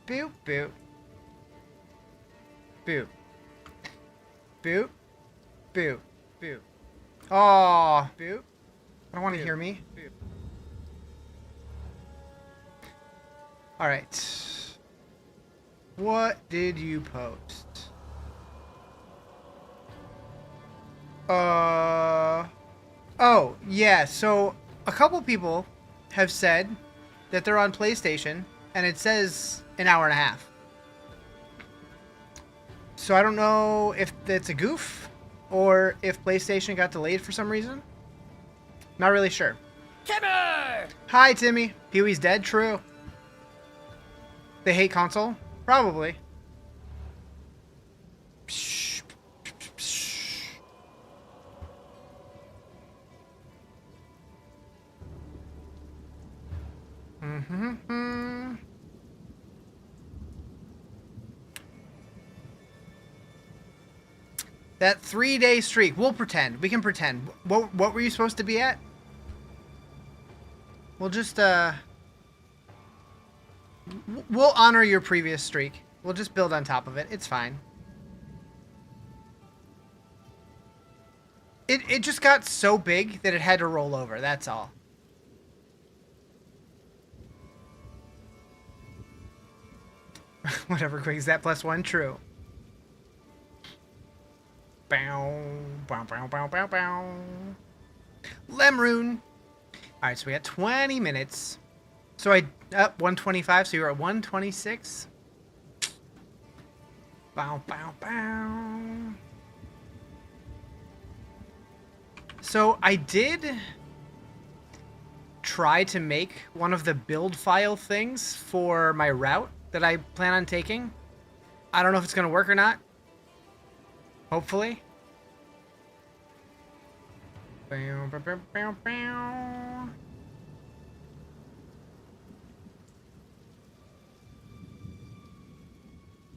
Boop, boop. Boop. Boop. Boop. Boop. Oh, boop. I don't want to hear me. Boop. Alright. What did you post? Oh, yeah, so a couple people have said that they're on PlayStation, and it says an hour and a half. So I don't know if that's a goof, or if PlayStation got delayed for some reason. Not really sure. Timmy! Hi, Timmy. Pee-wee's dead? True. They hate console? Probably. That 3-day streak. We'll pretend. We can pretend. What were you supposed to be at? We'll just, we'll honor your previous streak. We'll just build on top of it. It's fine. It just got so big that it had to roll over. That's all. Whatever, Quigs. That +1. True. Bow, bow, bow, bow, bow, bow. Lemroon. Alright, so we got 20 minutes. So I... 125, so you're at 126. Bow, bow, bow. So I did try to make one of the build file things for my route that I plan on taking. I don't know if it's going to work or not. Hopefully. Bow, bow, bow, bow, bow.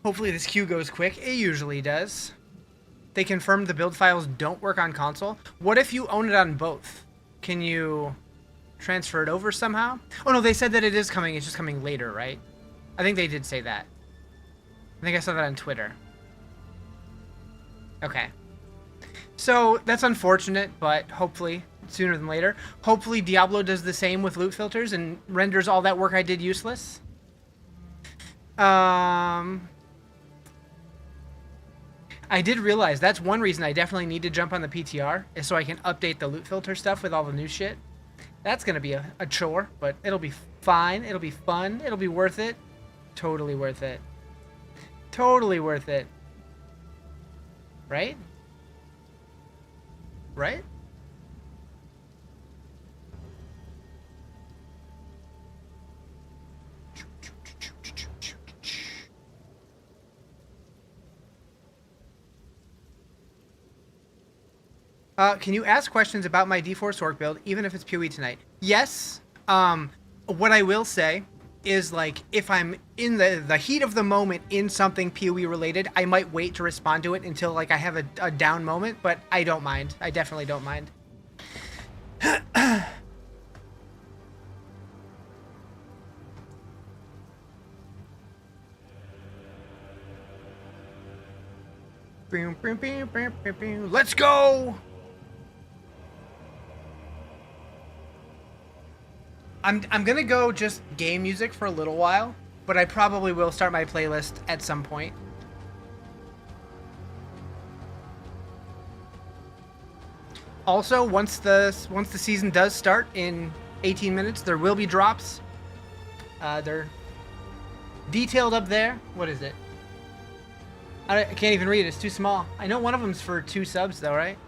Hopefully this queue goes quick. It usually does. They confirmed the build files don't work on console. What if you own it on both? Can you transfer it over somehow? Oh no, they said that it is coming. It's just coming later, right? I think they did say that. I think I saw that on Twitter. Okay. So that's unfortunate, but hopefully sooner than later. Hopefully Diablo does the same with loot filters and renders all that work I did useless. I did realize that's one reason I definitely need to jump on the PTR, is so I can update the loot filter stuff with all the new shit. That's going to be a chore, but it'll be fine. It'll be fun. It'll be worth it. Totally worth it. Totally worth it. Right? Right? Can you ask questions about my D4 Orc build, even if it's PoE tonight? Yes. What I will say is, like, if I'm in the heat of the moment in something PoE related, I might wait to respond to it until, like, I have a down moment, but I don't mind. I definitely don't mind. Let's go! I'm gonna go just game music for a little while, but I probably will start my playlist at some point. Also, once the season does start in 18 minutes, there will be drops. They're detailed up there. What is it? I can't even read it. It's too small. I know one of them's for 2 subs, though, right?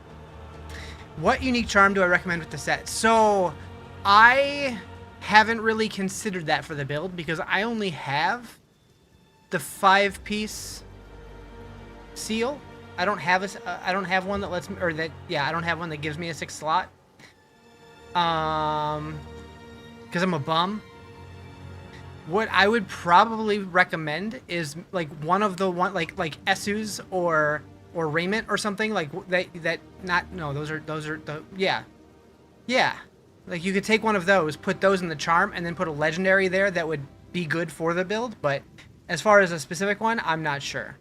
What unique charm do I recommend with the set? So, I haven't really considered that for the build because I only have the 5-piece seal. I don't have I don't have one that lets me, or that, yeah, I don't have one that gives me a 6th slot. Because I'm a bum. What I would probably recommend is like one of the like Esus or Raiment or something like that. Not, no, those are the, yeah. Like, you could take one of those, put those in the charm, and then put a legendary there that would be good for the build, but As far as a specific one, I'm not sure.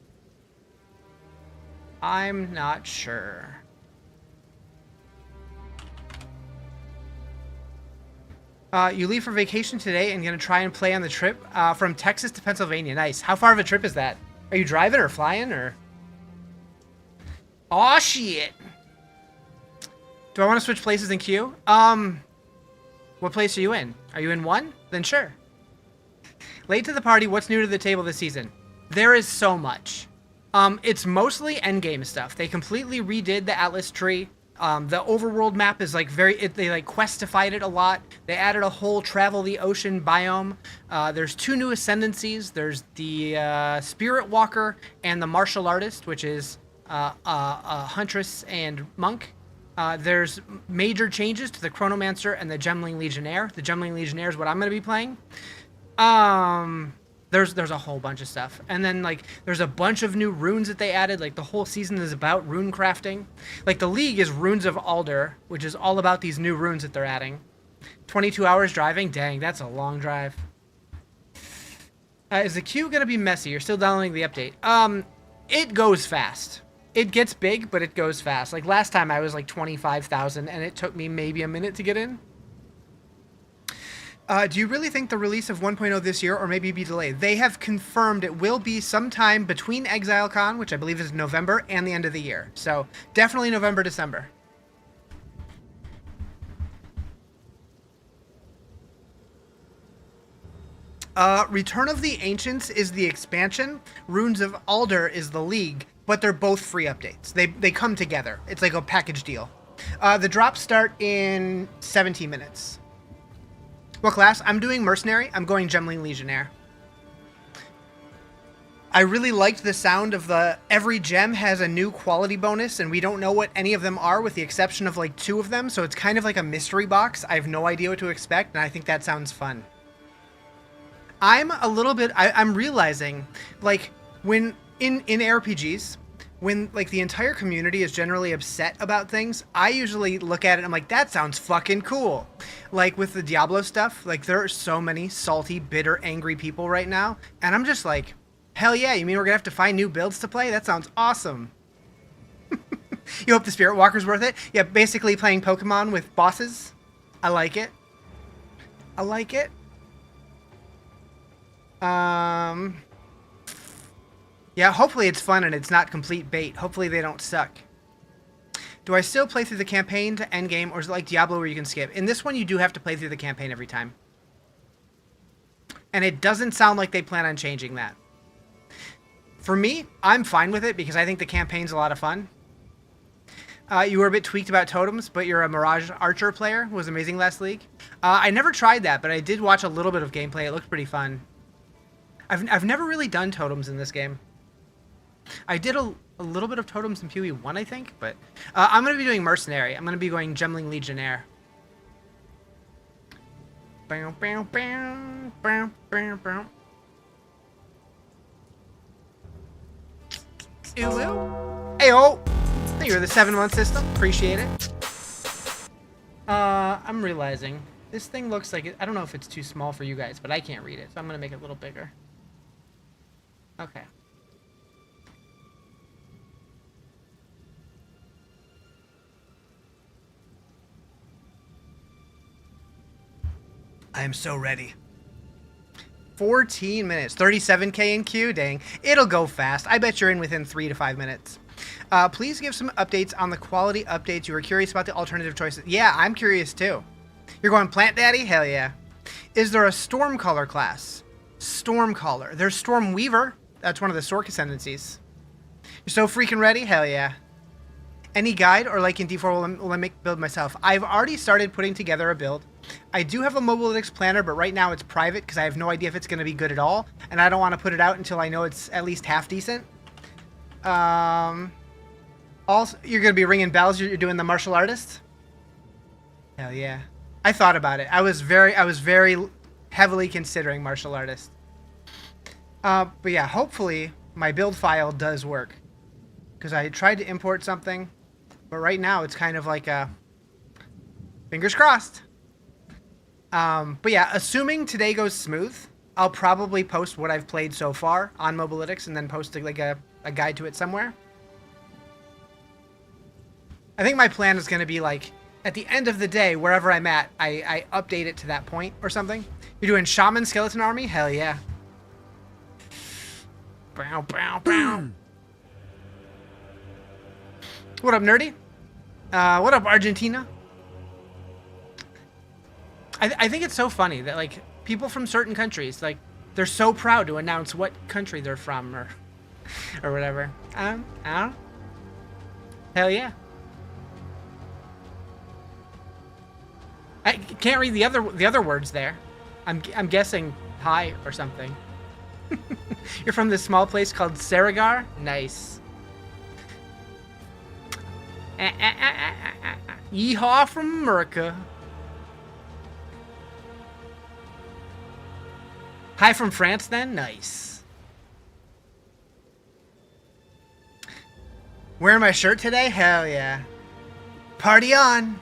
I'm not sure. You leave for vacation today and gonna try and play on the trip from Texas to Pennsylvania. Nice. How far of a trip is that? Are you driving or flying or? Aw, shit. Do I want to switch places in queue? What place are you in? Are you in 1? Then sure. Late to the party, what's new to the table this season? There is so much. It's mostly endgame stuff. They completely redid the Atlas tree. The overworld map is like they like questified it a lot. They added a whole travel the ocean biome. There's 2 new ascendancies. There's the Spirit Walker and the Martial Artist, which is a Huntress and Monk. There's major changes to the Chronomancer and the Gemling Legionnaire. The Gemling Legionnaire is what I'm going to be playing. There's a whole bunch of stuff. And then, like, there's a bunch of new runes that they added. Like, the whole season is about rune crafting. Like, the League is Runes of Alder, which is all about these new runes that they're adding. 22 hours driving? Dang, that's a long drive. Is the queue going to be messy? You're still downloading the update. It goes fast. It gets big, but it goes fast. Like, last time I was, like, 25,000, and it took me maybe a minute to get in. Do you really think the release of 1.0 this year or maybe be delayed? They have confirmed it will be sometime between ExileCon, which I believe is November, and the end of the year. So definitely November, December. Return of the Ancients is the expansion. Runes of Alder is the League, but they're both free updates. They come together. It's like a package deal. The drops start in 17 minutes. What class? I'm doing Mercenary. I'm going Gemling Legionnaire. I really liked the sound of every gem has a new quality bonus, and we don't know what any of them are with the exception of like 2 of them, so it's kind of like a mystery box. I have no idea what to expect, and I think that sounds fun. I'm realizing, like, when in RPGs, when like the entire community is generally upset about things, I usually look at it and I'm like, that sounds fucking cool. Like with the Diablo stuff, like there are so many salty, bitter, angry people right now. And I'm just like, hell yeah, you mean we're gonna have to find new builds to play? That sounds awesome. You hope the Spirit Walker's worth it? Yeah, basically playing Pokemon with bosses. I like it. I like it. Yeah, hopefully it's fun and it's not complete bait. Hopefully they don't suck. Do I still play through the campaign to endgame, or is it like Diablo where you can skip? In this one, you do have to play through the campaign every time. And it doesn't sound like they plan on changing that. For me, I'm fine with it because I think the campaign's a lot of fun. You were a bit tweaked about totems, but you're a Mirage Archer player. It was amazing last league. I never tried that, but I did watch a little bit of gameplay. It looked pretty fun. I've never really done totems in this game. I did a little bit of totems in PoE1, I think, but I'm going to be doing Mercenary. I'm going to be going Gemling Legionnaire. Bow, bow, bow, bow, bow, bow. Ayo! Thank you for the 7-month system. Appreciate it. I'm realizing this thing looks like I don't know if it's too small for you guys, but I can't read it, so I'm going to make it a little bigger. Okay. I am so ready. 14 minutes. 37k in queue? Dang. It'll go fast. I bet you're in within 3 to 5 minutes. Please give some updates on the quality updates. You were curious about the alternative choices. Yeah, I'm curious too. You're going Plant Daddy? Hell yeah. Is there a Stormcaller class? Stormcaller. There's Storm Weaver. That's one of the Sork ascendancies. You're so freaking ready? Hell yeah. Any guide or like in D4 will I make build myself? I've already started putting together a build. I do have a Mobalytics planner, but right now it's private because I have no idea if it's going to be good at all, and I don't want to put it out until I know it's at least half decent. Also, you're going to be ringing bells. You're doing the Martial Artist? Hell yeah. I thought about it. I was very heavily considering Martial Artist. But yeah, hopefully my build file does work. Because I tried to import something, but right now it's kind of like a fingers crossed. But yeah, assuming today goes smooth, I'll probably post what I've played so far on Mobalytics and then post like a guide to it somewhere. I think my plan is going to be like, at the end of the day, wherever I'm at, I update it to that point or something. You're doing Shaman Skeleton Army? Hell yeah. Bow, bow, bow. What up, Nerdy? What up, Argentina? I think it's so funny that, like, people from certain countries, like, they're so proud to announce what country they're from or whatever. I don't know. Hell yeah. I can't read the other words there. I'm guessing hi or something. You're from this small place called Saragar? Nice. Yeehaw from America. Hi from France then? Nice. Wearing my shirt today? Hell yeah. Party on.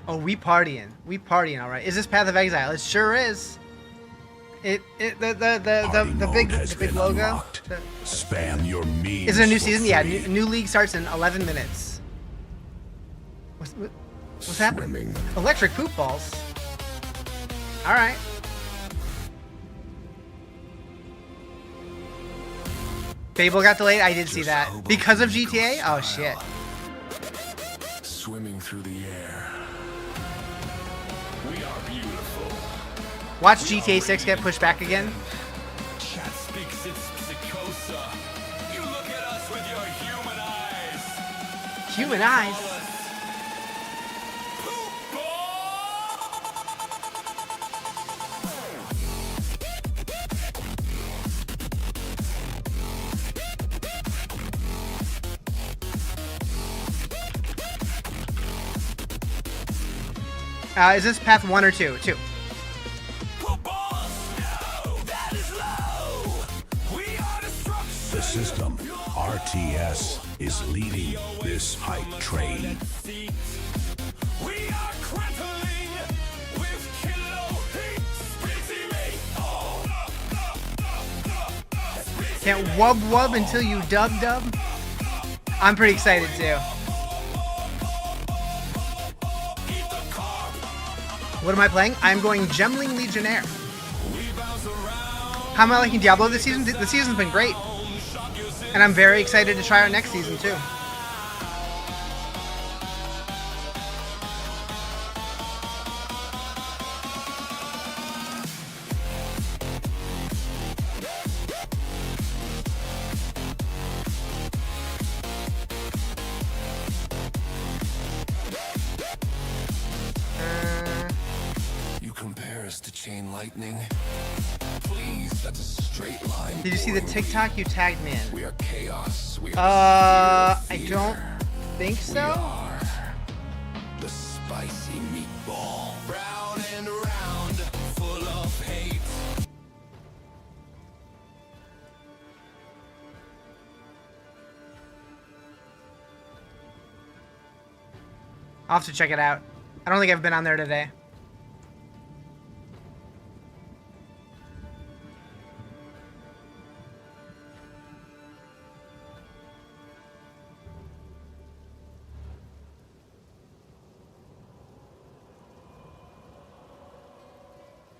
Oh, we partying. We partying, all right. Is this Path of Exile? It sure is. The big logo. Spam your memes. Is it a new season? Yeah, new league starts in 11 minutes. What's happening? Electric poop balls. All right. Fable got delayed. I did see that because of GTA. Oh shit. Swimming through the air. We are beautiful. Watch GTA 6 get pushed back again. Chat speaks its psychosa. You look at us with your human eyes. Human eyes. Is this path 1 or 2? 2. The system, RTS, is leading this hype train. We are crackling with kilo heat. Can't wub until you dub. I'm pretty excited too. What am I playing? I'm going Gemling Legionnaire. How am I liking Diablo this season? The season's been great. And I'm very excited to try out next season too. To chain lightning. Please, that's a straight line. Did you see the TikTok you tagged me in? We are chaos. We are I don't think so. We are the spicy meatball. Round and round, full of hate. I'll have to check it out. I don't think I've been on there today.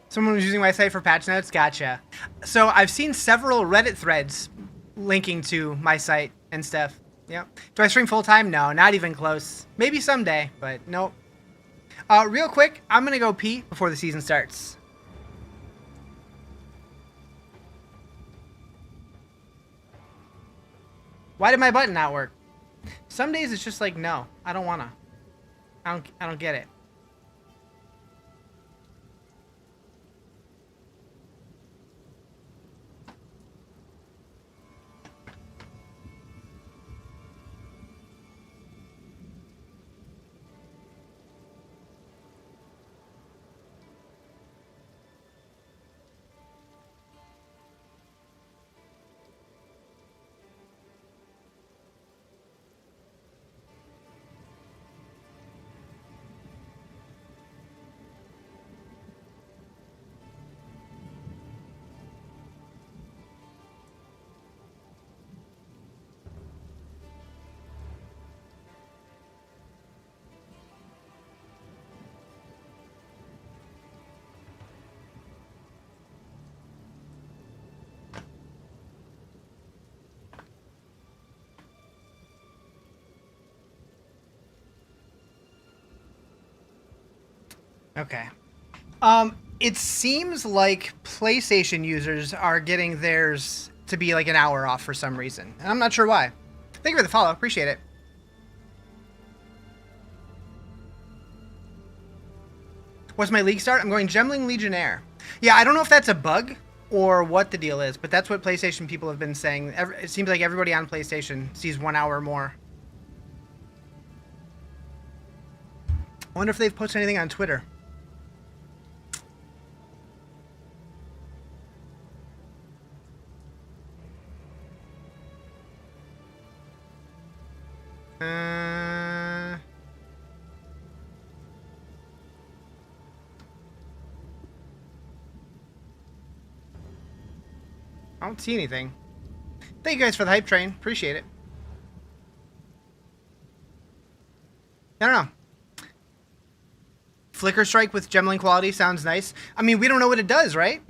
Someone was using my site for patch notes? Gotcha. So I've seen several Reddit threads linking to my site and stuff. Yep. Do I stream full time? No, not even close. Maybe someday, but nope. Real quick, I'm going to go pee before the season starts. Why did my button not work? Some days it's just like, no, I don't want to. I don't get it. Okay. It seems like PlayStation users are getting theirs to be like an hour off for some reason. And I'm not sure why. Thank you for the follow. Appreciate it. What's my league start? I'm going Gemling Legionnaire. Yeah, I don't know if that's a bug or what the deal is, but that's what PlayStation people have been saying. It seems like everybody on PlayStation sees 1 hour more. I wonder if they've posted anything on Twitter. I don't see anything. Thank you guys for the hype train. Appreciate it. I don't know. Flicker strike with Gemling quality sounds nice. I mean, we don't know what it does, right?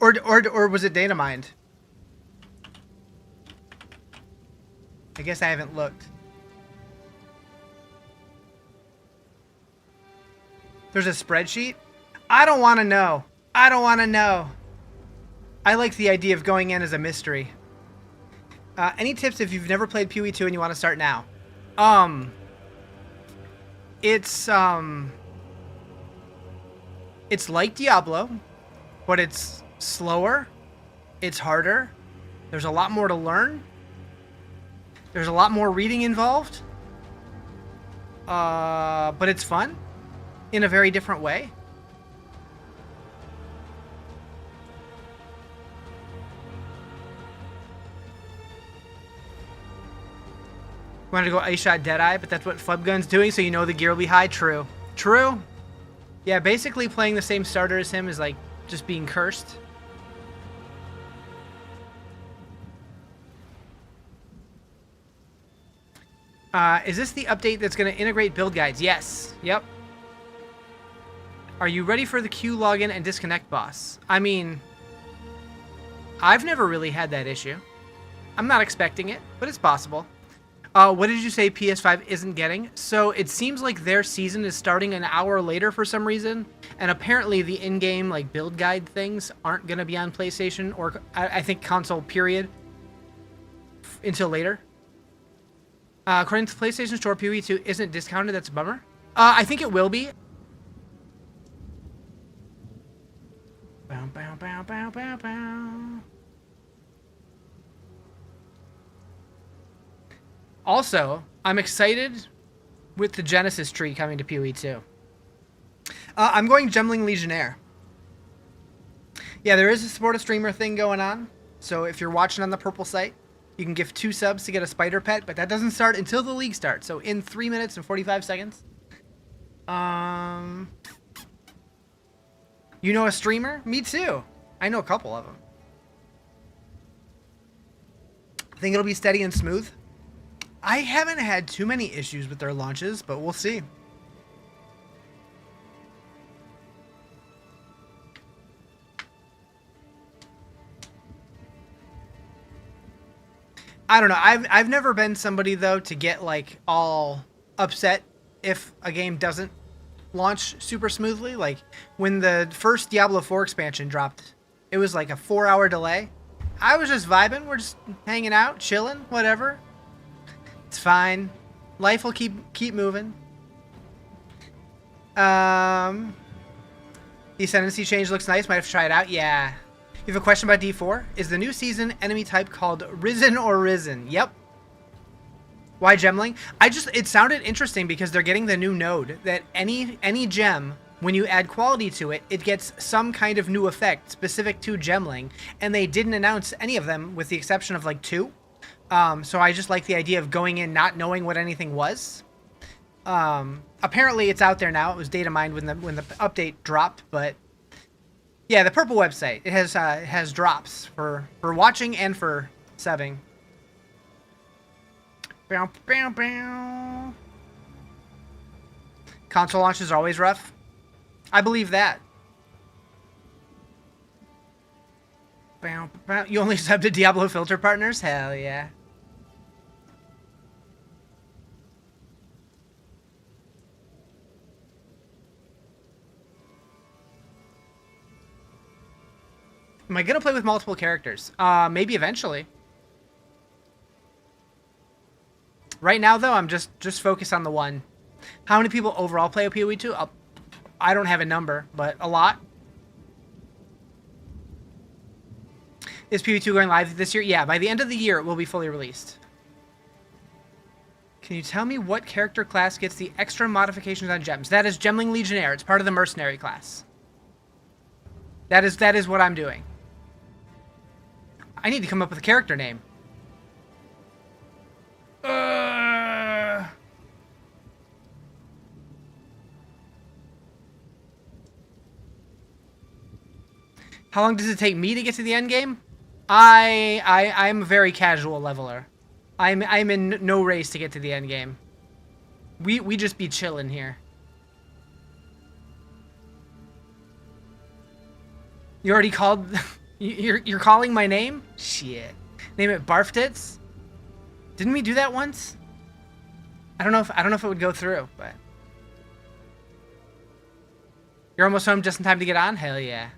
Or was it data mined? I guess I haven't looked. There's a spreadsheet? I don't want to know. I don't want to know. I like the idea of going in as a mystery. Any tips if you've never played PoE 2 and you want to start now? It's like Diablo, but it's slower. It's harder. There's a lot more to learn. There's a lot more reading involved. But it's fun in a very different way. Wanted to go Ice Shot Deadeye, but that's what Flubgun's doing, so you know the gear will be high. True. True. Yeah, basically playing the same starter as him is like just being cursed. Is this the update that's going to integrate build guides? Yes. Yep. Are you ready for the queue login and disconnect boss? I mean, I've never really had that issue. I'm not expecting it, but it's possible. What did you say PS5 isn't getting? So it seems like their season is starting an hour later for some reason, and apparently the in-game like build guide things aren't going to be on PlayStation or I think console period until later. According to the PlayStation Store, PoE 2 isn't discounted. That's a bummer. I think it will be. Bow, bow, bow, bow, bow, bow. Also, I'm excited with the Genesis tree coming to PoE 2. I'm going Gemling Legionnaire. Yeah, there is a support a streamer thing going on. So if you're watching on the purple site, you can give 2 subs to get a spider pet, but that doesn't start until the league starts. So in 3 minutes and 45 seconds. You know a streamer? Me too. I know a couple of them. Think it'll be steady and smooth? I haven't had too many issues with their launches, but we'll see. I don't know. I've never been somebody though to get like all upset if a game doesn't launch super smoothly. Like when the first Diablo 4 expansion dropped, it was like a 4-hour delay. I was just vibing. We're just hanging out, chilling, whatever. It's fine. Life will keep moving. The ascendancy change looks nice. Might have to try it out. Yeah. You have a question about D4? Is the new season enemy type called Risen or Risen? Yep. Why Gemling? It sounded interesting because they're getting the new node that any gem, when you add quality to it, it gets some kind of new effect specific to Gemling, and they didn't announce any of them with the exception of like 2. So I just like the idea of going in not knowing what anything was. Apparently it's out there now. It was data mined when the update dropped, but yeah, the purple website, it has drops for watching and for subbing. Bow, bow, bow. Console launches are always rough. I believe that. Bow, bow. You only sub to Diablo filter partners? Hell yeah. Am I gonna play with multiple characters? Maybe eventually. Right now, though, I'm just focused on the one. How many people overall play PoE 2? I don't have a number, but a lot. Is PoE 2 going live this year? Yeah, by the end of the year, it will be fully released. Can you tell me what character class gets the extra modifications on gems? That is Gemling Legionnaire. It's part of the mercenary class. That is what I'm doing. I need to come up with a character name. How long does it take me to get to the end game? I'm a very casual leveler. I'm in no race to get to the end game. We just be chilling here. You already called? You're calling my name? Shit. Name it Barftits? Didn't we do that once? I don't know if it would go through, but you're almost home just in time to get on? Hell yeah.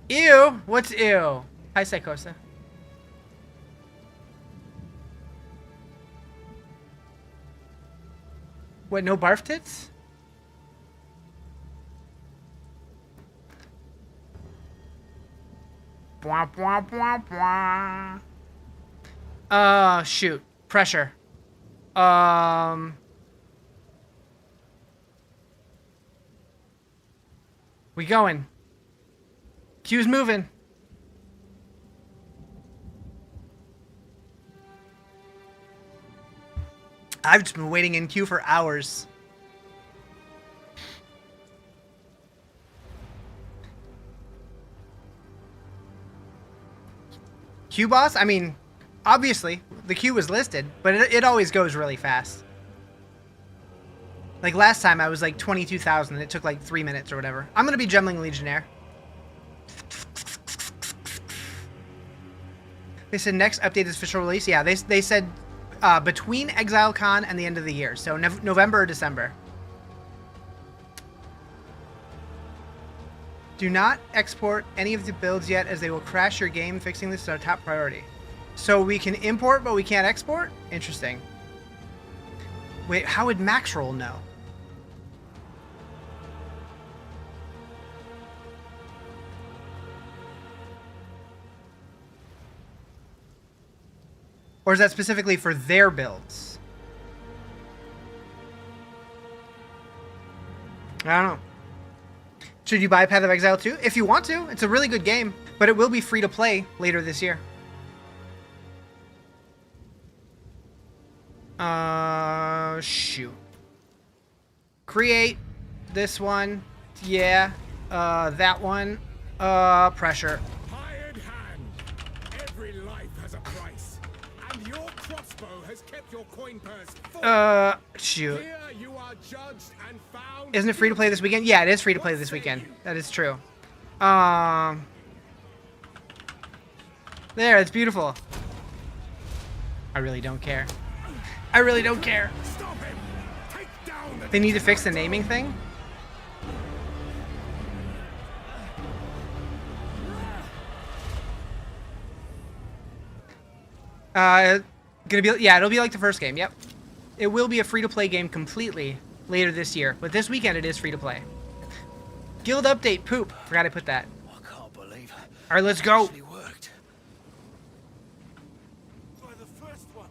Ew! What's ew? Hi, Psychosa. What, no barf tits? Bwah, bwah, bwah, bwah. Shoot. Pressure. We going. Q's moving. I've just been waiting in queue for hours. Queue boss? I mean, obviously, the queue was listed, but it always goes really fast. Like last time I was like 22,000 and it took like 3 minutes or whatever. I'm gonna be Gemling Legionnaire. They said next update is official release. Yeah, they said between Exile Con and the end of the year. So November or December. Do not export any of the builds yet as they will crash your game. Fixing this is our top priority. So we can import, but we can't export? Interesting. Wait, how would Maxroll know? Or is that specifically for their builds? I don't know. Should you buy Path of Exile 2? If you want to. It's a really good game, but it will be free to play later this year. Shoot. Create this one. Yeah. That one. Pressure. Hired hand. Every life has a price, and your crossbow has kept your coin purse full. Shoot. Here you are judged and found. Isn't it free to play this weekend? Yeah, it is free to play this weekend. That is true. There, it's beautiful. I really don't care. I really don't care. Stop him. Take down the They need to fix the naming thing? Gonna be, yeah, it'll be like the first game, yep. It will be a free-to-play game completely later this year, but this weekend it is free-to-play. Guild update, poop. Forgot I put that. I can't believe it. Alright, let's go. Actually worked. You're the first ones.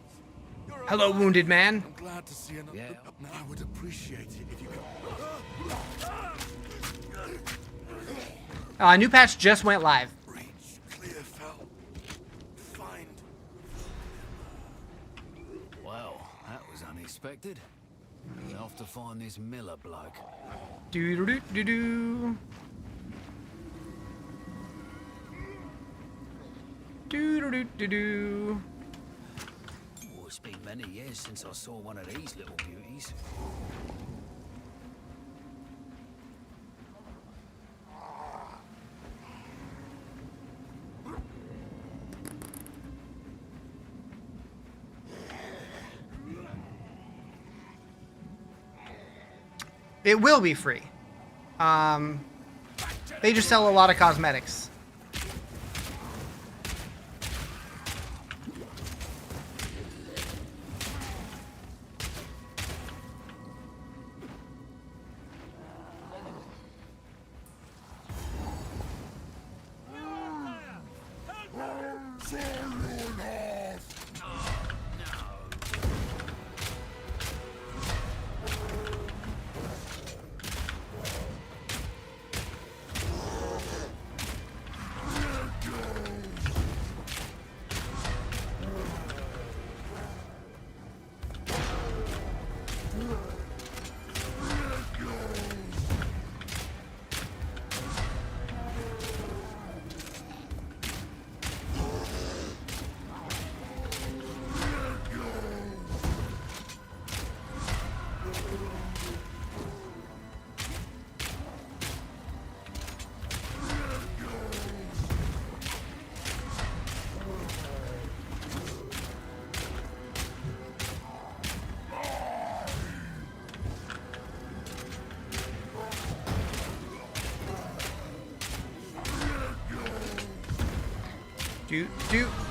You're Hello, alive. wounded man. I'm glad to see another. Yeah. Now I would appreciate it if you could. New patch just went live. Reach, clear, fell. Find. Well, that was unexpected. Off to find this Miller bloke. Do-do-do-do-do. Do-do-do-do-do. Oh, it's been many years since I saw one of these little beauties. It will be free. They just sell a lot of cosmetics.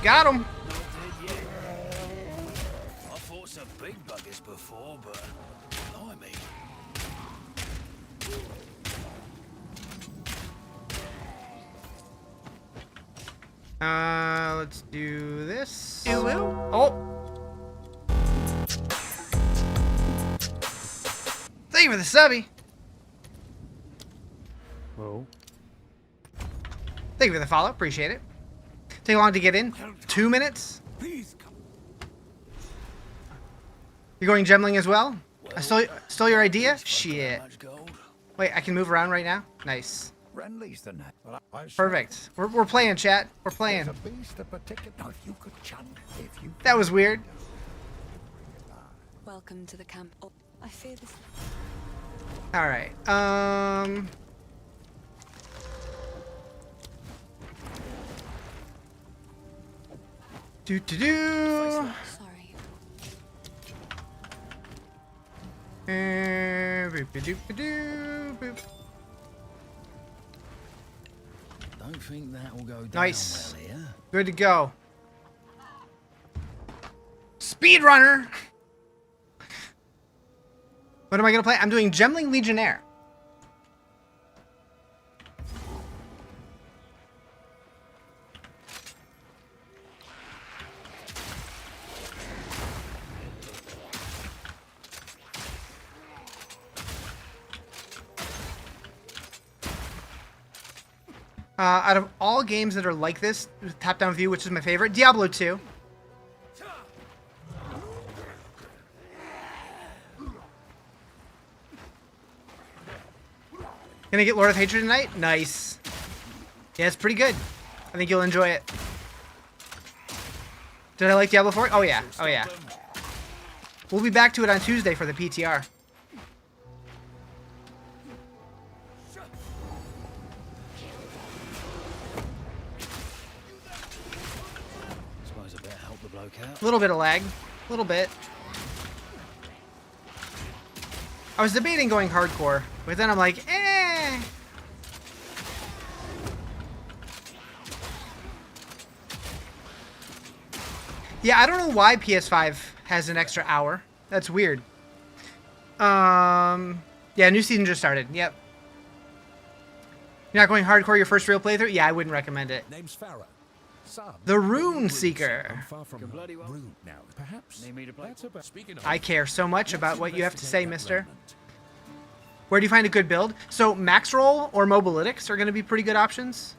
Got him. I fought some big buggers before, but blimey. Let's do this. Oh. Thank you for the subby. Whoa. Thank you for the follow. Appreciate it. Take long to get in? 2 minutes? Please come. You're going Gemling as well? I stole your idea? Shit. Much gold? Wait, I can move around right now? Nice. Friendlies than that. Well, Perfect. We're playing, chat. We're playing. a beast of particular. Now, if you could chant, if you. That was weird. Welcome to the camp. Oh, I fear this. Alright. Do. Sorry. Boop. Don't think that will go down Nice. well here. Good to go. Speedrunner! What am I gonna play? I'm doing Gemling Legionnaire. Out of all games that are like this, top-down view, which is my favorite, Diablo 2. Gonna get Lord of Hatred tonight? Nice. Yeah, it's pretty good. I think you'll enjoy it. Did I like Diablo 4? Oh yeah, oh yeah. We'll be back to it on Tuesday for the PTR. Suppose I better help the bloke out. A little bit of lag. A little bit. I was debating going hardcore, but then I'm like, eh. Yeah, I don't know why PS5 has an extra hour. That's weird. Yeah, new season just started. Yep. You're not going hardcore your first real playthrough? Yeah, I wouldn't recommend it. Name's Farah. Son. The Rune Seeker. Far from bloody well. rude now. Perhaps. Need me to play? That's about speaking of. I care so much about what you have to say, mister. Where do you find a good build? So max roll or mobilytics are going to be pretty good options.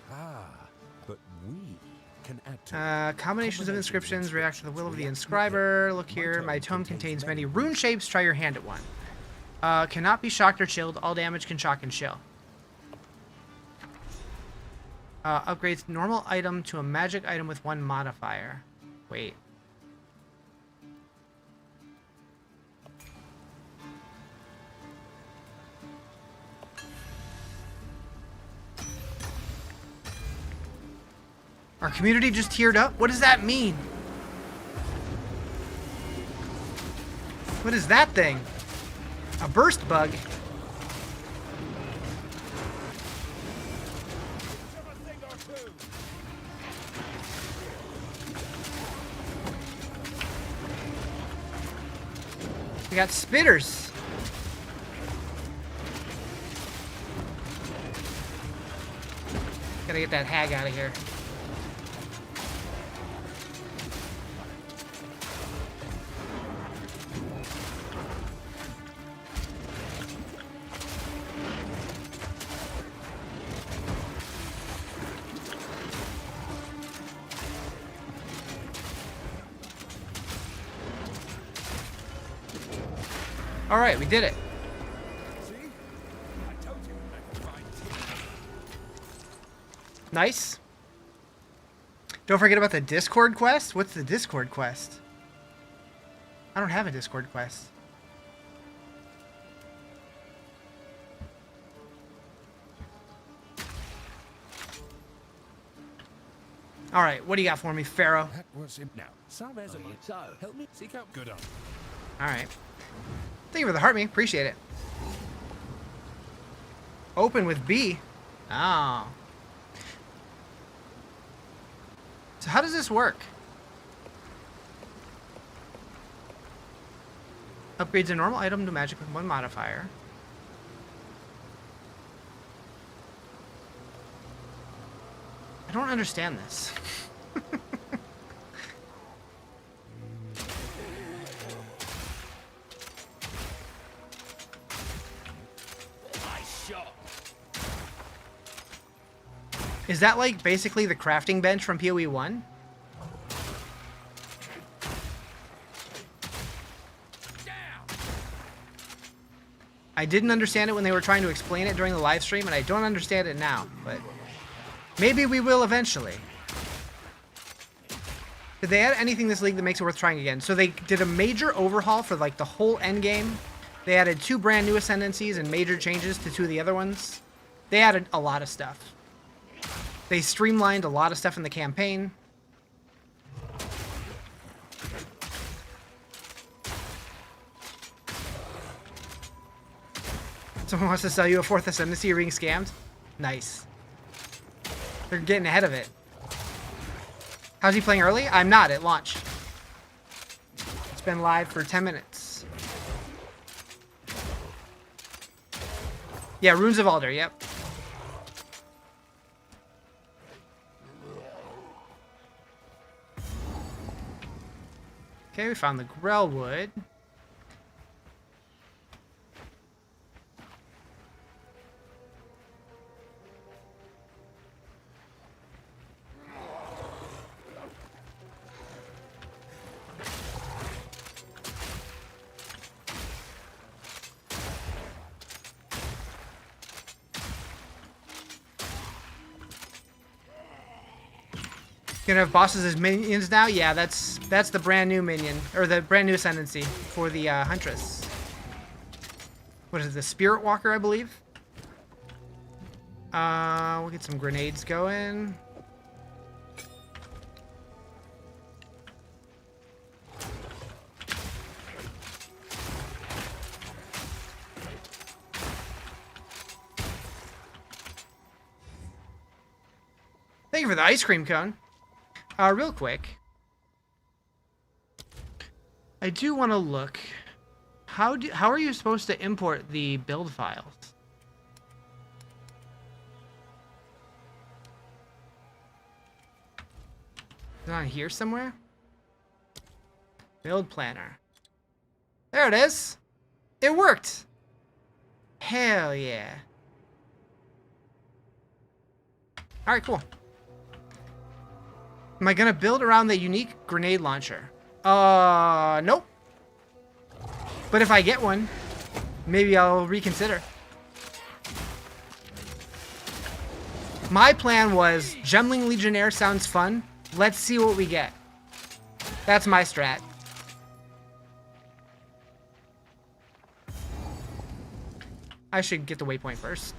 But we can add to Combinations of inscriptions react to the will of the inscriber. Look here. My tome contains many rune shapes. Try your hand at one. Cannot be shocked or chilled. All damage can shock and chill. Upgrades normal item to a magic item with one modifier. Wait. Our community just tiered up? What does that mean? What is that thing? A burst bug. We got spitters. Gotta get that hag out of here. All right, we did it. Nice. Don't forget about the Discord quest. What's the Discord quest? I don't have a Discord quest. All right, what do you got for me, Pharaoh? That was him now. So, help me seek out good on. All right. Thank you for the heart me. Appreciate it. Open with B. Oh. So how does this work? Upgrades a normal item to magic with one modifier. I don't understand this. Is that like basically the crafting bench from PoE 1? I didn't understand it when they were trying to explain it during the live stream, and I don't understand it now, but maybe we will eventually. Did they add anything this league that makes it worth trying again? So they did a major overhaul for like the whole end game. They added 2 brand new ascendancies and major changes to 2 of the other ones. They added a lot of stuff. They streamlined a lot of stuff in the campaign. Someone wants to sell you a 4th ascendancy, you're being scammed? Nice. They're getting ahead of it. How's he playing early? I'm not at launch. It's been live for 10 minutes. Yeah, Runes of Alder, yep. Okay, we found the Grellwood. Gonna have bosses as minions now? Yeah, that's the brand new minion, or the brand new ascendancy for the Huntress. What is it, the Spirit Walker, I believe? We'll get some grenades going. Thank you for the ice cream cone. Real quick, I do want to look. How are you supposed to import the build files? Is it on here somewhere? Build planner. There it is. It worked. Hell yeah. All right, cool. Am I gonna build around the unique grenade launcher? Nope. But if I get one, maybe I'll reconsider. My plan was Gemling Legionnaire sounds fun. Let's see what we get. That's my strat. I should get the waypoint first.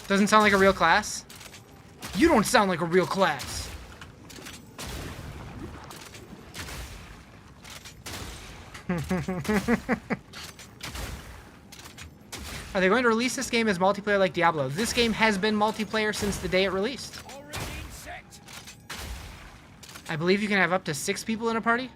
Doesn't sound like a real class? You don't sound like a real class. Are they going to release this game as multiplayer like Diablo? This game has been multiplayer since the day it released. I believe you can have up to 6 people in a party.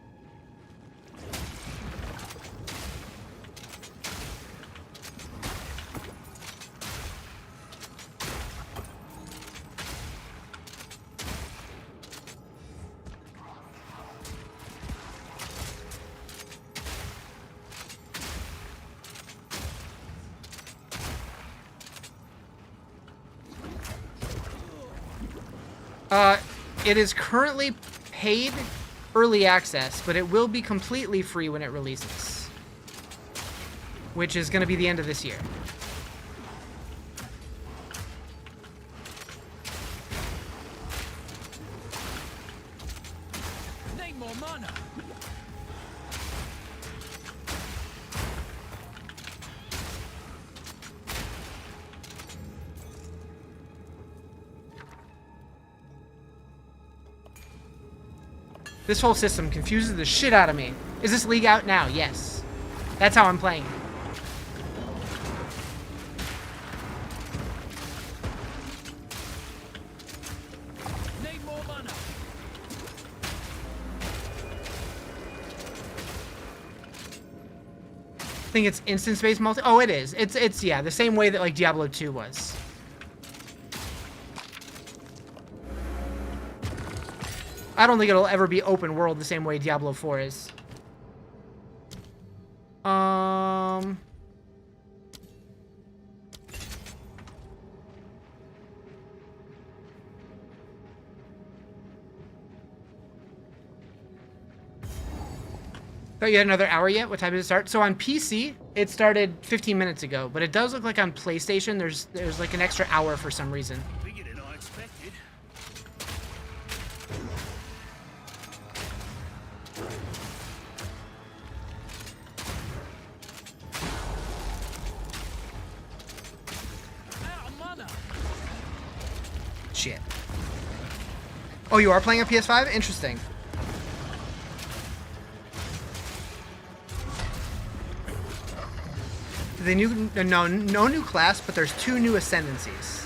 It is currently paid early access, but it will be completely free when it releases, which is going to be the end of this year. Need more mana. This whole system confuses the shit out of me. Is this league out now? Yes. That's how I'm playing. Need more mana. I think it's instance-based multi. Oh, it is. It's yeah, the same way that like Diablo 2 was. I don't think it'll ever be open world the same way Diablo 4 is. Thought you had another hour yet? What time did it start? So on PC, it started 15 minutes ago, but it does look like on PlayStation there's like an extra hour for some reason. Bigger than I expected. Out of mana. Shit. Oh, you are playing a PS5? Interesting. They no new class, but there's 2 new ascendancies.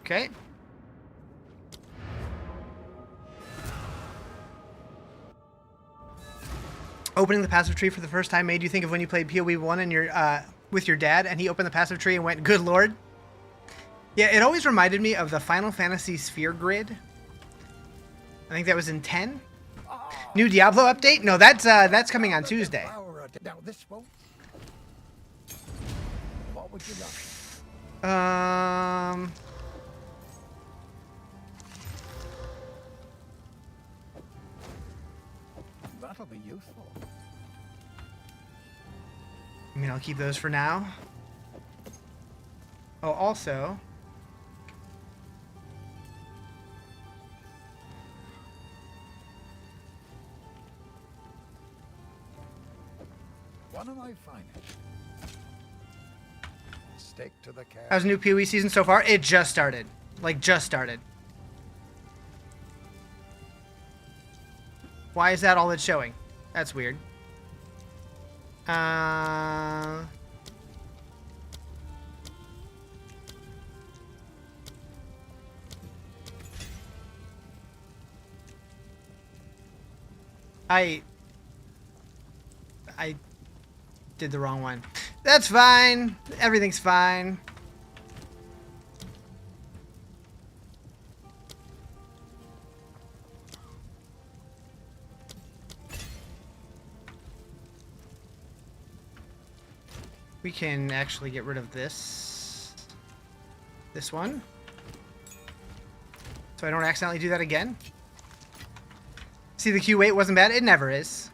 Okay. Opening the passive tree for the first time made you think of when you played PoE 1 and with your dad, and he opened the passive tree and went, "Good lord." Yeah, it always reminded me of the Final Fantasy Sphere grid. I think that was in 10. New Diablo update? No, that's coming on Tuesday. Now this one. What would you like? That'll be useful. I mean, I'll keep those for now. Oh, also... One of my finest. Stick to the cat. How's the new PoE season so far? It just started. Like, just started. Why is that all it's showing? That's weird. I did the wrong one. That's fine. Everything's fine. We can actually get rid of this one, so I don't accidentally do that again. See, the Q wait wasn't bad. It never is.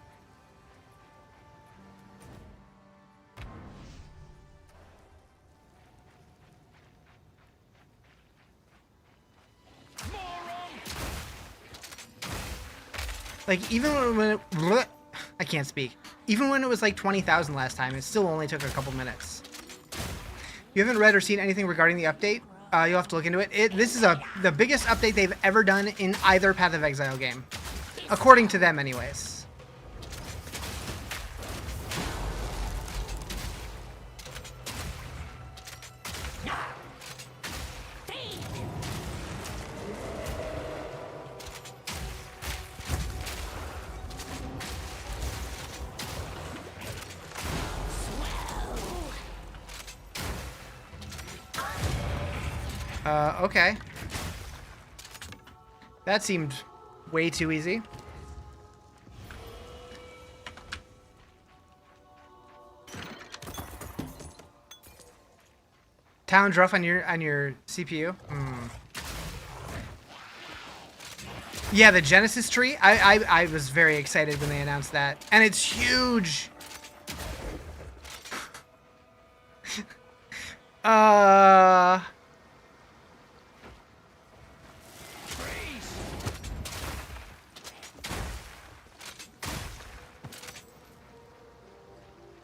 Like, even when it, I can't speak. Even when it was like 20,000 last time, it still only took a couple minutes. You haven't read or seen anything regarding the update? You'll have to look into it. This is the biggest update they've ever done in either Path of Exile game. According to them, anyways. Okay. That seemed way too easy. Town's rough on your CPU. Yeah, the Genesis tree. I was very excited when they announced that, and it's huge.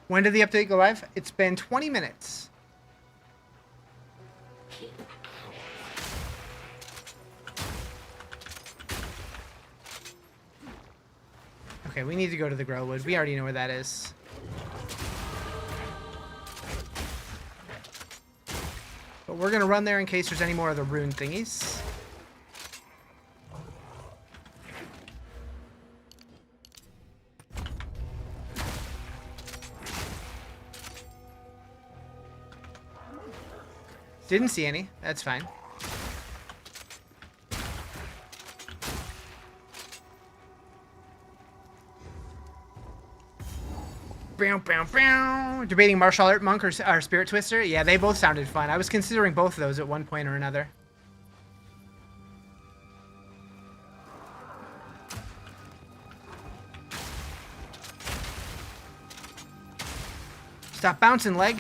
When did the update go live? It's been 20 minutes. Okay, we need to go to the Growwood. We already know where that is. But we're gonna run there in case there's any more of the rune thingies. Didn't see any. That's fine. Bow, bow, bow. Debating Martial Art Monk or Spirit Twister? Yeah, they both sounded fun. I was considering both of those at one point or another. Stop bouncing, leg.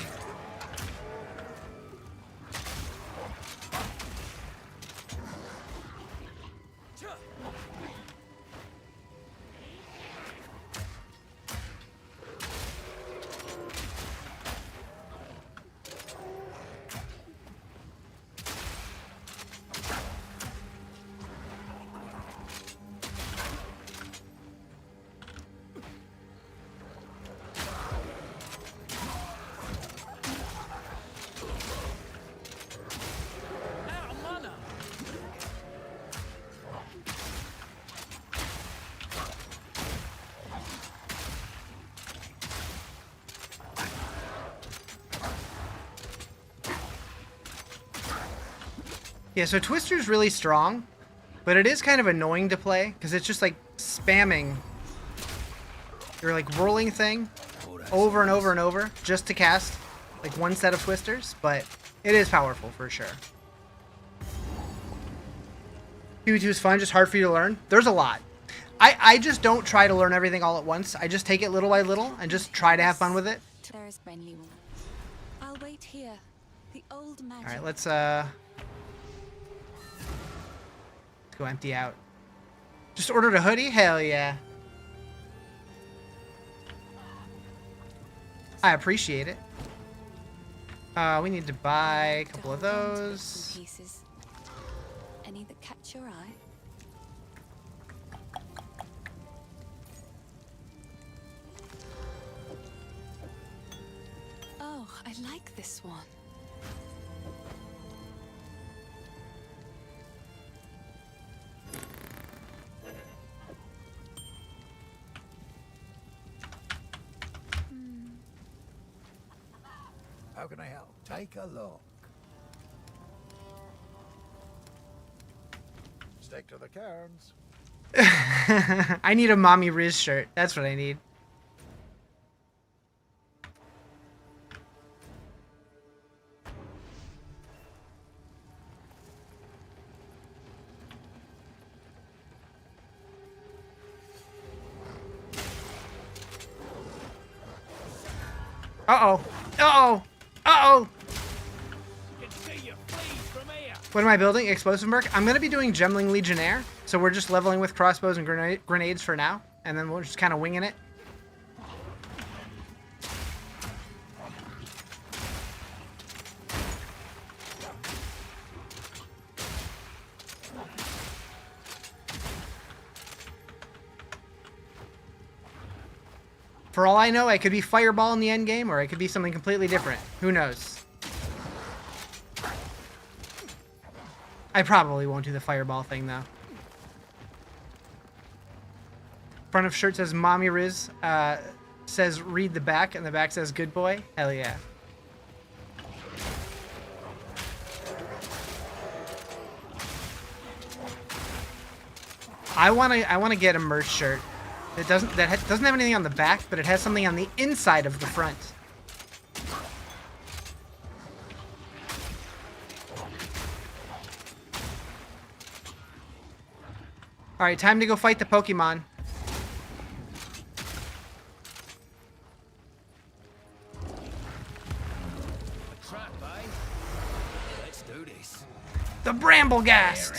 Yeah, so Twister's really strong, but it is kind of annoying to play because it's just like spamming your like rolling thing over and over and over just to cast like one set of Twisters, but it is powerful for sure. PvP is fun, just hard for you to learn. There's a lot. I just don't try to learn everything all at once. I just take it little by little and just try to have fun with it. There is friendly one. I'll wait here. The old magic. All right, let's go empty out. Just ordered a hoodie? Hell yeah. I appreciate it. We need to buy a couple of those. Pieces. Any that catch your eye? Oh, I like this one. How can I help? Take a look. Stick to the cairns. I need a Mommy Riz shirt. That's what I need. Uh-oh. Uh-oh. Uh-oh. What am I building? Explosive Merc? I'm going to be doing Gemling Legionnaire. So we're just leveling with crossbows and grenades for now. And then we're just kind of winging it. For all I know, I could be Fireball in the end game, or I could be something completely different. Who knows? I probably won't do the Fireball thing, though. Front of shirt says Mommy Riz, says read the back, and the back says good boy. Hell yeah. I wanna get a merch shirt. It doesn't have anything on the back, but it has something on the inside of the front. All right, time to go fight the Pokemon. Let's do this. The Bramblegast.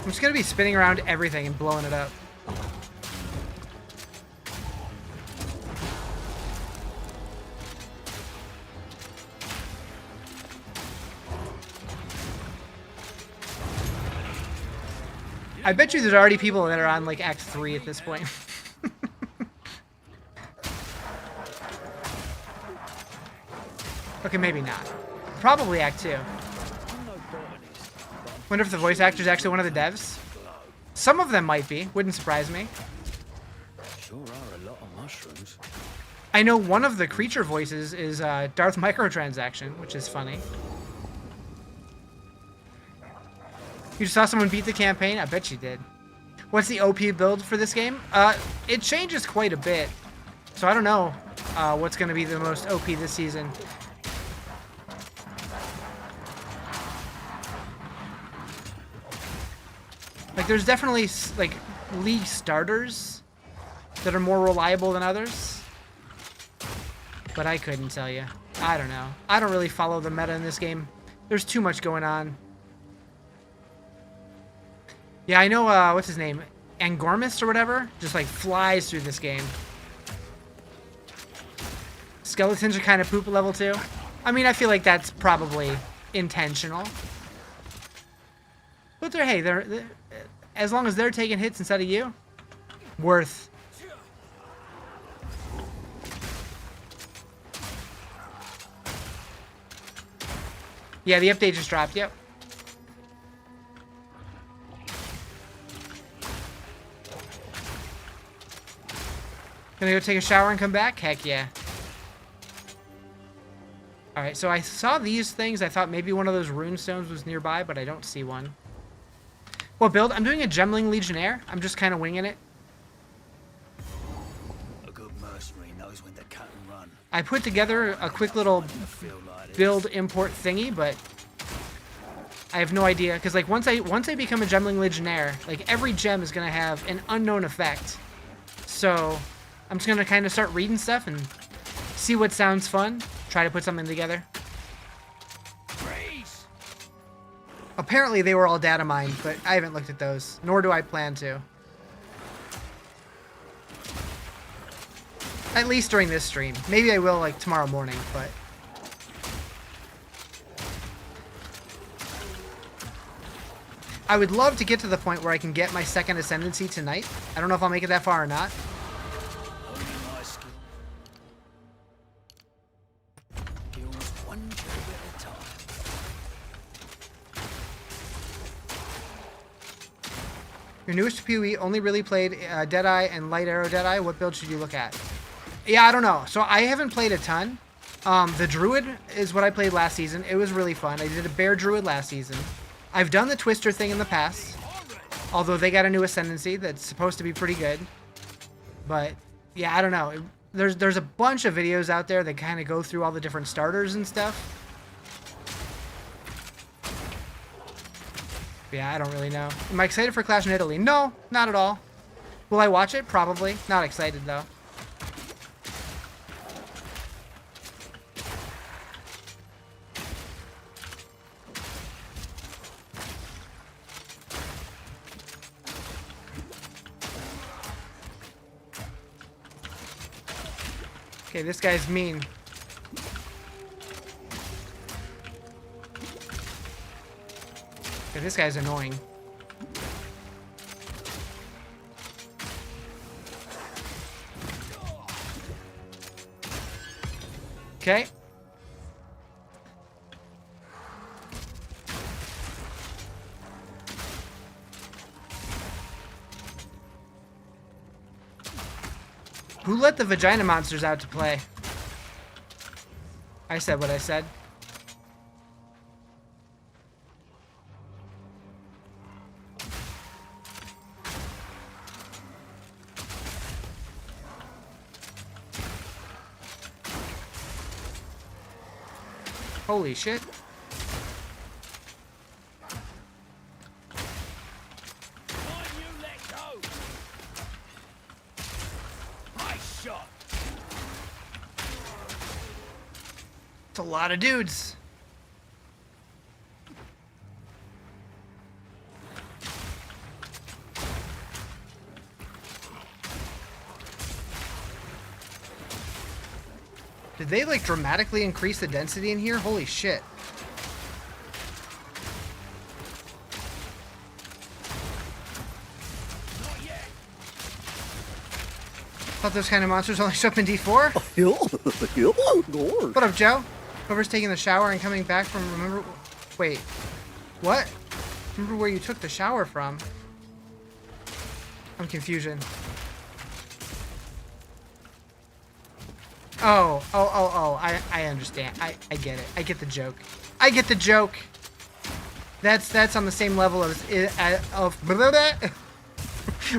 I'm just gonna be spinning around everything and blowing it up. I bet you there's already people that are on like Act 3 at this point. Okay, maybe not. Probably Act 2. Wonder if the voice actor is actually one of the devs. Some of them might be. Wouldn't surprise me. Sure are a lot of mushrooms. I know one of the creature voices is Darth Microtransaction, which is funny. You just saw someone beat the campaign? I bet you did. What's the OP build for this game? It changes quite a bit. So I don't know what's going to be the most OP this season. Like, there's definitely, like, league starters that are more reliable than others. But I couldn't tell you. I don't know. I don't really follow the meta in this game. There's too much going on. Yeah, I know, what's his name? Angormist or whatever? Just, like, flies through this game. Skeletons are kind of poop at level 2. I mean, I feel like that's probably intentional. But they're, hey, they're as long as they're taking hits instead of you, worth. Yeah, the update just dropped, yep. Gonna go take a shower and come back? Heck yeah. Alright, so I saw these things. I thought maybe one of those rune stones was nearby, but I don't see one. What build? I'm doing a Gemling Legionnaire. I'm just kind of winging it. A good mercenary knows when to cut and run. I put together a quick little build import thingy, but I have no idea. Because like once I become a Gemling Legionnaire, like every gem is gonna have an unknown effect. So I'm just gonna kind of start reading stuff and see what sounds fun. Try to put something together. Freeze! Apparently they were all data mined, but I haven't looked at those, nor do I plan to. At least during this stream. Maybe I will like tomorrow morning, but I would love to get to the point where I can get my second ascendancy tonight. I don't know if I'll make it that far or not. Only my skill. Kills one kill at a time. Your newest PoE only really played Deadeye and Light Arrow Deadeye. What build should you look at? Yeah, I don't know. So I haven't played a ton. The Druid is what I played last season. It was really fun. I did a Bear Druid last season. I've done the Twister thing in the past. Although they got a new Ascendancy that's supposed to be pretty good. But, yeah, I don't know. There's a bunch of videos out there that kind of go through all the different starters and stuff. Yeah, I don't really know. Am I excited for Clash in Italy? No, not at all. Will I watch it? Probably. Not excited, though. Okay, this guy's mean. Okay, this guy's annoying. Okay. Who let the vagina monsters out to play? I said what I said. Holy shit. It's a lot of dudes. Did they like dramatically increase the density in here? Holy shit. Thought those kind of monsters only show up in D4? What up, Joe? Whoever's taking the shower and coming back from, remember... Wait. What? Remember where you took the shower from? I'm confusion. Oh. I understand. I get it. I get the joke. I get the joke. That's on the same level as...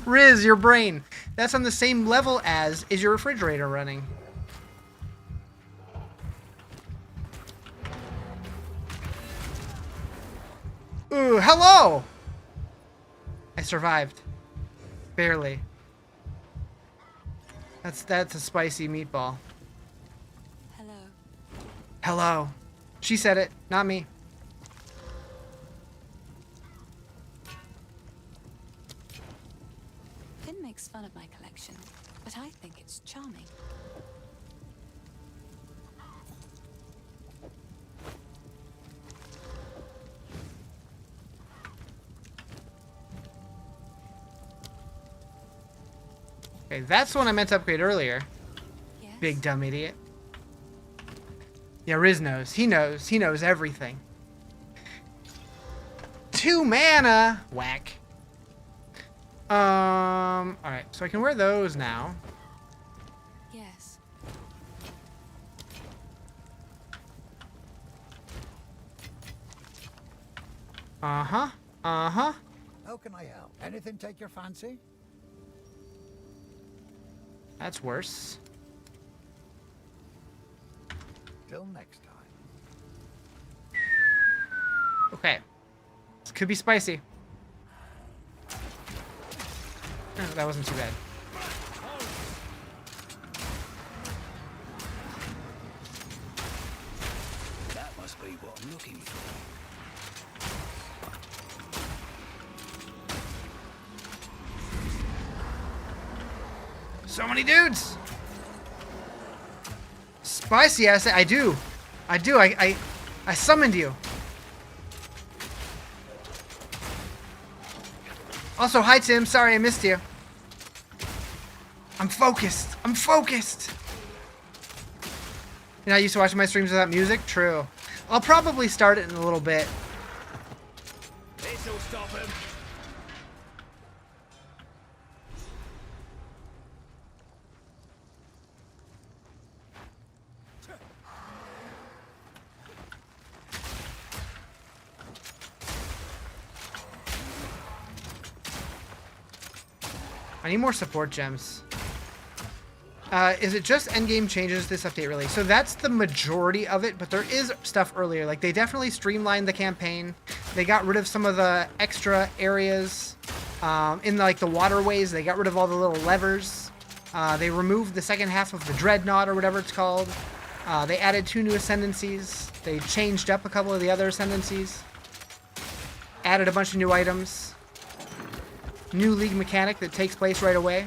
Riz, your brain. That's on the same level as, is your refrigerator running? Ooh, hello! I survived. Barely. That's a spicy meatball. Hello. Hello. She said it, not me. Finn makes fun of my collection, but I think it's charming. Okay, that's the one I meant to upgrade earlier. Yes? Big dumb idiot. Yeah, Riz knows. He knows. He knows everything. 2 mana! Whack. Alright, so I can wear those now. Yes. Uh-huh. How can I help? Anything take your fancy? That's worse. Till next time. Okay. This could be spicy. Oh, that wasn't too bad. That must be what I'm looking for. So many dudes! Spicy, I do. I summoned you. Also, hi Tim, sorry I missed you. I'm focused. You're not used to watching my streams without music? True. I'll probably start it in a little bit. This'll stop him. I need more support gems. Is it just endgame changes this update, really? So that's the majority of it, but there is stuff earlier. Like, they definitely streamlined the campaign. They got rid of some of the extra areas in, like, the waterways. They got rid of all the little levers. They removed the second half of the Dreadnought, or whatever it's called. They added 2 new ascendancies. They changed up a couple of the other ascendancies. Added a bunch of new items. New league mechanic that takes place right away.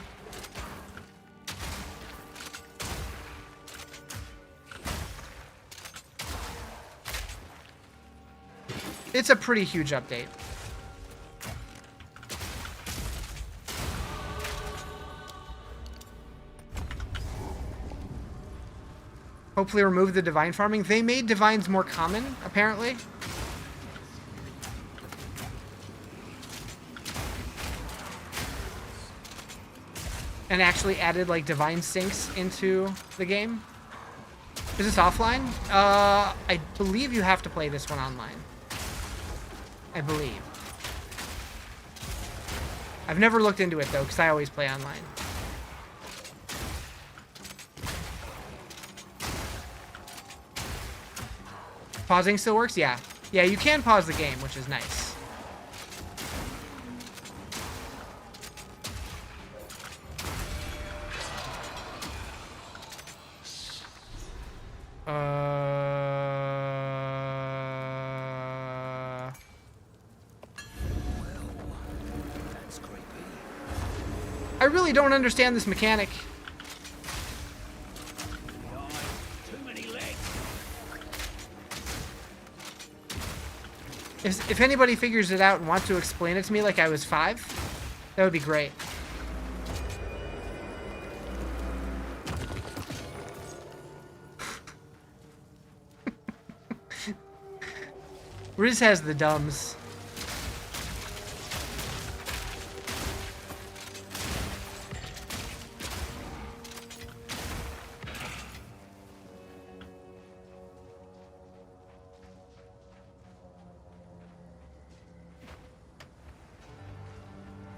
It's a pretty huge update. Hopefully remove the divine farming. They made divines more common, apparently. And actually added, like, divine sinks into the game. Is this offline? I believe you have to play this one online. I believe. I've never looked into it, though, because I always play online. Pausing still works? Yeah. Yeah, you can pause the game, which is nice. I really don't understand this mechanic. If anybody figures it out and wants to explain it to me like I was 5, that would be great. Riz has the dumbs.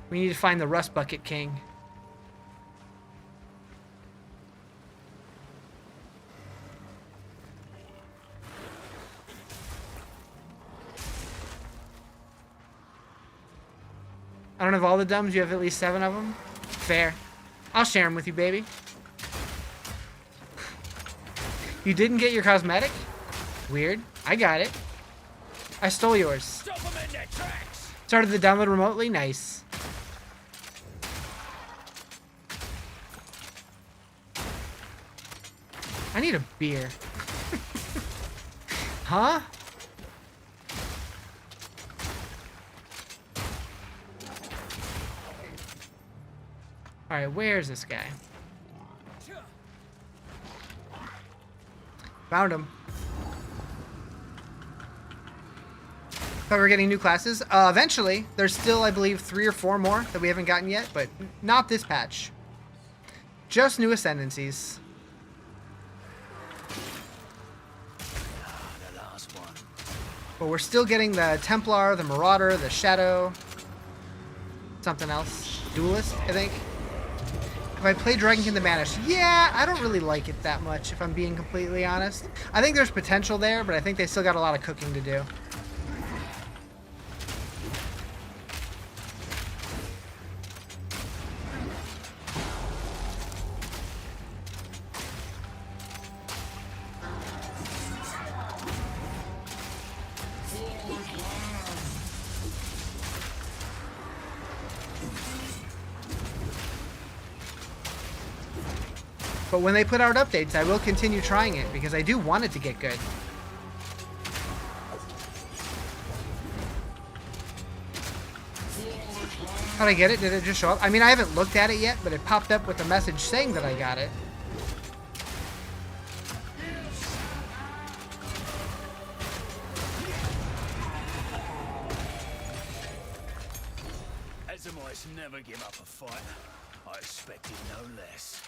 We need to find the Rust Bucket King. I don't have all the dumbs. You have at least 7 of them. Fair. I'll share them with you, baby. You didn't get your cosmetic? Weird. I got it. I stole yours. Stop them in their tracks. Started the download remotely? Nice. I need a beer. Huh? Alright, where's this guy? Found him. Thought we were getting new classes. Eventually. There's still, I believe, 3 or 4 more that we haven't gotten yet, but not this patch. Just new ascendancies. The last one. But we're still getting the Templar, the Marauder, the Shadow. Something else. Duelist, I think. If I play Dragonkin the Banished, yeah, I don't really like it that much, if I'm being completely honest. I think there's potential there, but I think they still got a lot of cooking to do. But when they put out updates, I will continue trying it, because I do want it to get good. How'd I get it? Did it just show up? I mean, I haven't looked at it yet, but it popped up with a message saying that I got it. As the mice never give up a fight, I expected no less.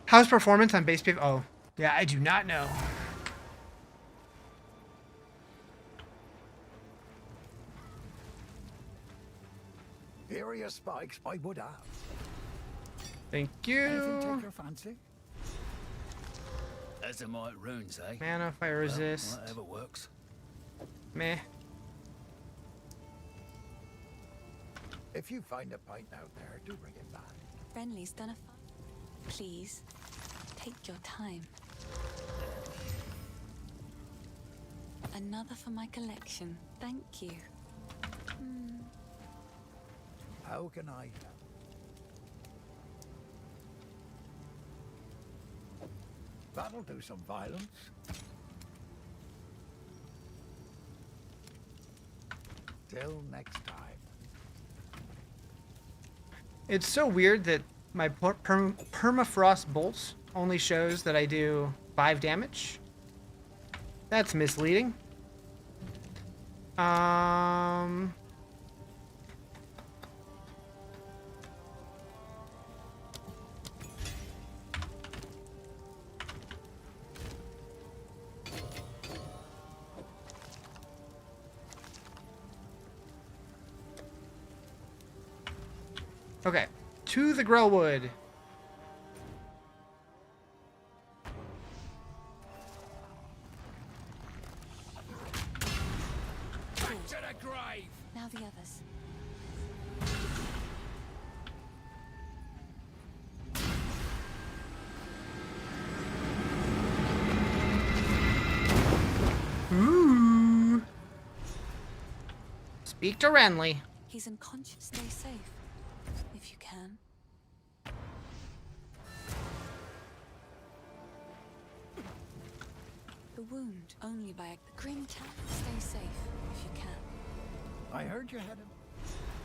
How's performance on base PvP? Oh, yeah, I do not know. your spikes, I would have. Thank Anything you. take your fancy? Azamite runes, eh? Mana, fire Well, resist. whatever works. Meh. If you find a pint out there, do bring it back. Renly's done a fun. Please, take your time. Another for my collection. Thank you. How can I help? That'll do some violence. Till next time. It's so weird that my permafrost bolts only shows that I do 5 damage. That's misleading. Okay, to the Grellwood. Back to the grave! Now the others. Ooh. Speak to Renly. He's unconscious. Stay safe, if you can. The wound only by the Grim Town. Stay safe, if you can. I heard you had him.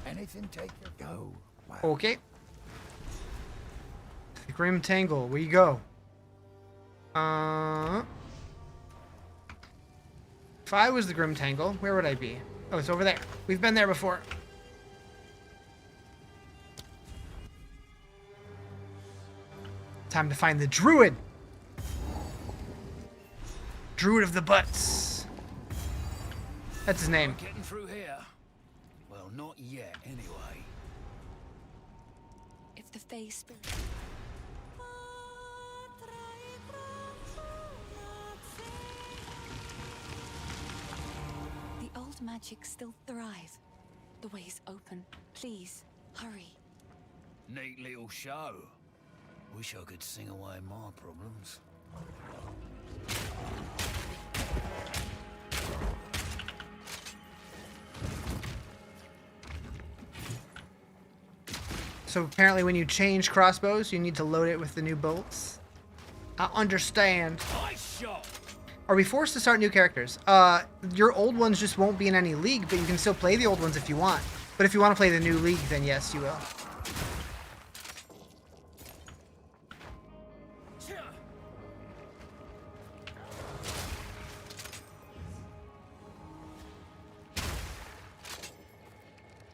Anything take your go. Wow. Okay. The Grim Tangle, we go. If I was the Grim Tangle, where would I be? Oh, it's over there. We've been there before. Time to find the Druid. Druid of the Butts. That's his name. Getting through here? Well, not yet, anyway. If the Fae spirit. The old magic still thrive. The way's open. Please, hurry. Neat little show. Wish I could sing away my problems. So apparently when you change crossbows, you need to load it with the new bolts. I understand. Nice shot! Are we forced to start new characters? Your old ones just won't be in any league, but you can still play the old ones if you want. But if you want to play the new league, then yes, you will.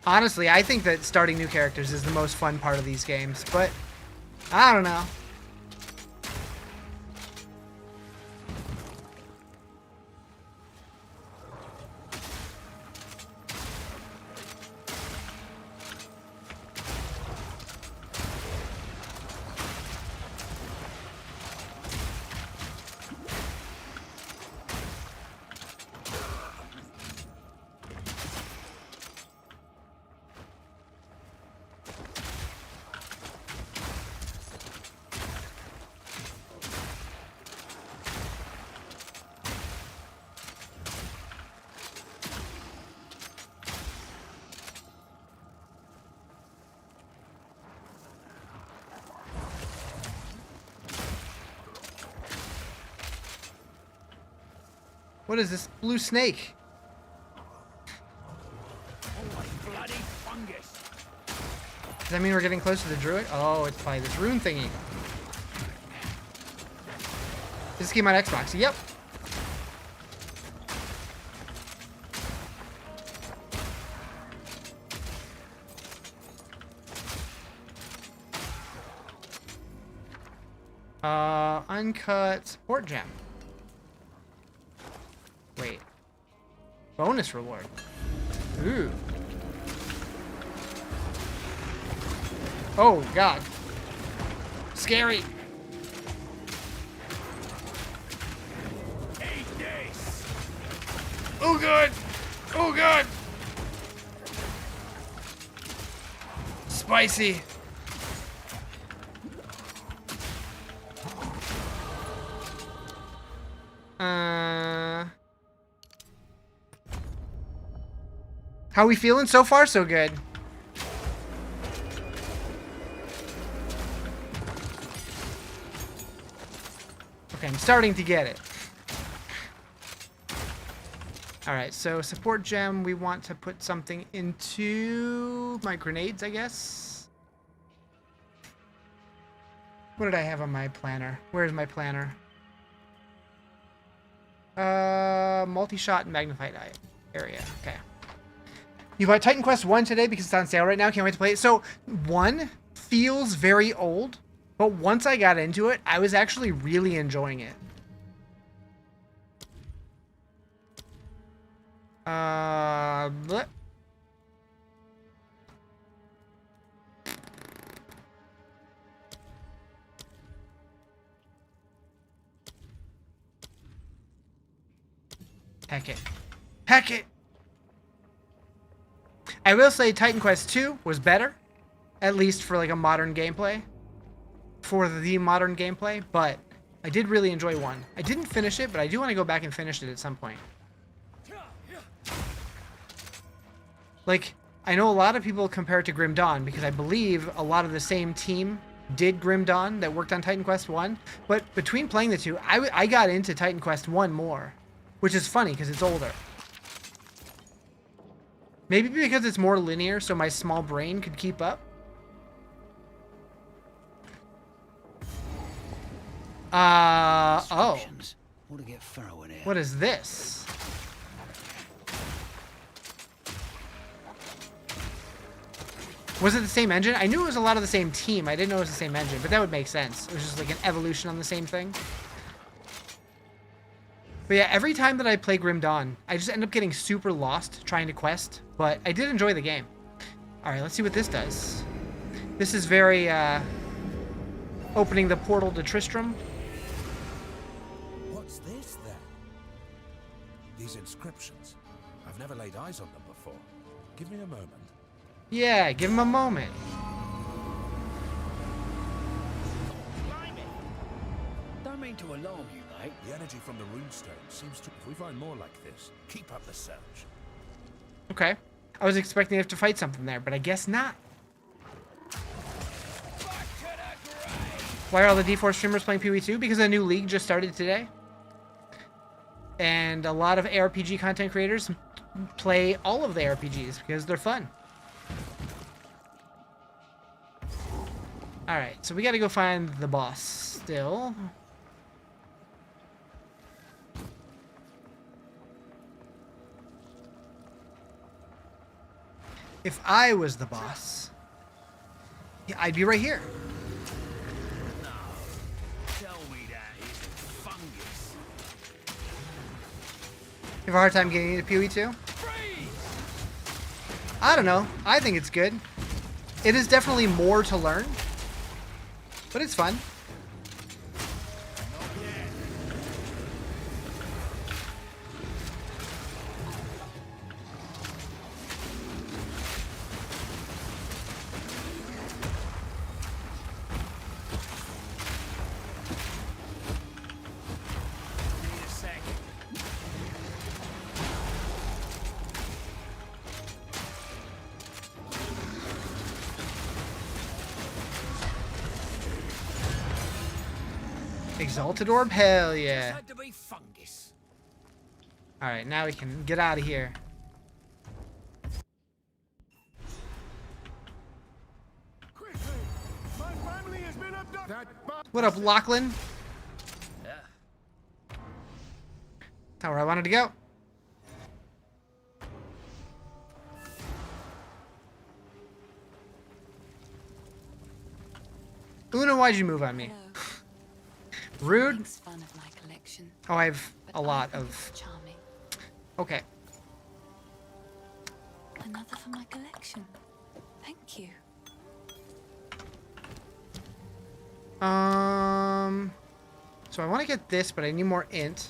Honestly, I think that starting new characters is the most fun part of these games, but I don't know. What is this blue snake? Holy bloody fungus! Does that mean we're getting close to the druid? Oh, it's probably this rune thingy. This came on Xbox. Yep. Uncut support gem. Wait. Bonus reward. Ooh. Oh, God. Scary. Oh, God. Oh, God. Spicy. How we feeling? So far, so good. Okay, I'm starting to get it. Alright, so support gem, we want to put something into my grenades, I guess. What did I have on my planner? Where's my planner? Multi-shot and magnified area. Okay. You bought Titan Quest 1 today because it's on sale right now. Can't wait to play it. So, 1 feels very old, but once I got into it, I was actually really enjoying it. Bleh. Heck it. Heck it! I will say Titan Quest 2 was better, at least for like a modern gameplay. For the modern gameplay, but I did really enjoy 1. I didn't finish it, but I do want to go back and finish it at some point. Like, I know a lot of people compare it to Grim Dawn because I believe a lot of the same team did Grim Dawn that worked on Titan Quest 1, but between playing the two, I got into Titan Quest 1 more, which is funny because it's older. Maybe because it's more linear, so my small brain could keep up. Oh. What is this? Was it the same engine? I knew it was a lot of the same team. I didn't know it was the same engine, but that would make sense. It was just like an evolution on the same thing. But yeah, every time that I play Grim Dawn, I just end up getting super lost trying to quest, but I did enjoy the game. Alright, let's see what this does. This is very, opening the portal to Tristram. What's this, then? These inscriptions. I've never laid eyes on them before. Give me a moment. Yeah, give him a moment. Don't mean to alarm you, mate. The energy from the runestone seems to... If we find more like this, keep up the search. Okay. I was expecting to have to fight something there, but I guess not. Why are all the D4 streamers playing PoE2? Because a new league just started today. And a lot of ARPG content creators play all of the RPGs because they're fun. Alright, so we gotta go find the boss still. If I was the boss, yeah, I'd be right here. No. Tell me that isn't fungus. You have a hard time getting into PoE2? I don't know. I think it's good. It is definitely more to learn, but it's fun. Exalted Orb? Hell yeah. Had to be fungus. Alright, now we can get out of here. My family has been abducted. What up, Lachlan? Yeah. Not where I wanted to go. Una, why'd you move on me? Hello. Rude. Makes fun of my collection, Oh, I have but a I lot think of... it's charming. Okay. Another for my collection. Thank you. So I want to get this, but I need more int.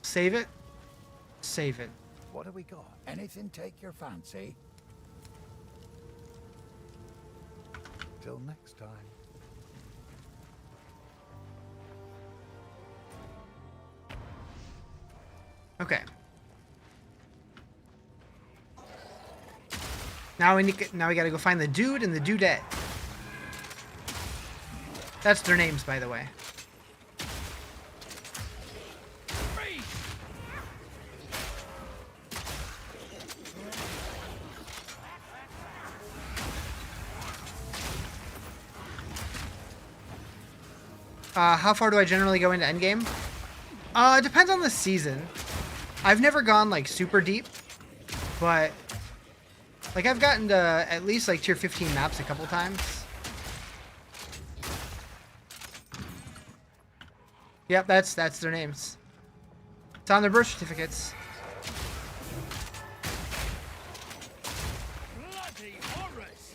Save it. Save it. What do we got? Anything take your fancy? Till next time. Okay. Now we gotta go find the dude and the dudette. That's their names, by the way. How far do I generally go into endgame? It depends on the season. I've never gone like super deep, but like I've gotten to at least like tier 15 maps a couple times. Yep, that's their names. It's on their birth certificates. Bloody horrors!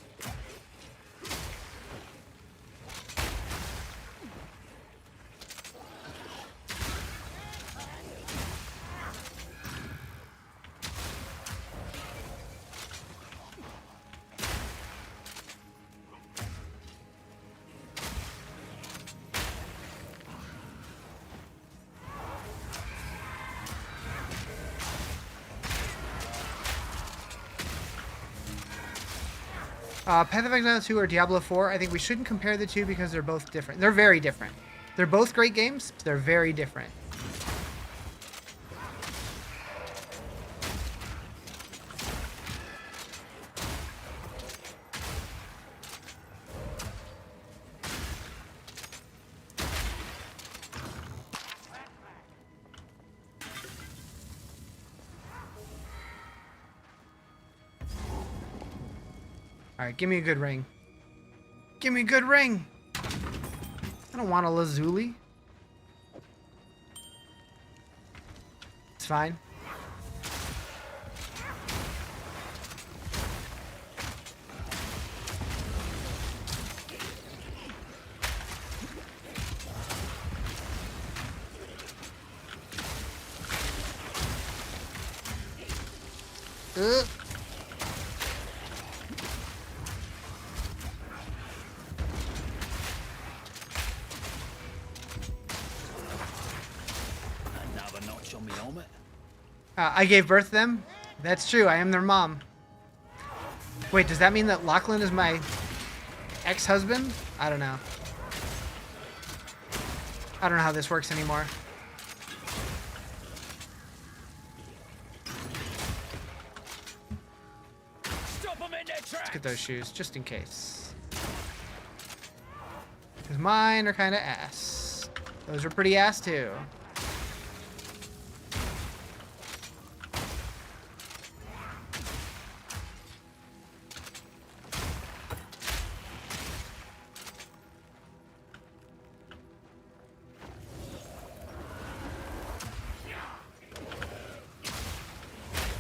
Path of Exile 2 or Diablo 4, I think we shouldn't compare the two because they're both different. They're very different. They're both great games, but they're very different. Alright, give me a good ring. Give me a good ring! I don't want a lazuli. It's fine. Another notch on me helmet. I gave birth to them? That's true, I am their mom. Wait, does that mean that Lachlan is my ex-husband? I don't know. I don't know how this works anymore. Stop 'em in their tracks! Let's get those shoes, just in case. Because mine are kind of ass. Those are pretty ass, too.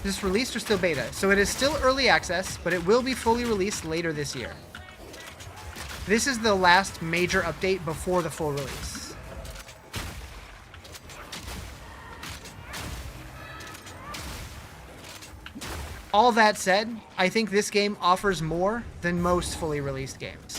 Is this released or still beta? So it is still early access, but it will be fully released later this year. This is the last major update before the full release. All that said, I think this game offers more than most fully released games.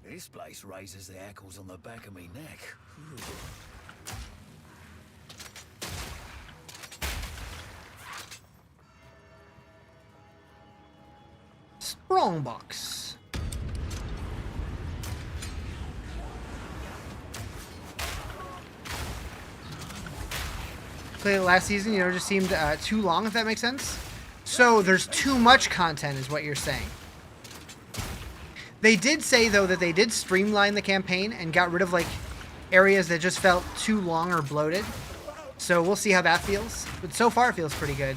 This place raises the hackles on the back of me neck. Strongbox. Played it last season, you know, it just seemed too long, if that makes sense. So there's too much content is what you're saying. They did say, though, that they did streamline the campaign and got rid of, like, areas that just felt too long or bloated. So we'll see how that feels. But so far, it feels pretty good.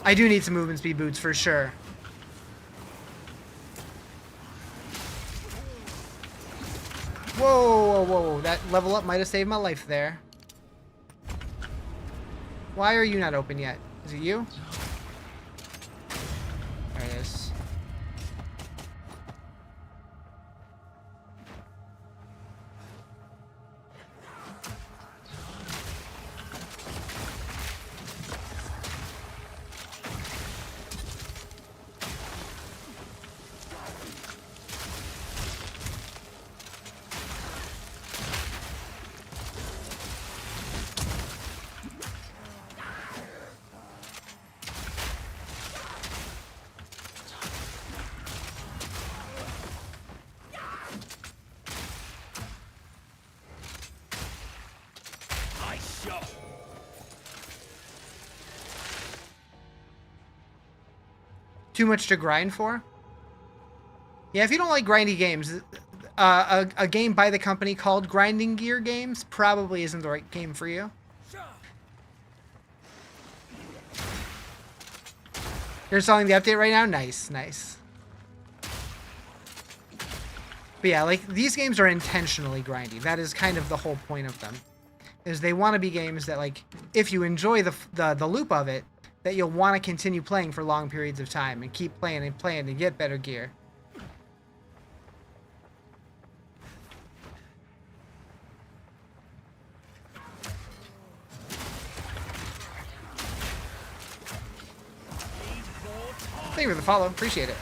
I do need some movement speed boots for sure. Whoa, whoa, whoa. That level up might have saved my life there. Why are you not open yet? Is it you? There it is. Too much to grind for? Yeah, if you don't like grindy games, a game by the company called Grinding Gear Games probably isn't the right game for you. You're installing the update right now? Nice, nice. But yeah, like, these games are intentionally grindy. That is kind of the whole point of them. Is they want to be games that, like, if you enjoy the loop of it, that you'll want to continue playing for long periods of time and keep playing and get better gear. Thank you for the follow. Appreciate it.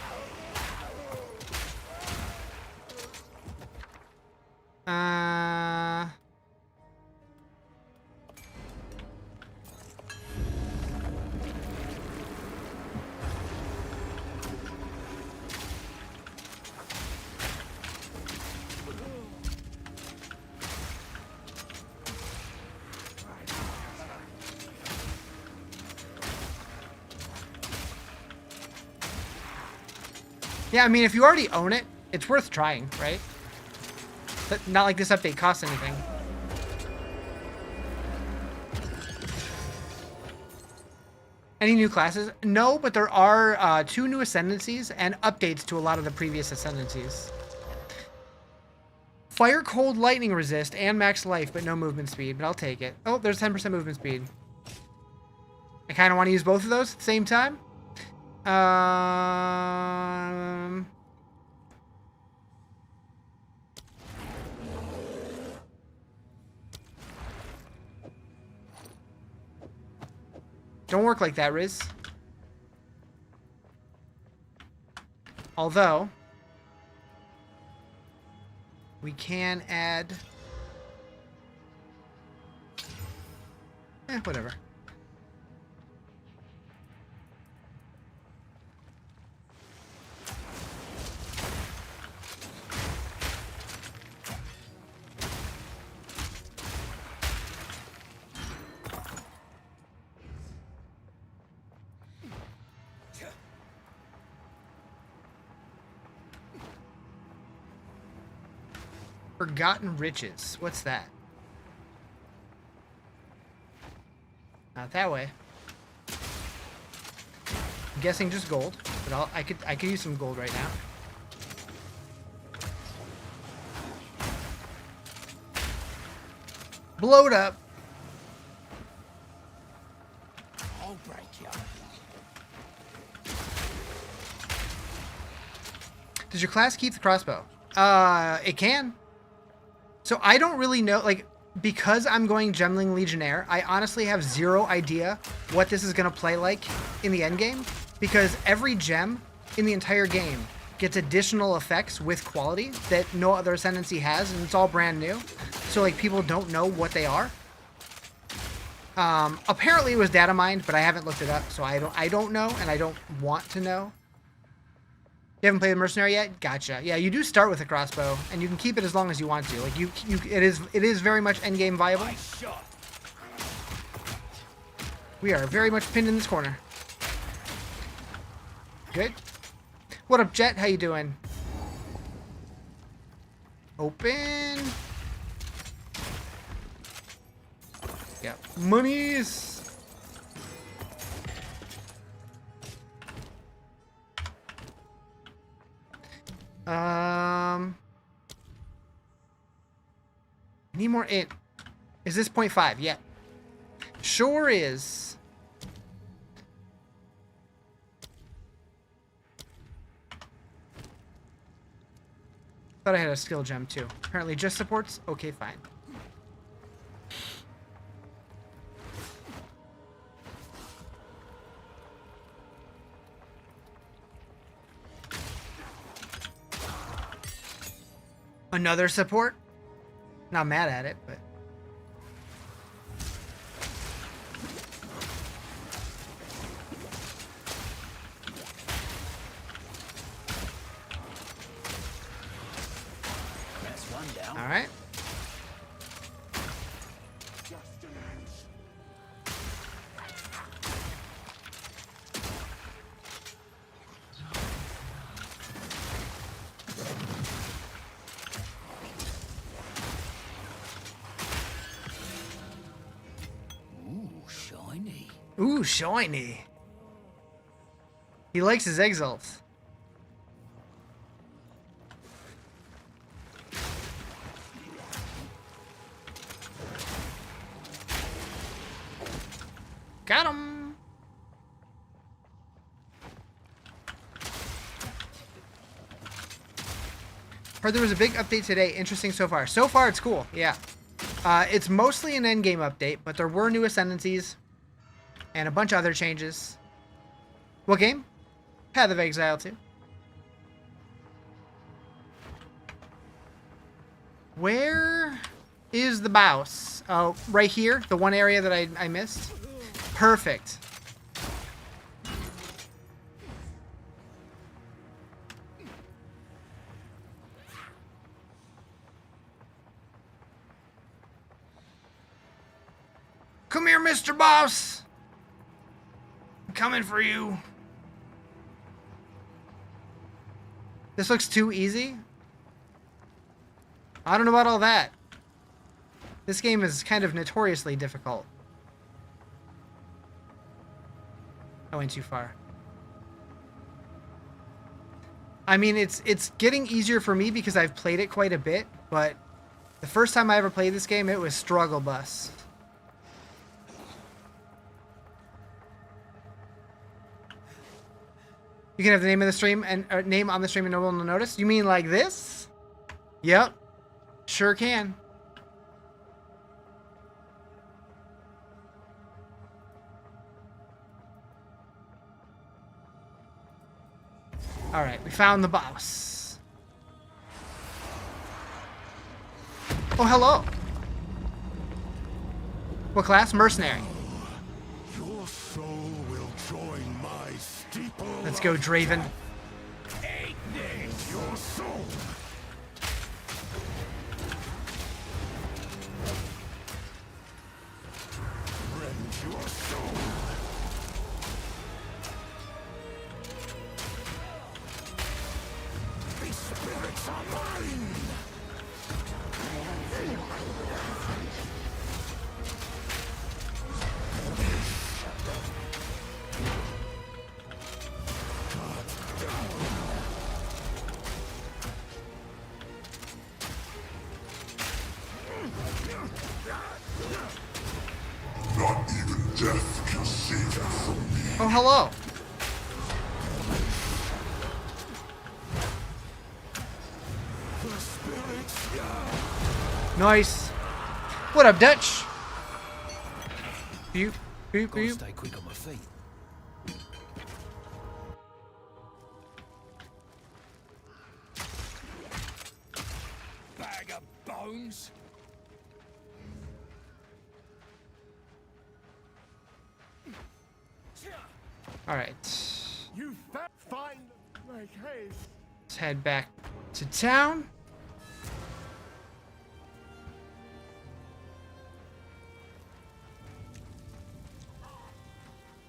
Yeah, I mean, if you already own it, it's worth trying, right? But not like this update costs anything. Any new classes? No, but there are 2 new ascendancies and updates to a lot of the previous ascendancies. Fire, cold, lightning resist, and max life, but no movement speed, but I'll take it. Oh, there's 10% movement speed. I kind of want to use both of those at the same time. Don't work like that, Riz. Although, we can add... whatever. Forgotten Riches. What's that? Not that way. I'm guessing just gold, but I could use some gold right now. Blowed up. I'll break you. Does your class keep the crossbow? It can. So I don't really know, like, because I'm going Gemling Legionnaire, I honestly have zero idea what this is going to play like in the end game, because every gem in the entire game gets additional effects with quality that no other ascendancy has, and it's all brand new. So, like, people don't know what they are. Apparently it was data mined, but I haven't looked it up, so I don't know, and I don't want to know. You haven't played the Mercenary yet? Gotcha. Yeah, you do start with a crossbow, and you can keep it as long as you want to. Like, it is very much endgame viable. We are very much pinned in this corner. Good. What up, Jet? How you doing? Open. Yeah. Monies. Need more int. Is this 0.5? Yeah. Sure is. Thought I had a skill gem too. Apparently just supports? Okay, fine. Another support? Not mad at it, but... That's one down. All right. Ooh, shiny. Ooh, shiny. He likes his exiles. Got him. Heard there was a big update today. Interesting so far. So far, it's cool. Yeah. It's mostly an endgame update, but there were new ascendancies and a bunch of other changes. What game? Path of Exile 2. Where is the boss? Oh, right here. The one area that I missed. Perfect. Come here, Mr. Boss. I'm coming for you. This looks too easy. I don't know about all that. This game is kind of notoriously difficult. I went too far. I mean, it's getting easier for me because I've played it quite a bit, but the first time I ever played this game, it was struggle bus. You can have the name of the stream and name on the stream and no one will notice. You mean like this? Yep. Sure can. All right, we found the boss. Oh, hello. What class? Mercenary. Your soul will join my steeple. Let's go, Draven. Eat this, your soul. Rend your soul. These spirits are mine. Not even death can save you from me. Oh, hello. The spirits, Nice. What up, Dutch? Boop, boop, Gotta boop. stay quick on my feet. bag of bones. All right. You find make haste. Let's head back to town.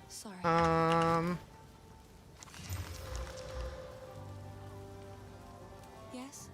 Sorry. Yes?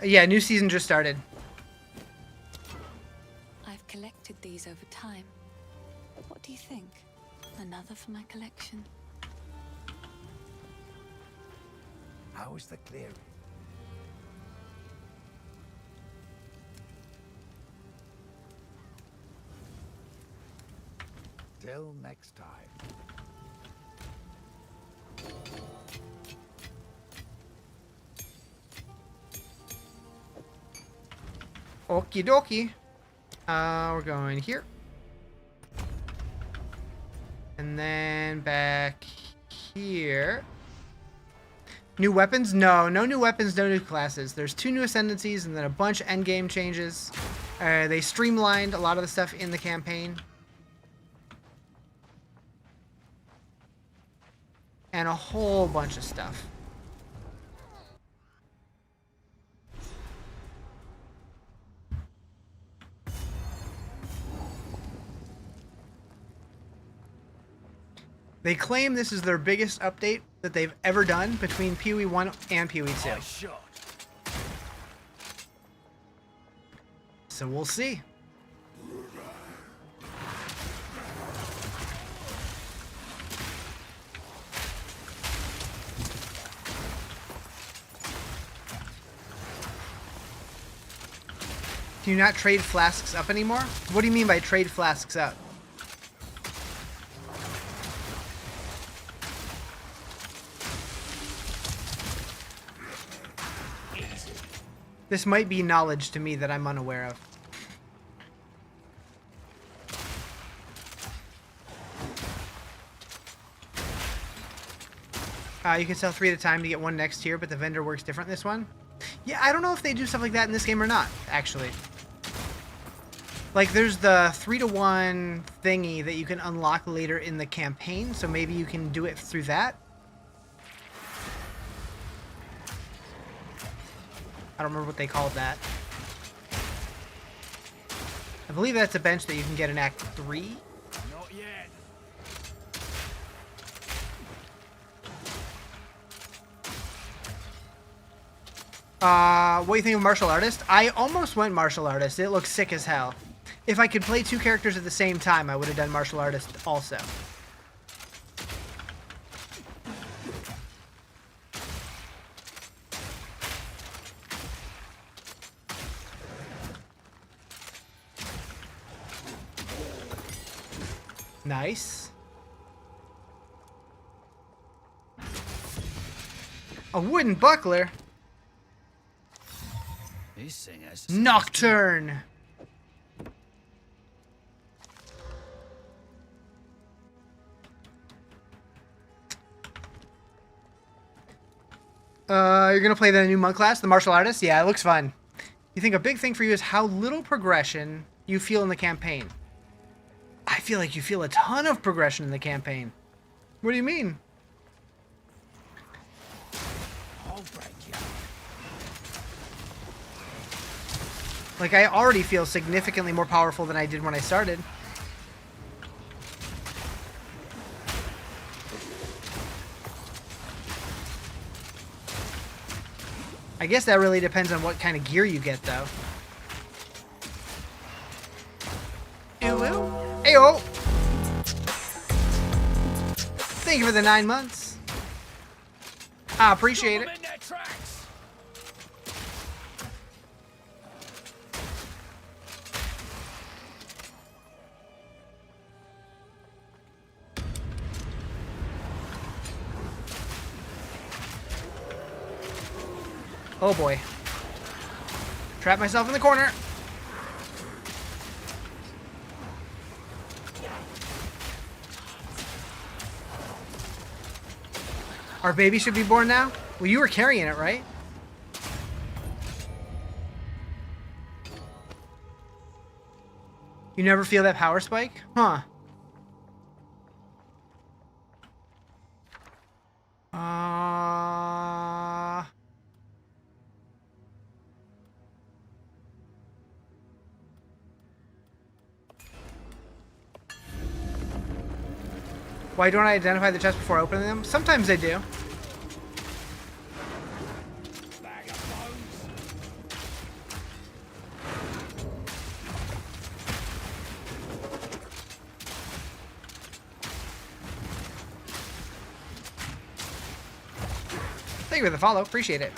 Yeah, new season just started. I've collected these over time. What do you think? Another for my collection? How is the clearing? Till next time. Okie dokie. We're going here. And then back here. New weapons? No new weapons, no new classes. There's 2 new ascendancies and then a bunch of endgame changes. They streamlined a lot of the stuff in the campaign. And a whole bunch of stuff. They claim this is their biggest update that they've ever done between PoE 1 and PoE 2. Shot. So we'll see. Do you not trade flasks up anymore? What do you mean by trade flasks up? This might be knowledge to me that I'm unaware of. You can sell 3 at a time to get 1 next tier, but the vendor works different this one. Yeah, I don't know if they do stuff like that in this game or not, actually. Like, there's the 3-to-1 thingy that you can unlock later in the campaign, so maybe you can do it through that. I don't remember what they called that. I believe that's a bench that you can get in Act 3. Not yet. What do you think of martial artist? I almost went martial artist. It looks sick as hell. If I could play 2 characters at the same time, I would have done martial artist also. Nice. A wooden buckler? This thing has Nocturne! You're gonna play the new monk class, the martial artist? Yeah, it looks fun. You think a big thing for you is how little progression you feel in the campaign. I feel like you feel a ton of progression in the campaign. What do you mean? I'll break you. Like, I already feel significantly more powerful than I did when I started. I guess that really depends on what kind of gear you get, though. Ew. Ayo! Thank you for the 9 months. I appreciate it. in their tracks. Oh boy. Trap myself in the corner. Our baby should be born now? Well, you were carrying it, right? You never feel that power spike? Huh. Why don't I identify the chests before opening them? Sometimes I do. Bag of bones. Thank you for the follow. Appreciate it.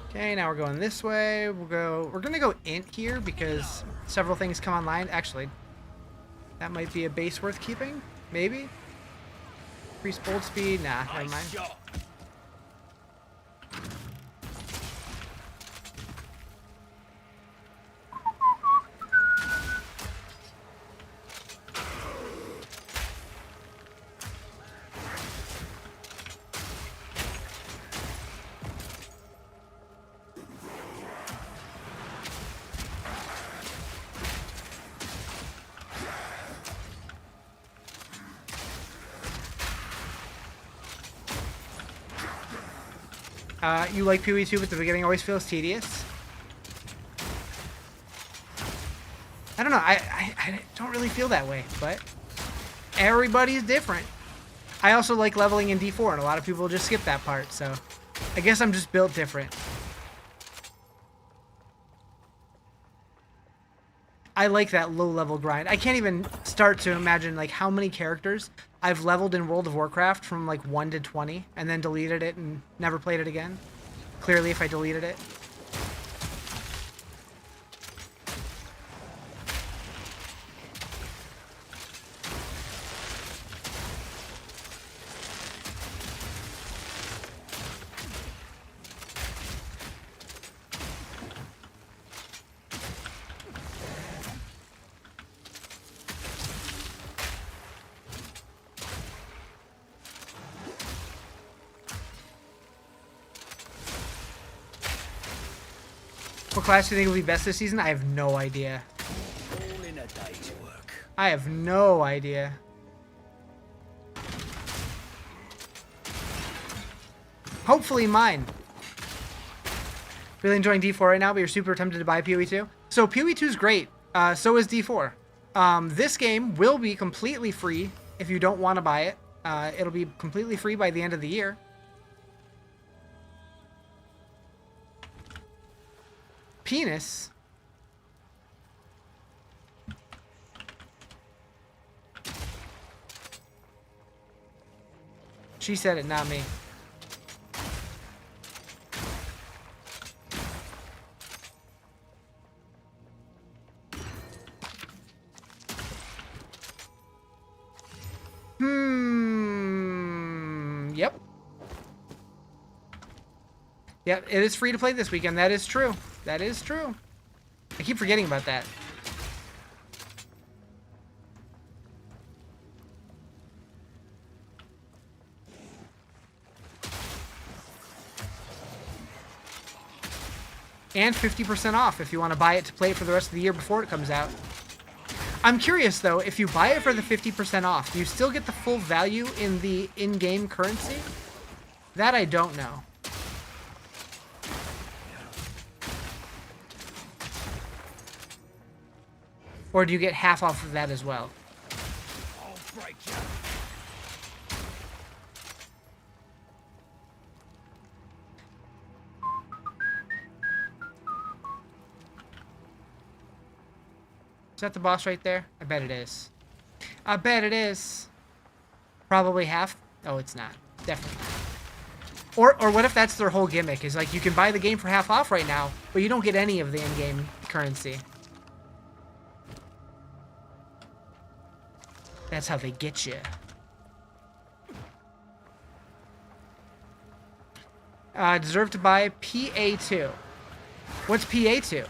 Okay, now we're going this way. We're gonna go int here because several things come online. Actually, that might be a base worth keeping. Maybe. Increase bolt speed. Nah, never mind. You like PoE 2, but the beginning always feels tedious. I don't know. I don't really feel that way, but everybody's different. I also like leveling in D4, and a lot of people just skip that part, so I guess I'm just built different. I like that low-level grind. I can't even start to imagine like how many characters I've leveled in World of Warcraft from like 1 to 20 and then deleted it and never played it again. Clearly, if I deleted it. What class do you think will be best this season? I have no idea. All in a day's work. I have no idea. Hopefully mine. Really enjoying D4 right now, but you're super tempted to buy PoE 2. So PoE 2 is great. So is D4. This game will be completely free if you don't want to buy it. It'll be completely free by the end of the year. Penis. She said it, not me. Yep. Yep, it is free to play this weekend. That is true. That is true. I keep forgetting about that. And 50% off if you want to buy it to play it for the rest of the year before it comes out. I'm curious though, if you buy it for the 50% off, do you still get the full value in the in-game currency? That I don't know. Or do you get half off of that as well? I'll break you. Is that the boss right there? I bet it is. I bet it is. Probably half. Oh, it's not. Definitely not. Or what if that's their whole gimmick? Is like you can buy the game for half off right now, but you don't get any of the in-game currency. That's how they get you. Deserve to buy PA2. What's PA2?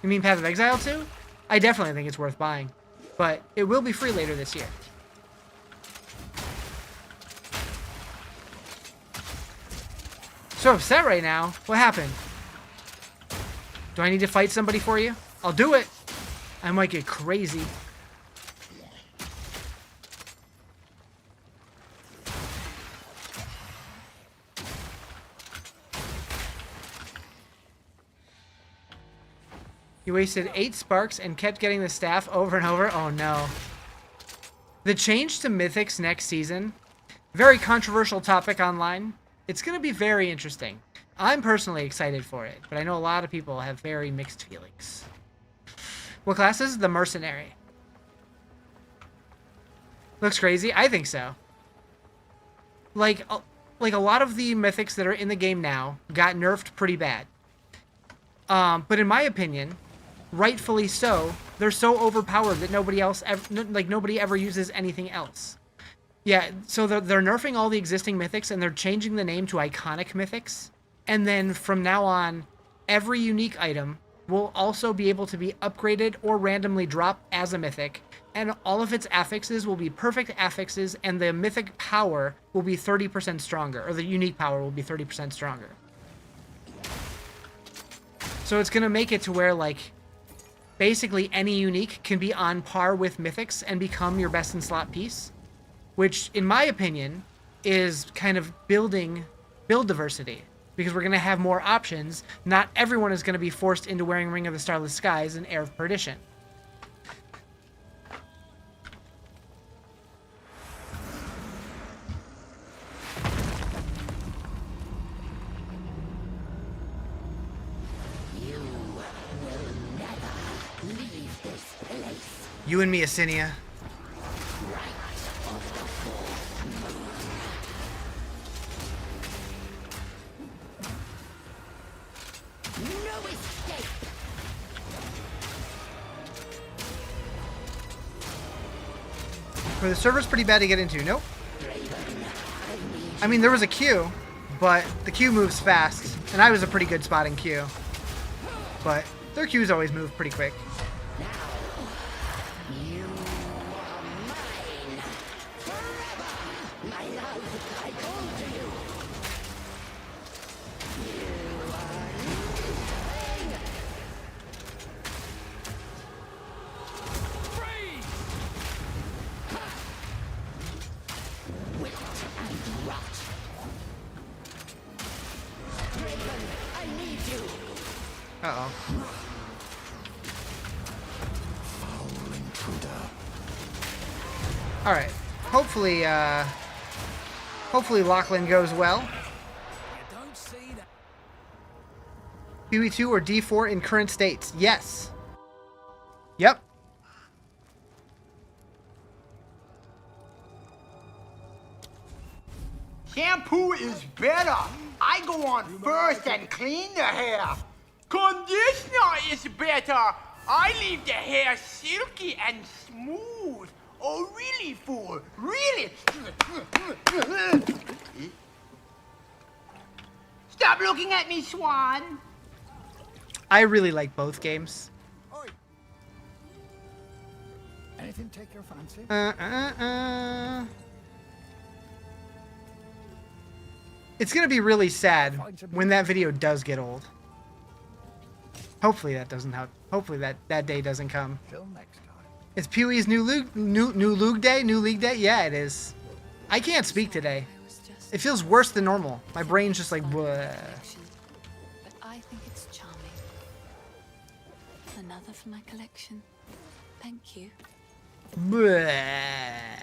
You mean Path of Exile 2? I definitely think it's worth buying. But it will be free later this year. So upset right now. What happened? Do I need to fight somebody for you? I'll do it. I might get crazy. You wasted 8 sparks and kept getting the staff over and over. Oh no. The change to mythics next season, very controversial topic online. It's going to be very interesting. I'm personally excited for it, but I know a lot of people have very mixed feelings. What class is the mercenary? Looks crazy? I think so. Like a lot of the mythics that are in the game now got nerfed pretty bad. But in my opinion, rightfully so, they're so overpowered that nobody ever uses anything else. Yeah, so they're nerfing all the existing mythics and they're changing the name to iconic mythics. And then from now on, every unique item will also be able to be upgraded or randomly dropped as a mythic. And all of its affixes will be perfect affixes, and the mythic power will be 30% stronger, or the unique power will be 30% stronger. So it's going to make it to where, like, basically any unique can be on par with mythics and become your best in slot piece, which, in my opinion, is kind of build diversity, because we're going to have more options. Not everyone is going to be forced into wearing Ring of the Starless Skies and Heir of Perdition. You and me, Asinia. Where the server's pretty bad to get into. Nope. I mean, there was a queue, but the queue moves fast, and I was a pretty good spot in queue. But their queues always move pretty quick. Uh-oh. Alright. Hopefully Lachlan goes well. PB2 or D4 in current states? Yes. Yep. Shampoo is better. I go on first and clean the hair. Conditioner is better. I leave the hair silky and smooth. Oh, really, fool? Really? Stop looking at me, Swan. I really like both games. Anything take your fancy? It's gonna be really sad when that video does get old. Hopefully that doesn't happen. Hopefully that day doesn't come. Till next time. It's Pewie's new league day? Yeah, it is. I can't speak today. It feels worse than normal. My brain's just like, bleh. But I think it's charming. Another for my collection. Thank you. Bleh.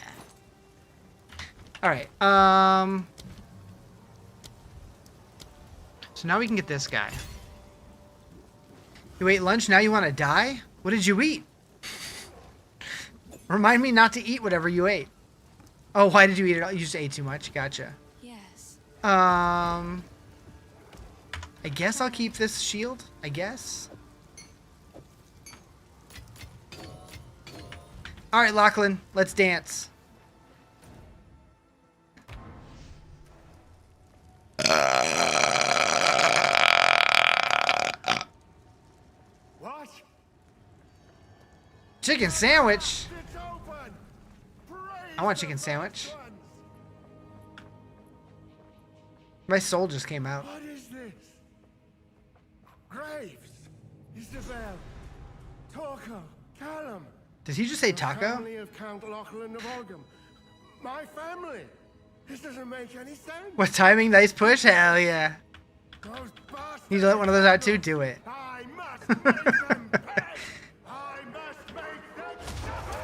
Alright, so now we can get this guy. You ate lunch, now you want to die? What did you eat? Remind me not to eat whatever you ate. Oh, why did you eat it all? You just ate too much. Gotcha. Yes. I guess I'll keep this shield. I guess. Alright, Lachlan. Let's dance. What? Chicken sandwich? It's open. I want chicken sandwich. My soul just came out. What is this? Graves, Isabel, Torco, Callum. Did he just say taco? Family of Count Lachlan of Ogham. My family. This doesn't make any sense. What timing? Nice push? Hell yeah. Those bastards. You let one of those out too? Do it. I must make them pay. I must make them suffer.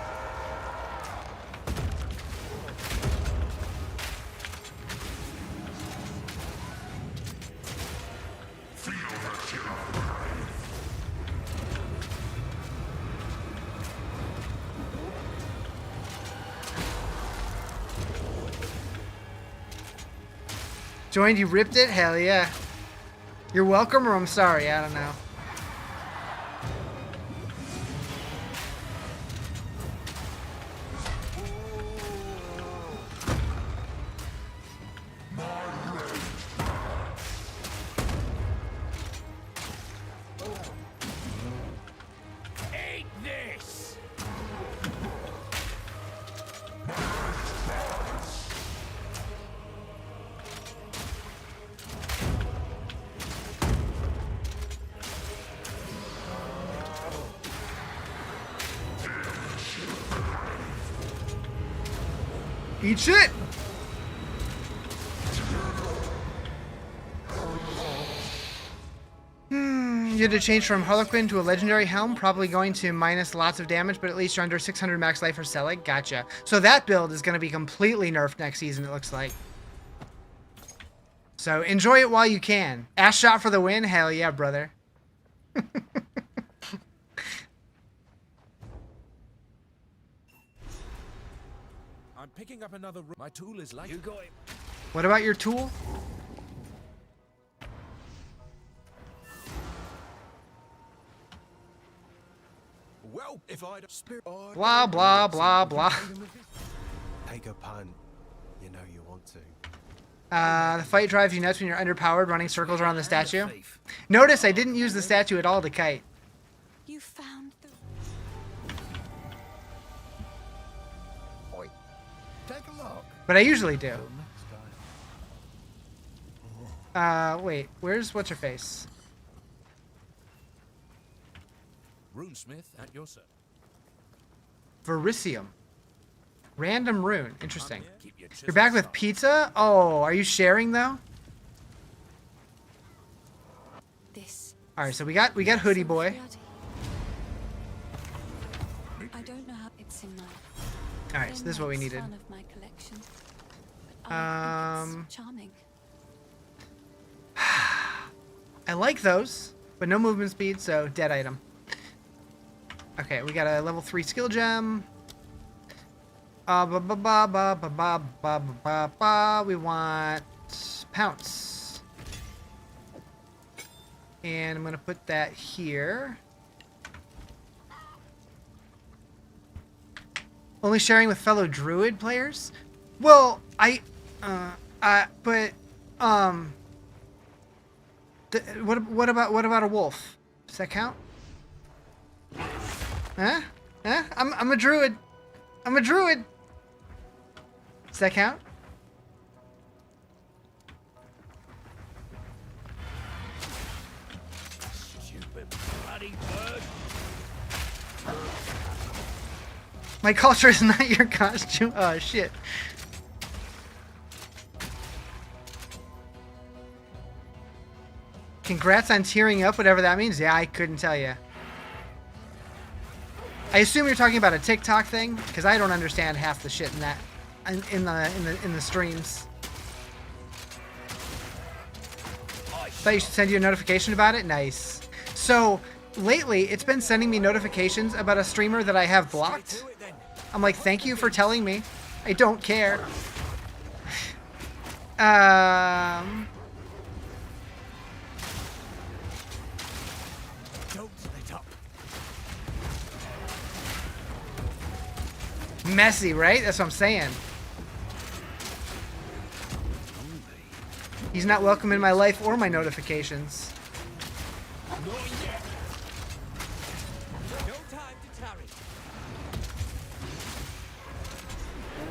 Joined, you ripped it? Hell yeah. You're welcome, or I'm sorry, I don't know. Eat this. Eat shit! You had to change from Harlequin to a legendary helm, probably going to minus lots of damage, but at least you're under 600 max life for Selig. Gotcha. So that build is going to be completely nerfed next season, it looks like. So enjoy it while you can. Ash shot for the win? Hell yeah, brother. I'm picking up another. My tool is like. You got it. What about your tool? Well, if I'd spirit. Blah, blah, blah, blah. Take a punt. You know you want to. The fight drives you nuts when you're underpowered, running circles around the statue. Notice I didn't use the statue at all to kite. You found the... Oi. Take a look. But I usually do. Wait. Where's what's-her-face? Runesmith at your service. Verisium. Random rune. Interesting. Keep your You're back with pizza? Oh, are you sharing though? This. Alright, so we got Hoodie Boy. I don't know how it's in my... Alright, so this is what we needed. One of my collection, but I think it's charming. I like those, but no movement speed, so dead item. Okay, we got a level 3 skill gem. We want Pounce. And I'm gonna put that here. Only sharing with fellow druid players? Well, what about a wolf? Does that count? Huh? Huh? I'm a druid. I'm a druid. Does that count? Stupid bloody bird. My culture is not your costume. Oh shit. Congrats on tearing up, whatever that means. Yeah, I couldn't tell you. I assume you're talking about a TikTok thing, because I don't understand half the shit in that, in the streams. Thought you should send you a notification about it. Nice. So lately, it's been sending me notifications about a streamer that I have blocked. I'm like, thank you for telling me. I don't care. Messy, right? That's what I'm saying. He's not welcome in my life or my notifications.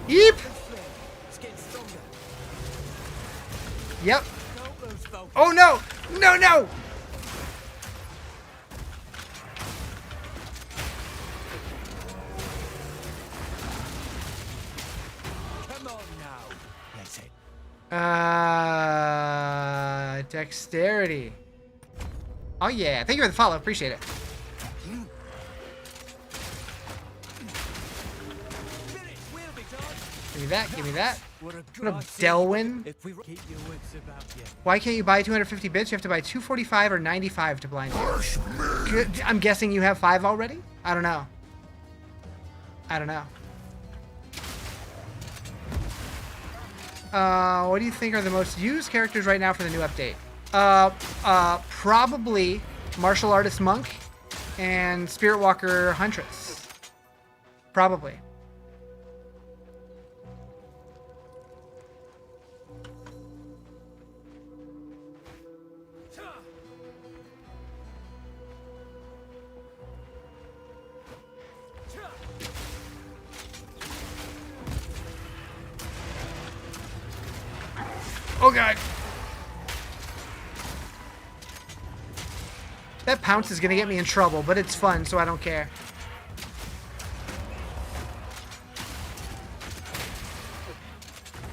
Yeep! Yep. Oh no! No, no! Dexterity. Oh yeah, thank you for the follow. Appreciate it. Give me that. Give me that. What up, Delwyn? Why can't you buy 250 bits? You have to buy 245 or 95 to blind you. Good. I'm guessing you have 5 already? I don't know. I don't know. What do you think are the most used characters right now for the new update? Probably Martial Artist Monk and Spirit Walker Huntress. Probably. Oh god. That pounce is gonna get me in trouble, but it's fun, so I don't care.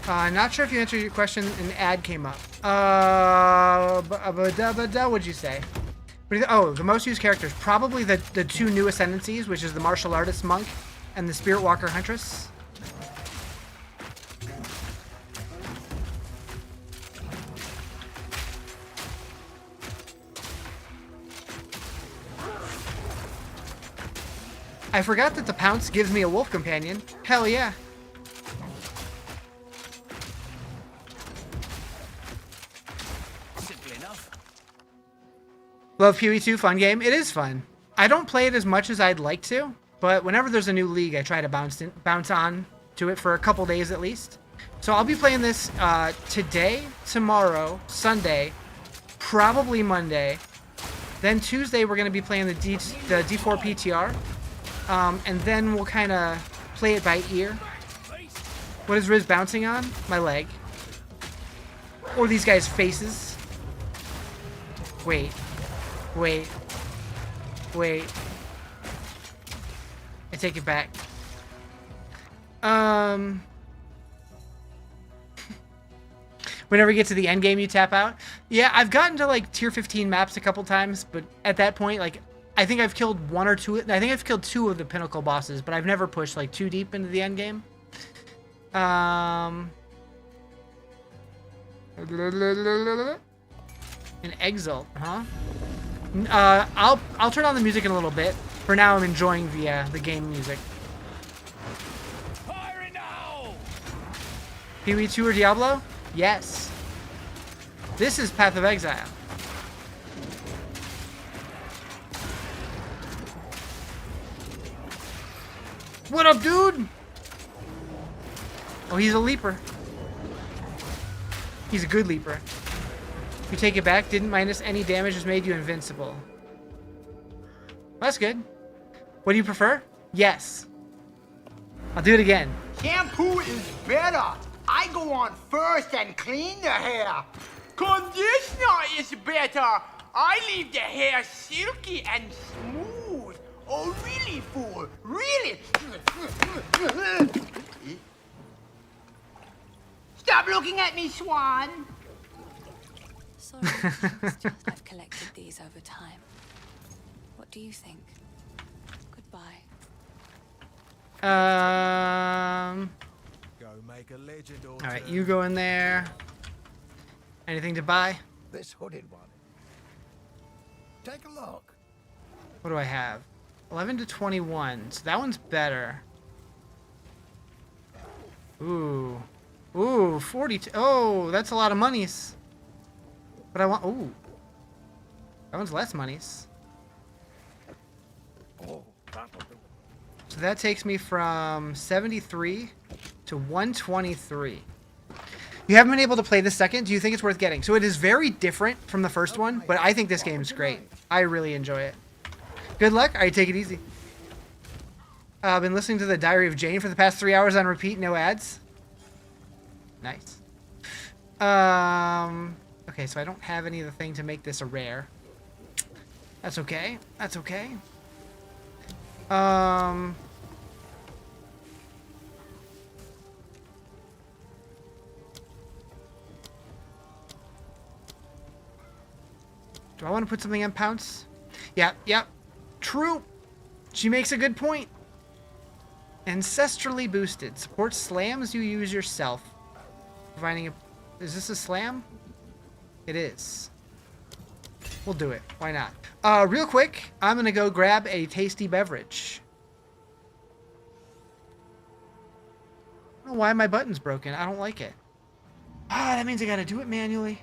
Not sure if you answered your question. An ad came up. What'd you say? Oh, the most used characters. Probably the 2 new ascendancies, which is the Martial Artist Monk and the Spirit Walker Huntress. I forgot that the pounce gives me a wolf companion. Hell yeah. Simple enough. Love PoE2, fun game. It is fun. I don't play it as much as I'd like to, but whenever there's a new league, I try to bounce on to it for a couple days at least. So I'll be playing this today, tomorrow, Sunday, probably Monday. Then Tuesday we're going to be playing the D4 PTR. And then we'll kind of play it by ear. What is Riz bouncing on? My leg. Or these guys' faces. Wait. Wait. Wait. I take it back. Whenever you get to the end game, you tap out. Yeah, I've gotten to like tier 15 maps a couple times, but at that point, like, I think I've killed 1 or 2. I think I've killed 2 of the pinnacle bosses, but I've never pushed like too deep into the end game. An Exile, huh? I'll turn on the music in a little bit. For now, I'm enjoying the game music. Fire it now! PoE 2 or Diablo? Yes. This is Path of Exile. What up, dude? Oh, he's a leaper. He's a good leaper. You take it back, didn't minus any damage, just made you invincible. Well, that's good. What do you prefer? Yes. I'll do it again. Shampoo is better. I go on first and clean the hair. Conditioner is better. I leave the hair silky and smooth. Oh, really, fool? Really? Stop looking at me, Swan. Sorry, I've collected these over time. What do you think? Goodbye. Go make a legend or All right, two. you go in there. Anything to buy? This hooded one. Take a look. What do I have? 11 to 21. So that one's better. Ooh. Ooh, 42. Oh, that's a lot of monies. But I want... Ooh. That one's less monies. Oh, that'll do. So that takes me from 73 to 123. You haven't been able to play this second. Do you think it's worth getting? So it is very different from the first one, but I think this game is great. I really enjoy it. Good luck. All right, take it easy. I've been listening to the Diary of Jane for the past 3 hours on repeat, no ads. Nice. Okay, so I don't have any of the thing to make this a rare. That's okay. That's okay. Do I want to put something on Pounce? Yep. True. She makes a good point. Ancestrally boosted. Supports slams you use yourself. Providing a... Is this a slam? It is. We'll do it. Why not? Real quick, I'm going to go grab a tasty beverage. I don't know why my button's broken. I don't like it. That means I got to do it manually.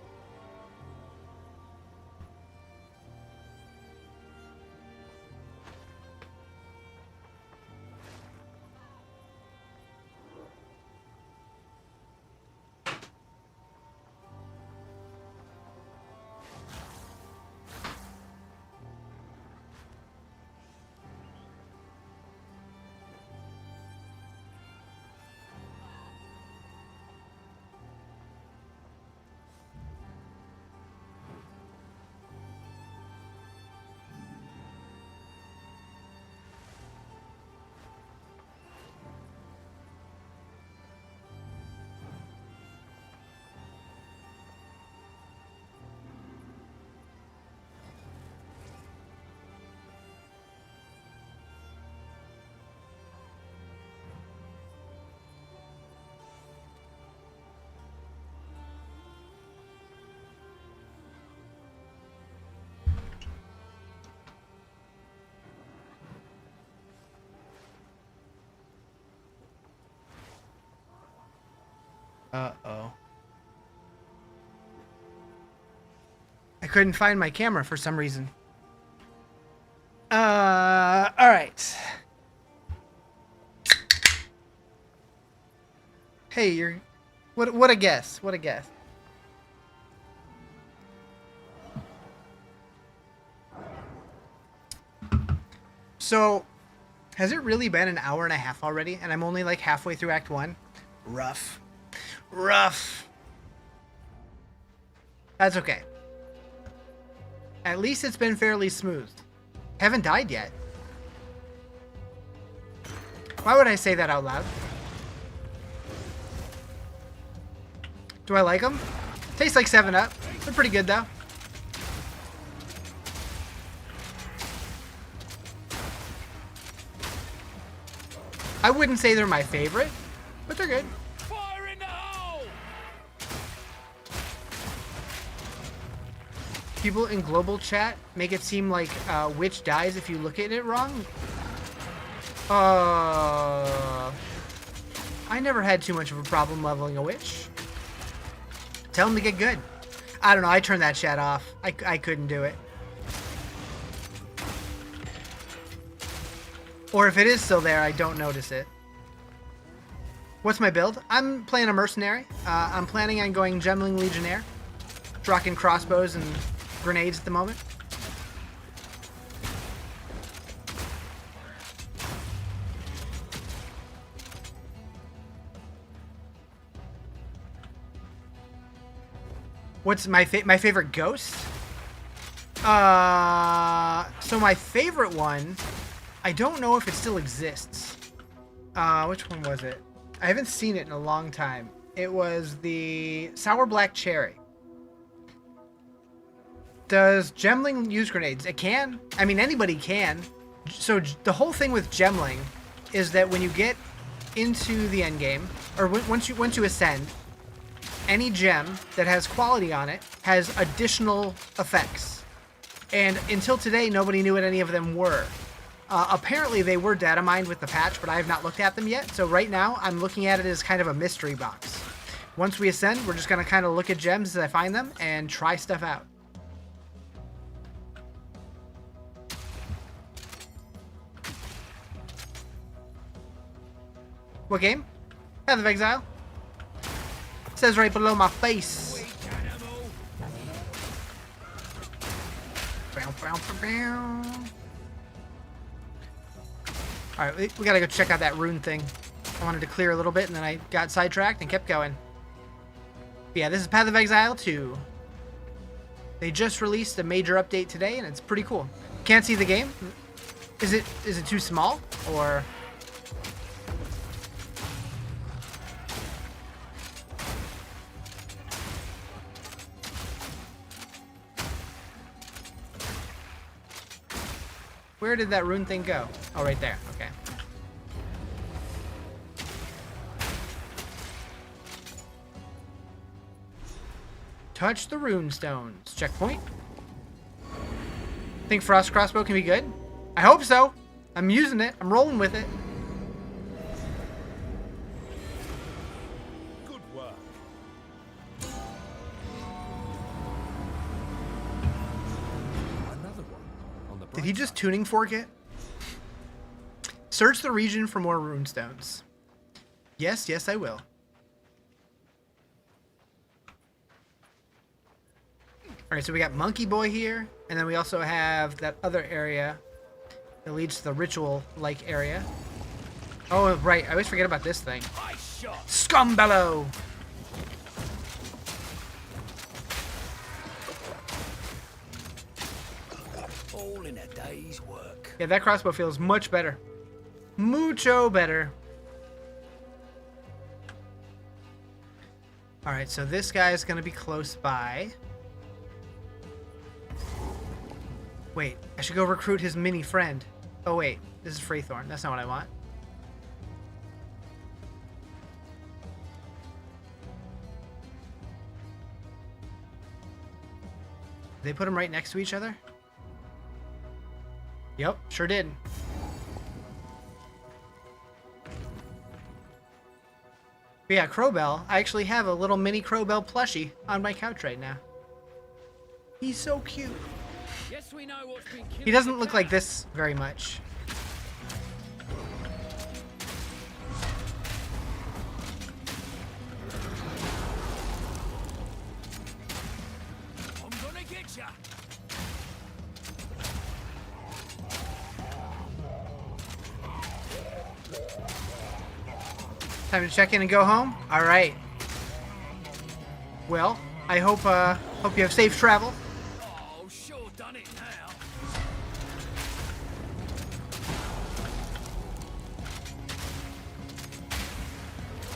Uh-oh. I couldn't find my camera for some reason. Alright. Hey, you're... What a guess. What a guess. So, has it really been an hour and a half already? And I'm only like halfway through Act 1? Rough. Rough. That's okay. At least it's been fairly smooth. Haven't died yet. Why would I say that out loud? Do I like them? Tastes like 7-Up. They're pretty good though. I wouldn't say they're my favorite, but they're good. Fire in the hole! People in global chat make it seem like Witch dies if you look at it wrong. I never had too much of a problem leveling a Witch. Tell them to get good. I don't know, I turned that chat off. I couldn't do it. Or if it is still there, I don't notice it. What's my build? I'm playing a mercenary. I'm planning on going Gemling Legionnaire. Rocking crossbows and grenades at the moment. What's my favorite ghost? So my favorite one, I don't know if it still exists. Which one was it? I haven't seen it in a long time. It was the Sour Black Cherry. Does Gemling use grenades? It can. I mean, anybody can. So the whole thing with Gemling is that when you get into the end game, or once you ascend, any gem that has quality on it has additional effects. And until today, nobody knew what any of them were. Apparently, they were data mined with the patch, but I have not looked at them yet. So right now, I'm looking at it as kind of a mystery box. Once we ascend, we're just going to kind of look at gems as I find them and try stuff out. What game? Path of Exile. It says right below my face. Alright, we gotta go check out that rune thing. I wanted to clear a little bit and then I got sidetracked and kept going. But yeah, this is Path of Exile 2. They just released a major update today and it's pretty cool. Can't see the game. Is it too small? Or... Where did that rune thing go? Oh, right there. Okay. Touch the rune stones. Checkpoint. Think frost crossbow can be good? I hope so. I'm using it. I'm rolling with it. Good work. Another one on the Did he just tuning fork it? Search the region for more rune stones. Yes, yes, I will. Alright, so we got Monkey Boy here, and then we also have that other area that leads to the ritual-like area. Oh, right, I always forget about this thing. Scumbellow! All in a day's work. Yeah, that crossbow feels much better. Mucho better. Alright, so this guy is going to be close by. Wait, I should go recruit his mini friend. Oh wait, this is Freythorn. That's not what I want. Did they put them right next to each other? Yep, sure did. But yeah, Crowbell. I actually have a little mini Crowbell plushie on my couch right now. He's so cute. Yes, we know what's been He doesn't look like this very much. I'm gonna get ya. Time to check in and go home? Alright. Well, I hope you have safe travel. Oh, sure done it now.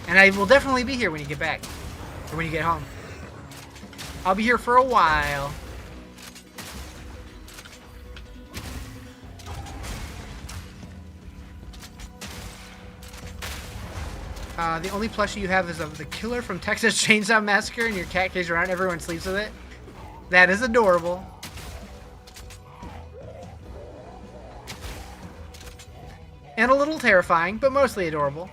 And I will definitely be here when you get back. Or when you get home. I'll be here for a while. The only plushie you have is of the killer from Texas Chainsaw Massacre, and your cat carries around. Everyone sleeps with it. That is adorable. And a little terrifying, but mostly adorable.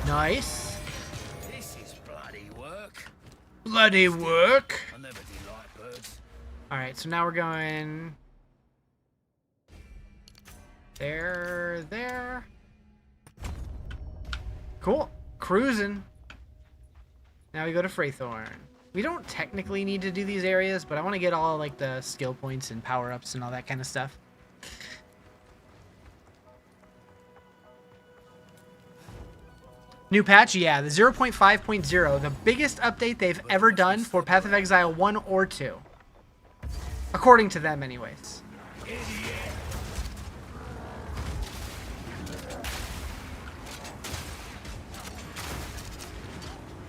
Nice. This is bloody work. Bloody work. I never did like birds. Alright, so now we're going... There. Cool. Cruising. Now we go to Freythorn. We don't technically need to do these areas, but I want to get all like the skill points and power-ups and all that kind of stuff. New patch? Yeah, the 0.5.0, the biggest update they've ever done for Path of Exile 1 or 2. According to them, anyways.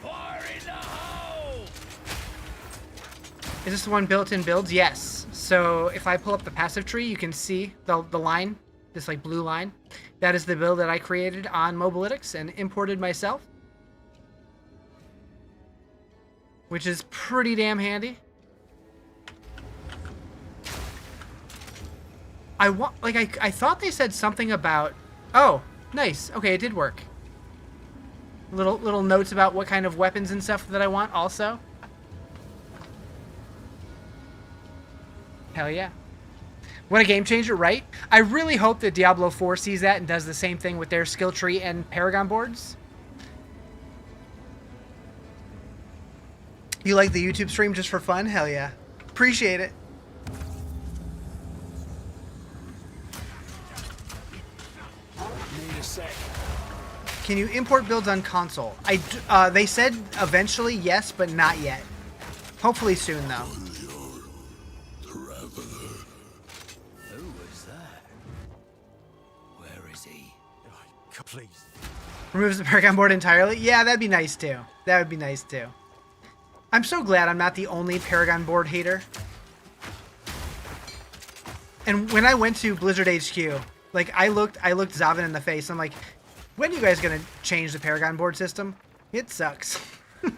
Fire in the hole! Is this the one built-in builds? Yes. So if I pull up the passive tree, you can see the line, this like blue line. That is the build that I created on Mobalytics and imported myself. Which is pretty damn handy. I thought they said something about... Oh, nice. Okay, it did work. Little notes about what kind of weapons and stuff that I want also. Hell yeah. What a game changer, right? I really hope that Diablo 4 sees that and does the same thing with their skill tree and Paragon boards. You like the YouTube stream just for fun? Hell yeah. Appreciate it. Need a sec. Can you import builds on console? They said eventually yes, but not yet. Hopefully soon, though. Who was that? Where is he? Please. Removes the Paragon board entirely? Yeah, that'd be nice too. That would be nice too. I'm so glad I'm not the only Paragon board hater. And when I went to Blizzard HQ, like I looked Zavin in the face. I'm like, when are you guys gonna change the Paragon board system? It sucks. I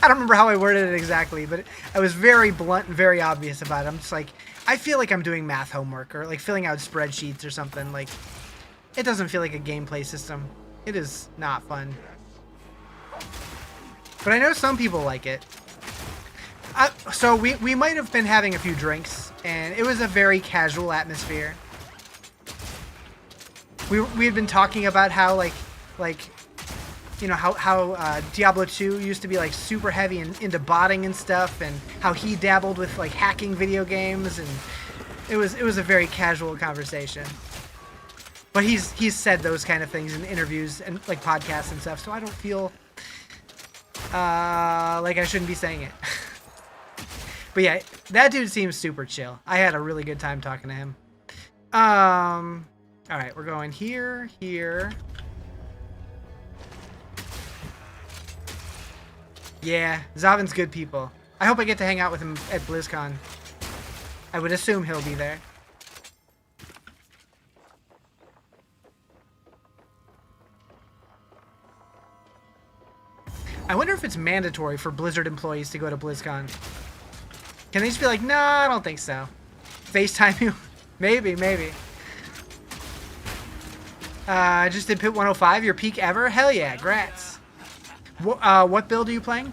don't remember how I worded it exactly, but I was very blunt and very obvious about it. I'm just like, I feel like I'm doing math homework or like filling out spreadsheets or something. Like, it doesn't feel like a gameplay system. It is not fun. But I know some people like it. So we might have been having a few drinks, and it was a very casual atmosphere. We had been talking about how like you know how Diablo 2 used to be like super heavy and into botting and stuff, and how he dabbled with like hacking video games, and it was a very casual conversation. But he's said those kind of things in interviews and like podcasts and stuff, so I don't feel like I shouldn't be saying it. But yeah, that dude seems super chill. I had a really good time talking to him. All right, we're going here. Yeah, Zavin's good people. I hope I get to hang out with him at BlizzCon. I would assume he'll be there. I wonder if it's mandatory for Blizzard employees to go to BlizzCon. Can they just be like, no, I don't think so. FaceTime you? Maybe. I just did Pit 105, your peak ever? Hell yeah, grats. What build are you playing?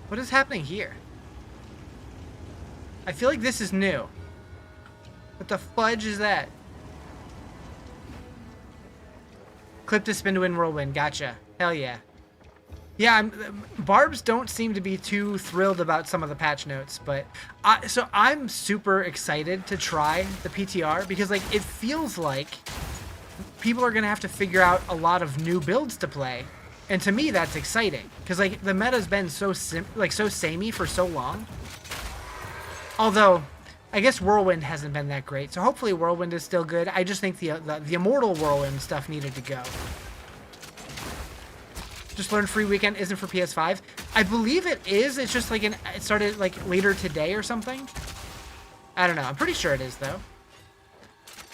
What is happening here? I feel like this is new. What the fudge is that? Clip to spin to win whirlwind. Gotcha. Hell yeah. Yeah, Barbs don't seem to be too thrilled about some of the patch notes, but so I'm super excited to try the PTR because like it feels like people are gonna have to figure out a lot of new builds to play, and to me that's exciting because like the meta's been so samey for so long. Although I guess Whirlwind hasn't been that great, so hopefully Whirlwind is still good. I just think the Immortal Whirlwind stuff needed to go. Just learned free weekend isn't for PS5. I believe it is. It's just like it started like later today or something. I don't know. I'm pretty sure it is though.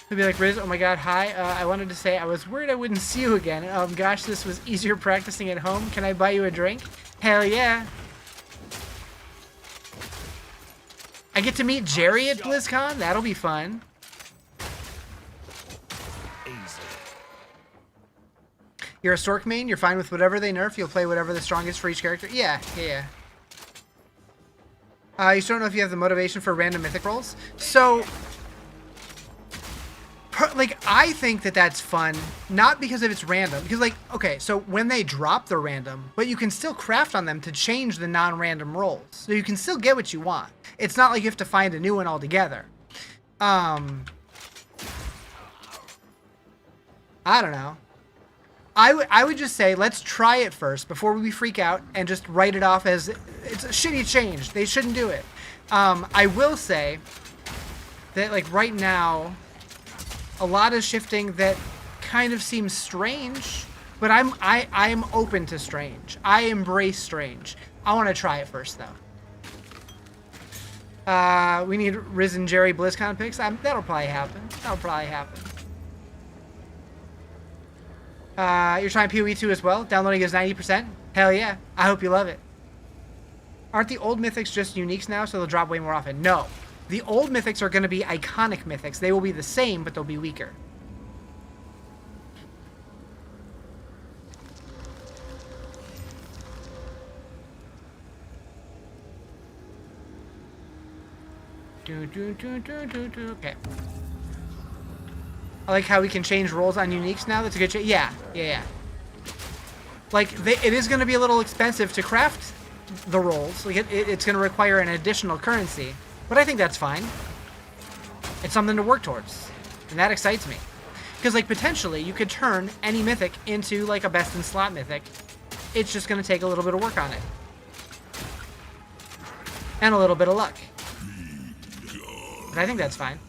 He'll be like, Riz, oh my god, hi. I wanted to say I was worried I wouldn't see you again. Gosh, this was easier practicing at home. Can I buy you a drink? Hell yeah. I get to meet Jerry at BlizzCon. That'll be fun. You're a Stork main, you're fine with whatever they nerf, you'll play whatever the strongest for each character. Yeah. You still don't know if you have the motivation for random mythic rolls. So, like, I think that that's fun, not because of it's random. Because, like, okay, so when they drop the random, but you can still craft on them to change the non-random rolls. So you can still get what you want. It's not like you have to find a new one altogether. I don't know. I would just say, let's try it first before we freak out and just write it off as it's a shitty change. They shouldn't do it. I will say that, like, right now, a lot is shifting that kind of seems strange, but I am open to strange. I embrace strange. I want to try it first, though. We need Riz and Jerry BlizzCon picks. That'll probably happen. You're trying PoE 2 as well? Downloading is 90%? Hell yeah. I hope you love it. Aren't the old mythics just uniques now, so they'll drop way more often? No. The old mythics are going to be iconic mythics. They will be the same, but they'll be weaker. Okay. I like how we can change roles on uniques now. That's a good change. Yeah. Like, it is going to be a little expensive to craft the roles. Like, it's going to require an additional currency. But I think that's fine. It's something to work towards. And that excites me. Because, like, potentially, you could turn any mythic into, like, a best-in-slot mythic. It's just going to take a little bit of work on it. And a little bit of luck. But I think that's fine.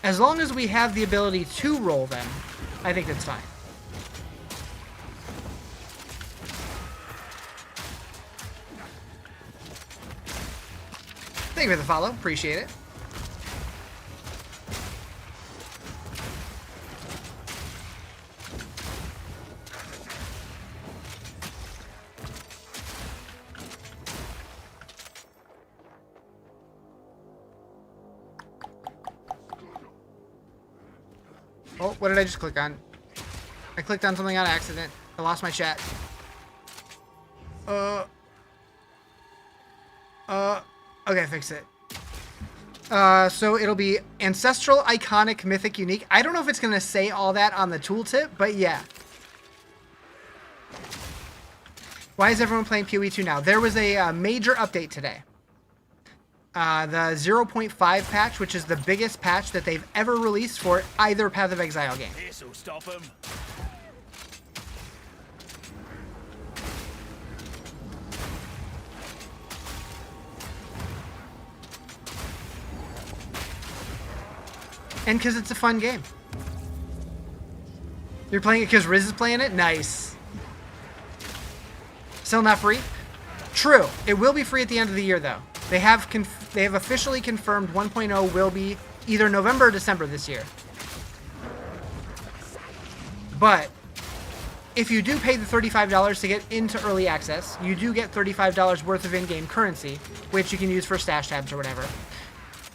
As long as we have the ability to roll them, I think that's fine. Thank you for the follow. Appreciate it. Oh, what did I just click on? I clicked on something on accident. I lost my chat. Okay, fix it. So it'll be Ancestral, Iconic, Mythic, Unique. I don't know if it's going to say all that on the tooltip, but yeah. Why is everyone playing PoE 2 now? There was a major update today. The 0.5 patch, which is the biggest patch that they've ever released for either Path of Exile game. This'll stop him. And because it's a fun game. You're playing it because Riz is playing it? Nice. Still not free? True. It will be free at the end of the year, though. They have officially confirmed 1.0 will be either November or December this year. But if you do pay the $35 to get into early access, you do get $35 worth of in-game currency, which you can use for stash tabs or whatever.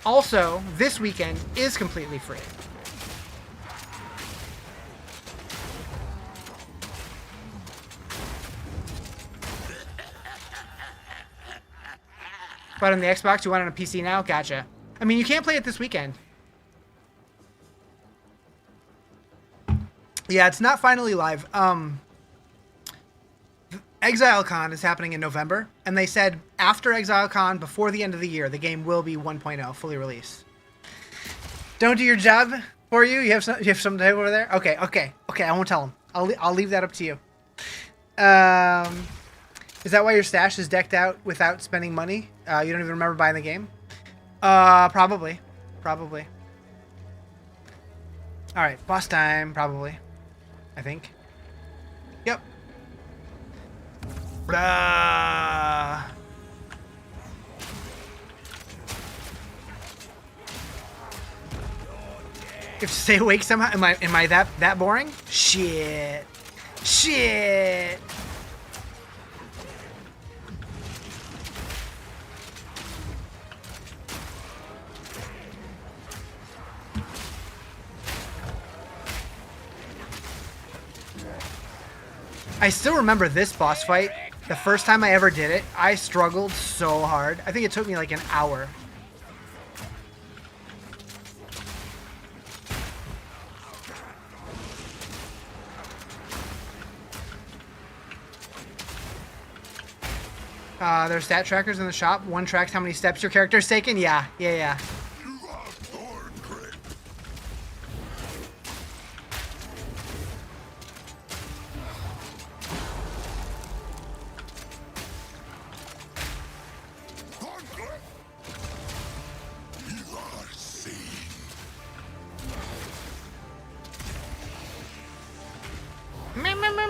Also, this weekend is completely free. But on the Xbox, you want it on a PC now? Gotcha. I mean, you can't play it this weekend. Yeah, it's not finally live. ExileCon is happening in November, and they said after ExileCon, before the end of the year, the game will be 1.0 fully released. Don't do your job for you. You have some type over there. Okay. I won't tell them. I'll leave that up to you. Is that why your stash is decked out without spending money? You don't even remember buying the game? Probably. All right, boss time. Probably. I think. Yep. Blah. You have to stay awake somehow? Am I that boring? Shit. I still remember this boss fight. The first time I ever did it, I struggled so hard. I think it took me like an hour. There's stat trackers in the shop. One tracks how many steps your character's taken. Yeah.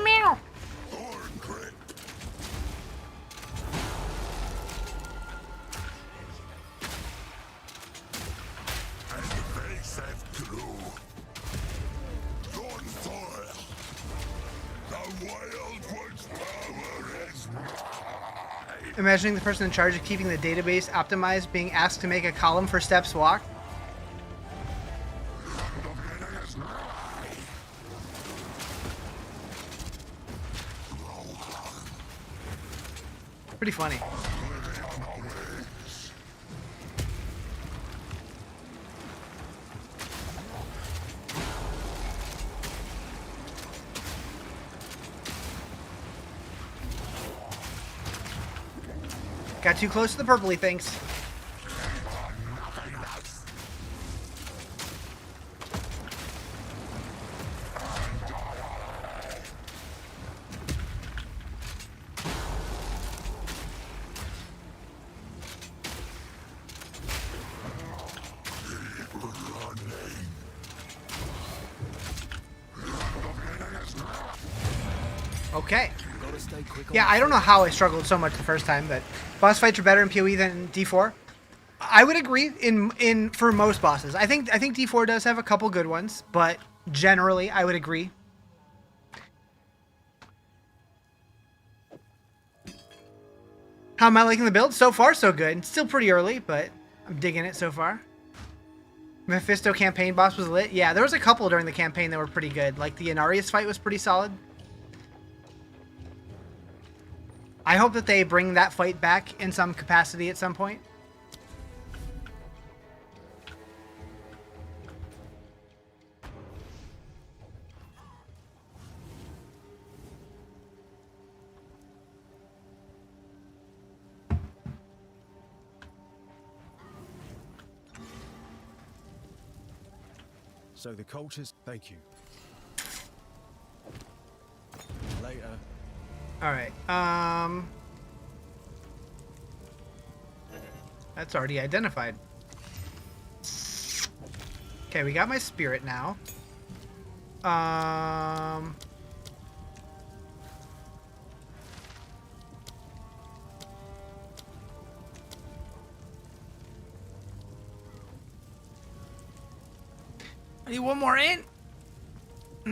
Meow. Imagining the person in charge of keeping the database optimized being asked to make a column for steps walked. Pretty funny. Got too close to the purpley things. Okay. Gotta stay quick on Yeah, the I don't know foot. how I struggled so much the first time, but boss fights are better in PoE than D4. I would agree in for most bosses. I think D4 does have a couple good ones, but generally I would agree. How am I liking the build? So far, so good. It's still pretty early, but I'm digging it so far. Mephisto campaign boss was lit. Yeah, there was a couple during the campaign that were pretty good. Like the Inarius fight was pretty solid. I hope that they bring that fight back in some capacity at some point. So the cultures, thank you. Later. All right. That's already identified. Okay, we got my spirit now. I need one more in. Hello.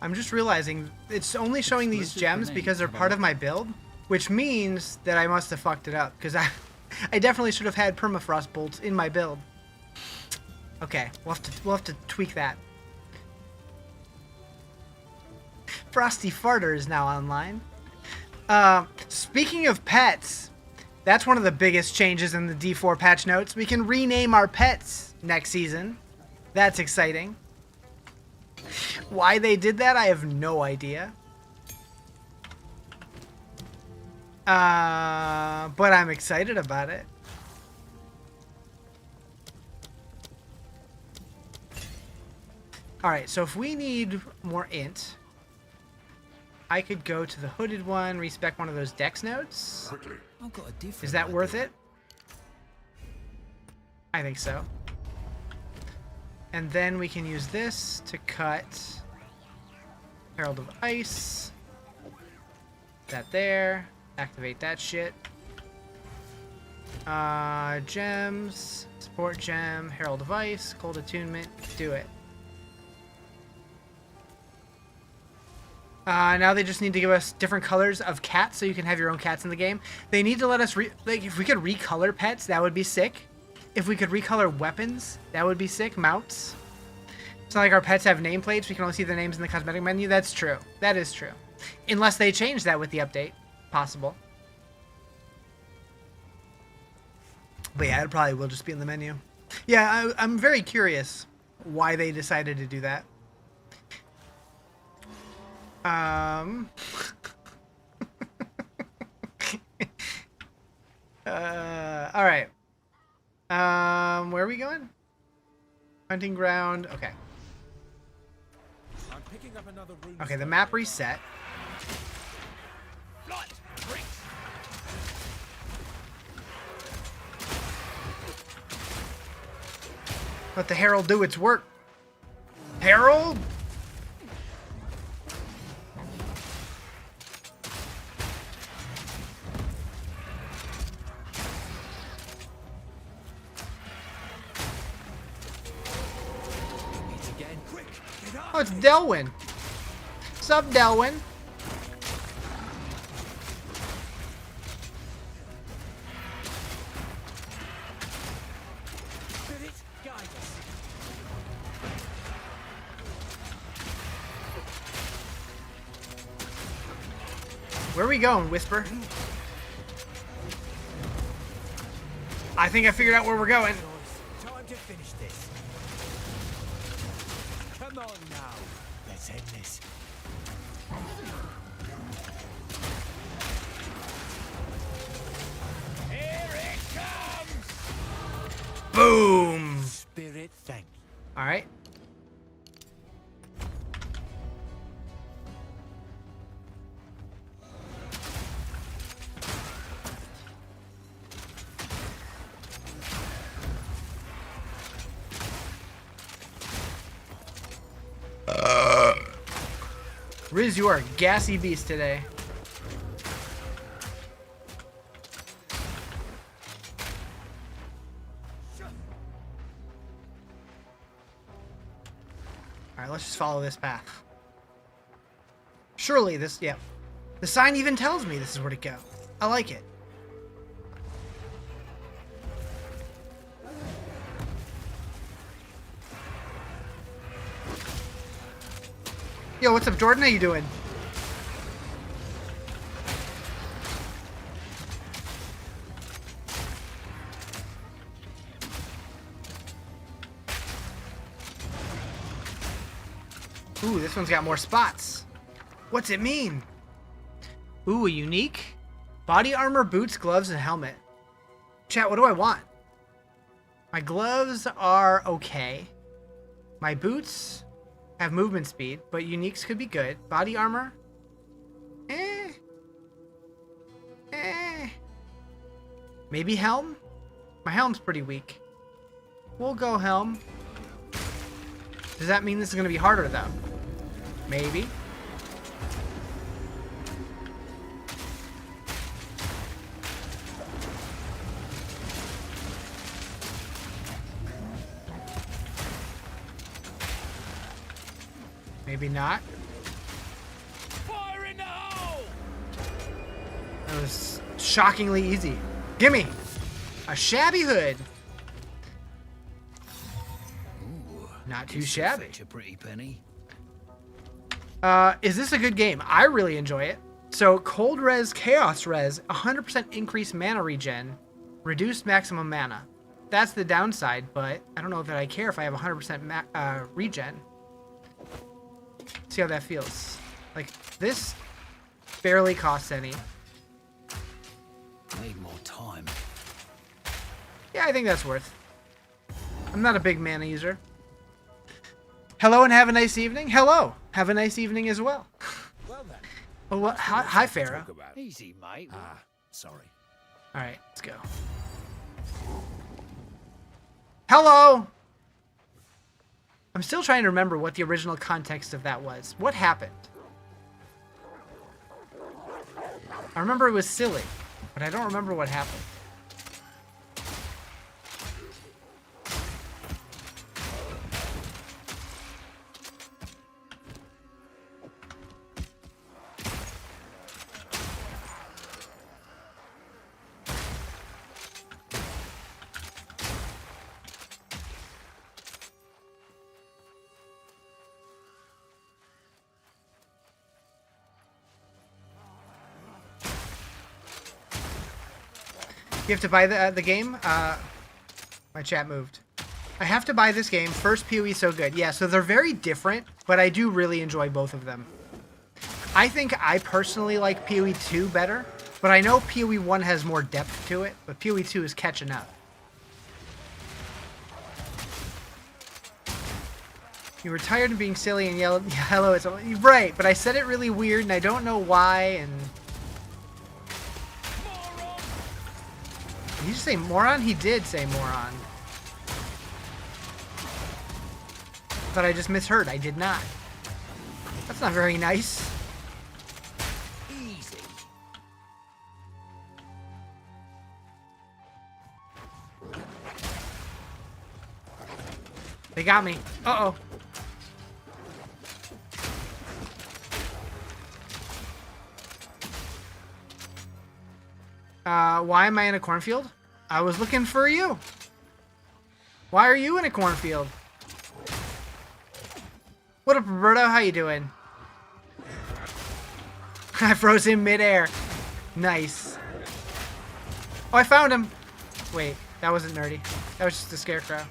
I'm just realizing it's only showing these gems because they're part of my build, which means that I must have fucked it up because I definitely should have had permafrost bolts in my build. Okay, we'll have to tweak that. Frosty Farter is now online. Speaking of pets, that's one of the biggest changes in the D4 patch notes. We can rename our pets next season. That's exciting. Why they did that, I have no idea. But I'm excited about it. Alright, so if we need more int, I could go to the hooded one, respec one of those dex notes. I've got a different Is that worth idea. it? I think so. And then we can use this to cut Herald of Ice. That there. Activate that shit. Gems. Support gem. Herald of Ice. Cold Attunement. Do it. Now they just need to give us different colors of cats so you can have your own cats in the game. They need to let us, like, if we could recolor pets, that would be sick. If we could recolor weapons, that would be sick. Mounts. It's not like our pets have nameplates. We can only see their names in the cosmetic menu. That's true. That is true. Unless they change that with the update. Possible. But yeah, it probably will just be in the menu. Yeah, I'm very curious why they decided to do that. All right. Where are we going? Hunting ground. Okay. I'm picking up another rune. Okay, the map reset. Let the Herald do its work. Herald? Oh, it's Delwyn. Sup, Delwyn? Where are we going, Whisper? I think I figured out where we're going. Time to finish this. Come on now. Let's end this. Here it comes! Boom! Spirit, thank you. All right. Riz, you are a gassy beast today. Alright, let's just follow this path. Surely this, yeah. The sign even tells me this is where to go. I like it. Yo, what's up, Jordan? How you doing? Ooh, this one's got more spots. What's it mean? Ooh, a unique? Body armor, boots, gloves, and helmet. Chat, what do I want? My gloves are okay. My boots have movement speed, but uniques could be good. Body armor? Maybe helm? My helm's pretty weak. We'll go helm. Does that mean this is going to be harder, though? Maybe. Maybe not. Fire in the hole! That was shockingly easy. Gimme! A shabby hood. Not too shabby. Fetch a pretty penny. Is this a good game? I really enjoy it. So, Cold Res, Chaos Res, 100% increased mana regen, reduced maximum mana. That's the downside, but I don't know that I care if I have 100% regen. See how that feels. Like, this barely costs any. Need more time. Yeah, I think that's worth. I'm not a big mana user. Hello and have a nice evening. Hello. Have a nice evening as well. Well then. Oh, what? Hi, Farah. Talk about. Easy, mate. Ah, sorry. All right, let's go. Hello. I'm still trying to remember what the original context of that was. What happened? I remember it was silly, but I don't remember what happened. You have to buy the game? My chat moved. I have to buy this game. First PoE so good. Yeah, so they're very different, but I do really enjoy both of them. I think I personally like PoE 2 better, but I know PoE 1 has more depth to it, but PoE 2 is catching up. You were tired of being silly and yelled, hello, it's right, but I said it really weird and I don't know why, and... Did he just say moron? He did say moron. But I just misheard. I did not. That's not very nice. Easy. They got me. Uh-oh. Why am I in a cornfield? I was looking for you. Why are you in a cornfield? What up, Roberto? How you doing? I froze him midair. Nice. Oh, I found him. Wait, that wasn't nerdy. That was just a scarecrow.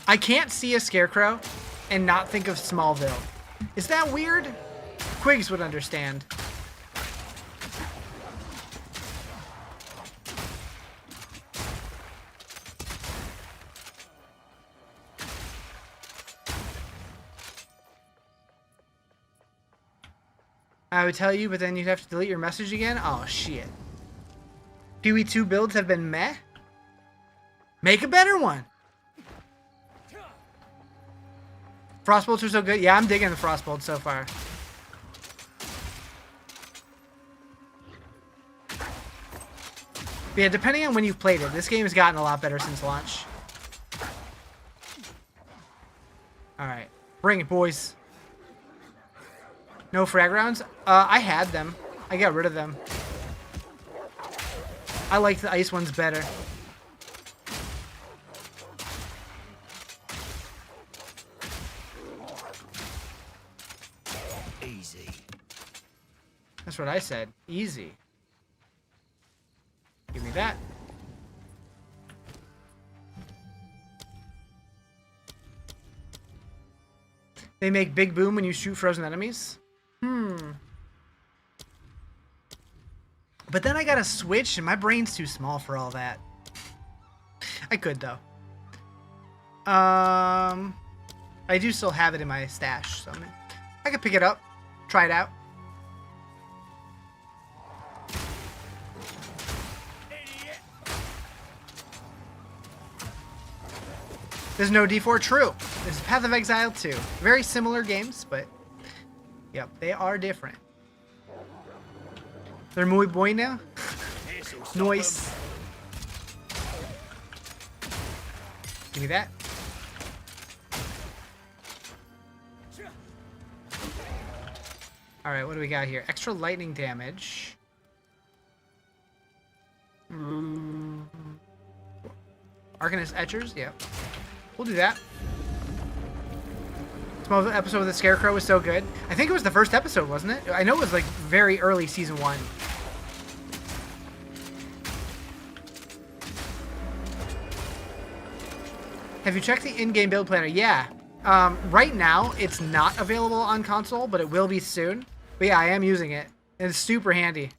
I can't see a scarecrow and not think of Smallville. Is that weird? Quigs would understand. I would tell you, but then you'd have to delete your message again? Oh, shit. Dewey 2 builds have been meh? Make a better one! Frostbolts are so good. Yeah, I'm digging the Frostbolt so far. But yeah, depending on when you've played it, this game has gotten a lot better since launch. Alright. Bring it, boys. No frag rounds? I had them. I got rid of them. I like the ice ones better. Easy. That's what I said. Easy. Give me that. They make big boom when you shoot frozen enemies? But then I gotta switch, and my brain's too small for all that. I could, though. I do still have it in my stash, so I could pick it up, try it out. There's no D4, true. This is Path of Exile 2. Very similar games, but yep, they are different. They're muy buena. Nice. Give me that. Alright, what do we got here? Extra lightning damage. Arcanist Etchers? Yeah. We'll do that. Small episode with the Scarecrow was so good. I think it was the first episode, wasn't it? I know it was like very early season 1. Have you checked the in-game build planner? Yeah. Right now, it's not available on console, but it will be soon. But yeah, I am using it. And it's super handy.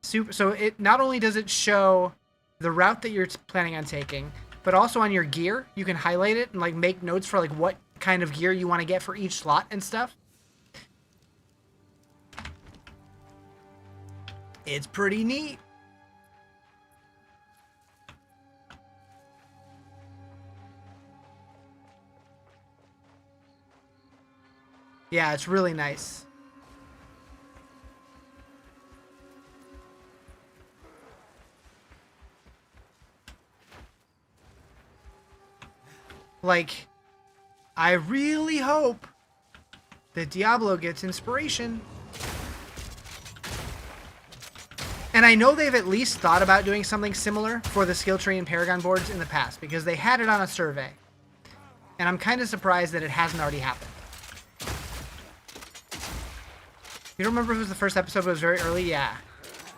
So it not only does it show the route that you're planning on taking, but also on your gear, you can highlight it and like make notes for like what kind of gear you want to get for each slot and stuff. It's pretty neat. Yeah, it's really nice. Like, I really hope that Diablo gets inspiration. And I know they've at least thought about doing something similar for the skill tree and Paragon boards in the past, because they had it on a survey. And I'm kind of surprised that it hasn't already happened. You don't remember if it was the first episode, but it was very early? Yeah.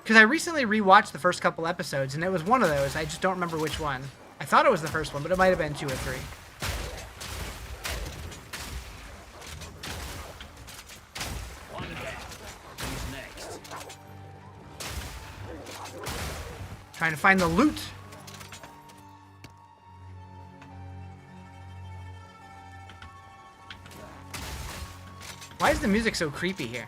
Because I recently rewatched the first couple episodes, and it was one of those. I just don't remember which one. I thought it was the first one, but it might have been 2 or 3. Trying to find the loot. Why is the music so creepy here?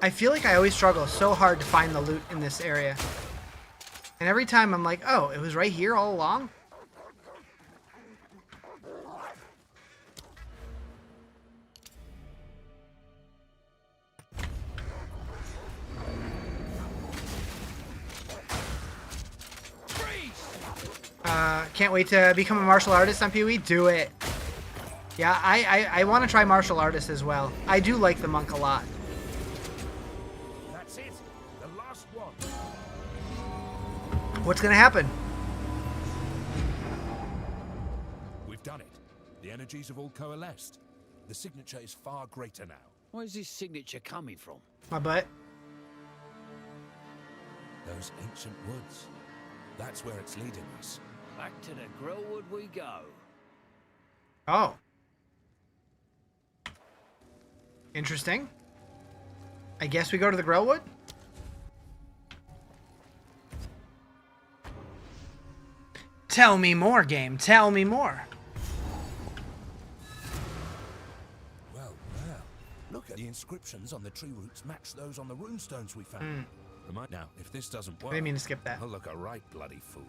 I feel like I always struggle so hard to find the loot in this area. And every time I'm like, oh, it was right here all along? Can't wait to become a martial artist on PoE. Do it. Yeah, I want to try martial artist as well. I do like the monk a lot. That's it. The last one. What's gonna happen? We've done it. The energies have all coalesced. The signature is far greater now. Where's this signature coming from? My butt. Those ancient woods. That's where it's leading us. Back to the Grillwood we go. Oh. Interesting. I guess we go to the Grillwood? Tell me more, game. Tell me more. Well, well. Look at the inscriptions on the tree roots match those on the runestones we found. Now, if this doesn't work, I didn't mean to skip that. I'll look a right bloody fool.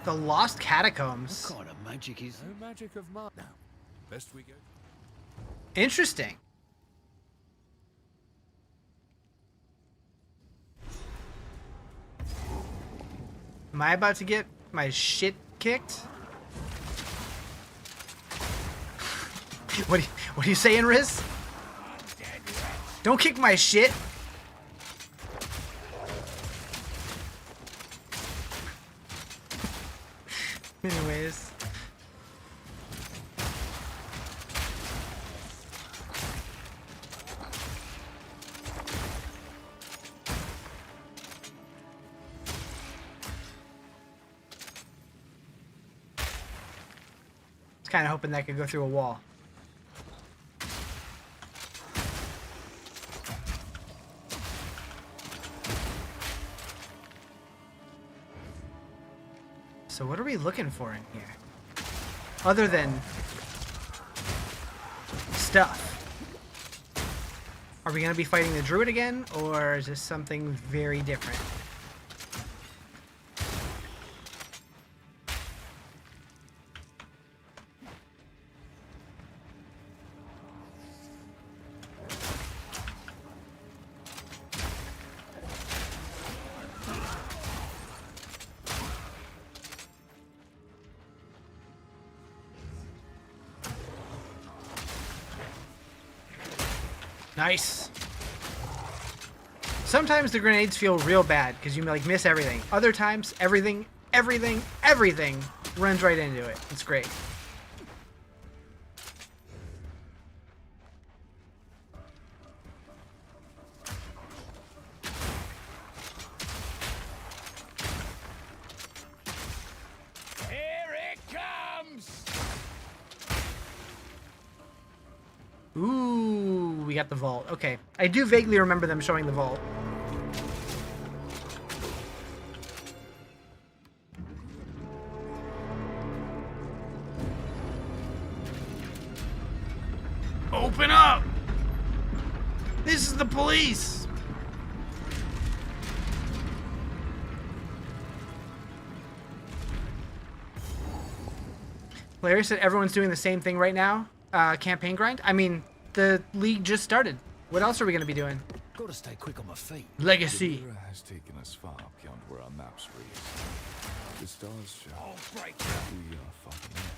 The Lost Catacombs. What kind of magic is No magic of mine. Now, best we go. Interesting. Am I about to get my shit kicked? What are you saying, Riz? Don't kick my shit. Anyways. I was kind of hoping that could go through a wall. So what are we looking for in here? Other than stuff. Are we going to be fighting the druid again, or is this something very different? Nice. Sometimes the grenades feel real bad because you like miss everything. Other times, everything runs right into it. It's great. Here it comes! Ooh, we got the vault. Okay. I do vaguely remember them showing the vault. Open up! This is the police! Larry said everyone's doing the same thing right now. Campaign grind? I mean, the league just started. What else are we going to be doing? Gotta stay quick on my feet. Legacy. The era has taken us far beyond where our maps reach. The stars show we are fucking off.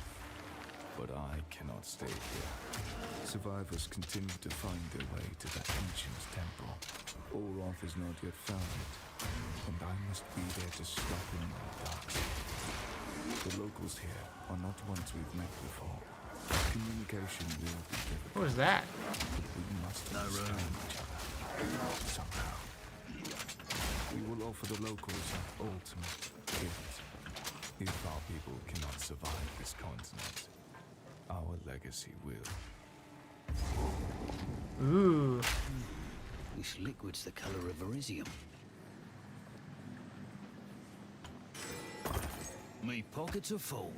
But I cannot stay here. Survivors continue to find their way to the ancient temple. Olaf has not yet found it, and I must be there to stop him in the dark. The locals here are not ones we've met before. Communication will be difficult. What was that? We must understand each other somehow. We will offer the locals an ultimate gift. If our people cannot survive this continent, our legacy will. Ooh. This liquid's the color of Rizarjay. Me pockets are full.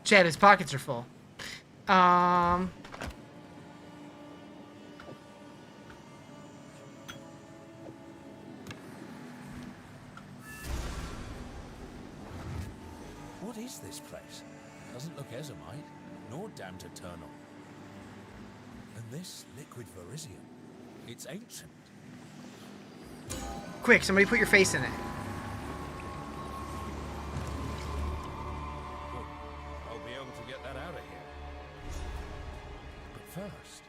Chad, his pockets are full. What is this place? Doesn't look Ezomite, nor damned eternal. And this liquid Verisium, it's ancient. Quick, somebody put your face in it. Good. I'll be able to get that out of here. But first,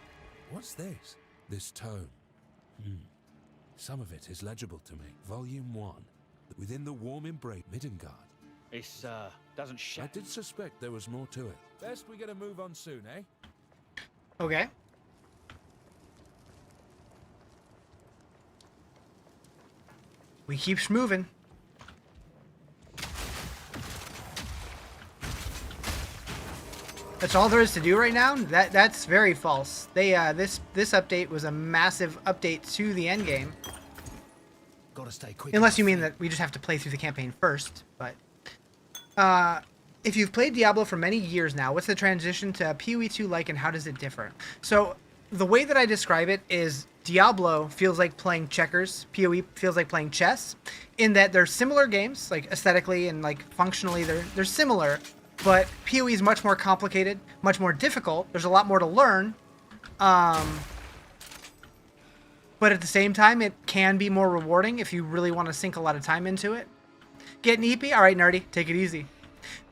what's this? This tome. Some of it is legible to me. Volume 1. Within the warm embrace, Middengard. This, doesn't show. I did suspect there was more to it. Best we get a move on soon, eh? Okay. We keep moving. That's all there is to do right now? That's very false. They this update was a massive update to the end game. Gotta stay quick. Unless you mean that we just have to play through the campaign first, but if you've played Diablo for many years now, what's the transition to PoE 2 like and how does it differ? So the way that I describe it is Diablo feels like playing checkers, PoE feels like playing chess, in that they're similar games, like aesthetically and like functionally they're similar, but PoE is much more complicated, much more difficult. There's a lot more to learn. But at the same time, it can be more rewarding if you really want to sink a lot of time into it. Getting EP? All right, nerdy, take it easy.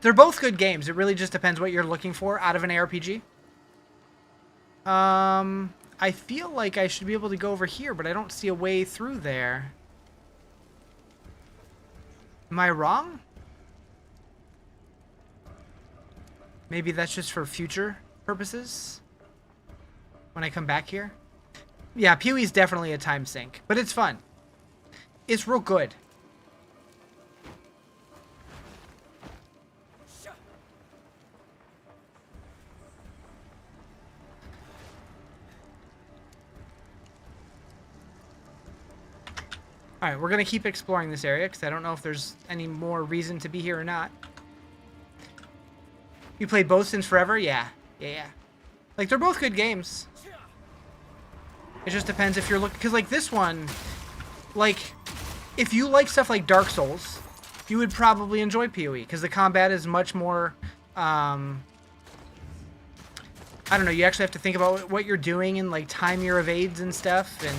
They're both good games. It really just depends what you're looking for out of an ARPG. I feel like I should be able to go over here, but I don't see a way through there. Am I wrong? Maybe that's just for future purposes when I come back here. Yeah, PoE is definitely a time sink, but it's fun. It's real good. Alright, we're going to keep exploring this area because I don't know if there's any more reason to be here or not. You played both since forever? Yeah. Yeah. Like, they're both good games. It just depends if you're looking... Because, like, this one... Like, if you like stuff like Dark Souls, you would probably enjoy PoE. Because the combat is much more... I don't know, you actually have to think about what you're doing and, like, time your evades and stuff. And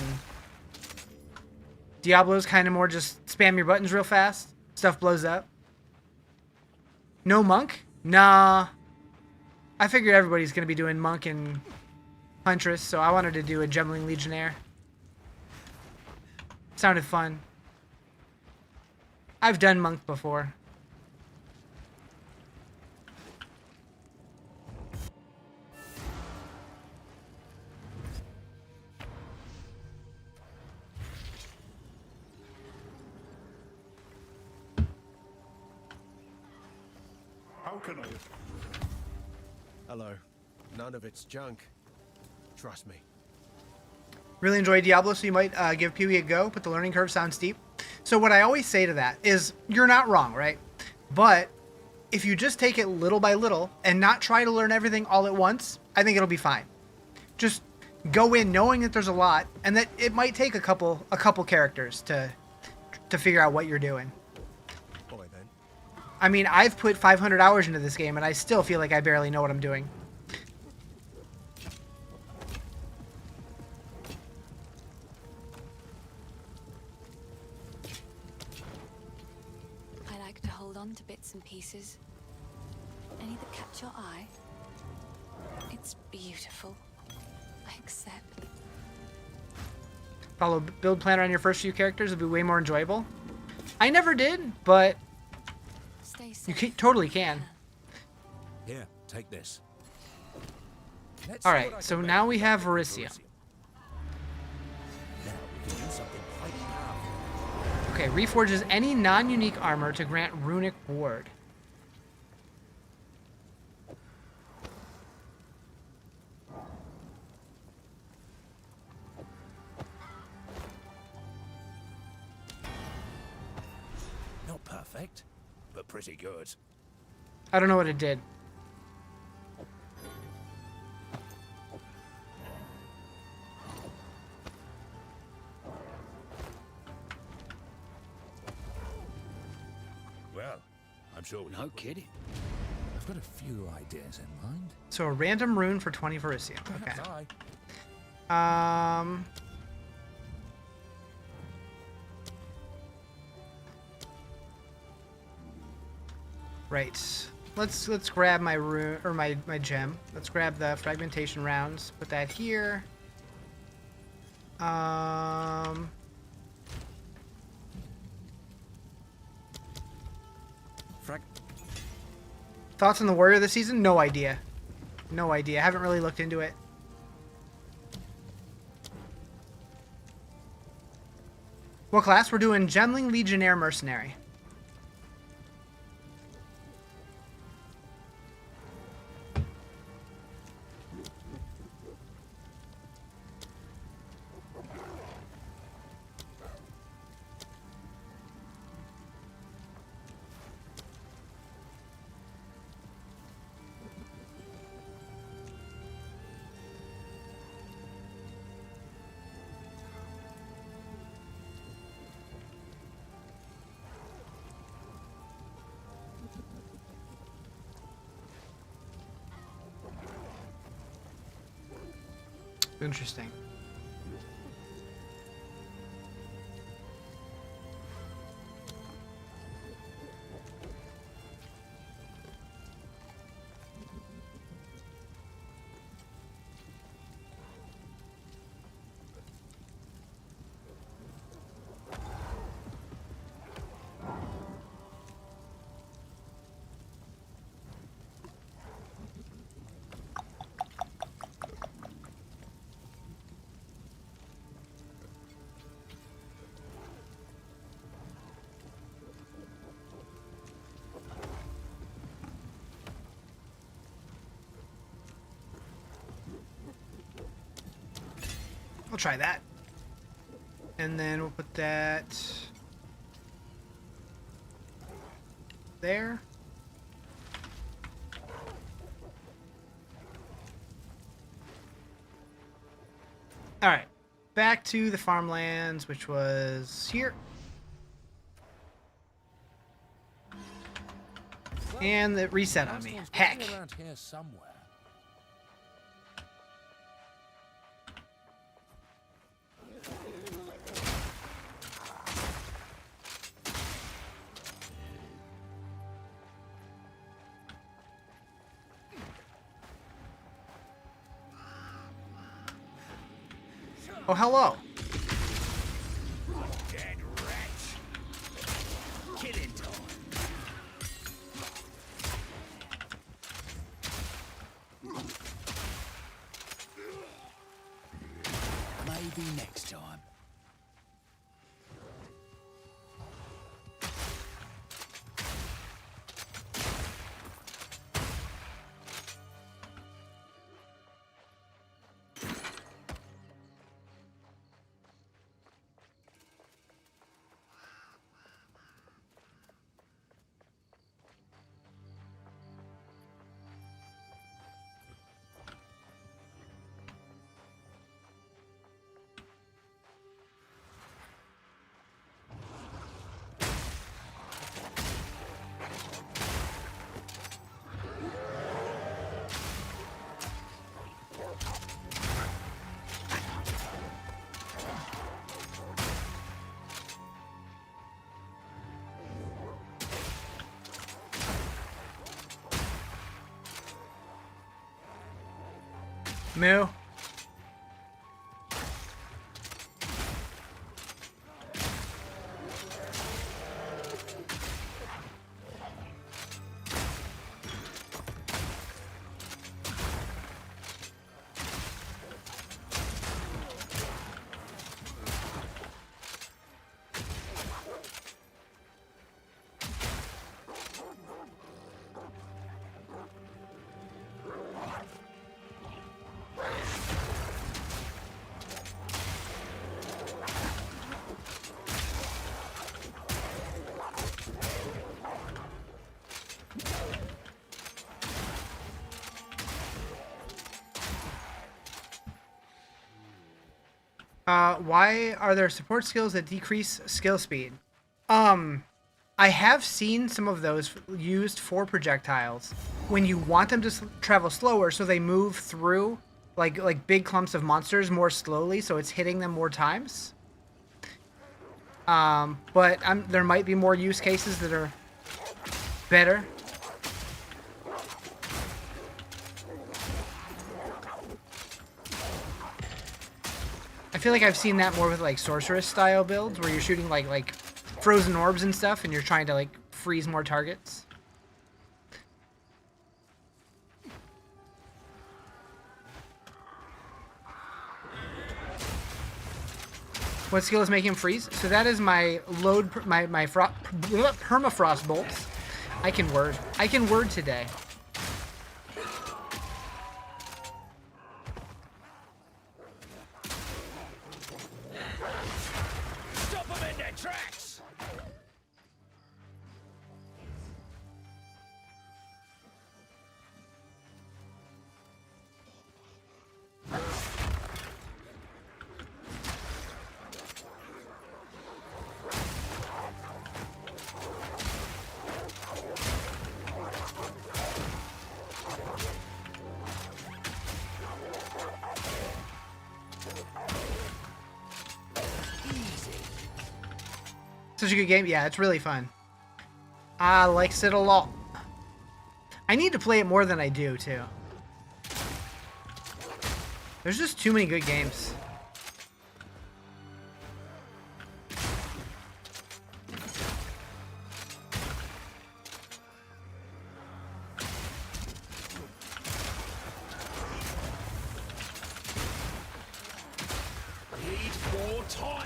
Diablo's kind of more just spam your buttons real fast. Stuff blows up. No monk? Nah. I figured everybody's going to be doing monk and Huntress, so I wanted to do a Gemling Legionnaire. Sounded fun. I've done monk before. How can I? Hello. None of it's junk. Trust me. Really enjoy Diablo, so you might give PoE a go, but the learning curve sounds steep. So what I always say to that is, you're not wrong, right? But if you just take it little by little and not try to learn everything all at once, I think it'll be fine. Just go in knowing that there's a lot, and that it might take a couple characters to figure out what you're doing. Boy, then. I mean, I've put 500 hours into this game, and I still feel like I barely know what I'm doing. I like to hold on to bits and pieces. Any that catch your eye. It's beautiful. I accept. Follow build planner on your first few characters would be way more enjoyable. I never did, but Stay safe. you totally can. Here, take this. All right, so now we have Rizarjay. Now we can do something quite powerful. Okay, reforges any non-unique armor to grant runic ward. Not perfect, but pretty good. I don't know what it did. I'm sure we No can. kidding. I've got a few ideas in mind. So a random rune for 20 Verisium. Perhaps Okay. I. Right. Let's grab my rune or my gem. Let's grab the fragmentation rounds. Put that here. Thoughts on the warrior this season? No idea. No idea. I haven't really looked into it. What class? We're doing Gemling, Legionnaire, Mercenary. Interesting. We'll try that. And then we'll put that there. All right. Back to the farmlands, which was here. And it reset on me. Heck. Around here somewhere. Oh, hello. Dead wretch. Killing time. Maybe next time. Moo. Why are there support skills that decrease skill speed? I have seen some of those used for projectiles when you want them to travel slower, so they move through like big clumps of monsters more slowly, so it's hitting them more times. But there might be more use cases that are better. I feel like I've seen that more with like sorceress style builds where you're shooting like frozen orbs and stuff and you're trying to like freeze more targets. What skill is making him freeze? So that is my permafrost bolts. I can word today. Stop them in their tracks! Such a good game. Yeah, it's really fun. I likes it a lot. I need to play it more than I do, too. There's just too many good games. Need more time!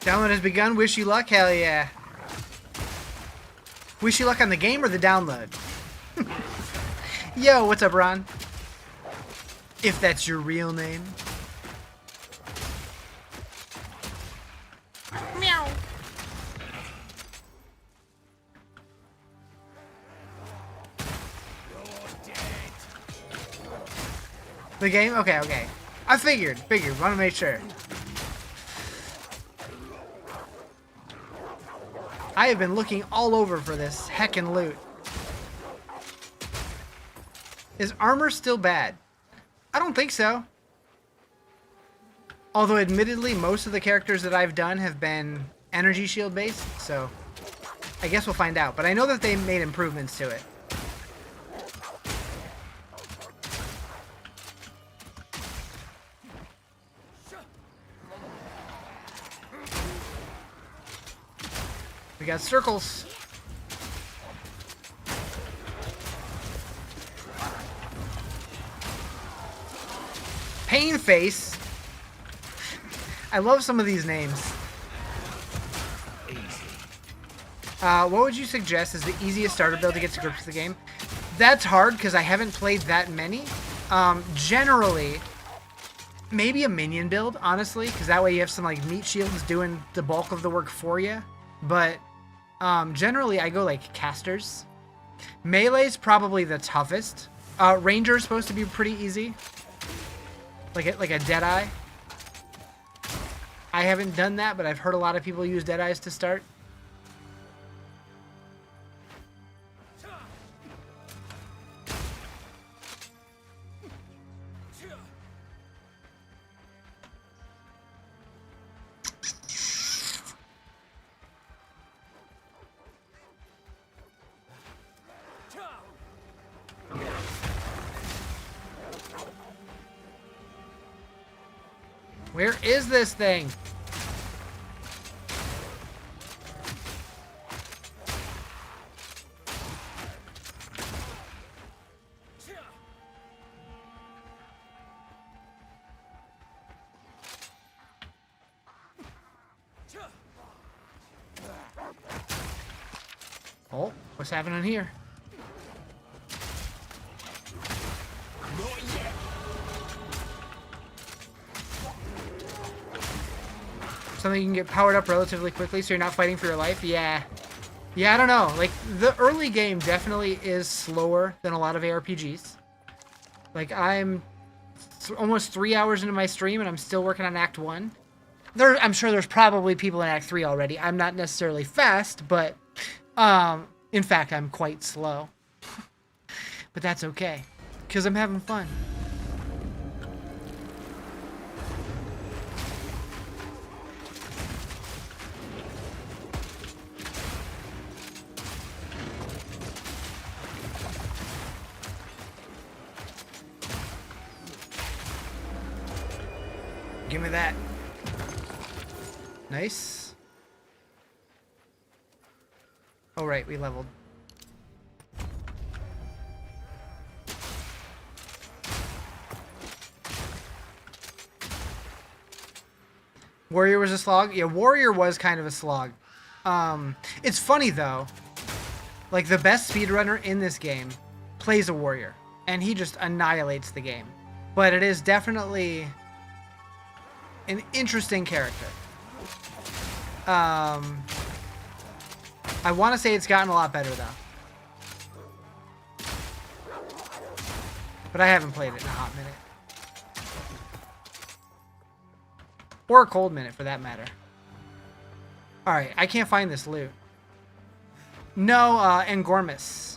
Download has begun. Wish you luck. Hell yeah. Wish you luck on the game or the download. Yo, what's up, Ron? If that's your real name. Meow. The game? Okay, okay. I figured. Want to make sure. I have been looking all over for this heckin' loot. Is armor still bad? I don't think so. Although admittedly, most of the characters that I've done have been energy shield based, so I guess we'll find out. But I know that they made improvements to it. We got circles. Pain face. I love some of these names. What would you suggest is the easiest starter build to get to grips with the game? That's hard because I haven't played that many. Generally, maybe a minion build, honestly, because that way you have some like meat shields doing the bulk of the work for you. But generally, I go like casters. Melee's probably the toughest. Ranger's supposed to be pretty easy. Like a Deadeye. I haven't done that, but I've heard a lot of people use Deadeyes to start. Where is this thing? Oh, what's happening here? Not yet! something you can get powered up relatively quickly so you're not fighting for your life. Yeah, I don't know. Like, the early game definitely is slower than a lot of ARPGs. Like, I'm almost 3 hours into my stream and I'm still working on Act 1. I'm sure there's probably people in Act 3 already. I'm not necessarily fast, but in fact, I'm quite slow. But that's okay, because I'm having fun. Give me that. Nice. Oh, right, we leveled. Warrior was a slog? Yeah, Warrior was kind of a slog. It's funny, though. Like, the best speedrunner in this game plays a Warrior, and he just annihilates the game. But it is definitely an interesting character. I want to say it's gotten a lot better, though. But I haven't played it in a hot minute. Or a cold minute, for that matter. Alright, I can't find this loot. No, Engormus.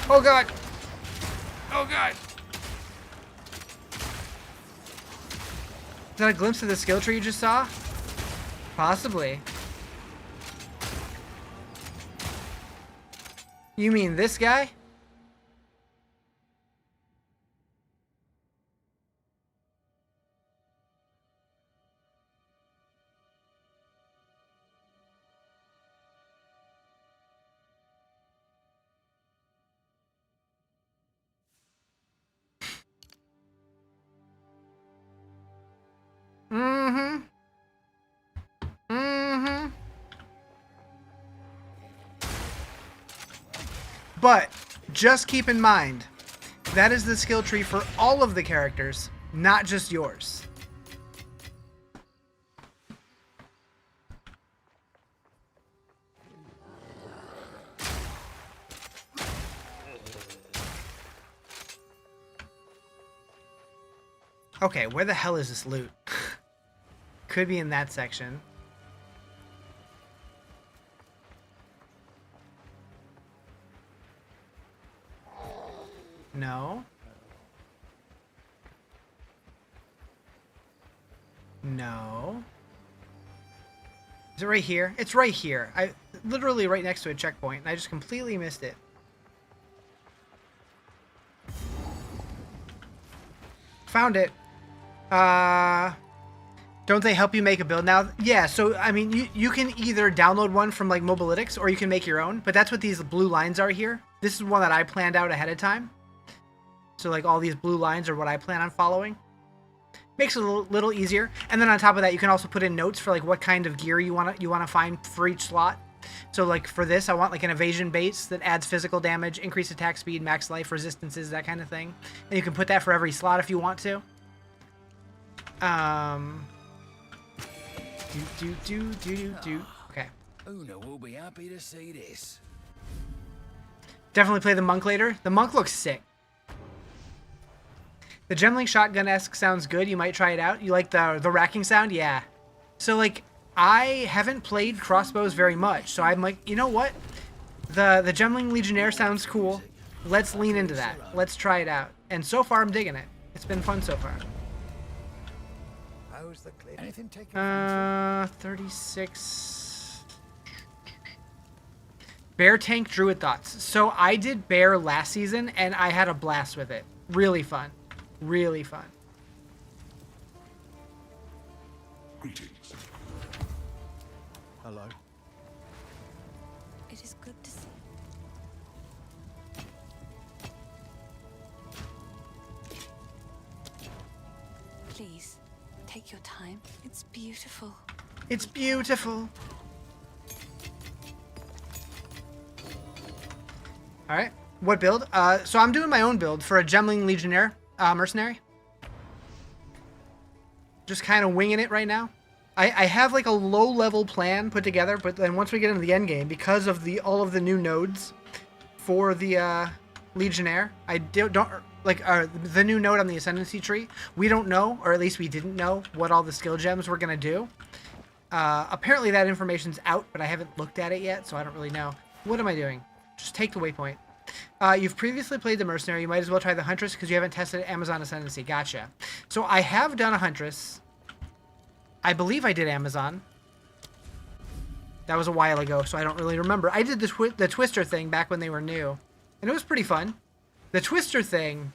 Oh god! Oh god! Is that a glimpse of the skill tree you just saw? Possibly. You mean this guy? But just keep in mind, that is the skill tree for all of the characters, not just yours. Okay, where the hell is this loot? Could be in that section. No. No. Is it right here? It's right here. Literally right next to a checkpoint, and I just completely missed it. Found it. Don't they help you make a build now? Yeah, so, I mean, you can either download one from, like, Mobalytics, or you can make your own, but that's what these blue lines are here. This is one that I planned out ahead of time. So, like, all these blue lines are what I plan on following. Makes it a little easier. And then on top of that, you can also put in notes for, like, what kind of gear you want to find for each slot. So, like, for this, I want, like, an evasion base that adds physical damage, increased attack speed, max life, resistances, that kind of thing. And you can put that for every slot if you want to. Okay. Una will be happy to see this. Definitely play the Monk later. The Monk looks sick. The Gemling shotgun-esque sounds good. You might try it out. You like the racking sound? Yeah. So, like, I haven't played crossbows very much, so I'm like, you know what? The Gemling Legionnaire sounds cool. Let's lean into that. Let's try it out. And so far, I'm digging it. It's been fun so far. How's the clip? Anything take your fancy? 36. Bear tank druid thoughts. So I did bear last season, and I had a blast with it. Really fun. Really fun. Greetings. Hello. It is good to see. Take your time. It's beautiful. It's beautiful. All right. What build? So I'm doing my own build for a Gemling Legionnaire mercenary. Just kind of winging it right now. I have like a low-level plan put together, but then once we get into the end game, because of all of the new nodes for the Legionnaire, I don't like the new node on the Ascendancy tree. We don't know, or at least we didn't know, what all the skill gems were gonna do. Apparently that information's out, but I haven't looked at it yet, so I don't really know. What am I doing? Just take the waypoint. You've previously played the Mercenary. You might as well try the Huntress because you haven't tested Amazon Ascendancy. Gotcha. So I have done a Huntress. I believe I did Amazon. That was a while ago, so I don't really remember. I did the Twister thing back when they were new, and it was pretty fun. The Twister thing,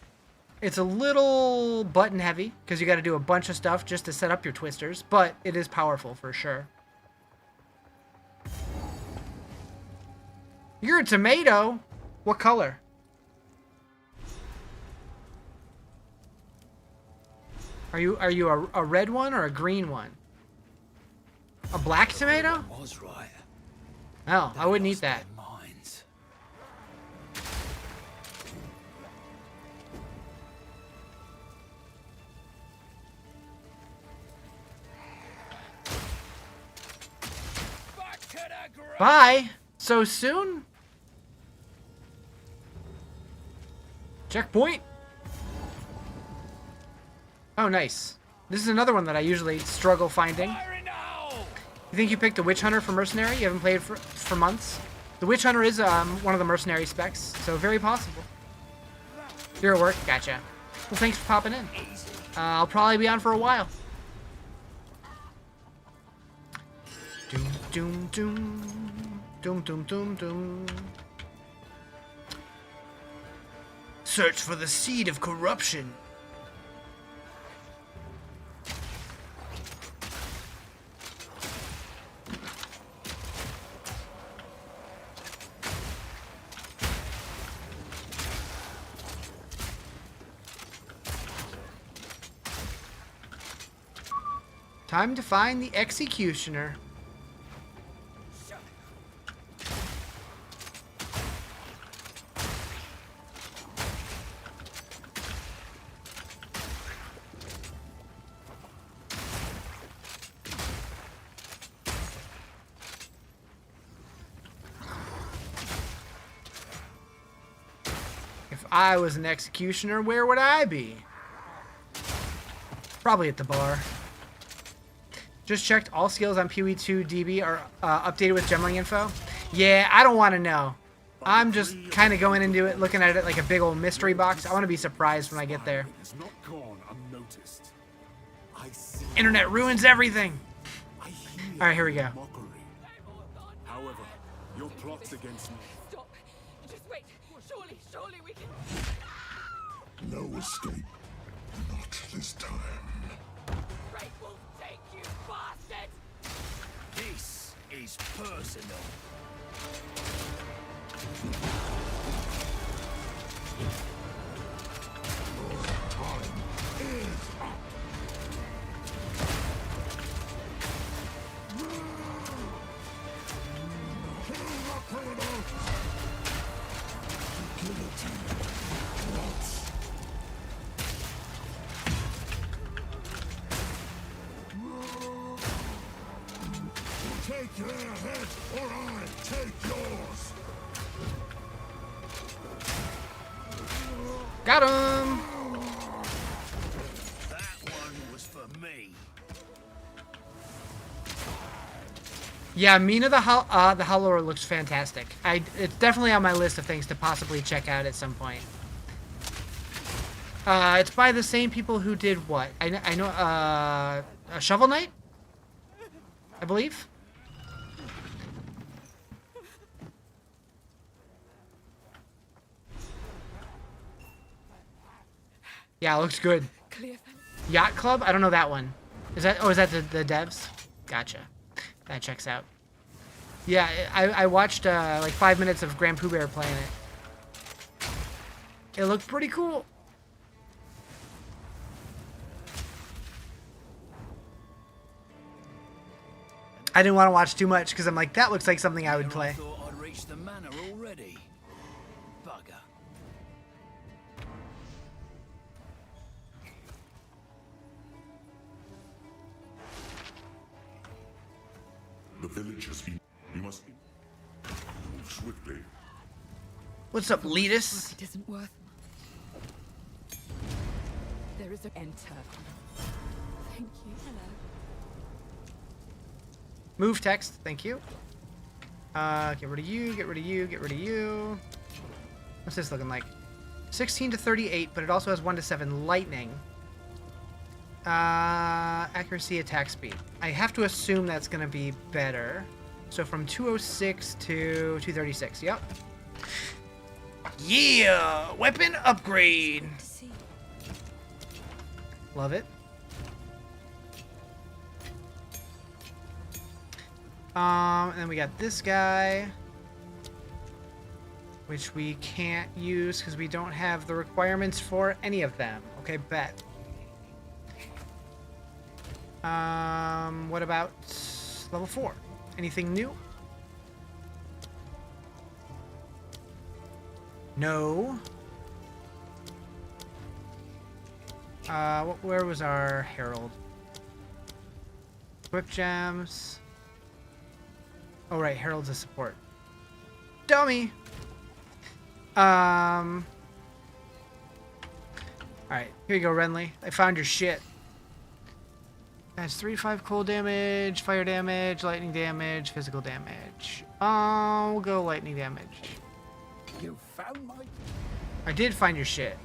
it's a little button heavy because you got to do a bunch of stuff just to set up your Twisters, but it is powerful for sure. You're a tomato? What color? Are you a red one or a green one? A black tomato? Was right. Oh, I wouldn't eat that. Minds. Back to the grave. Bye. So soon? Checkpoint. Oh, nice. This is another one that I usually struggle finding. You think you picked the Witch Hunter for Mercenary? You haven't played for months? The Witch Hunter is one of the Mercenary specs, so very possible. You're at work? Gotcha. Well, thanks for popping in. I'll probably be on for a while. Doom, doom, doom. Doom, doom, doom, doom. Search for the seed of corruption. Time to find the Executioner. If I was an Executioner, where would I be? Probably at the bar. Just checked all skills on PoE2 DB are updated with Gemling info. Yeah, I don't want to know. I'm just kind of going into it, looking at it like a big old mystery box. I want to be surprised when I get there. Internet ruins everything. All right, here we go. However, your plots against me. Stop. Just wait. Surely we can. No escape. Not this time. Great will take you, bastard! This is personal. Take their head, or I take yours. Got him. That one was for me. Yeah, Mina the Howler looks fantastic. It's definitely on my list of things to possibly check out at some point. It's by the same people who did what? I know a Shovel Knight, I believe. Yeah, it looks good. Yacht Club? I don't know that one. Is that the devs? Gotcha. That checks out. Yeah, I watched like 5 minutes of Grand Pooh Bear playing it. It looked pretty cool. I didn't want to watch too much because I'm like, that looks like something I would I play. thought I'd reached the manor already. Bugger. The village has been. We must move swiftly. What's up, Letus? It isn't worth. There is a enter. Thank you. Hello. Move text. Thank you. Get rid of you. Get rid of you. Get rid of you. What's this looking like? 16 to 38, but it also has 1 to 7 lightning. Accuracy, attack speed. I have to assume that's going to be better. So from 206 to 236. Yep. Yeah! Weapon upgrade! To see. Love it. And then we got this guy, which we can't use because we don't have the requirements for any of them. Okay, bet. What about level 4? Anything new? No. Where was our herald? Whip gems. Oh right, herald's a support. Dummy. All right, here you go, Renly. I found your shit. That's 3 to 5 cold damage, fire damage, lightning damage, physical damage. We'll go lightning damage. You found my... I did find your shit.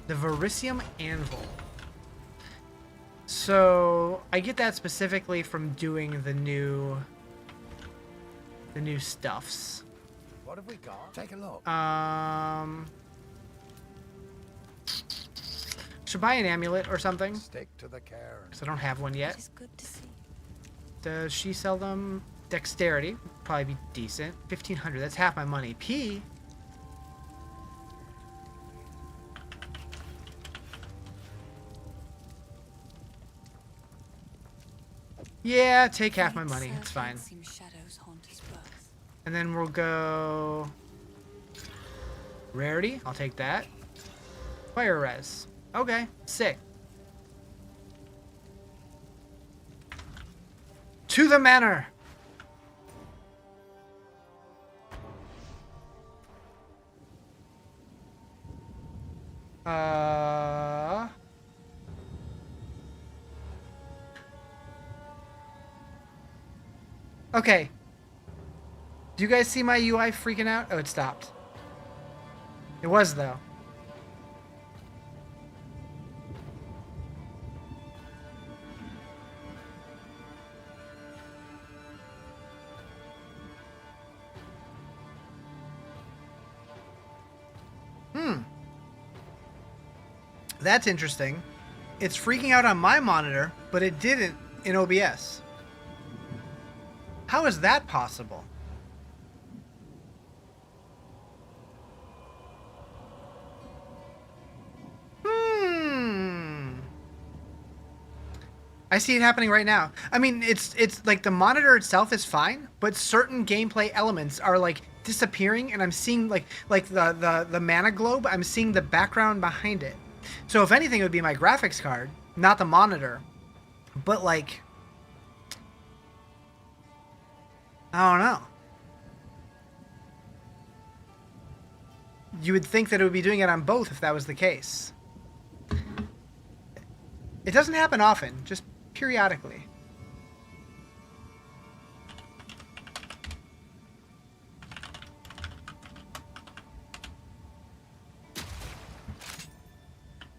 The Verisium Anvil. So I get that specifically from doing the new stuffs. What have we got? Take a look. Should buy an amulet or something. Stick to the care. Because I don't have one yet. It's good to see. Does she sell them? Dexterity. Probably be decent. 1,500. That's half my money. P. Yeah, take half my money. It's fine. Shadows haunt his birth. And then we'll go... Rarity. I'll take that. Fire res. Okay. Sick. To the manor! Okay. Do you guys see my UI freaking out? Oh, it stopped. It was, though. That's interesting. It's freaking out on my monitor, but it didn't in OBS. How is that possible? I see it happening right now. I mean, it's like the monitor itself is fine, but certain gameplay elements are like disappearing, and I'm seeing like the mana globe. I'm seeing the background behind it. So if anything, it would be my graphics card, not the monitor. But like, I don't know. You would think that it would be doing it on both if that was the case. It doesn't happen often, just periodically.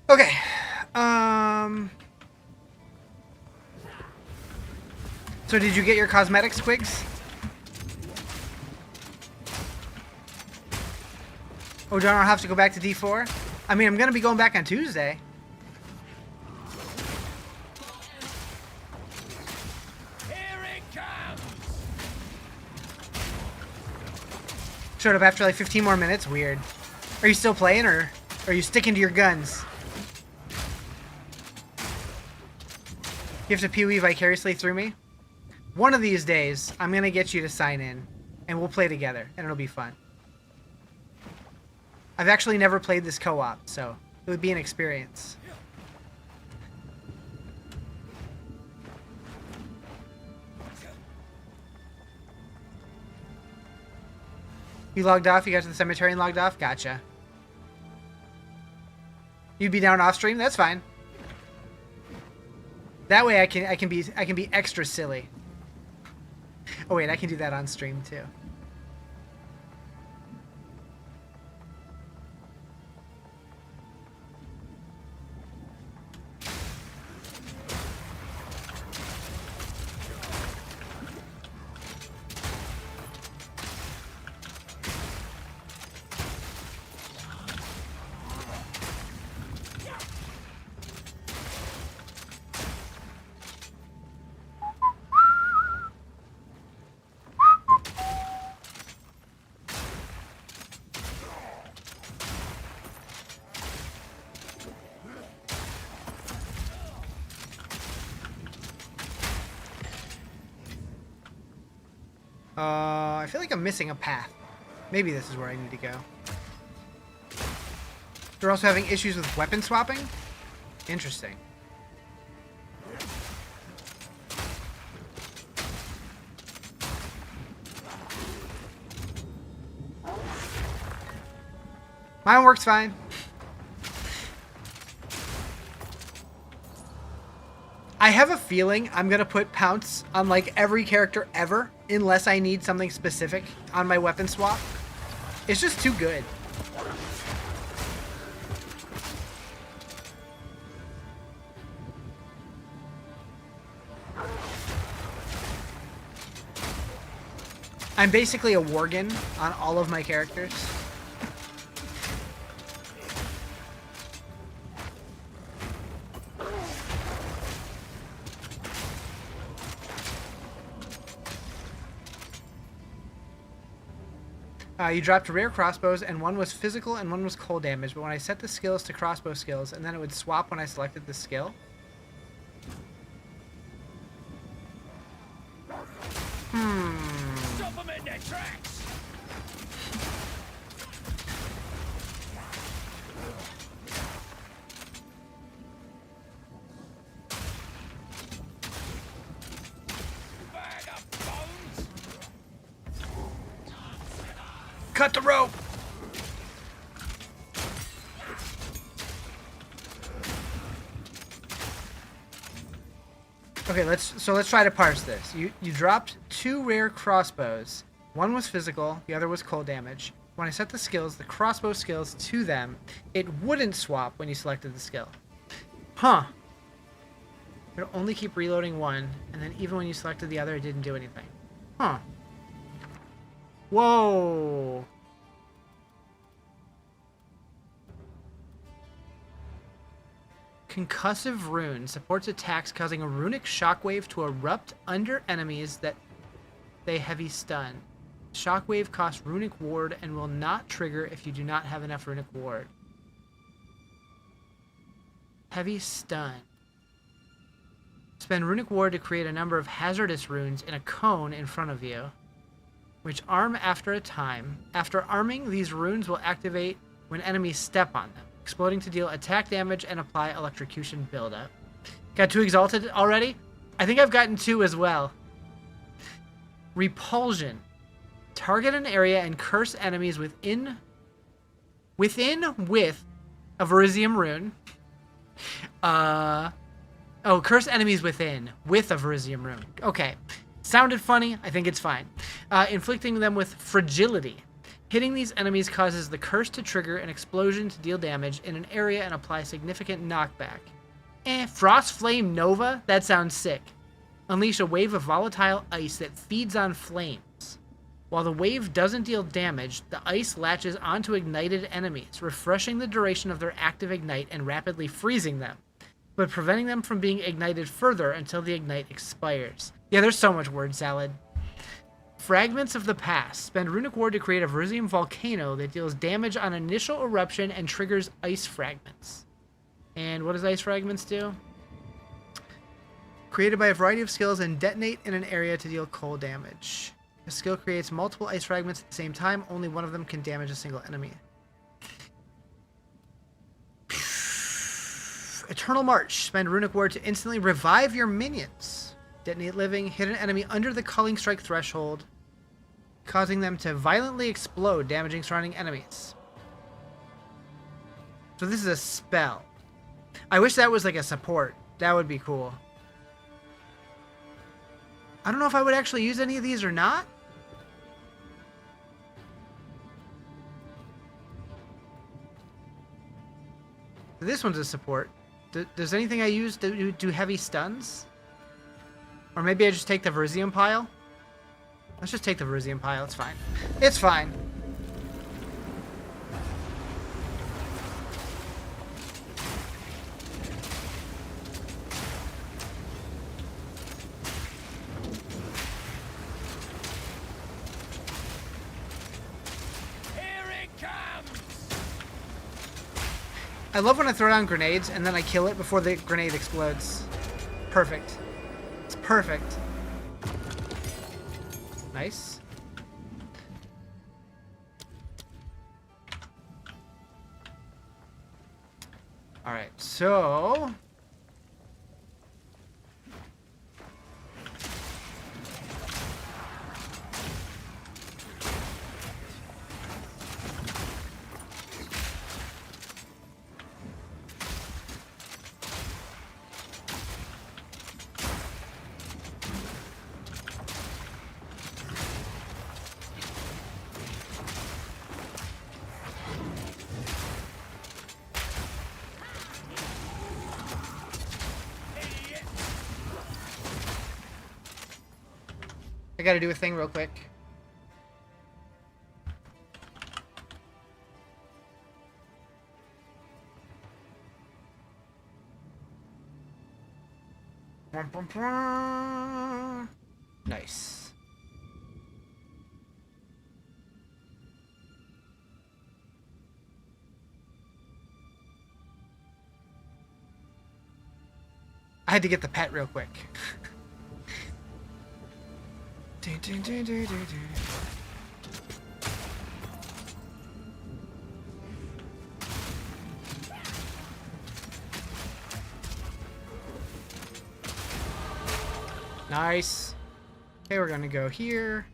Okay. So did you get your cosmetics, Quigs? Oh, don't I have to go back to D4? I mean, I'm going to be going back on Tuesday. Here it comes! Showed up after like 15 more minutes. Weird. Are you still playing, or are you sticking to your guns? You have to PoE vicariously through me? One of these days, I'm going to get you to sign in, and we'll play together, and it'll be fun. I've actually never played this co-op, so it would be an experience. You logged off? You got to the cemetery and logged off? Gotcha. You'd be down off stream? That's fine. That way I can be extra silly. Oh wait, I can do that on stream too. I feel like I'm missing a path. Maybe this is where I need to go. They're also having issues with weapon swapping? Interesting. Mine works fine. I have a feeling I'm going to put Pounce on like every character ever, unless I need something specific on my weapon swap. It's just too good. I'm basically a Worgen on all of my characters. You dropped rare crossbows, and one was physical and one was cold damage, but when I set the skills to crossbow skills, and then it would swap when I selected the skill. Stop them in their tracks! Bag of bones! Cut the rope! Okay, let's try to parse this. You dropped 2 rare crossbows. One was physical, the other was cold damage. When I set the skills, the crossbow skills to them, it wouldn't swap when you selected the skill. Huh. It'll only keep reloading one, and then even when you selected the other, it didn't do anything. Huh. Whoa. Concussive Rune supports attacks causing a runic shockwave to erupt under enemies that they heavy stun. Shockwave costs runic ward and will not trigger if you do not have enough runic ward. Heavy stun. Spend runic ward to create a number of hazardous runes in a cone in front of you, which arm after a time. After arming, these runes will activate when enemies step on them, exploding to deal attack damage and apply electrocution buildup. Got 2 exalted already? I think I've gotten 2 as well. Repulsion. Target an area and curse enemies within width of Rizarjay rune. Curse enemies within width of Rizarjay rune. Okay. Sounded funny. I think it's fine. Inflicting them with fragility. Hitting these enemies causes the curse to trigger an explosion to deal damage in an area and apply significant knockback. Frost Flame Nova? That sounds sick. Unleash a wave of volatile ice that feeds on flames. While the wave doesn't deal damage, the ice latches onto ignited enemies, refreshing the duration of their active ignite and rapidly freezing them, but preventing them from being ignited further until the ignite expires. Yeah, there's so much word salad. Fragments of the Past. Spend runic ward to create a Rizarjay volcano that deals damage on initial eruption and triggers ice fragments. And what does ice fragments do? created by a variety of skills and detonate in an area to deal cold damage. The skill creates multiple ice fragments at the same time. Only one of them can damage a single enemy. Eternal March. Spend Runic Word to instantly revive your minions. Detonate living. Hit an enemy under the Culling Strike threshold, causing them to violently explode, damaging surrounding enemies. So this is a spell. I wish that was like a support. That would be cool. I don't know if I would actually use any of these or not. This one's a support. Does anything I use do heavy stuns? Or maybe I just take the Verisium pile? Let's just take the Verisium pile. It's fine. It's fine. I love when I throw down grenades and then I kill it before the grenade explodes. Perfect. It's perfect. Nice. Alright, so... I gotta do a thing real quick. Nice. I had to get the pet real quick. Nice. Okay, we're gonna go here.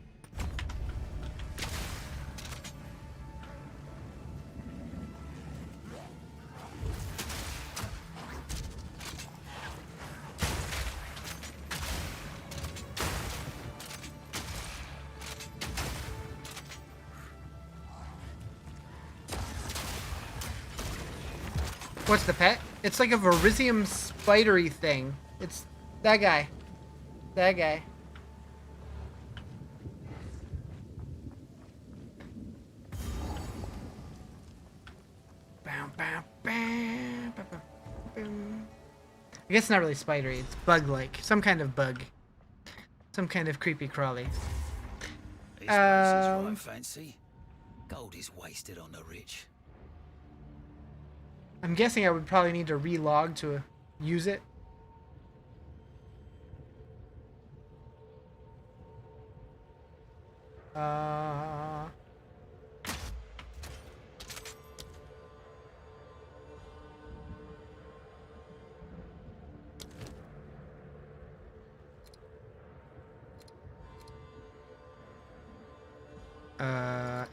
What's the pet? It's like a Verisium spidery thing. It's that guy. That guy. I guess it's not really spidery. It's bug-like. Some kind of bug. Some kind of creepy crawly. This place is right fancy. Gold is wasted on the rich. I'm guessing I would probably need to relog to use it.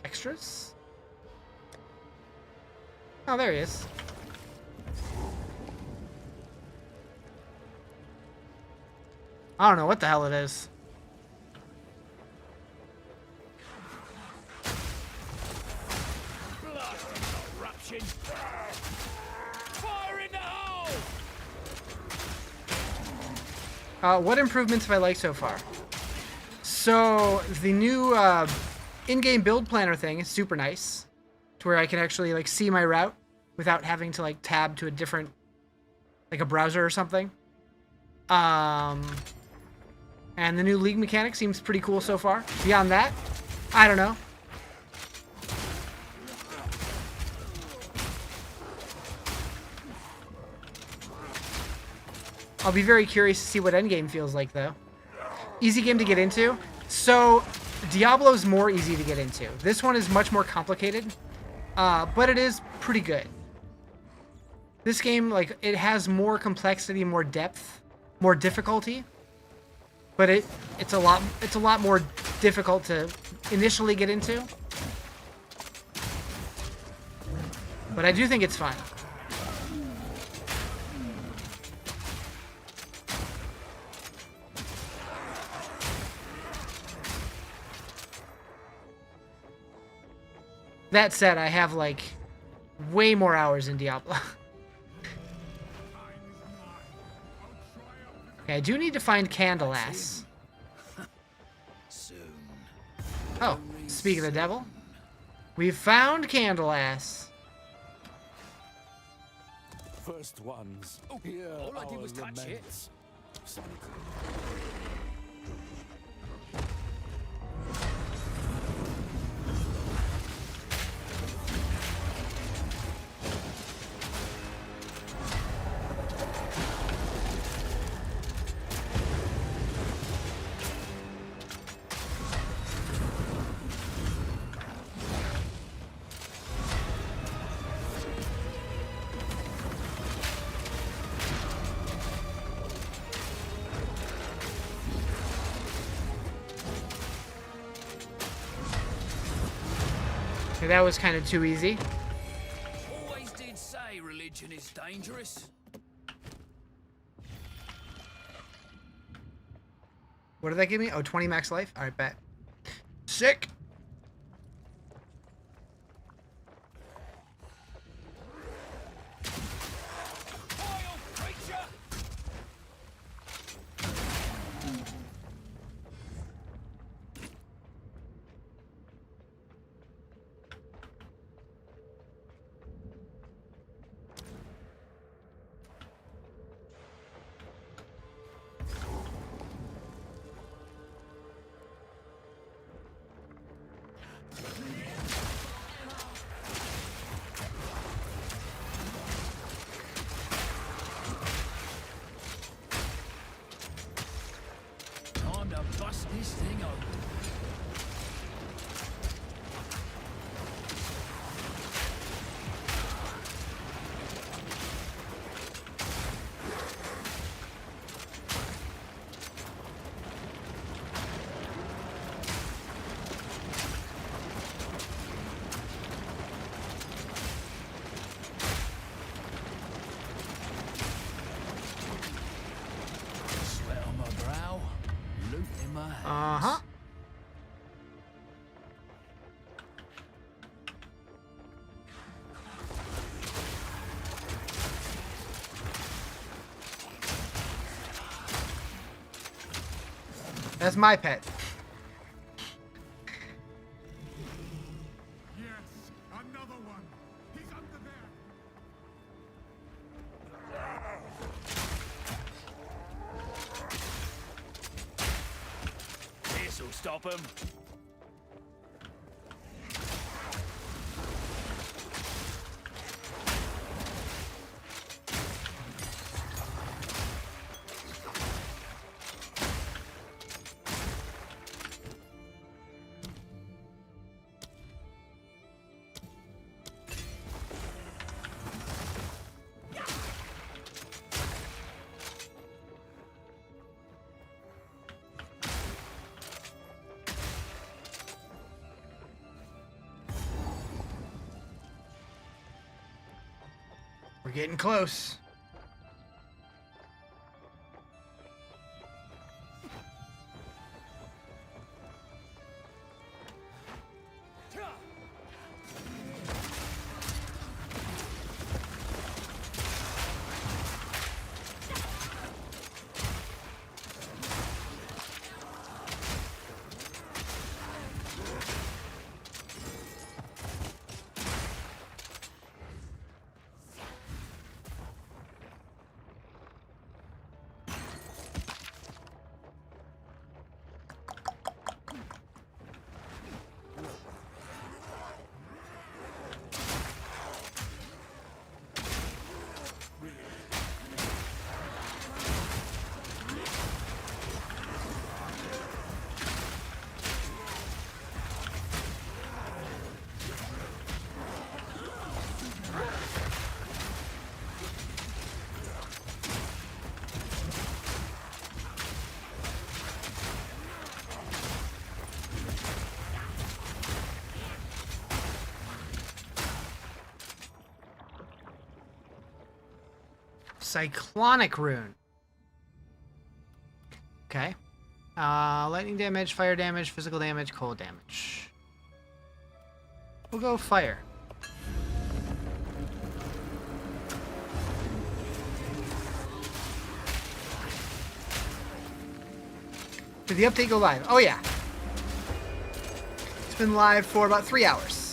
Extras? Oh, there he is. I don't know what the hell it is. Eruption. Fire in the hole! What improvements have I liked so far? So the new in-game build planner thing is super nice, to where I can actually like see my route without having to like tab to a different, like a browser or something. And the new league mechanic seems pretty cool so far. Beyond that, I don't know. I'll be very curious to see what endgame feels like, though. Easy game to get into. So, Diablo's more easy to get into. This one is much more complicated, but it is pretty good. This game, like, it has more complexity, more depth, more difficulty, but it's a lot more difficult to initially get into. But I do think it's fun. That said, I have, like, way more hours in Diablo. Okay, I do need to find Candleass. Oh, speak of the devil. We've found Candleass. First ones. Oh, all I did was touch it. Okay, that was kind of too easy. Always did say religion is dangerous. What did that give me? Oh, 20 max life? Alright, bet. Sick! Time to bust this thing open. Sweat on my brow, loot in my hands. Uh-huh. That's my pet. Yes, another one. He's under there. This'll stop him. We're getting close. Cyclonic rune. Okay. Lightning damage, fire damage, physical damage, cold damage. We'll go fire. Did the update go live? Oh yeah. It's been live for about 3 hours.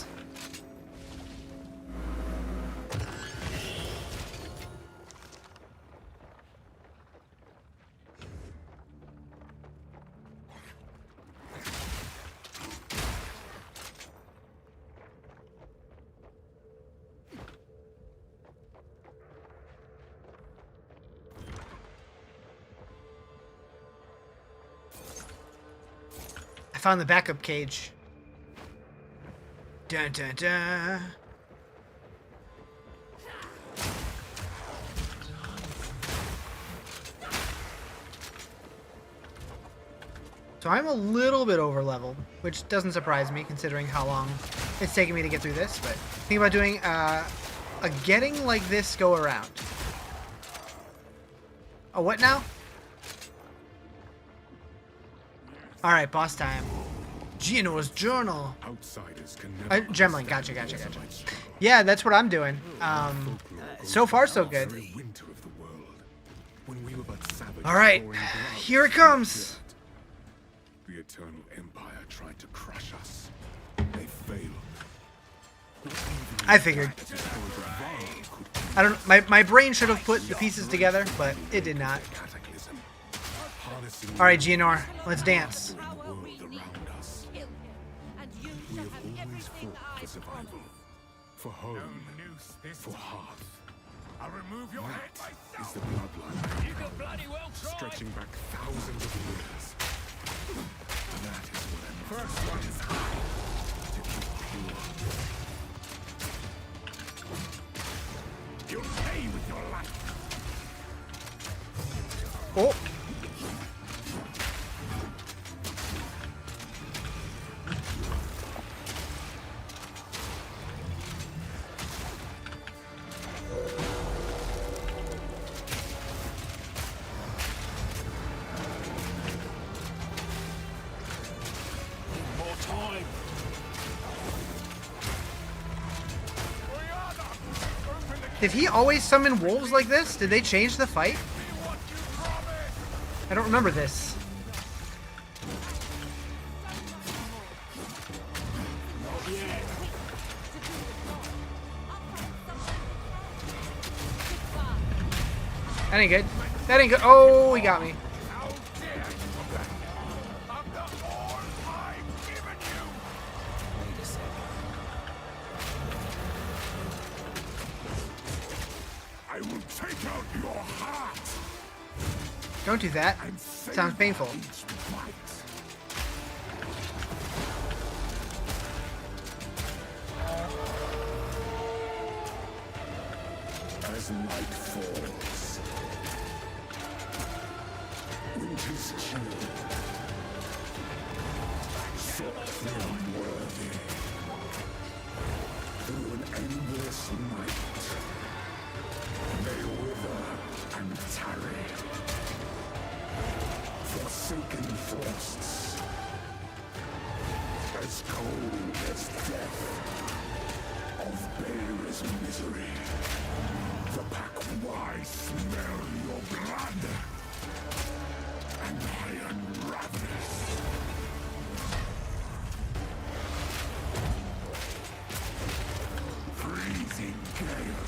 I found the backup cage. Dun dun dun. So I'm a little bit over leveled, which doesn't surprise me considering how long it's taken me to get through this, but think about doing a getting like this go around. A what now? Alright, boss time. Gino's journal. Outsiders can never Gemling, gotcha. Yeah, that's what I'm doing. So far so good. winter of the world. When we were but savages. Alright, here it comes. The Eternal Empire tried to crush us. They failed. I figured. I don't know, my brain should have put the pieces together, but it did not. Alright, Gianor, let's dance. We have always fought for survival, for home, for hearth. I'll remove your head. Is the bloodline. You got bloody well tried. Stretching back thousands of years. That is what I'm first one is to keep pure. You'll pay with your life. Oh. Did he always summon wolves like this? Did they change the fight? I don't remember this. That ain't good. That ain't good. Oh, he got me. I will take out your heart. Don't do that. Sounds painful. As night falls, winter's chill, set them worthy through an endless night. They wither and tarry, forsaken forests, as cold as death, of bare as misery. The pack why smell your blood, and I am ravenous. Freezing gale,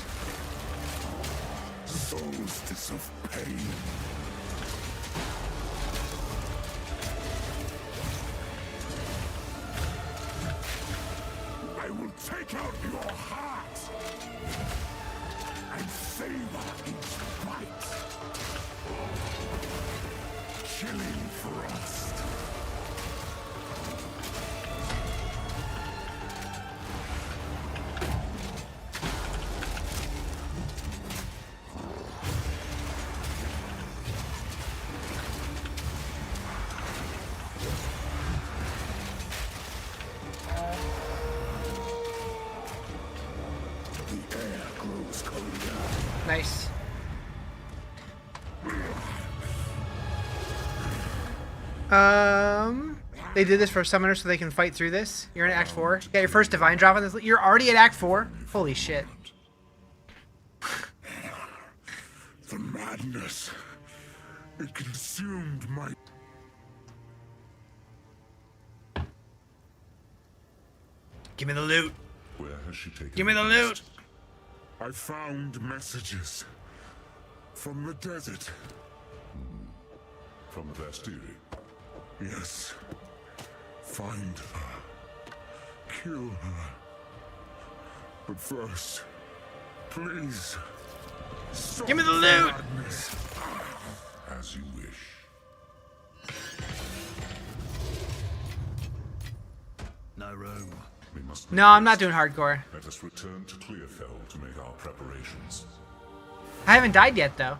solstice of pain. I will take out your heart and savor each bite. Chilling frost. Nice. They did this for summoners so they can fight through this. You're in Act 4. You got your first divine drop on this. You're already at Act 4. Holy shit. The madness. It consumed my... Give me the loot. Where has she taken Give me the loot. I found messages from the desert. From the Bastille. Yes. Find her. Kill her. But first, please. Give me the loot. Madness. As you wish. No room. We must No, I'm not doing hardcore. Let us return to Clearfell to make our preparations. I haven't died yet, though.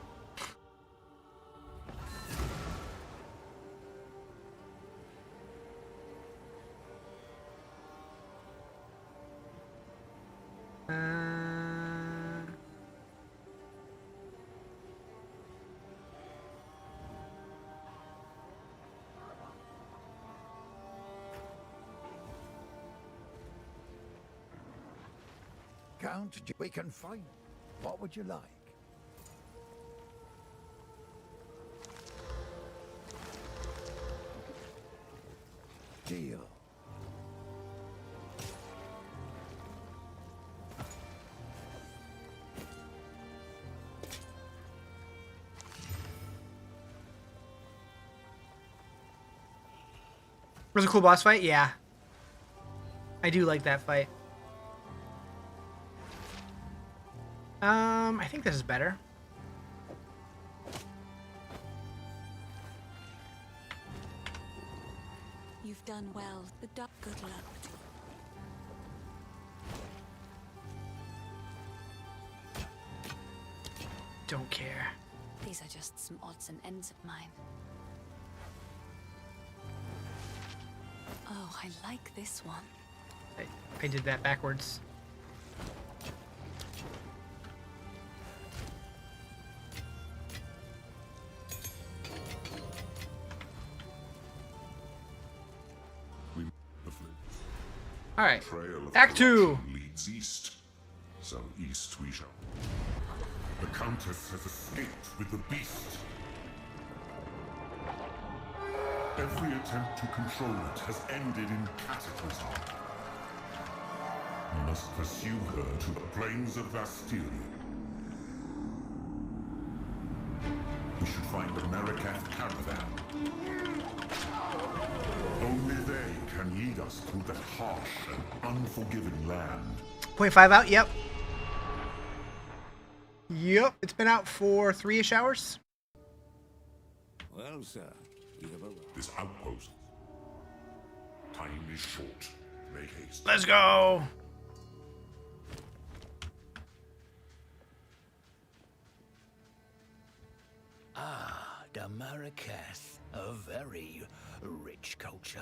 Count, we can find. What would you like? Deal. Was it a cool boss fight? Yeah. I do like that fight. I think this is better. You've done well. Good luck. Don't care. These are just some odds and ends of mine. Oh, I like this one. I did that backwards. All right. Act 2. Leads east. So east we shall. The Countess has escaped with the beast. Every attempt to control it has ended in cataclysm. We must pursue her to the plains of Bastille. We should find the Mercath caravan. Only they can lead us through that harsh and unforgiving land. 0.5 out, yep. Yep, it's been out for 3-ish hours. Well, sir, you have arrived. This outpost. Time is short. Make haste. Let's go. Ah, the Marrakesh, a very rich culture.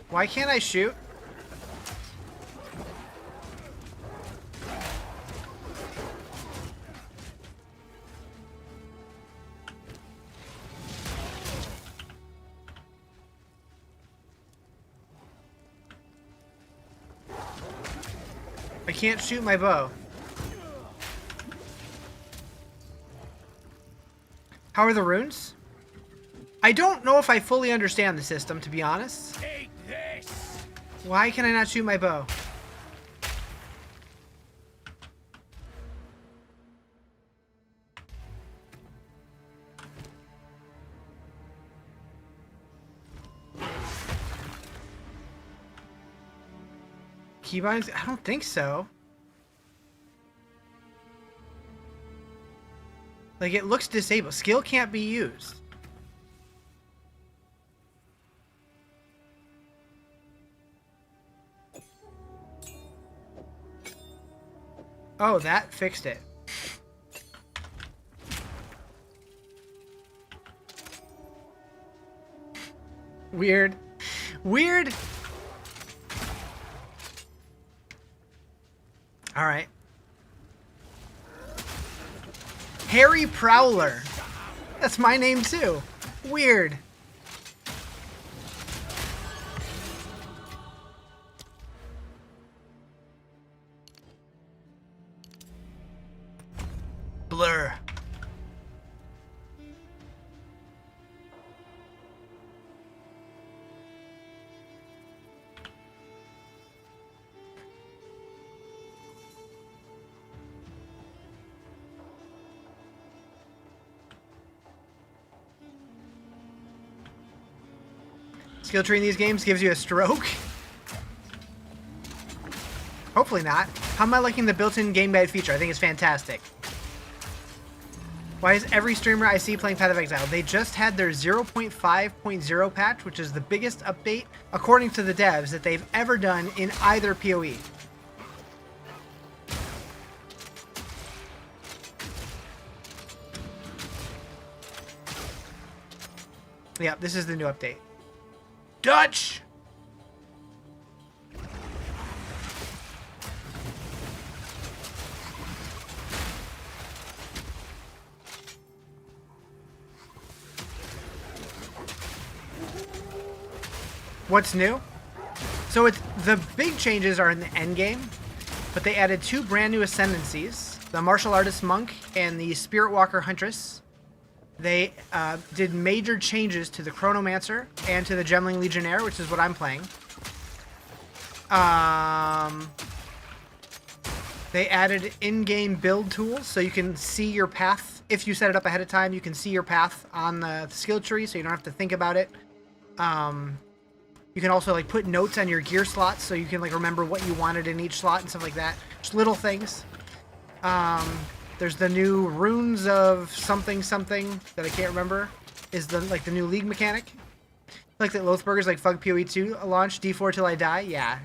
Why can't I shoot? I can't shoot my bow. How are the runes? I don't know if I fully understand the system, to be honest. Take this! Why can I not shoot my bow? Keybinds? I don't think so. Like, it looks disabled. Skill can't be used. Oh, that fixed it. Weird. Weird. All right. Harry Prowler. That's my name too. Weird. Blur. Skill tree in these games gives you a stroke? Hopefully not. How am I liking the built-in game guide feature? I think it's fantastic. Why is every streamer I see playing Path of Exile? They just had their 0.5.0 patch, which is the biggest update, according to the devs, that they've ever done in either PoE. Yeah, this is the new update. Dutch! What's new? So it's the big changes are in the end game, but they added 2 brand new ascendancies, the Martial Artist Monk and the Spirit Walker Huntress. They did major changes to the Chronomancer and to the Gemling Legionnaire, which is what I'm playing. They added in-game build tools, so you can see your path. If you set it up ahead of time, you can see your path on the skill tree, so you don't have to think about it. You can also like put notes on your gear slots, so you can like remember what you wanted in each slot and stuff like that. Just little things. There's the new runes of something that I can't remember. Is the new league mechanic. Like that Lothburger's like Fug PoE 2 launch, D4 till I die. Yeah.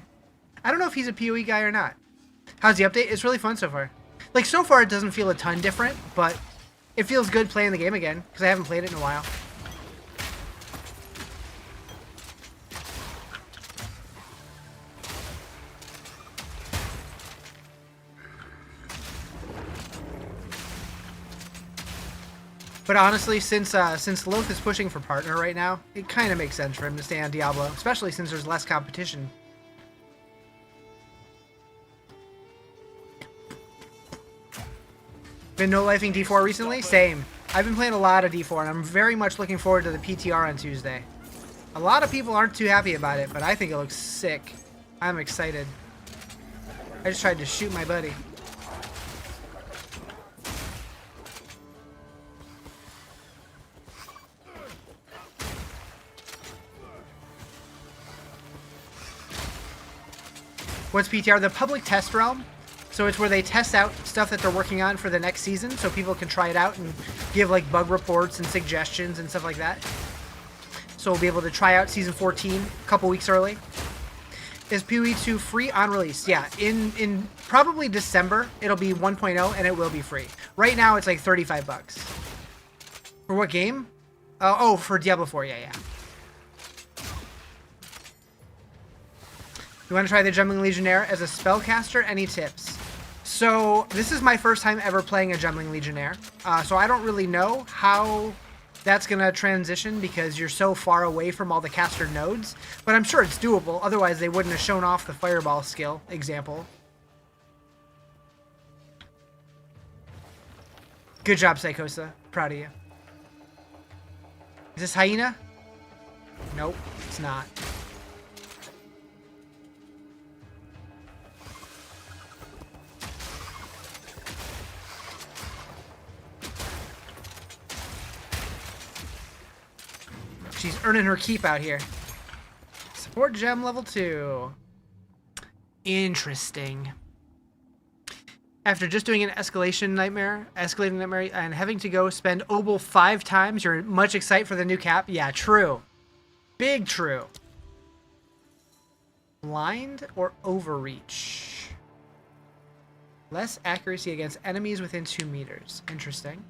I don't know if he's a PoE guy or not. How's the update? It's really fun so far. Like so far it doesn't feel a ton different, but it feels good playing the game again, because I haven't played it in a while. But honestly, since Loth is pushing for partner right now, it kind of makes sense for him to stay on Diablo, especially since there's less competition. Been no-lifing D4 recently? Same. I've been playing a lot of D4, and I'm very much looking forward to the PTR on Tuesday. A lot of people aren't too happy about it, but I think it looks sick. I'm excited. I just tried to shoot my buddy. What's PTR? The public test realm. So it's where they test out stuff that they're working on for the next season, so people can try it out and give like bug reports and suggestions and stuff like that. So we'll be able to try out season 14 a couple weeks early. Is PoE 2 free on release? Yeah, in probably December it'll be 1.0 and it will be free. Right now it's like $35. For what game? Oh, for Diablo 4. Yeah. You want to try the Gemling Legionnaire as a spellcaster? Any tips? So this is my first time ever playing a Gemling Legionnaire, so I don't really know how that's going to transition because you're so far away from all the caster nodes, but I'm sure it's doable. Otherwise, they wouldn't have shown off the Fireball skill example. Good job, Psychosa. Proud of you. Is this Hyena? Nope, it's not. She's earning her keep out here. Support gem level 2. Interesting. After just doing an escalating nightmare, and having to go spend Obel 5 times, you're much excited for the new cap? Yeah, true. Big true. Blind or overreach? Less accuracy against enemies within 2 meters. Interesting.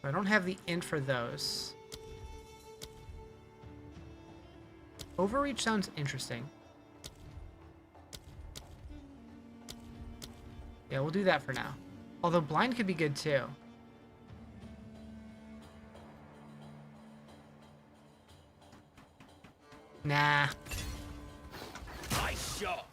I don't have the int for those. Overreach sounds interesting. Yeah, we'll do that for now. Although blind could be good too. Nah. Nice shot.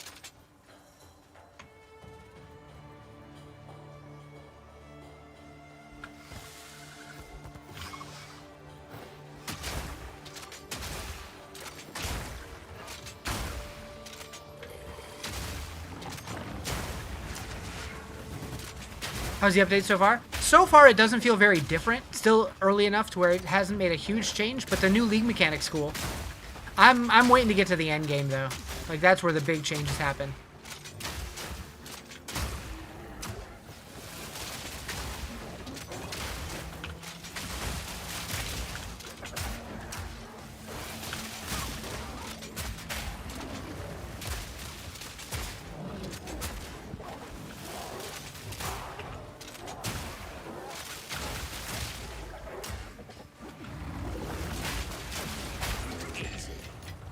How's the update so far? So far, it doesn't feel very different. Still early enough to where it hasn't made a huge change, but the new league mechanic's cool. I'm waiting to get to the end game though. Like that's where the big changes happen.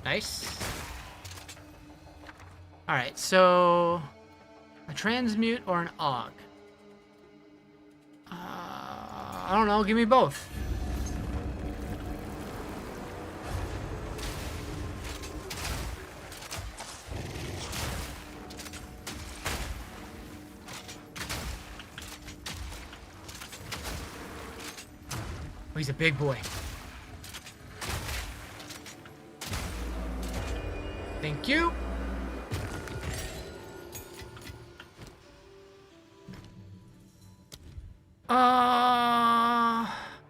Nice. Alright, so a transmute or an aug? I don't know, give me both. Oh, he's a big boy. Thank you.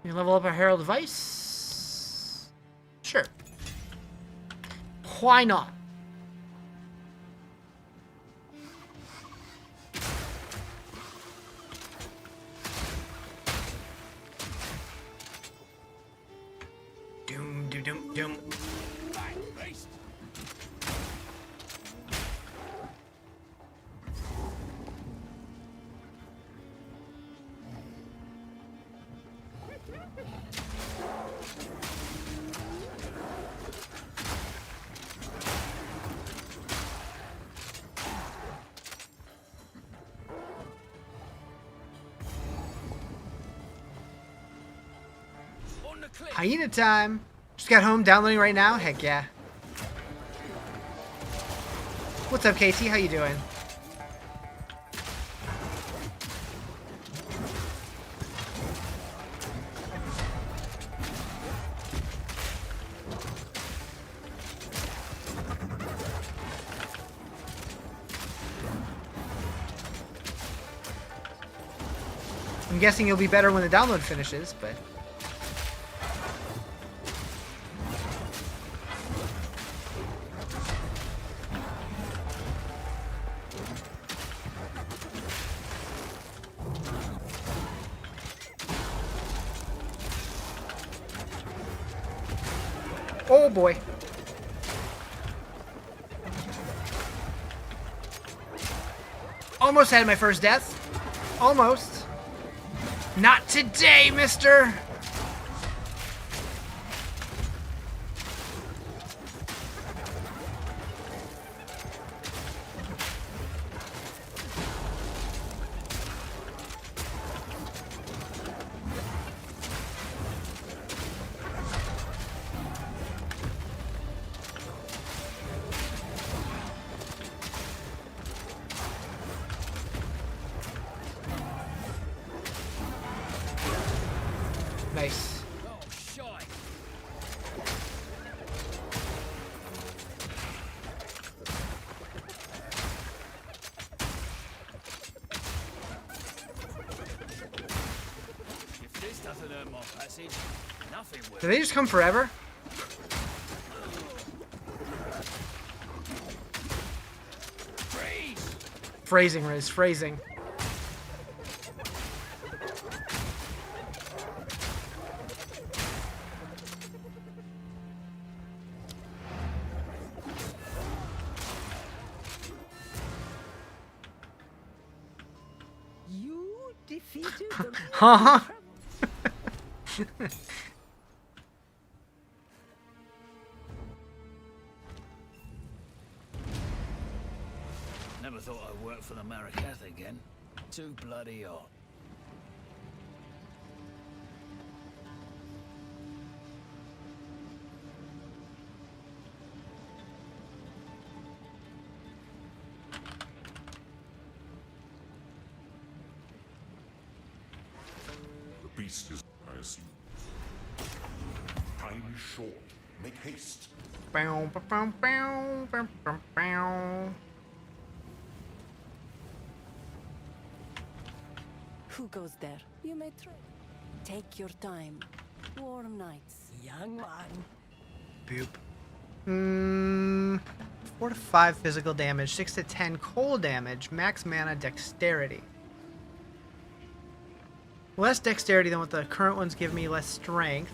You level up our Herald device? Sure. Why not? Doom, doom, doom, doom. Hyena time. Just got home, downloading right now. Heck yeah. What's up, KT? How you doing? I'm guessing you'll be better when the download finishes, but... Oh boy. Almost had my first death. Almost. Not today, mister. Nice. Oh, shite. If this doesn't earn my passage, nothing will. Do they just come forever? Freeze! Phrasing, Riz. Phrasing. You defeated the Huh? Never thought I'd work for the Merc again. Too bloody hot. The beast is, I assume. Time is short. Make haste. Bow, bow, bow, bow, bow, bow, bow. Who goes there? You may try. Take your time. Warm nights, young one. Boop. 4 to 5 physical damage, 6 to 10 cold damage, max mana, dexterity. Less dexterity than what the current ones give me, less strength.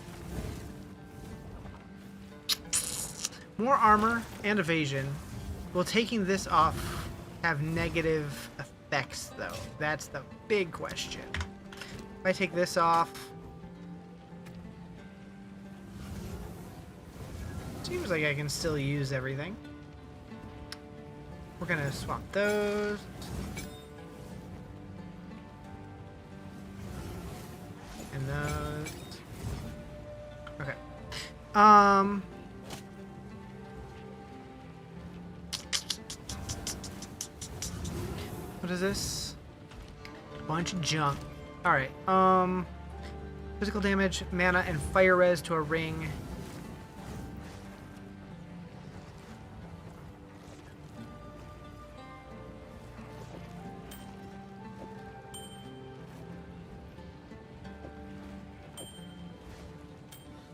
More armor and evasion. Will taking this off have negative effects, though? That's the big question. If I take this off... Seems like I can still use everything. We're gonna swap those. And those. Okay. What is this? Bunch of junk. Alright, physical damage, mana, and fire res to a ring.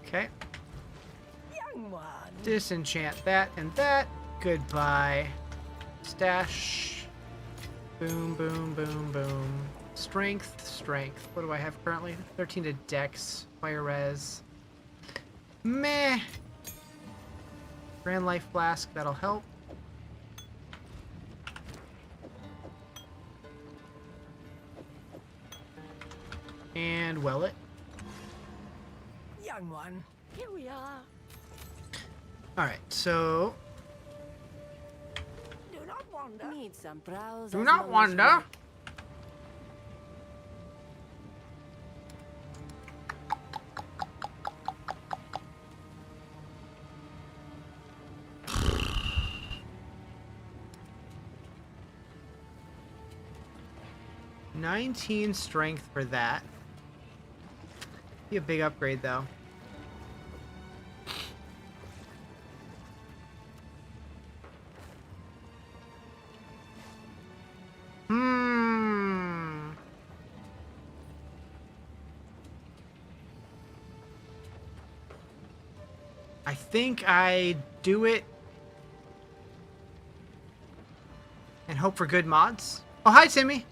Okay. Young one. Disenchant that and that. Goodbye. Stash. Boom, boom, boom, boom. Strength, strength. What do I have currently? 13 to dex. Fire res. Meh. Grand life flask. That'll help. And well it. Young one. Here we are. Alright, so... Do not wander. Need some browse. Do not wander. $19 strength for that. Be a big upgrade though. I think I do it and hope for good mods. Oh, hi, Timmy.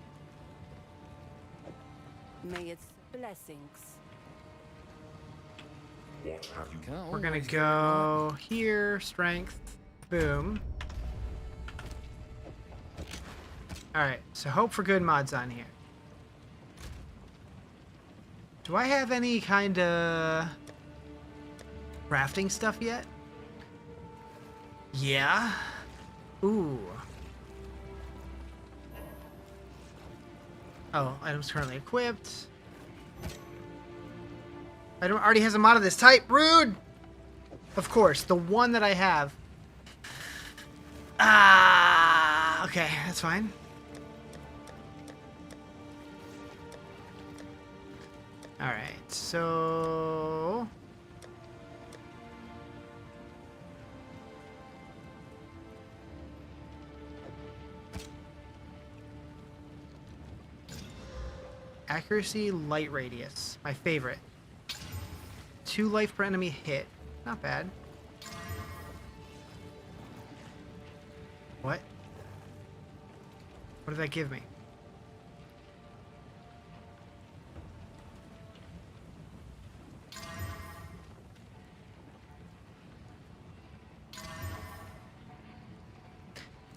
May its blessings. What have you? We're gonna go here, strength, boom. Alright, so hope for good mods on here. Do I have any kind of crafting stuff yet? Yeah. Ooh. Oh, items currently equipped. I don't already has a mod of this type. Rude. Of course, the one that I have. Ah, okay, that's fine. All right, so accuracy, light radius, my favorite. 2 life per enemy hit. Not bad. What? What did that give me?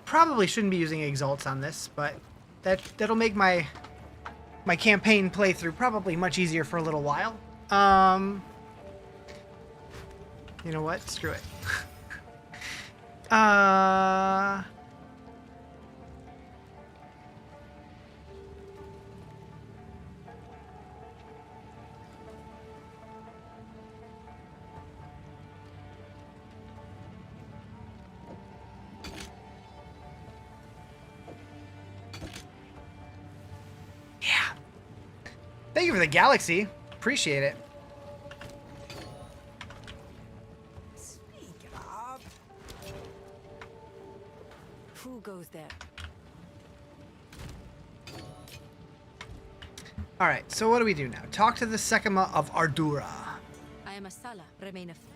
Probably shouldn't be using exalts on this, but that'll make my campaign playthrough probably much easier for a little while. You know what? Screw it. Yeah. Thank you for the galaxy. Appreciate it. Speak up. Who goes there? All right, so what do we do now? Talk to the Sekima of Ardura. I am a Sala. Remain a friend.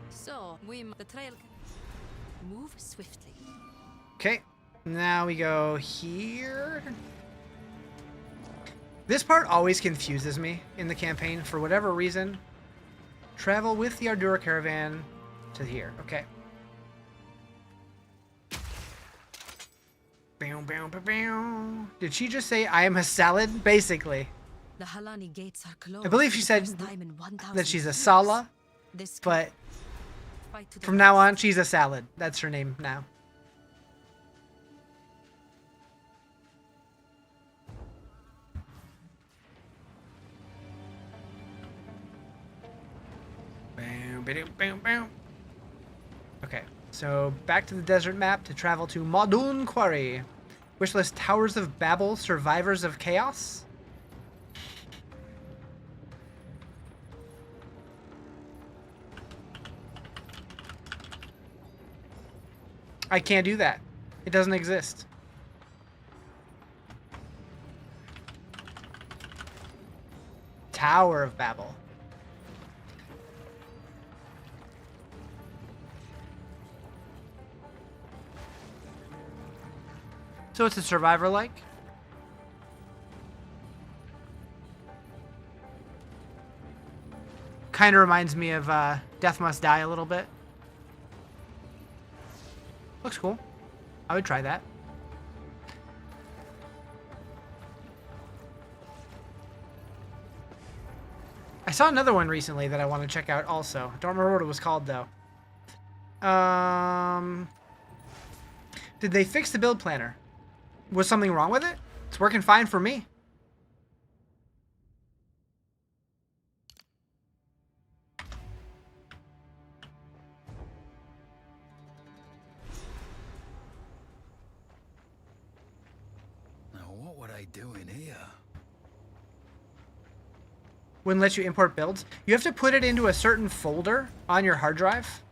So the trail. Move swiftly. Okay, now we go here. This part always confuses me in the campaign for whatever reason. Travel with the Ardura caravan to here. Okay. Did she just say I am a salad? Basically. The Halani gates are closed. I believe she said that she's a Sala, but from now on, she's a salad. That's her name now. Okay, so back to the desert map to travel to Maudun Quarry. Wishlist Towers of Babel, Survivors of Chaos. I can't do that. It doesn't exist. Tower of Babel. So it's a survivor-like? Kind of reminds me of Death Must Die a little bit. Looks cool. I would try that. I saw another one recently that I want to check out also. Don't remember what it was called though. Did they fix the build planner? Was something wrong with it? It's working fine for me. Now what would I do in here? Wouldn't let you import builds. You have to put it into a certain folder on your hard drive.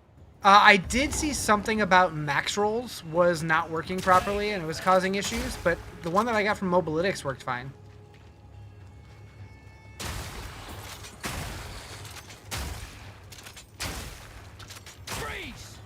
I did see something about max rolls was not working properly and it was causing issues, but the one that I got from Mobalytics worked fine. Freeze!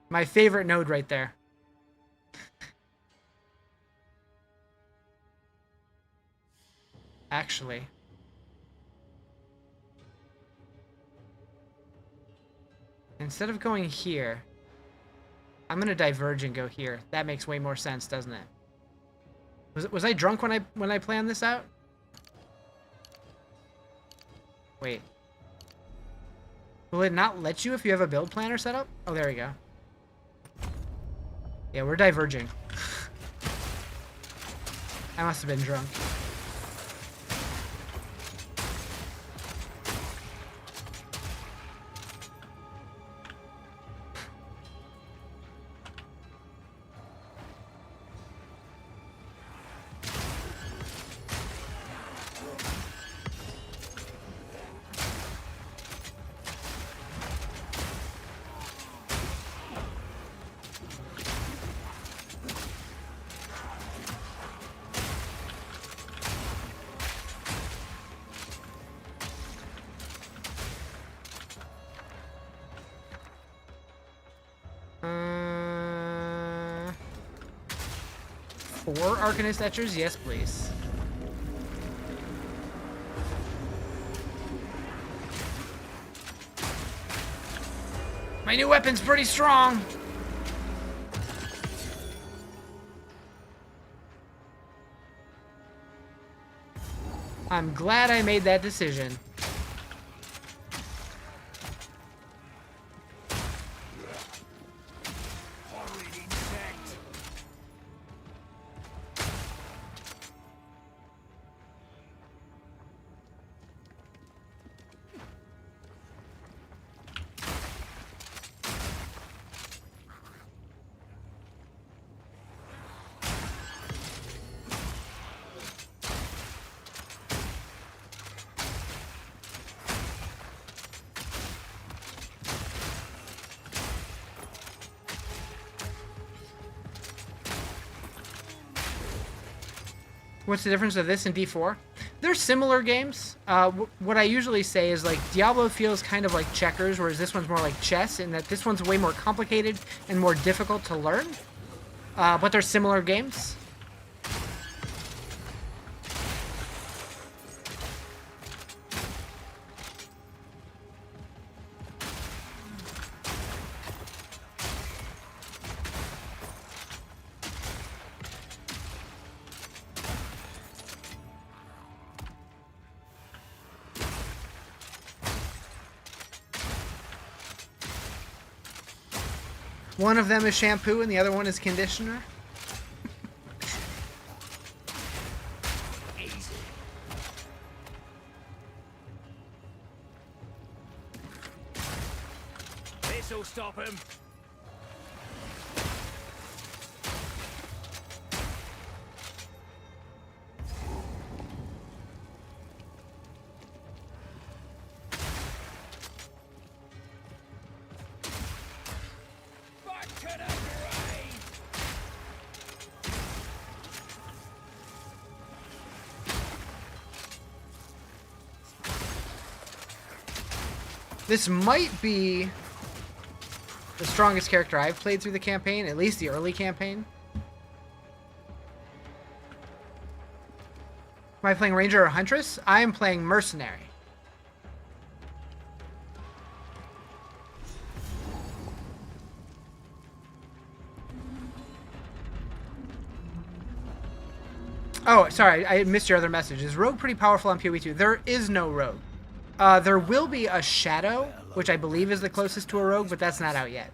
My favorite node right there. Actually. Instead of going here, I'm gonna diverge and go here. That makes way more sense, doesn't it? Was I drunk when I planned this out? Wait. Will it not let you if you have a build planner set up? Oh, there we go. Yeah, we're diverging. I must have been drunk. 4 Arcanist Etchers? Yes, please. My new weapon's pretty strong. I'm glad I made that decision. What's the difference of this and D4? They're similar games. What I usually say is like Diablo feels kind of like checkers, whereas this one's more like chess, in that this one's way more complicated and more difficult to learn. But they're similar games. One of them is shampoo and the other one is conditioner. This'll stop him. This might be the strongest character I've played through the campaign, at least the early campaign. Am I playing Ranger or Huntress? I am playing Mercenary. Oh, sorry, I missed your other message. Is Rogue pretty powerful on PoE 2? There is no Rogue. There will be a Shadow, which I believe is the closest to a Rogue, but that's not out yet.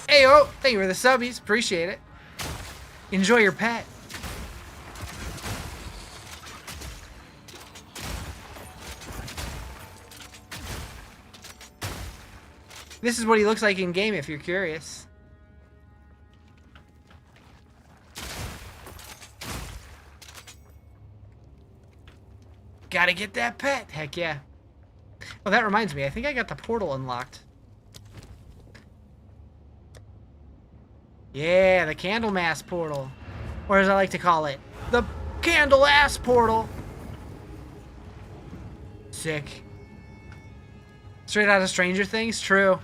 Ayo, thank you for the subbies. Appreciate it. Enjoy your pet. This is what he looks like in game if you're curious. Gotta get that pet. Heck yeah. Oh, that reminds me. I think I got the portal unlocked. Yeah, the Candlemass portal. Or as I like to call it, the Candle Ass portal. Sick. Straight out of Stranger Things? True.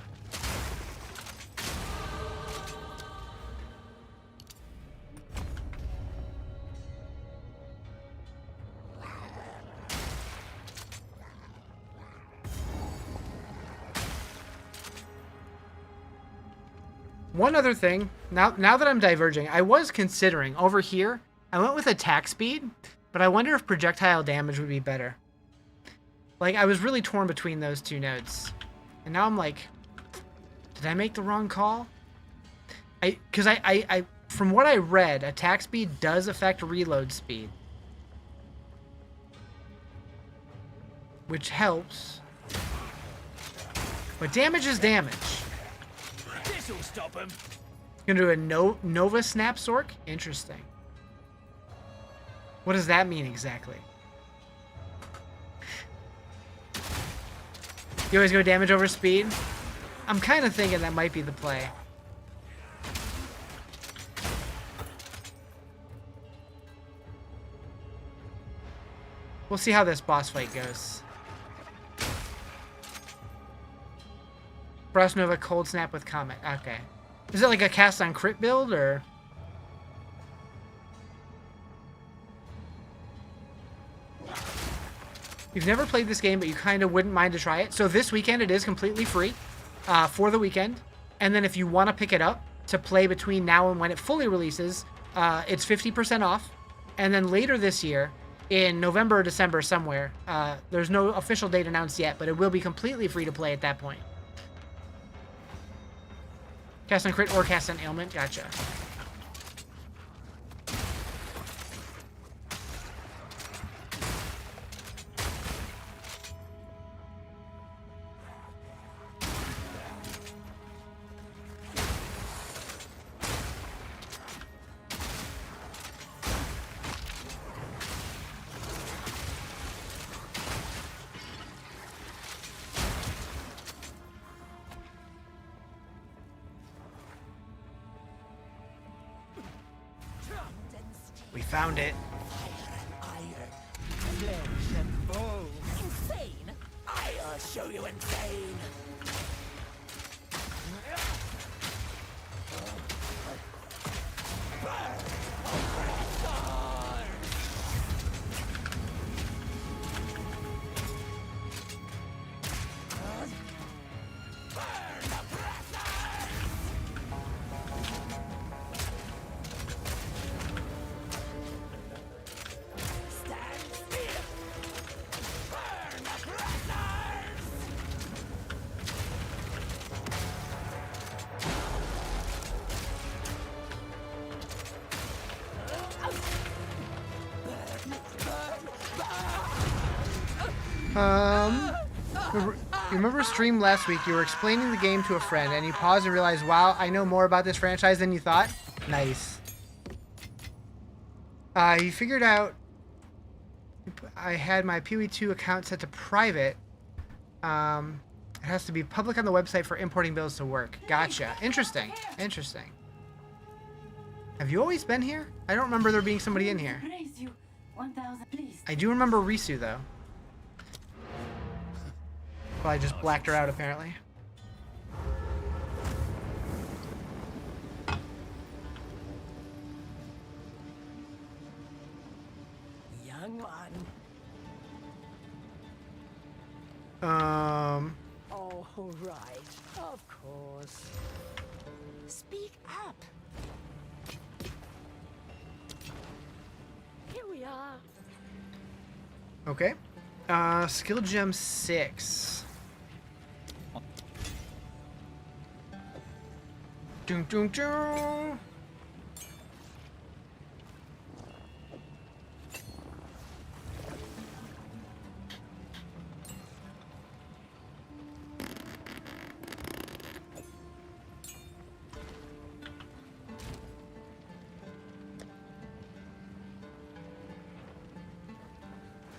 One other thing, now that I'm diverging, I was considering, over here, I went with attack speed, but I wonder if projectile damage would be better. Like, I was really torn between those two nodes. And now I'm like, did I make the wrong call? Because I from what I read, attack speed does affect reload speed. Which helps. But damage is damage. This'll stop him. Gonna do a Nova Snap Sork? Interesting. What does that mean exactly? You always go damage over speed? I'm kind of thinking that might be the play. We'll see how this boss fight goes. Frost Nova Cold Snap with Comet. Okay. Is it like a cast on crit build, or? You've never played this game, but you kind of wouldn't mind to try it. So this weekend, it is completely free for the weekend. And then if you want to pick it up to play between now and when it fully releases, it's 50% off. And then later this year, in November or December somewhere, there's no official date announced yet, but it will be completely free to play at that point. Cast on crit or cast on ailment. Gotcha. We found it. Insane! I'll show you insane! Remember stream last week, you were explaining the game to a friend and you paused and realized, wow, I know more about this franchise than you thought? Nice. You figured out I had my PoE2 account set to private. It has to be public on the website for importing builds to work. Gotcha. Interesting. Interesting. Have you always been here? I don't remember there being somebody in here. I do remember Risu, though. Well, I just blacked her out, apparently. Young one. Oh, right. Of course. Speak up. Here we are. Okay. Skill gem 6. Dun, dun, dun.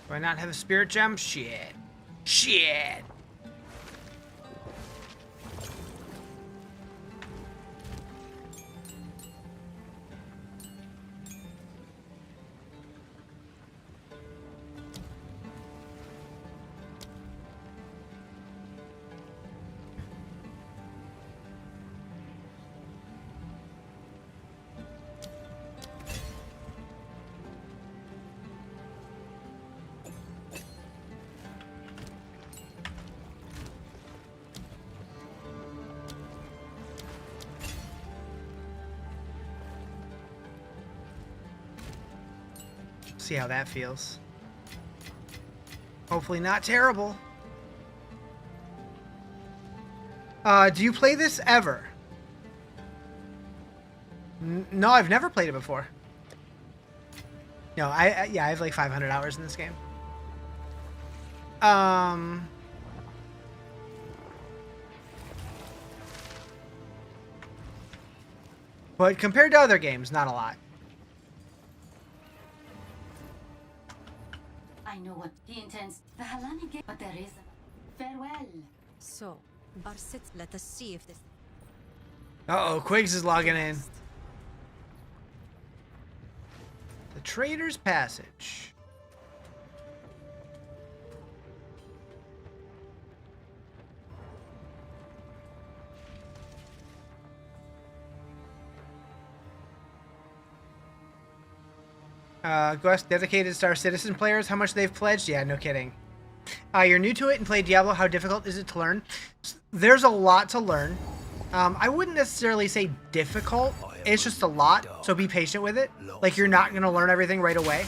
Do I not have a spirit gem? Shit. Shit. See how that feels. Hopefully not terrible. Do you play this ever? No, I've never played it before. No, yeah, I have like 500 hours in this game. But compared to other games, not a lot. I know what he intends. The Halani game, but there is farewell. So, Barsit, let us see if this. Uh-oh, Quigs is logging in. The Trader's Passage. Go ask dedicated Star Citizen players how much they've pledged. Yeah, no kidding. You're new to it and play Diablo. How difficult is it to learn? There's a lot to learn. I wouldn't necessarily say difficult. It's just a lot, so be patient with it. Like, you're not going to learn everything right away.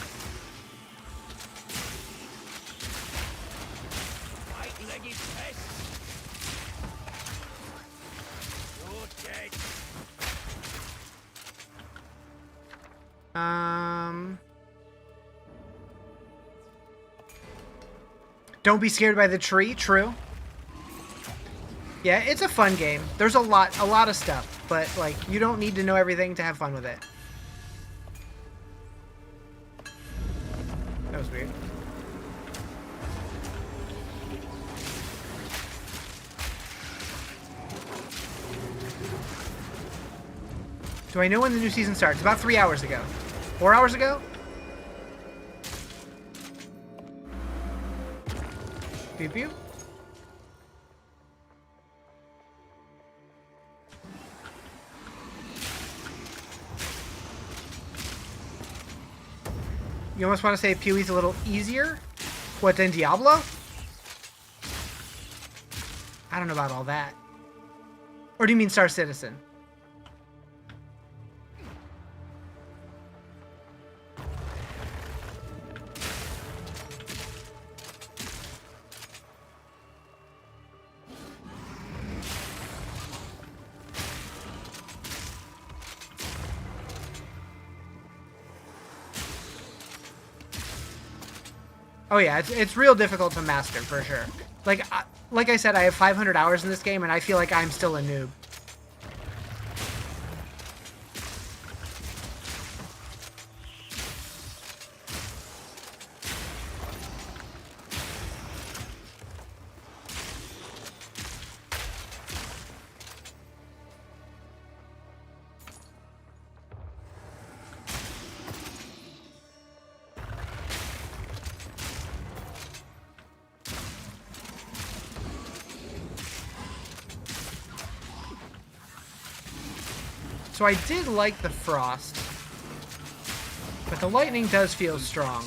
Don't be scared by the tree. True. Yeah, it's a fun game. There's a lot of stuff, but like you don't need to know everything to have fun with it. That was weird. Do I know when the new season starts? About 3 hours ago. 4 hours ago? Pew pew. You almost want to say Pewie's a little easier? What, than Diablo? I don't know about all that. Or do you mean Star Citizen? Oh yeah, it's real difficult to master, for sure. Like I said, I have 500 hours in this game, and I feel like I'm still a noob. So I did like the frost, but the lightning does feel strong.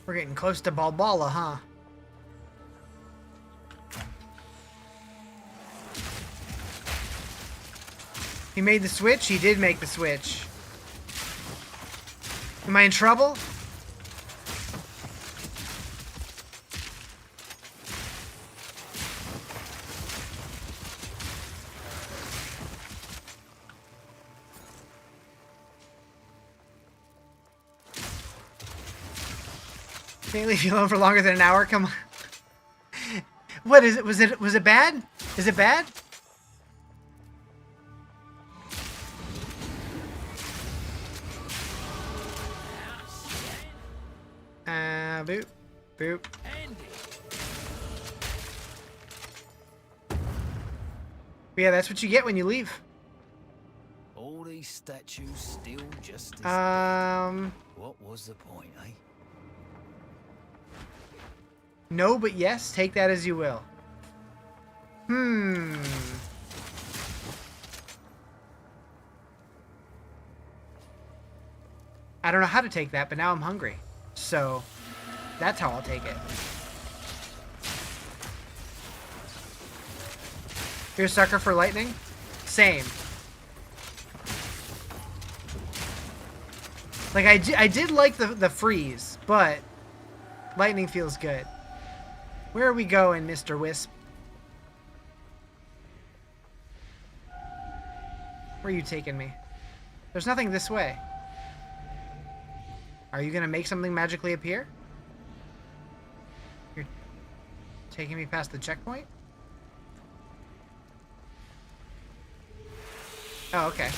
We're getting close to Balbala, huh? He made the switch? He did make the switch. Am I in trouble? Can't leave you alone for longer than an hour? Come on. What is it? Was it bad? Is it bad? Boop. Boop. But yeah, that's what you get when you leave. All these statues still just as What was the point, eh? No, but yes, take that as you will. I don't know how to take that, but now I'm hungry. So, that's how I'll take it. You're a sucker for lightning? Same. Like, I did like the freeze, but lightning feels good. Where are we going, Mr. Wisp? Where are you taking me? There's nothing this way. Are you gonna make something magically appear? You're taking me past the checkpoint? Oh, okay.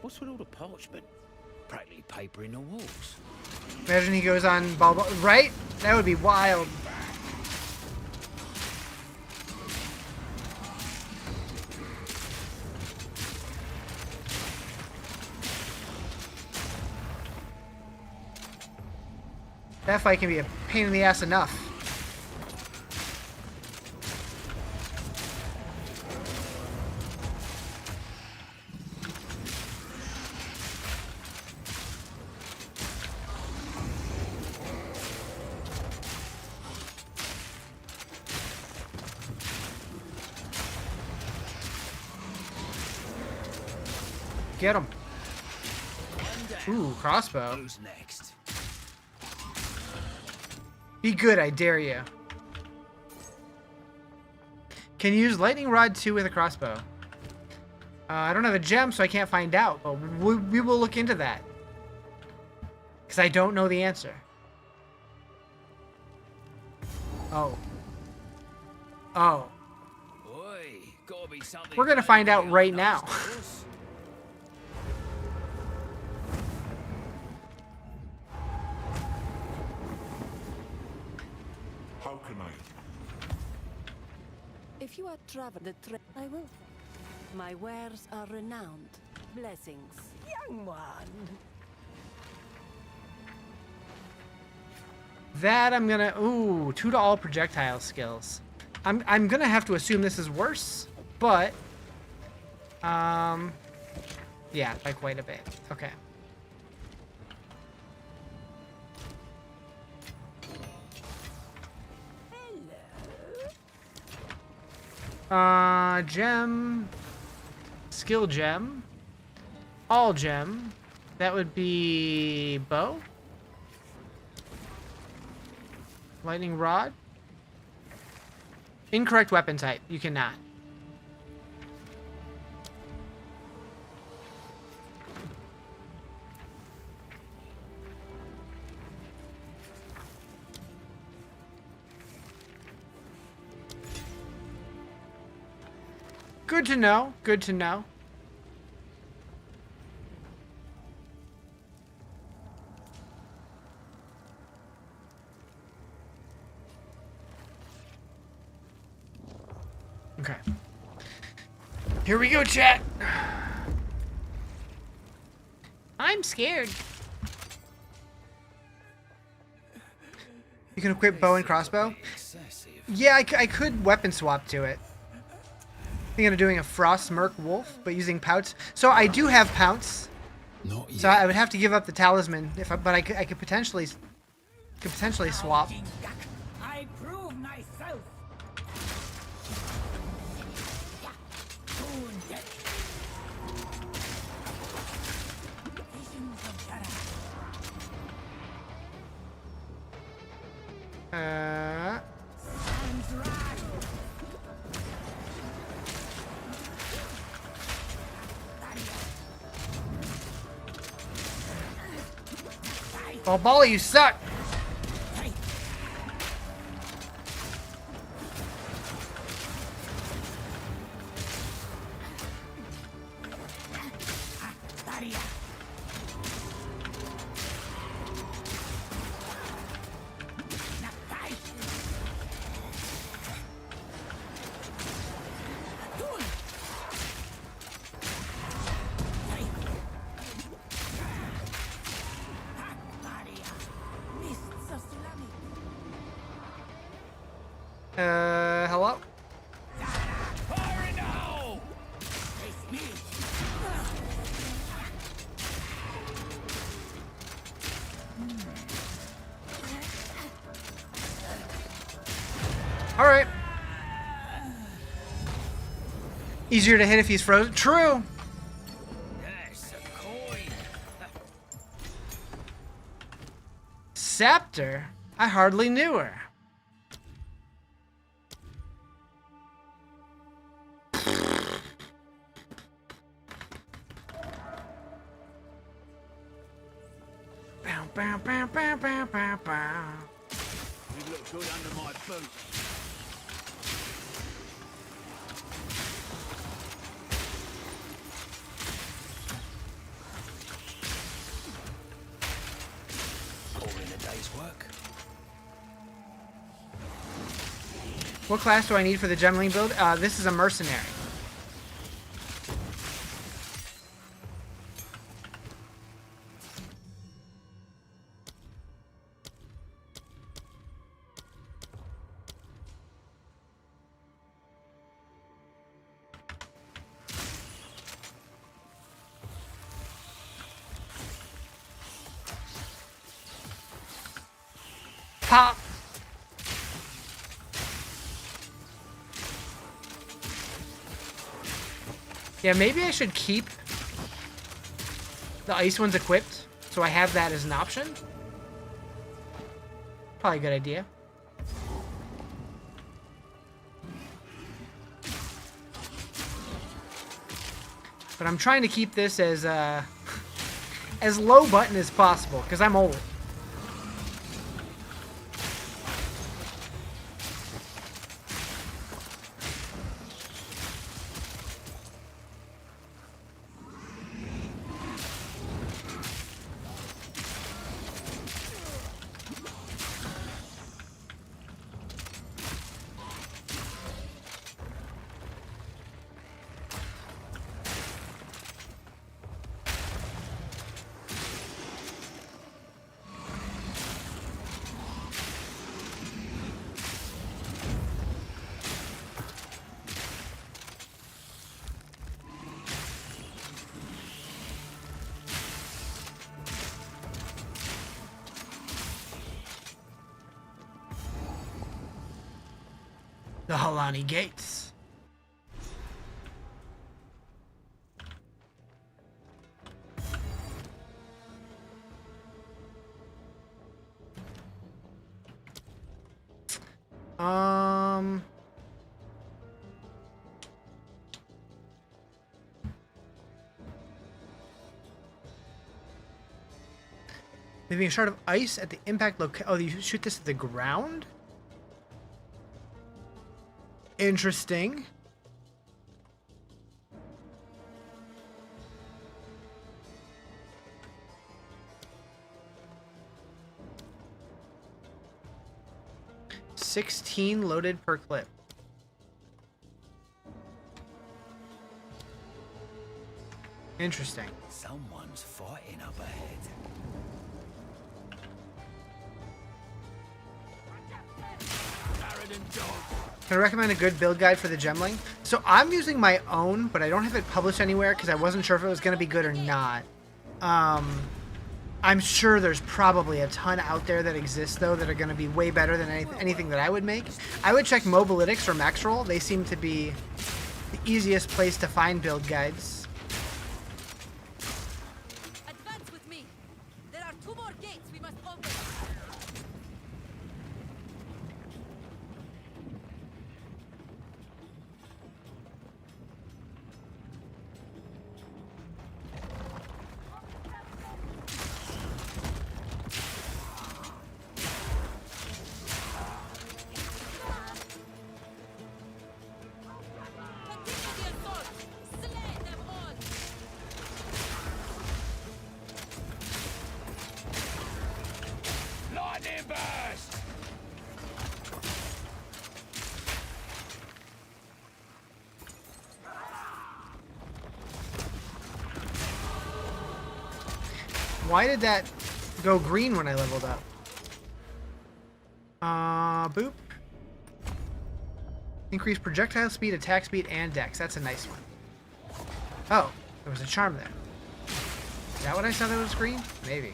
What's with all the parchment? Practically paper in the walls. Imagine he goes on ball, right? That would be wild. That fight can be a pain in the ass enough. Get him. Ooh, crossbow. Who's next? Be good, I dare you. Can you use lightning rod 2 with a crossbow? I don't have a gem, so I can't find out, but we will look into that. Because I don't know the answer. Oh. Oh. Oi, gotta be something. We're gonna find out right now. How can I? If you are traveling the train, I will. My wares are renowned. Blessings, young one. That I'm gonna, ooh, 2 to all projectile skills. I'm gonna have to assume this is worse, but, yeah, by quite a bit. Okay. Gem, skill gem, all gem. That would be bow. Lightning rod. Incorrect weapon type. You cannot. Good to know. Good to know. Okay. Here we go, chat. I'm scared. You can equip bow and crossbow? Yeah, I could weapon swap to it. Thinking of doing a frost merc wolf, but using pouts. So I do have pounce. Not yet. So I would have to give up the talisman, but I could potentially swap. I prove myself. Oh, Bali, you suck. Hello? All right. Easier to hit if he's frozen. True. Yes, a coin. Scepter? I hardly knew her. Bow, bow, bow, bow, bow, bow. You look good under my boot. What class do I need for the Gemling build? This is a mercenary. Pop! Yeah, maybe I should keep the ice ones equipped, so I have that as an option. Probably a good idea. But I'm trying to keep this as as low button as possible, because I'm old. The Halani Gates. Leaving a shard of ice at the impact location. Oh, you shoot this at the ground? Interesting. $16 loaded per clip. Interesting. Someone's fighting up ahead. Can I recommend a good build guide for the Gemling? So I'm using my own, but I don't have it published anywhere because I wasn't sure if it was going to be good or not. I'm sure there's probably a ton out there that exists, though, that are going to be way better than anything that I would make. I would check Mobalytics or Maxroll. They seem to be the easiest place to find build guides. Advance with me. There are 2 more gates we must open. Why did that go green when I leveled up? Boop. Increase projectile speed, attack speed, and dex. That's a nice one. Oh, there was a charm there. Is that what I saw that was green? Maybe.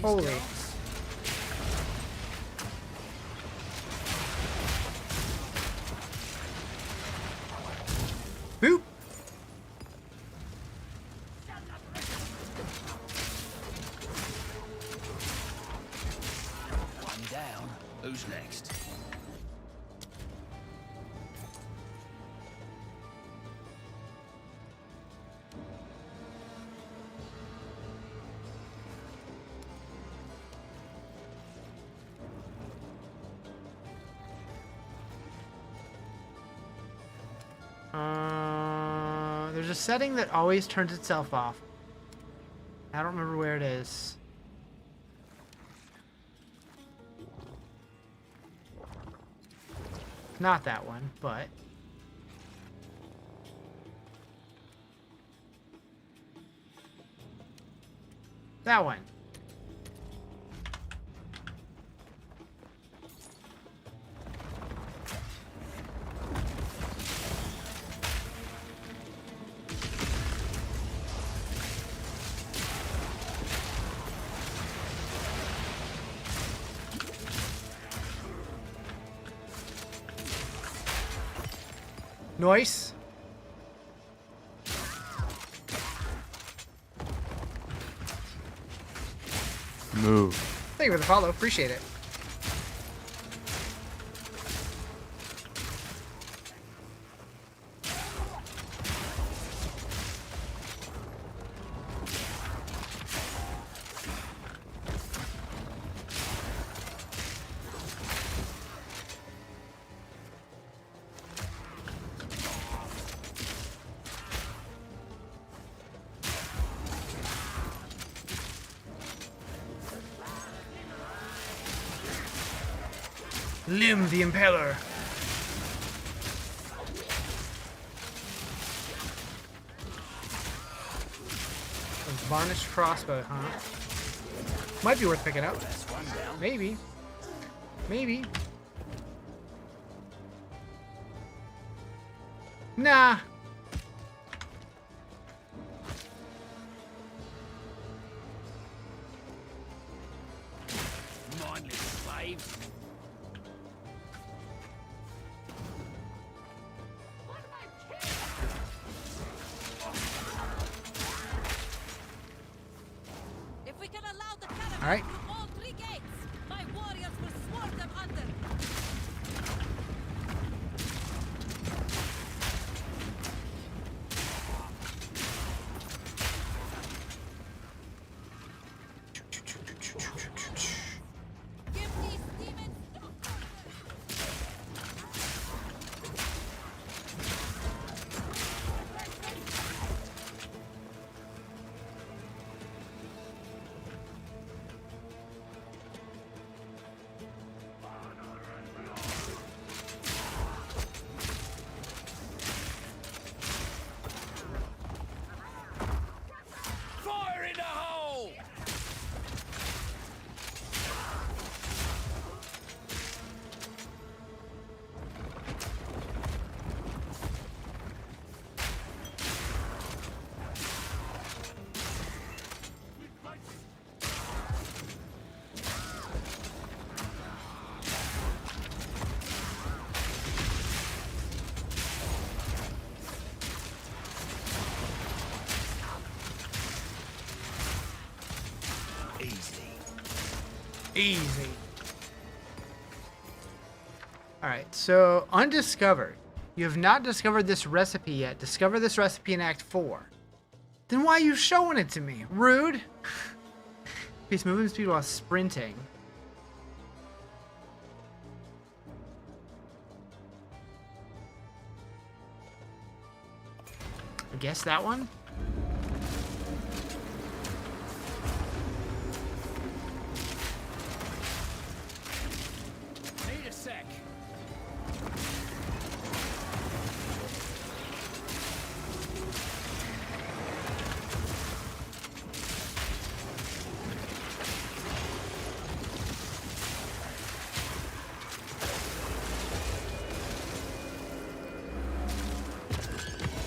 Holy. Boop. One down. Who's next? There's a setting that always turns itself off. I don't remember where it is. Not that one, but... that one. Nice. Move. Thank you for the follow. Appreciate it. Limb the Impaler. Varnished crossbow, huh? Might be worth picking up. Maybe. Maybe. Nah. Mindless slaves. All right. All three gates. My warriors will swarm them under. Give these demons no Fire in the hole! Easy. Alright, so undiscovered. You have not discovered this recipe yet. Discover this recipe in Act 4. Then why are you showing it to me? Rude. Increase movement speed while sprinting. I guess that one? Need a sec.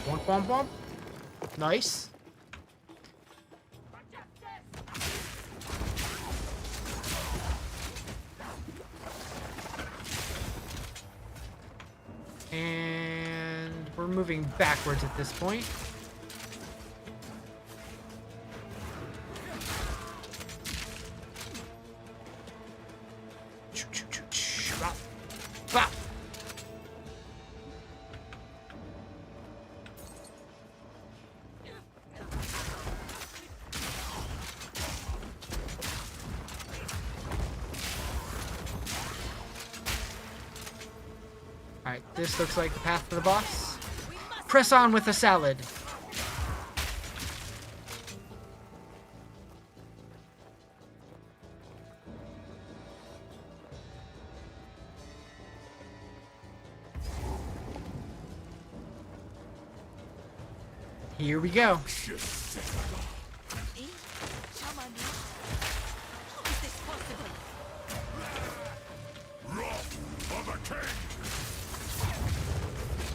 Bump, bump, bump. Nice. And we're moving backwards at this point. Bop. Bop. Alright, this looks like the path to the boss. Press on with the salad. Here we go. How is this possible? Wrath of the king!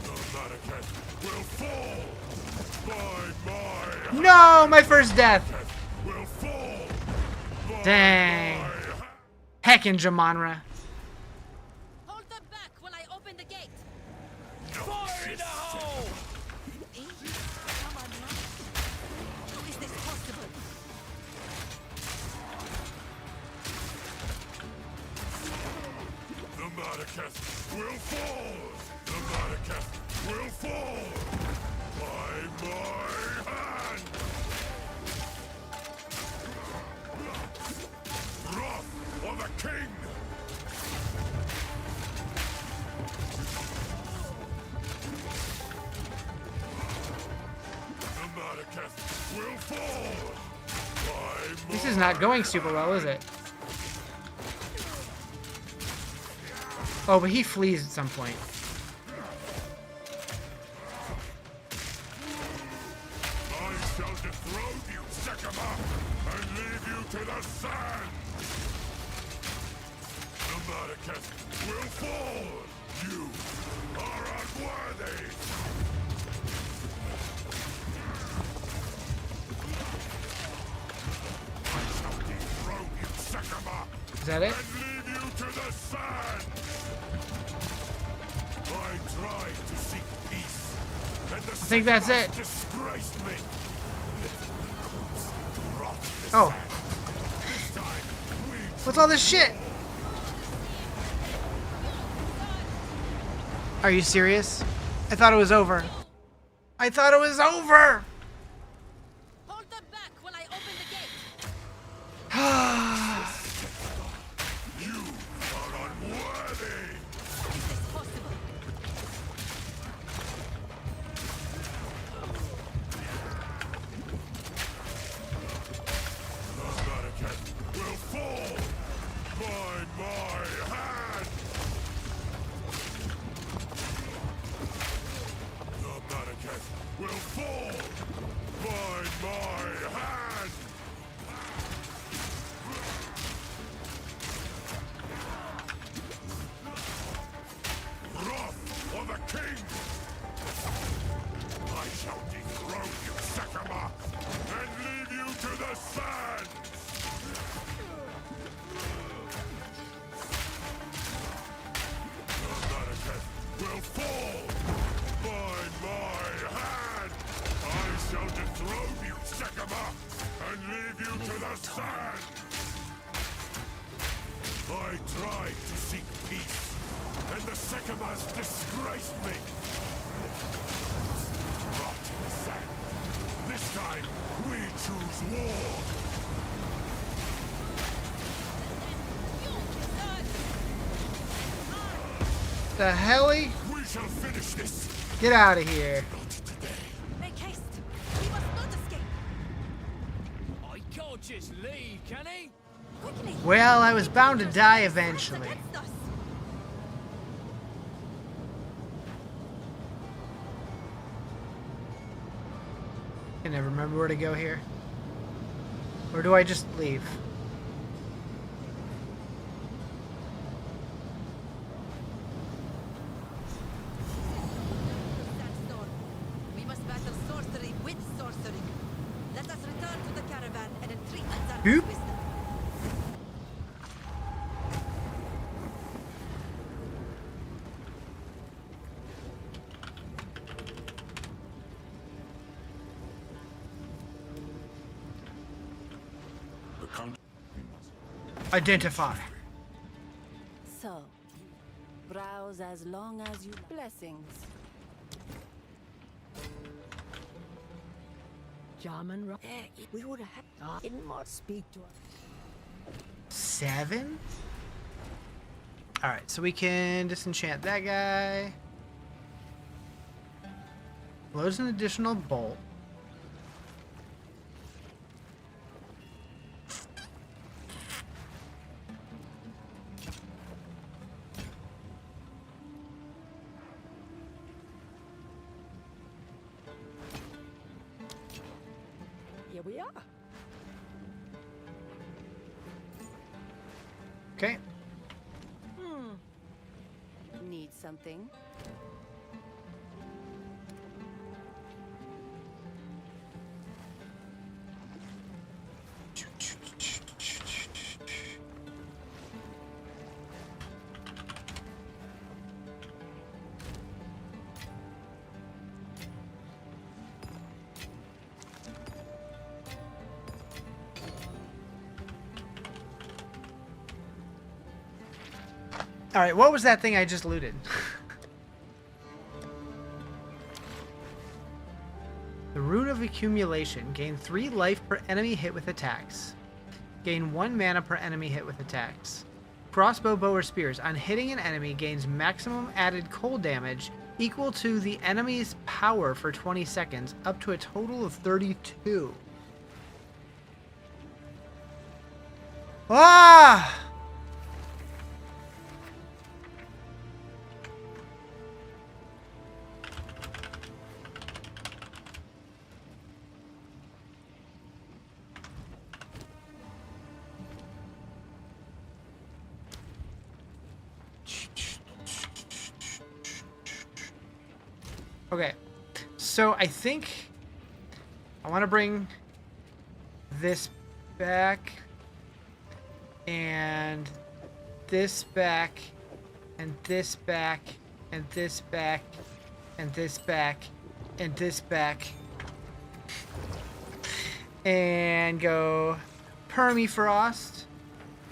The Vatican will fall by my No, my first death. will fall by Dang. my Heckin' Jamonra. Hold them back while I open the gate. Fire in the hole! How is this possible? The Vatican will fall! The Vatican will fall by my hand! Wrath of the king! The Vatican will fall by This is not going super well, is it? Oh, but he flees at some point. I shall dethrone you, Sekama, and leave you to the sand! The Vatican will fall! You are unworthy! I shall dethrone you, Sekama, Is that it? and leave you to the sand! I tried to seek peace, and the I think that's it. disgraced me! Oh. What's all this shit? Are you serious? I thought it was over. I thought it was over! Hold them back while I open the gate. You are unworthy! How is this possible? The Vatican will fall by my hand! The Vatican will fall by my hand! Wrath of the king! I shall dethrone you, Sekama, and leave you to the sand! The Vatican will fall by my hand! I shall dethrone you, Sekama, and leave you to the sand! I tried to seek peace, and the Sekamas disgraced me! Rot in the sand. This time, we choose war! The helly? We shall finish this! Get out of here. Not today. Make haste. He must not escape. I can't just leave, can he? Quickly. Well, I was bound to die eventually. Against us. I never remember where to go here. Or do I just leave? Sandstorm. We must battle sorcery with sorcery. Let us return to the caravan and entreat Rizarjay's Boop. wisdom. The count. Identify. So, browse as long as you blessings. German we would have in more speak to us. 7? Alright, so we can disenchant that guy. Loads an additional bolt. we are. Okay. Need something? All right, what was that thing I just looted? The Rune of Accumulation. Gain 3 life per enemy hit with attacks. Gain 1 mana per enemy hit with attacks. Crossbow, bow, or spears. On hitting an enemy, gains maximum added cold damage equal to the enemy's power for 20 seconds, up to a total of 32. Ah! Okay, so I think I want to bring this back and this back and this back and this back and this back and this back and go Permafrost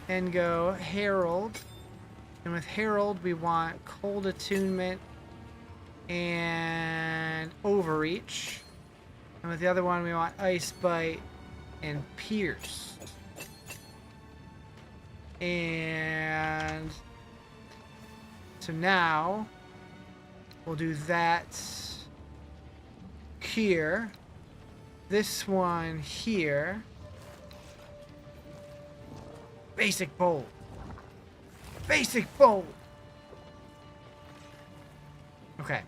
and go Herald, and with Herald we want Cold Attunement and Overreach, and with the other one we want Ice Bite and Pierce. And so now we'll do that here, this one here, Basic Bolt, Basic Bolt. Okay.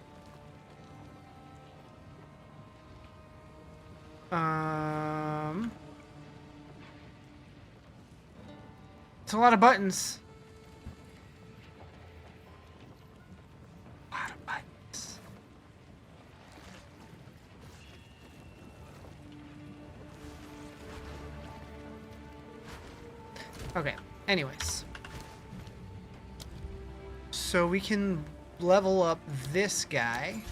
It's a lot of buttons. A lot of buttons. Okay, anyways. So we can level up this guy.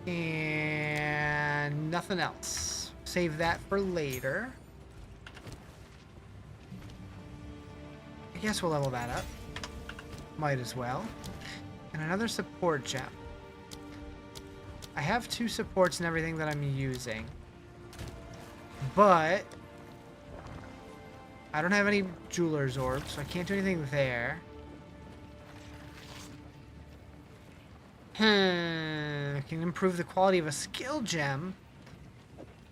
And nothing else. Save that for later. I guess we'll level that up. Might as well. And another support gem. I have 2 supports and everything that I'm using. But I don't have any Jeweler's Orbs, so I can't do anything there. I can improve the quality of a skill gem.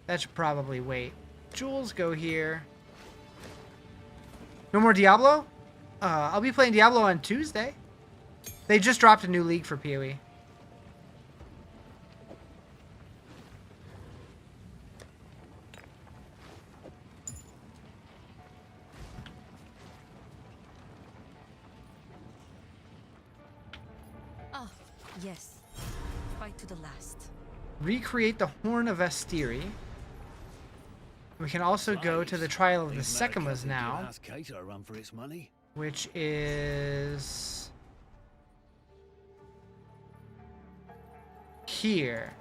That should probably wait. Jewels go here. No more Diablo? I'll be playing Diablo on Tuesday. They just dropped a new league for PoE. Ah, yes. Fight to the last. Recreate the Horn of Asteri. We can also go to the Trial of the Sekimas now, which is here.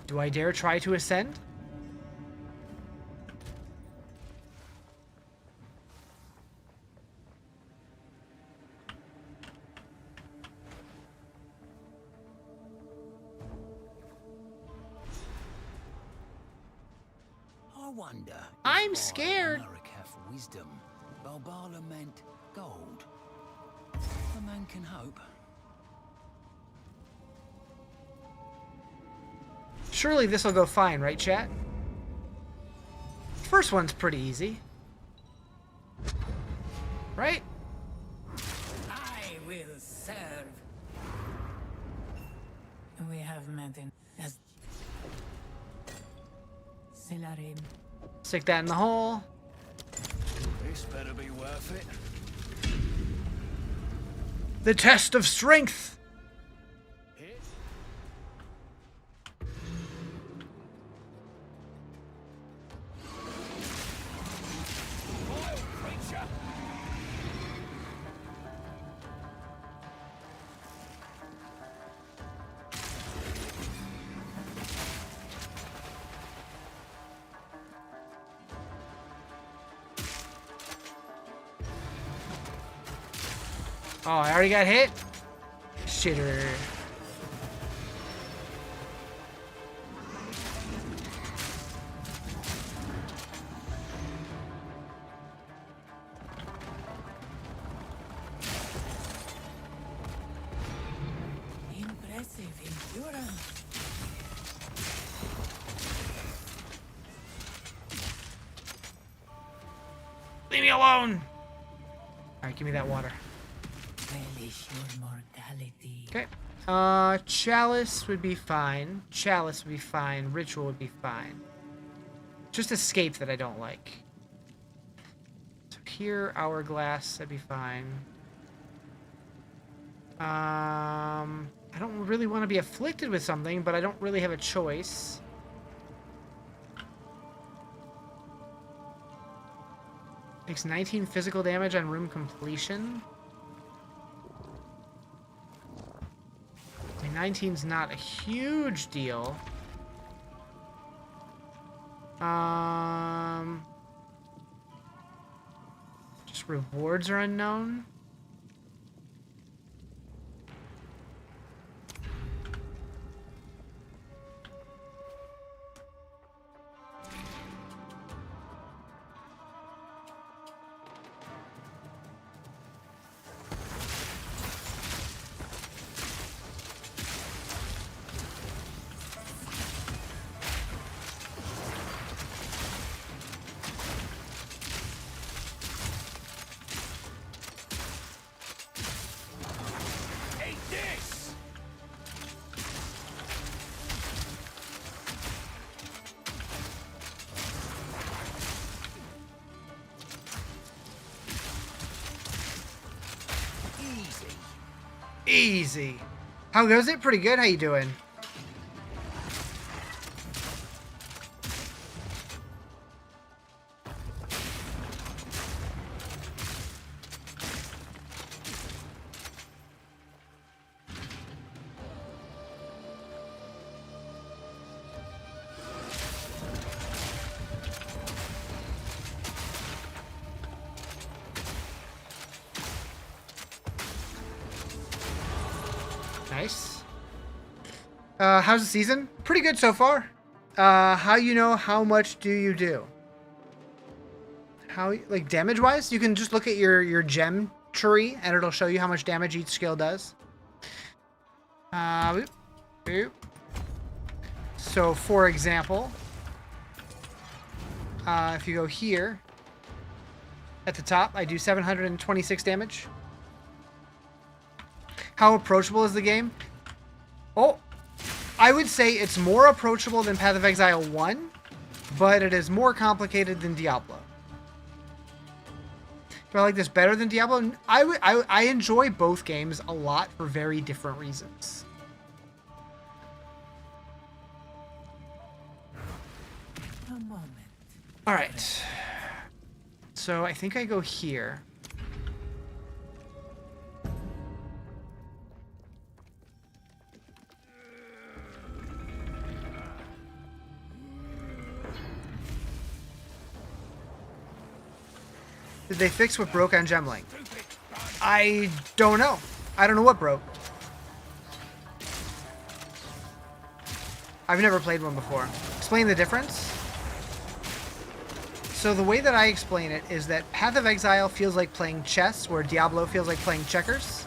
Do I dare try to ascend? Wonder. I'm scared. Merc hath wisdom. Balbala meant gold. A man can hope. Surely this will go fine, right, chat? First one's pretty easy. Right? I will serve. We have met in as Stick that in the hole. This better be worth it. The test of strength. Oh, I already got hit? Shitter. Impressive endurance. Leave me alone! Alright, give me that water. Relish your mortality. Okay. Chalice would be fine. Chalice would be fine. Ritual would be fine. Just escape that I don't like. So here, hourglass, that'd be fine. I don't really want to be afflicted with something, but I don't really have a choice. Takes 19 physical damage on room completion. 19's not a huge deal. Just rewards are unknown. Easy. How goes it? Pretty good. How you doing? Nice. How's the season? Pretty good so far. How you know how much do you do? How, like, damage-wise? You can just look at your gem tree, and it'll show you how much damage each skill does. Boop, boop. So, for example, if you go here, at the top, I do 726 damage. How approachable is the game? Oh, I would say it's more approachable than Path of Exile 1, but it is more complicated than Diablo. Do I like this better than Diablo? I enjoy both games a lot for very different reasons. A moment. All right. So I think I go here. Did they fix what broke on Gemling? I don't know. I don't know what broke. I've never played one before. Explain the difference. So the way that I explain it is that Path of Exile feels like playing chess, where Diablo feels like playing checkers.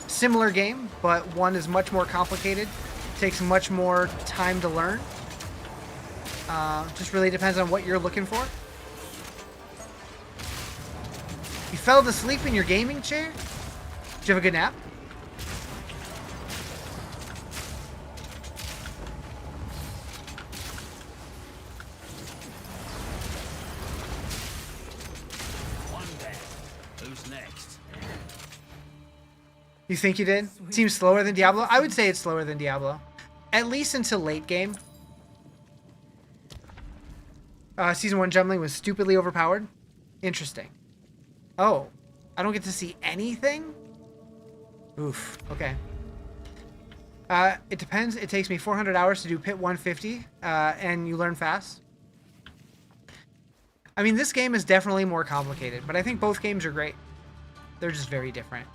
Similar game, but one is much more complicated. Takes much more time to learn. Just really depends on what you're looking for. You fell asleep in your gaming chair? Did you have a good nap? What's next? You think you did? Seems slower than Diablo? I would say it's slower than Diablo. At least until late game. Season 1 Gemling was stupidly overpowered. Interesting. Oh, I don't get to see anything? Oof, okay. It depends. It takes me 400 hours to do Pit 150, and you learn fast. I mean, this game is definitely more complicated, but I think both games are great. They're just very different.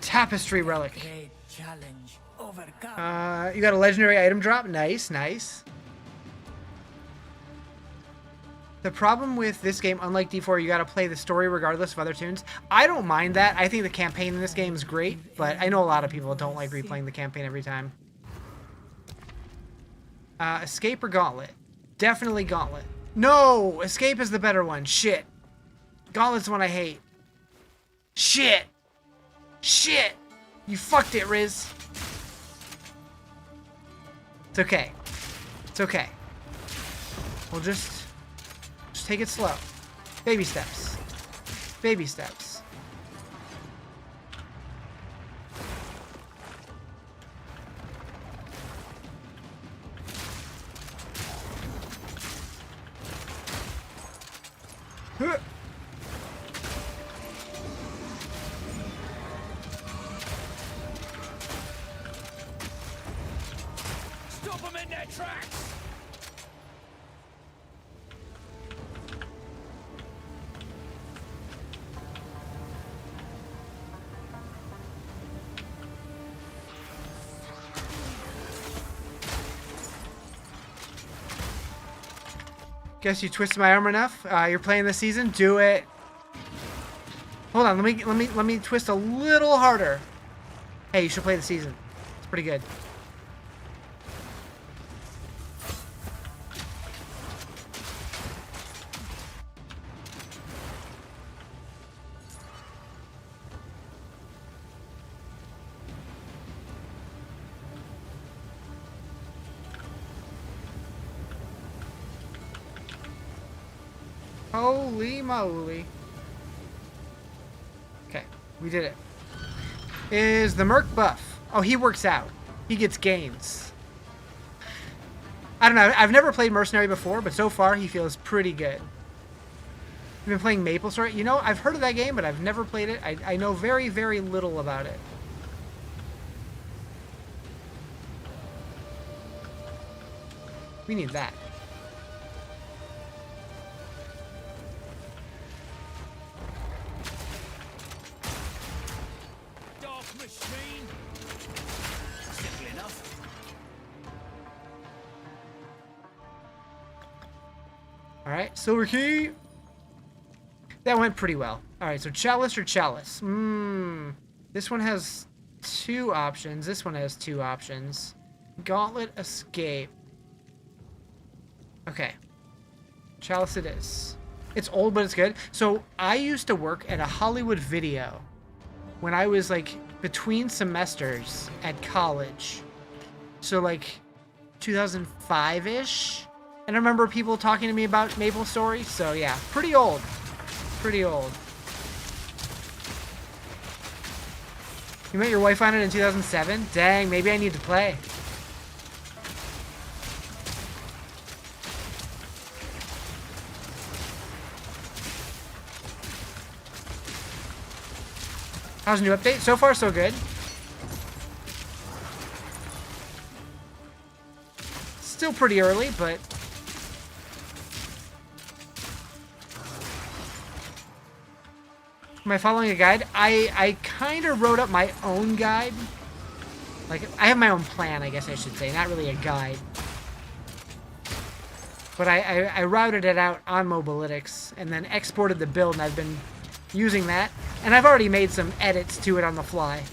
Tapestry relic. Great challenge overcome. You got a legendary item drop. Nice, nice. The problem with this game, unlike D4, you got to play the story regardless of other tunes. I don't mind that. I think the campaign in this game is great, but I know a lot of people don't like replaying the campaign every time. Escape or Gauntlet? Definitely Gauntlet. No! Escape is the better one. Shit. Gauntlet's the one I hate. Shit! Shit! You fucked it, Riz. It's okay. It's okay. We'll just take it slow. Baby steps. Baby steps. Huh. Tracks. Guess you twisted my arm enough. You're playing this season. Do it. Hold on. Let me twist a little harder. Hey, you should play the season. It's pretty good. Holy moly. Okay, we did it. Is the Merc buff? Oh, he works out. He gets gains. I don't know. I've never played Mercenary before, but so far he feels pretty good. I've been playing Maple Story. You know, I've heard of that game, but I've never played it. I know very, very little about it. We need that. Alright, Silver Key. That went pretty well. Alright, so Chalice or Chalice? This one has 2 options. This one has 2 options. Gauntlet, Escape. Okay. Chalice it is. It's old, but it's good. So, I used to work at a Hollywood Video when I was, like, between semesters at college. So, like, 2005-ish? And I remember people talking to me about Maple Story, so yeah, pretty old. Pretty old. You met your wife on it in 2007? Dang, maybe I need to play. How's the new update? So far, so good. Still pretty early, but... Am I following a guide? I kind of wrote up my own guide. Like, I have my own plan, I guess I should say. Not really a guide. But I routed it out on Mobalytics and then exported the build, and I've been using that. And I've already made some edits to it on the fly.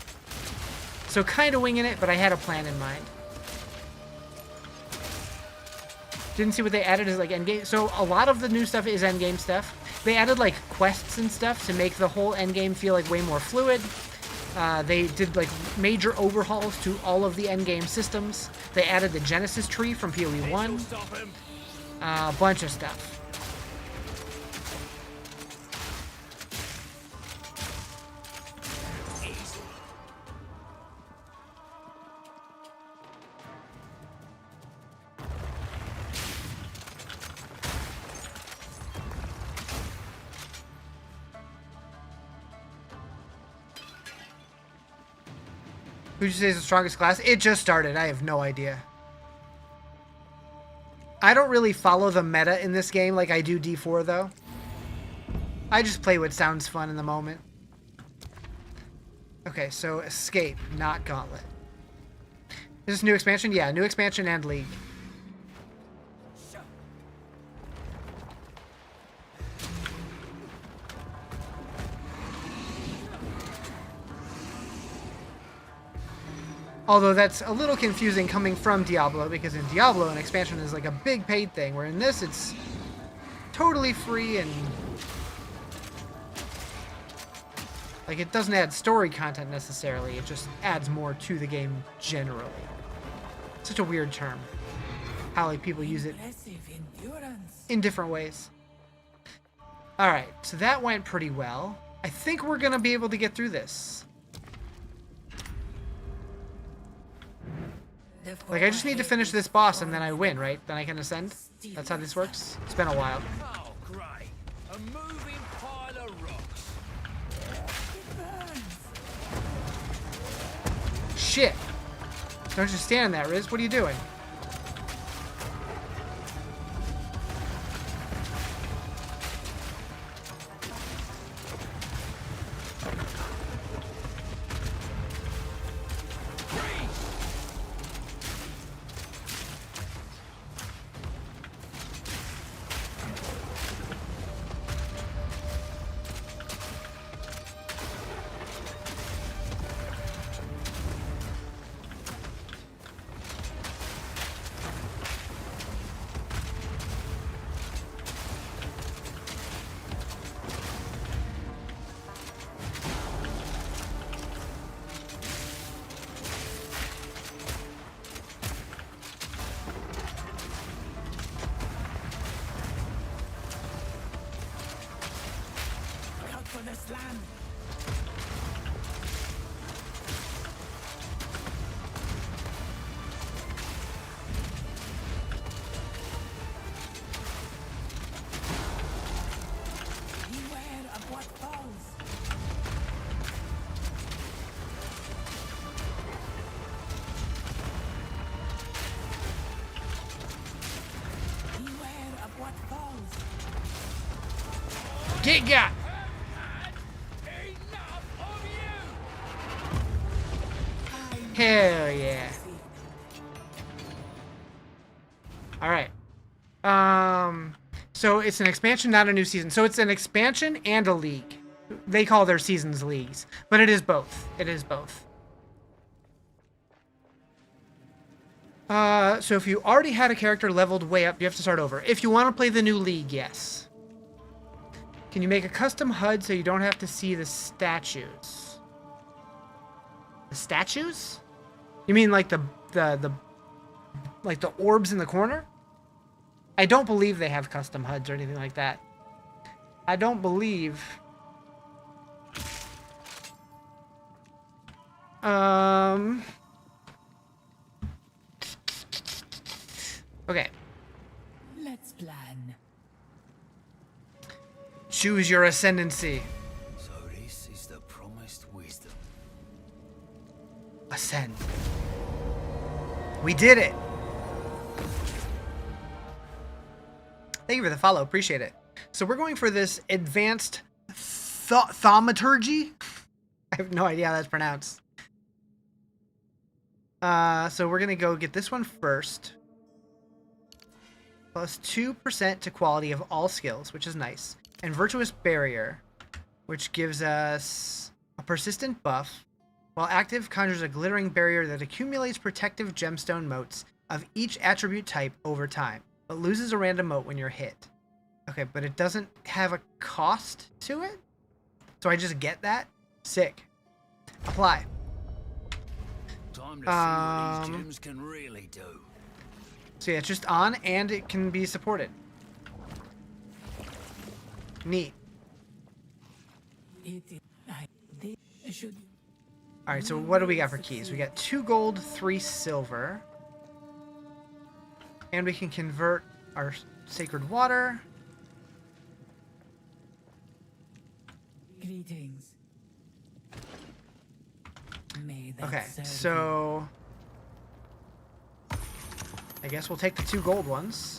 So kind of winging it, but I had a plan in mind. Didn't see what they added as like endgame. So a lot of the new stuff is endgame stuff. They added like quests and stuff to make the whole endgame feel like way more fluid. They did like major overhauls to all of the endgame systems. They added the Genesis tree from PoE 1. A bunch of stuff. Who'd you say is the strongest class? It just started. I have no idea. I don't really follow the meta in this game like I do D4, though. I just play what sounds fun in the moment. Okay, so Escape, not Gauntlet. Is this new expansion? Yeah, new expansion and League. Although that's a little confusing coming from Diablo, because in Diablo, an expansion is like a big paid thing, where in this, it's totally free and... like, it doesn't add story content necessarily, it just adds more to the game generally. Such a weird term. How, like, people use it in different ways. Alright, so that went pretty well. I think we're gonna be able to get through this. Like, I just need to finish this boss and then I win, right? Then I can ascend? That's how this works? It's been a while. Oh, great. A moving pile of rocks. Shit! Don't just stand in that, Riz. What are you doing? Get got! Hell yeah. Alright. So it's an expansion, not a new season. So it's an expansion and a league. They call their seasons leagues. But it is both. It is both. So if you already had a character leveled way up, you have to start over. If you want to play the new league, yes. Can you make a custom HUD so you don't have to see the statues? The statues? You mean like the orbs in the corner? I don't believe they have custom HUDs or anything like that. I don't believe. Okay. Let's plan. Choose your ascendancy. So this is the promised wisdom. Ascend. We did it! Thank you for the follow. Appreciate it. So we're going for this advanced thaumaturgy. I have no idea how that's pronounced. So we're going to go get this one first. Plus 2% to quality of all skills, which is nice. And Virtuous Barrier, which gives us a persistent buff. While active, conjures a glittering barrier that accumulates protective gemstone motes of each attribute type over time, but loses a random mote when you're hit. Okay, but it doesn't have a cost to it? So I just get that? Sick. Apply. Time to see what these gems can really do. So yeah, it's just on, and it can be supported. Neat. Alright, so what do we got for keys? We got 2 gold, 3 silver. And we can convert our sacred water. Greetings. Okay, so I guess we'll take the 2 gold ones.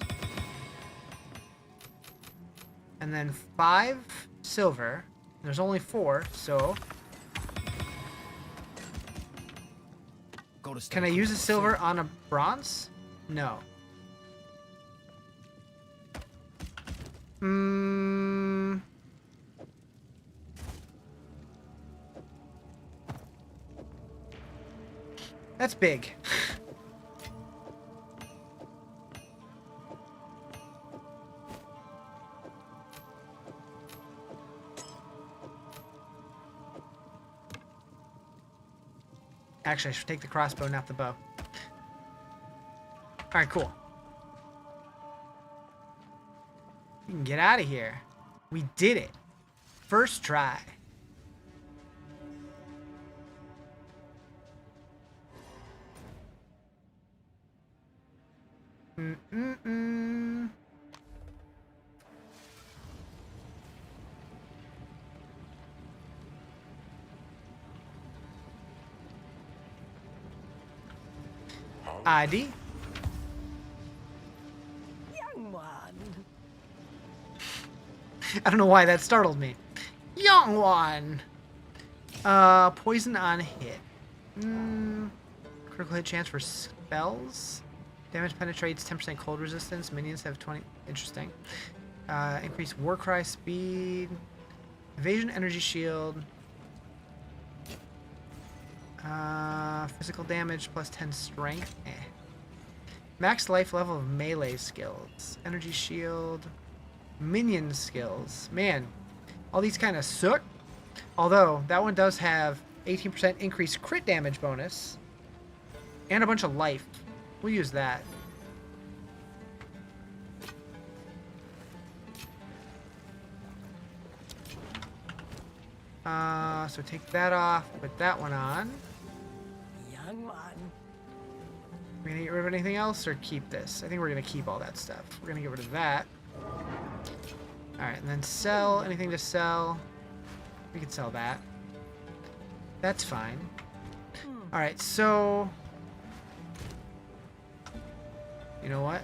And then 5 silver. There's only 4, so can I use a silver on a bronze? No. That's big. Actually, I should take the crossbow, not the bow. Alright, cool. We can get out of here. We did it. First try. ID. Young one. I don't know why that startled me. Young one. Poison on hit. Critical hit chance for spells. Damage penetrates 10% cold resistance. Minions have 20. Interesting. Increase Warcry speed. Evasion energy shield. Physical damage plus 10 strength. Max life level of melee skills. Energy shield. Minion skills. Man, all these kind of suck. Although, that one does have 18% increased crit damage bonus. And a bunch of life. We'll use that. So take that off, put that one on. Young one. We're gonna get rid of anything else or keep this? I think we're gonna keep all that stuff. We're gonna get rid of that. Alright, and then sell. Anything to sell? We can sell that. That's fine. Alright, so you know what?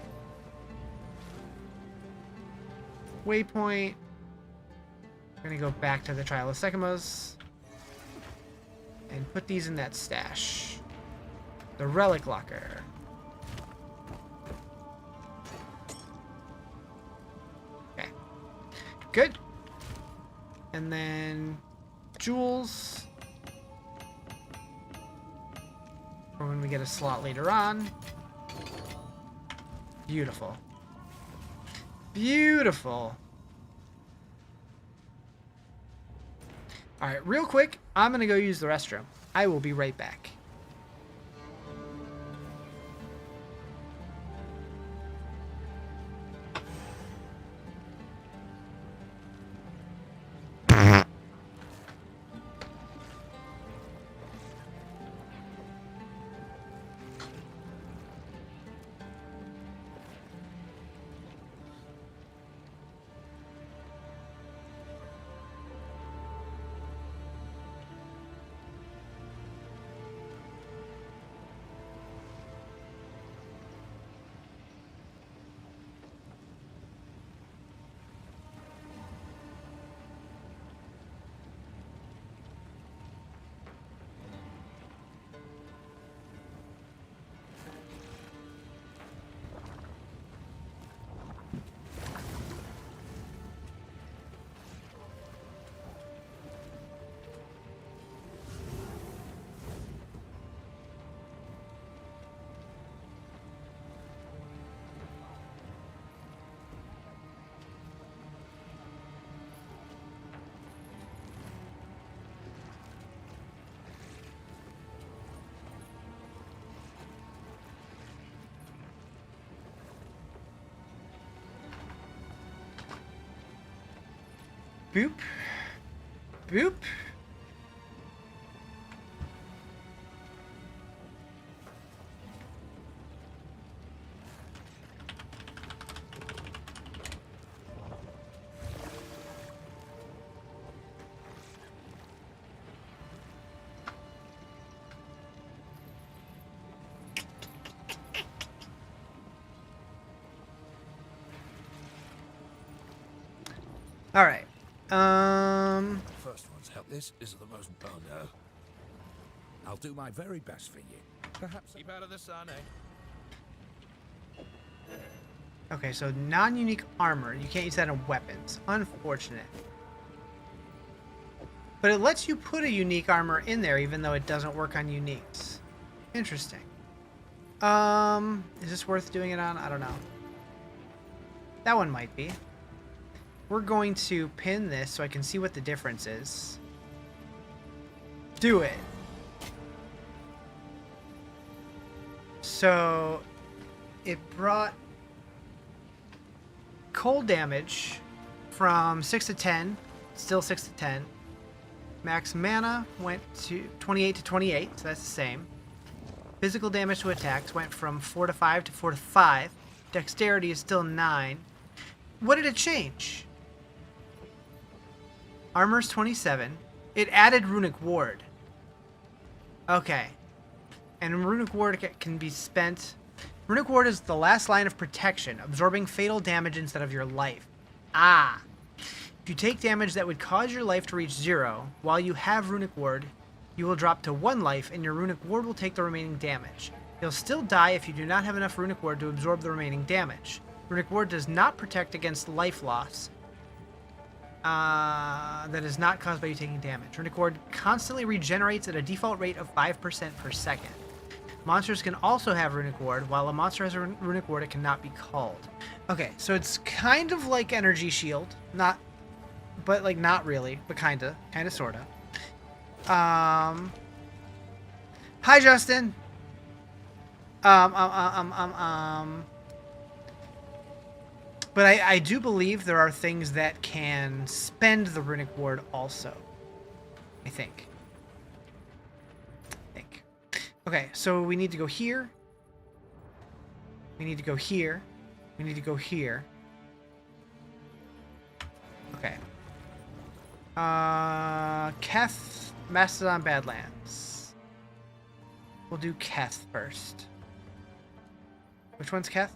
Waypoint. We're gonna go back to the Trial of Sycamores and put these in that stash. The relic locker. Okay. Good. And then jewels. For when we get a slot later on. Beautiful. Beautiful. Alright, real quick, I'm going to go use the restroom. I will be right back. Boop. Boop. All right. First one's help. This is the most. Oh no. I'll do my very best for you. Perhaps keep out of the sun, eh? Okay, so non-unique armor. You can't use that on weapons. Unfortunate. But it lets you put a unique armor in there even though it doesn't work on uniques. Interesting. Is this worth doing it on? I don't know. That one might be. We're going to pin this so I can see what the difference is. Do it. So it brought cold damage from 6 to 10, still 6 to 10. Max mana went to 28 to 28, so that's the same. Physical damage to attacks went from 4 to 5 to 4 to 5. Dexterity is still 9. What did it change? Armor's 27. It added Runic Ward. Okay. And Runic Ward can be spent... Runic Ward is the last line of protection, absorbing fatal damage instead of your life. Ah. If you take damage that would cause your life to reach 0, while you have Runic Ward, you will drop to 1 life and your Runic Ward will take the remaining damage. You'll still die if you do not have enough Runic Ward to absorb the remaining damage. Runic Ward does not protect against life loss. That is not caused by you taking damage. Runic Ward constantly regenerates at a default rate of 5% per second. Monsters can also have Runic Ward. While a monster has a Runic Ward, it cannot be called. Okay, so it's kind of like Energy Shield. Not, but like not really, but kinda. Kinda, sorta. Hi, Justin. But I do believe there are things that can spend the Runic Ward also. I think. Okay, so we need to go here. We need to go here. We need to go here. Okay. Keth, Mastodon Badlands. We'll do Keth first. Which one's Keth?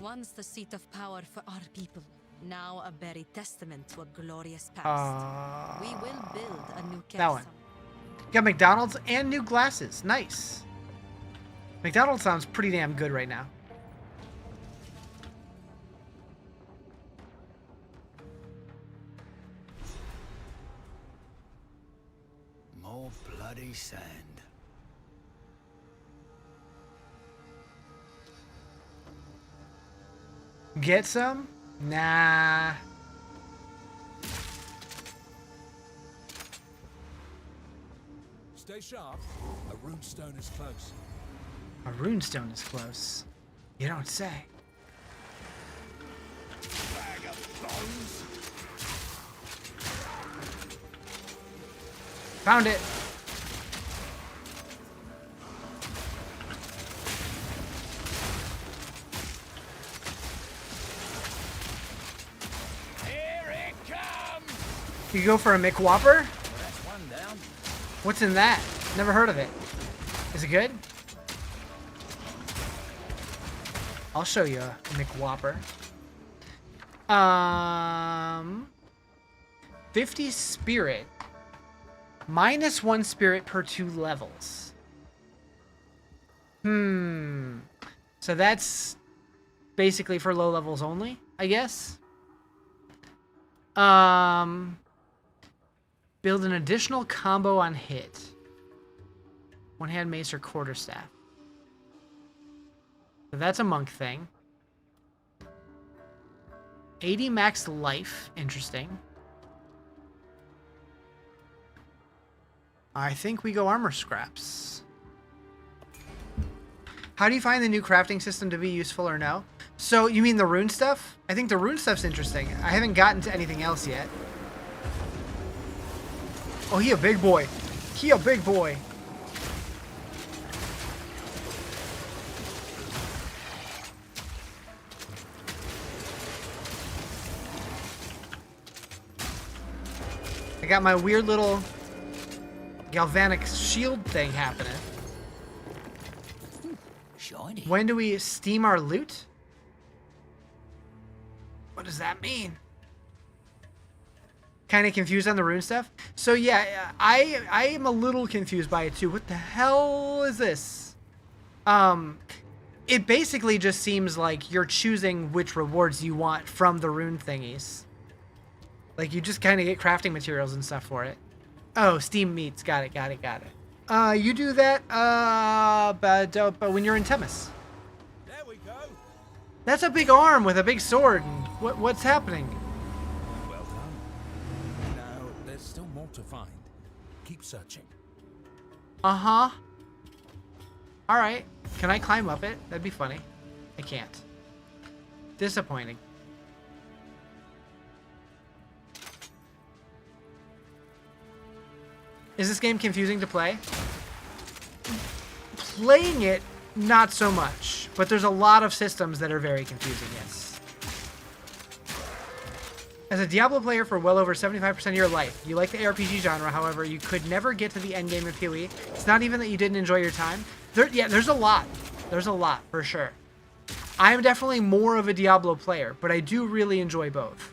Once the seat of power for our people, now a buried testament to a glorious past. We will build a new that one. Got McDonald's and new glasses. Nice. McDonald's sounds pretty damn good right now. More bloody sand. Get some? Nah. Stay sharp. A runestone is close. A runestone is close. You don't say. Bag of bones. Found it. You go for a McWhopper? Well, that's one down. What's in that? Never heard of it. Is it good? I'll show you a McWhopper. 50 spirit. -1 spirit per 2 levels. So that's basically for low levels only, I guess. Build an additional combo on hit. One-hand mace or quarterstaff. So that's a monk thing. 80 max life. Interesting. I think we go armor scraps. How do you find the new crafting system to be useful or no? So you mean the rune stuff? I think the rune stuff's interesting. I haven't gotten to anything else yet. Oh, he a big boy. He a big boy. I got my weird little galvanic shield thing happening. Shiny. When do we steam our loot? What does that mean? Kind of confused on the rune stuff. So yeah, I am a little confused by it too. What the hell is this? It basically just seems like you're choosing which rewards you want from the rune thingies. Like you just kind of get crafting materials and stuff for it. Oh, steam meats. Got it. You do that, but when you're in Temis. There we go. That's a big arm with a big sword. What's happening? Well done. Now, there's still more to find. Keep searching. Uh-huh. Alright. Can I climb up it? That'd be funny. I can't. Disappointing. Is this game confusing to play? Playing it, not so much. But there's a lot of systems that are very confusing, yes. As a Diablo player for well over 75% of your life, you like the ARPG genre, however, you could never get to the endgame of PoE. It's not even that you didn't enjoy your time. There's a lot. There's a lot, for sure. I'm definitely more of a Diablo player, but I do really enjoy both.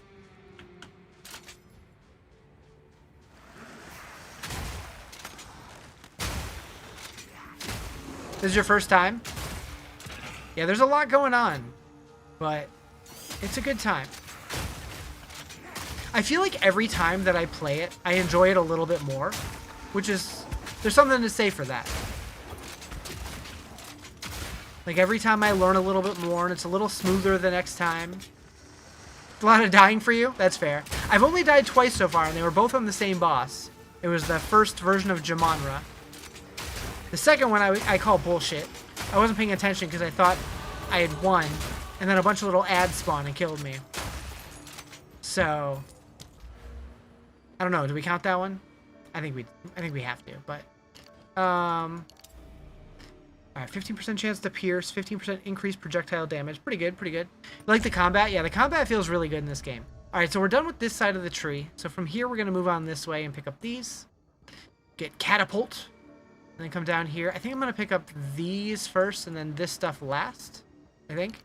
This is your first time? Yeah, there's a lot going on, but it's a good time. I feel like every time that I play it, I enjoy it a little bit more, which is, there's something to say for that. Like every time I learn a little bit more and it's a little smoother the next time. A lot of dying for you? That's fair. I've only died twice so far and they were both on the same boss. It was the first version of Gemling. The second one I call bullshit. I wasn't paying attention because I thought I had won, and then a bunch of little ads spawned and killed me. So I don't know. Do we count that one? I think we have to. But all right, 15% chance to pierce, 15% increased projectile damage. Pretty good, pretty good. You like the combat? Yeah, the combat feels really good in this game. All right, so we're done with this side of the tree. So from here, we're gonna move on this way and pick up these. Get catapult. And then come down here. I think I'm going to pick up these first and then this stuff last. I think.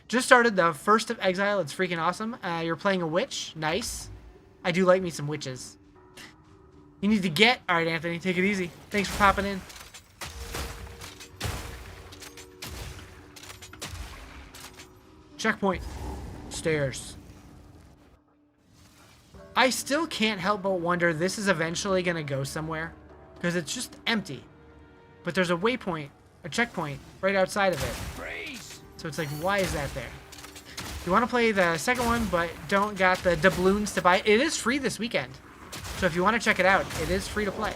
Just started the first of Exile. It's freaking awesome. You're playing a witch. Nice. I do like me some witches. You need to get... Alright, Anthony. Take it easy. Thanks for popping in. Checkpoint. Stairs. I still can't help but wonder this is eventually going to go somewhere. Because it's just empty. But there's a waypoint, a checkpoint, right outside of it. Freeze! So it's like, why is that there? You want to play the second one, but don't got the doubloons to buy. It is free this weekend. So if you want to check it out, it is free to play.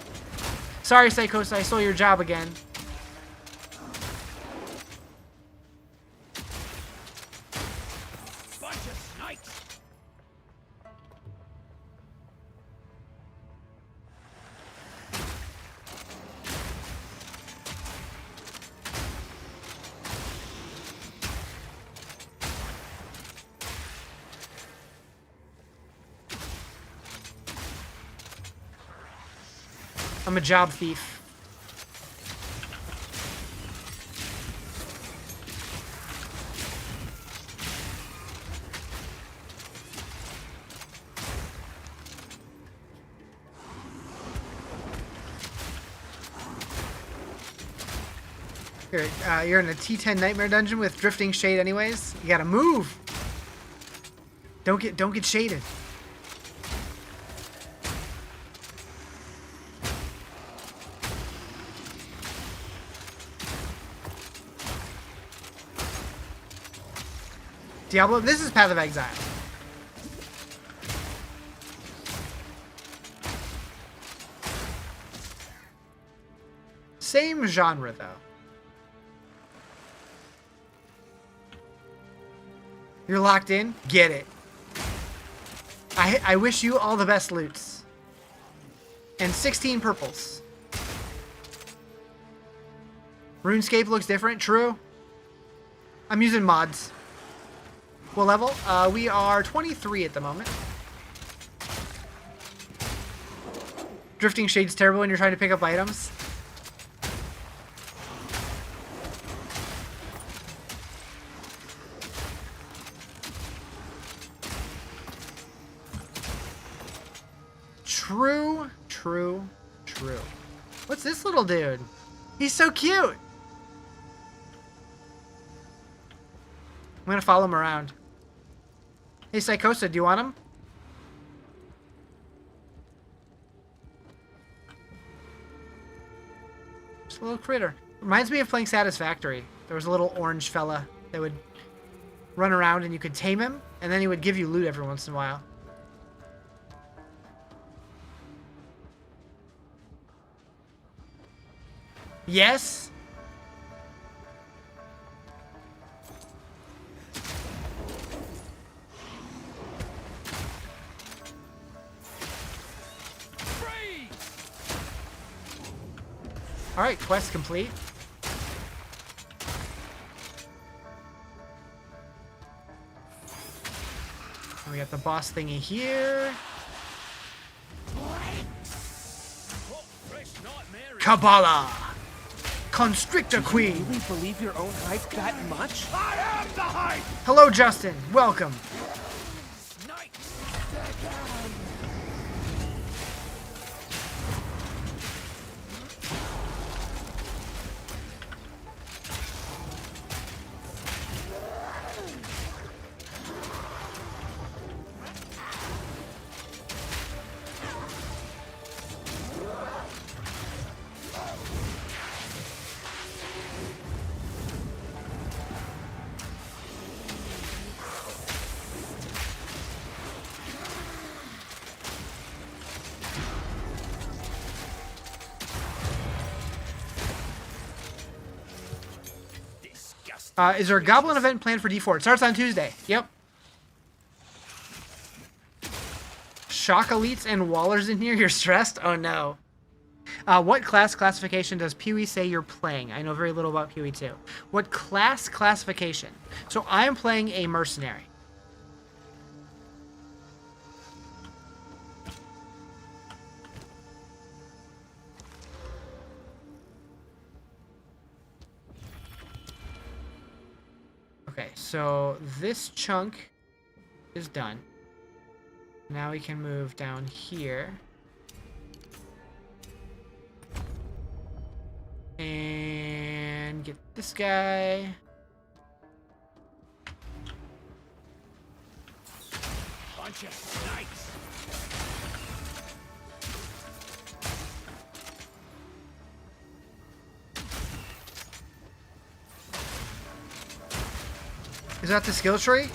Sorry, Psychos, I stole your job again. Bunch of snakes! I'm a job thief. You're in a T10 Nightmare dungeon with Drifting Shade anyways. You gotta move. Don't get shaded. Diablo, this is Path of Exile. Same genre, though. You're locked in? Get it. I wish you all the best loots. And 16 purples. RuneScape looks different. True. I'm using mods. What level? We are 23 at the moment. Drifting Shade's terrible when you're trying to pick up items. True, true, true. What's this little dude? He's so cute. I'm gonna follow him around. Hey, Psychosa, do you want him? Just a little critter. Reminds me of playing Satisfactory. There was a little orange fella that would run around and you could tame him, and then he would give you loot every once in a while. Yes? Alright, quest complete. And we got the boss thingy here. Kabbalah! Constrictor Queen! Do you really believe your own hype that much? I am the hype! Hello, Justin. Welcome. Is there a Goblin event planned for D4? It starts on Tuesday. Yep. Shock Elites and Wallers in here? You're stressed? Oh, no. What class classification does Pee-wee say you're playing? I know very little about Pee-wee, too. What class classification? So I'm playing a mercenary. Okay, so this chunk is done. Now we can move down here. And get this guy. Bunch of snakes. Is that the skill tree?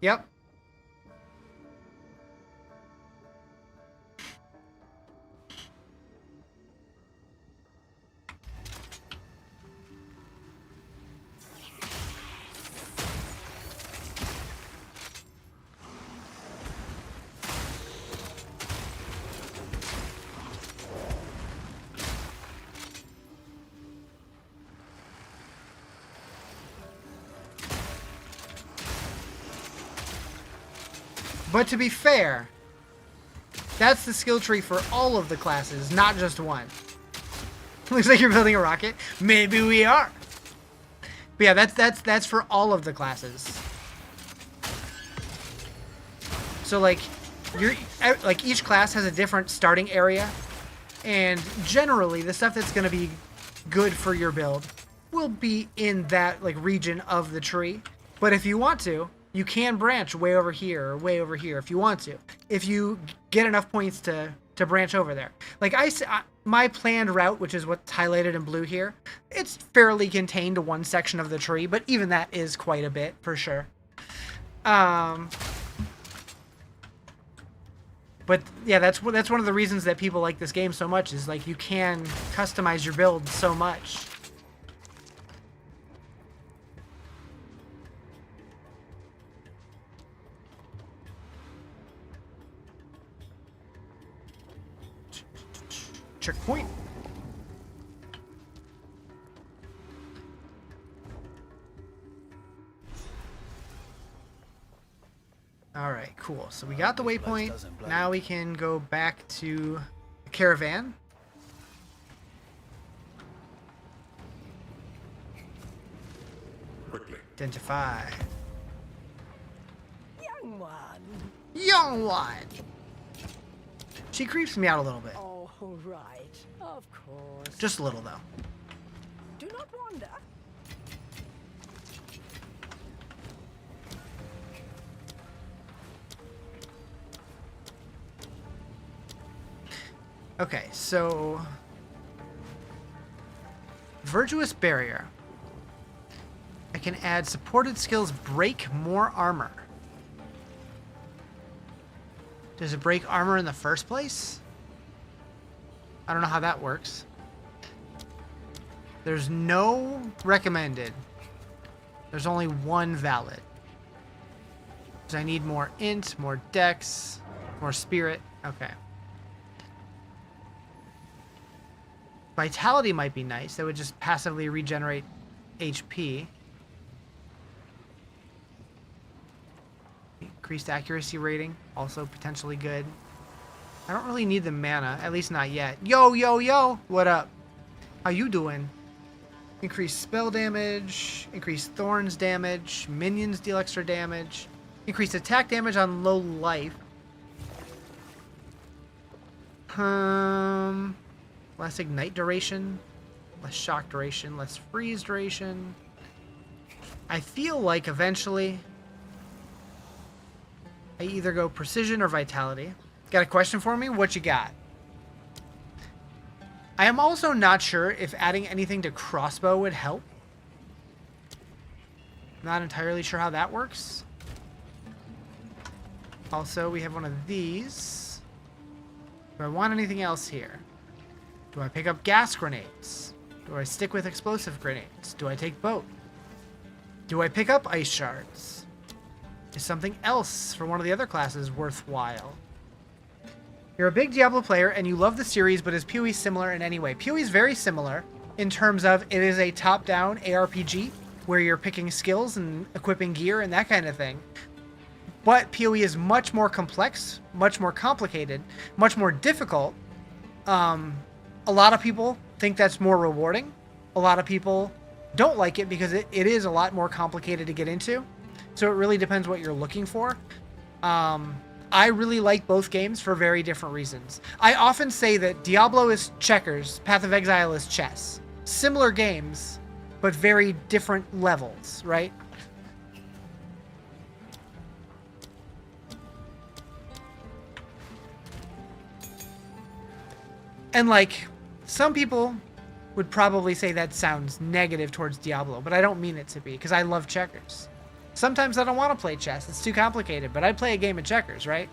Yep. But to be fair, that's the skill tree for all of the classes, not just one. Looks like you're building a rocket. Maybe we are. But yeah, that's for all of the classes. So like each class has a different starting area, and generally the stuff that's going to be good for your build will be in that like region of the tree. But if you want to, you can branch way over here or way over here if you want to. If you get enough points to branch over there. Like my planned route, which is what's highlighted in blue here, it's fairly contained to one section of the tree, but even that is quite a bit for sure. But yeah, that's one of the reasons that people like this game so much, is like you can customize your build so much. Checkpoint. Alright, cool. So we got the waypoint. Now we can go back to the caravan. Quickly. Identify. Young one. Young one! She creeps me out a little bit. Oh, right. Of course. Just a little, though. Do not wander. Okay, so... Virtuous Barrier. I can add supported skills break more armor. Does it break armor in the first place? I don't know how that works. There's no recommended. There's only one valid. So I need more int, more dex, more spirit. Okay. Vitality might be nice. That would just passively regenerate HP. Increased accuracy rating, also potentially good. I don't really need the mana, at least not yet. Yo, yo, yo! What up? How you doing? Increased spell damage, increased thorns damage, minions deal extra damage, increased attack damage on low life. Less ignite duration, less shock duration, less freeze duration. I feel like eventually I either go precision or vitality. Got a question for me? What you got? I am also not sure if adding anything to crossbow would help. Not entirely sure how that works. Also, we have one of these. Do I want anything else here? Do I pick up gas grenades? Do I stick with explosive grenades? Do I take both? Do I pick up ice shards? Is something else from one of the other classes worthwhile? You're a big Diablo player and you love the series, but is PoE similar in any way? PoE is very similar in terms of it is a top-down ARPG where you're picking skills and equipping gear and that kind of thing. But PoE is much more complex, much more complicated, much more difficult. A lot of people think that's more rewarding. A lot of people don't like it because it is a lot more complicated to get into. So it really depends what you're looking for. I really like both games for very different reasons. I often say that Diablo is checkers, Path of Exile is chess. Similar games, but very different levels, right? And like, some people would probably say that sounds negative towards Diablo, but I don't mean it to be, because I love checkers. Sometimes I don't want to play chess. It's too complicated, but I'd play a game of checkers, right?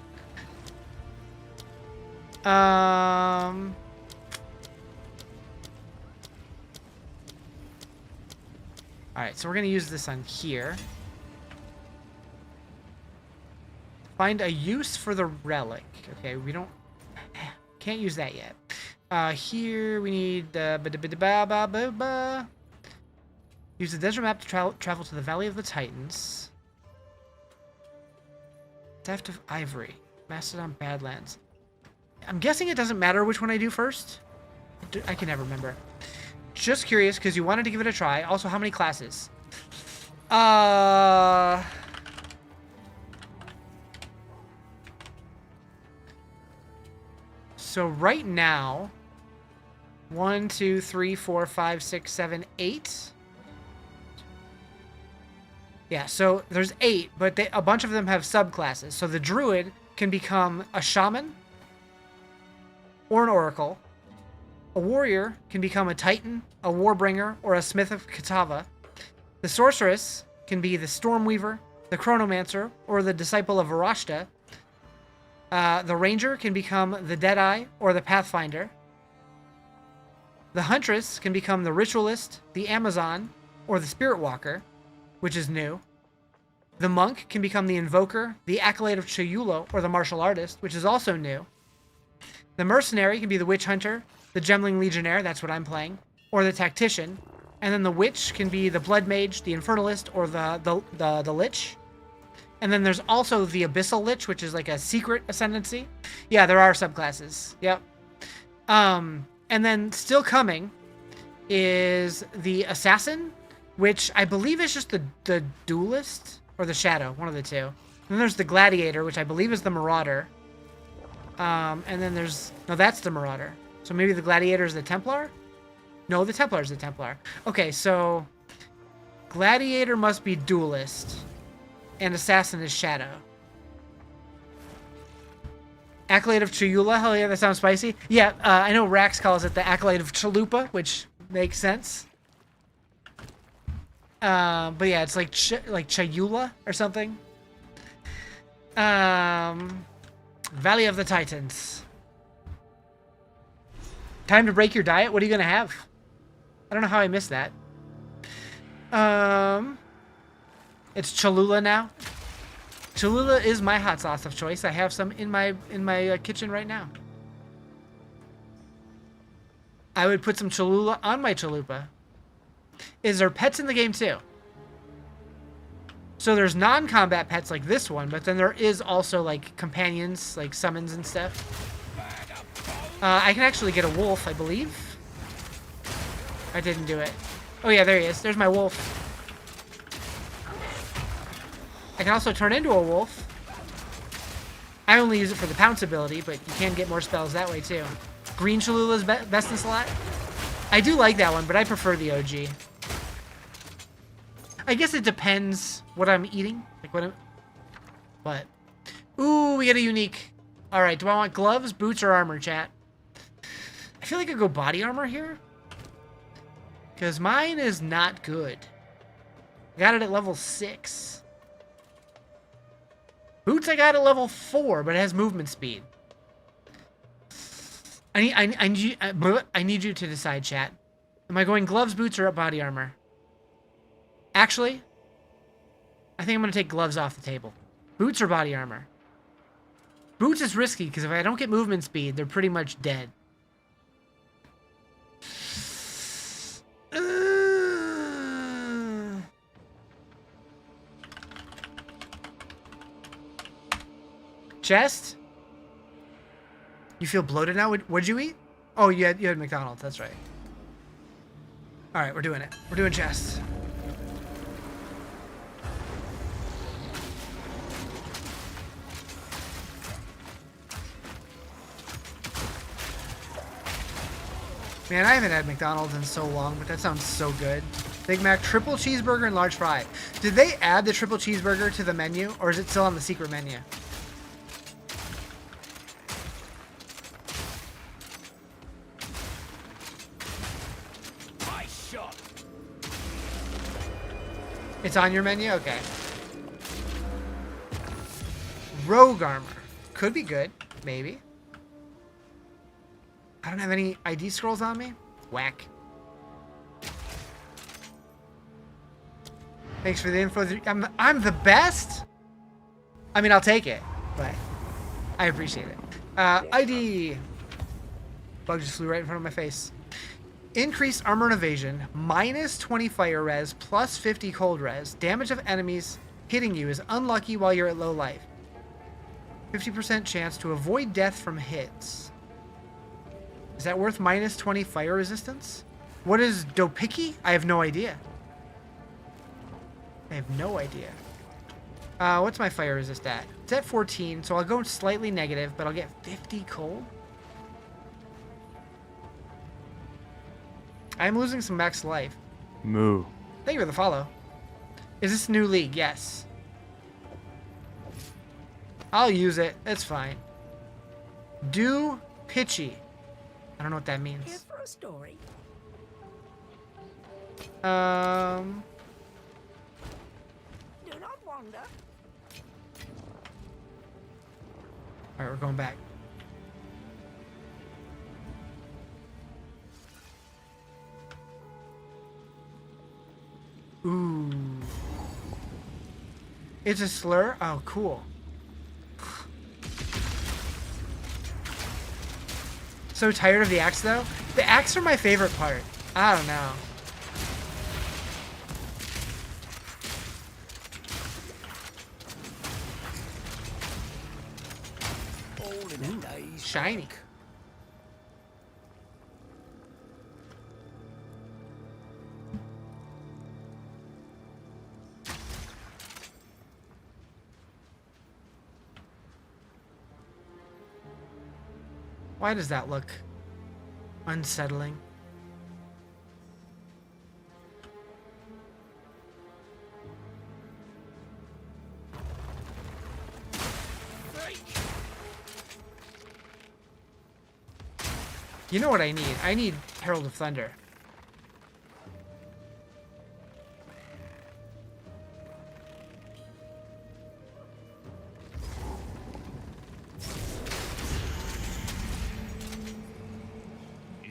All right, so we're going to use this on here. Find a use for the relic. Okay, we can't use that yet. Here we need use the desert map to travel to the Valley of the Titans. Theft of Ivory. Mastodon Badlands. I'm guessing it doesn't matter which one I do first. I can never remember. Just curious because you wanted to give it a try. Also, how many classes? So right now, 1, 2, 3, 4, 5, 6, 7, 8. Yeah, so there's 8, but a bunch of them have subclasses. So the druid can become a shaman or an oracle. A warrior can become a titan, a warbringer, or a smith of Katava. The sorceress can be the stormweaver, the chronomancer, or the disciple of Varashta. The ranger can become the Deadeye or the Pathfinder. The huntress can become the ritualist, the Amazon, or the Spirit Walker, which is new. The monk can become the invoker, the acolyte of Chayulo, or the martial artist, which is also new. The mercenary can be the witch hunter, the Gemling Legionnaire, that's what I'm playing, or the Tactician. And then the Witch can be the Blood Mage, the Infernalist, or the Lich. And then there's also the Abyssal Lich, which is like a secret ascendancy. Yeah, there are subclasses. Yep. And then still coming is the Assassin, which I believe is just the Duelist or the Shadow, one of the two. And then there's the Gladiator, which I believe is the Marauder. And then there's... No, that's the Marauder. So maybe the Gladiator is the Templar? No, the Templar is the Templar. Okay, so... Gladiator must be Duelist. And Assassin is Shadow. Acolyte of Cholula? Hell yeah, that sounds spicy. Yeah, I know Rax calls it the Acolyte of Chalupa, which makes sense. But yeah, it's like Chayula or something. Valley of the Titans. Time to break your diet? What are you going to have? I don't know how I missed that. It's Cholula now. Cholula is my hot sauce of choice. I have some in my kitchen right now. I would put some Cholula on my chalupa. Is there pets in the game too? So there's non-combat pets like this one, but then there is also like companions, like summons and stuff. I can actually get a wolf, I believe. I didn't do it. Oh yeah, there he is. There's my wolf. I can also turn into a wolf. I only use it for the pounce ability, but you can get more spells that way too. Green Cholula's best in slot. I do like that one, but I prefer the OG. I guess it depends what I'm eating. Like what I'm... But... Ooh, we get a unique. Alright, do I want gloves, boots, or armor, chat? I feel like I go body armor here. Because mine is not good. I got it at level 6. Boots I got at level 4, but it has movement speed. I need you to decide, chat. Am I going gloves, boots, or body armor? Actually, I think I'm going to take gloves off the table. Boots or body armor? Boots is risky, because if I don't get movement speed, they're pretty much dead. Chest? You feel bloated now? What'd you eat? Oh, you had McDonald's. That's right. All right, we're doing it. We're doing chest. Man, I haven't had McDonald's in so long, but that sounds so good. Big Mac, triple cheeseburger, and large fry. Did they add the triple cheeseburger to the menu, or is it still on the secret menu? It's on your menu? Okay. Rogue armor. Could be good. Maybe. I don't have any ID scrolls on me. Whack. Thanks for the info. I'm the best? I mean, I'll take it, but I appreciate it. ID. Bug just flew right in front of my face. Increased armor and evasion, minus 20 fire res, plus 50 cold res. Damage of enemies hitting you is unlucky while you're at low life. 50% chance to avoid death from hits. Is that worth minus 20 fire resistance? What is Dopiki? I have no idea. I have no idea. What's my fire resist at? It's at 14, so I'll go slightly negative, but I'll get 50 cold. I'm losing some max life. Moo. Thank you for the follow. Is this a new league? Yes. I'll use it. It's fine. Do pitchy. I don't know what that means. Here for a story. Do not wander. Alright, we're going back. Ooh. It's a slur? Oh, cool. So tired of the axe, though? The axe are my favorite part. I don't know. Ooh, shiny. Why does that look unsettling? You know what I need? I need Herald of Thunder.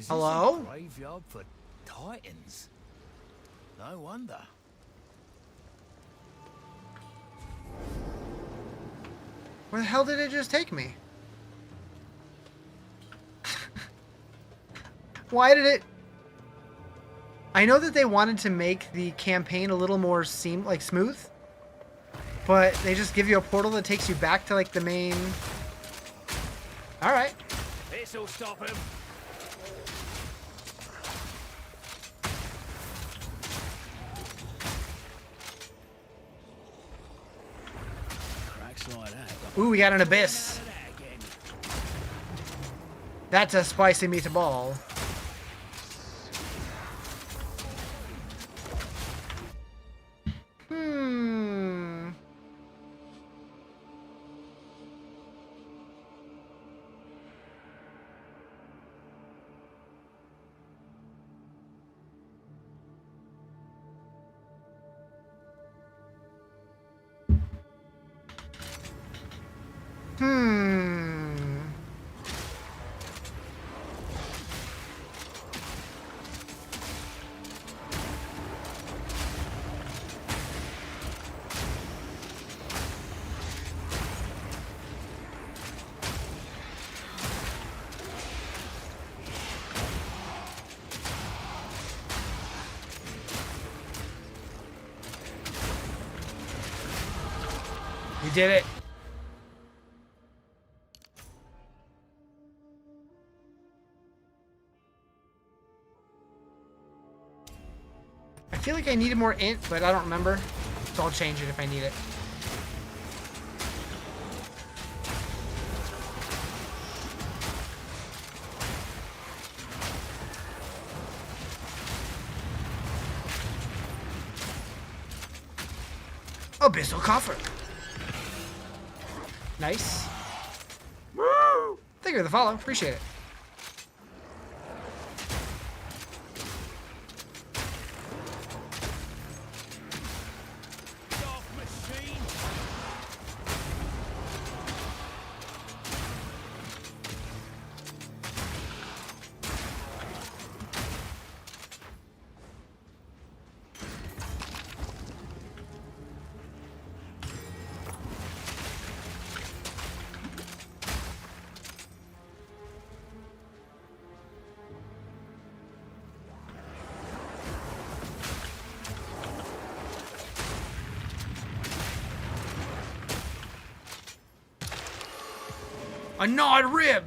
Hello? Graveyard for titans. No wonder. Where the hell did it just take me? Why did it... I know that they wanted to make the campaign a little more smooth, but they just give you a portal that takes you back to like the main... Alright. This'll stop him. Cracks like that. Ooh, we got an abyss. That's a spicy meatball. We did it. I feel like I needed more int, but I don't remember. So I'll change it if I need it. Abyssal coffer. Nice. Woo! Thank you for the follow. Appreciate it. A gnawed rib!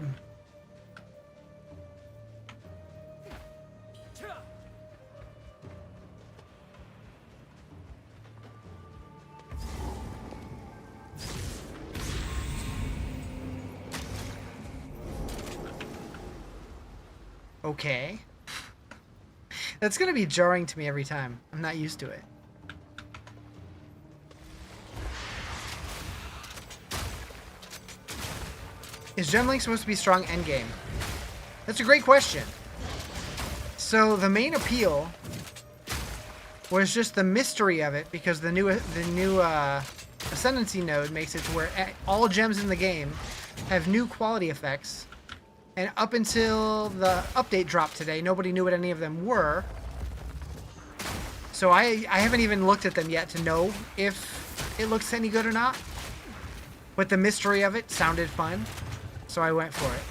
Okay. That's gonna be jarring to me every time. I'm not used to it. Is Gemling supposed to be strong endgame? That's a great question. So the main appeal was just the mystery of it, because the new Ascendancy node makes it to where all gems in the game have new quality effects. And up until the update dropped today, nobody knew what any of them were. So I haven't even looked at them yet to know if it looks any good or not. But the mystery of it sounded fun. So I went for it.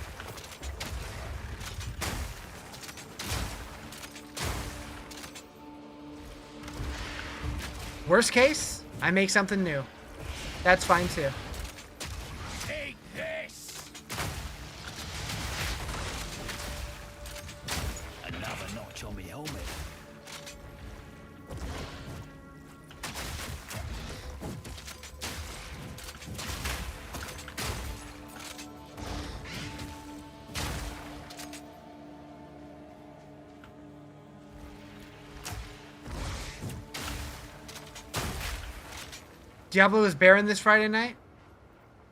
Worst case, I make something new. That's fine too. Take this! Another notch on me helmet. Diablo is Baron this Friday night.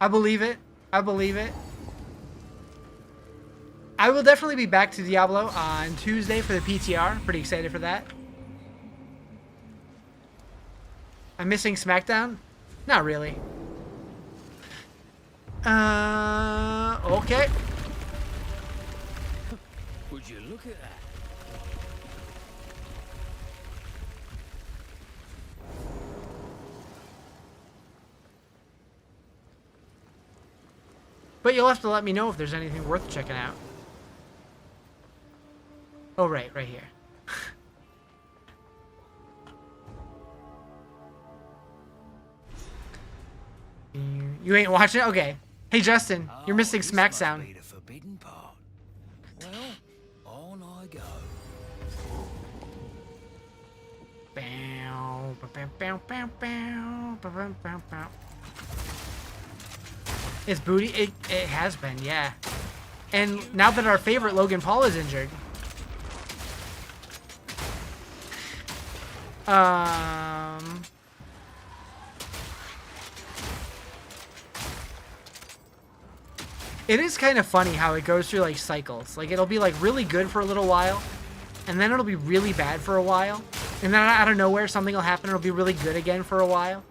I believe it. I believe it. I will definitely be back to Diablo on Tuesday for the PTR. Pretty excited for that. I'm missing SmackDown? Not really. Okay. Would you look at that? But you'll have to let me know if there's anything worth checking out. Oh, right here. You ain't watching it? Okay. Hey, Justin, you're missing Smack Sound. Be the forbidden part. Well, on I go. Bow, bow, bow, bow, bow, bow, bow, bow. It's booty. It has been, yeah. And now that our favorite Logan Paul is injured, it is kind of funny how it goes through like cycles. Like it'll be like really good for a little while, and then it'll be really bad for a while, and then out of nowhere something will happen. It'll be really good again for a while.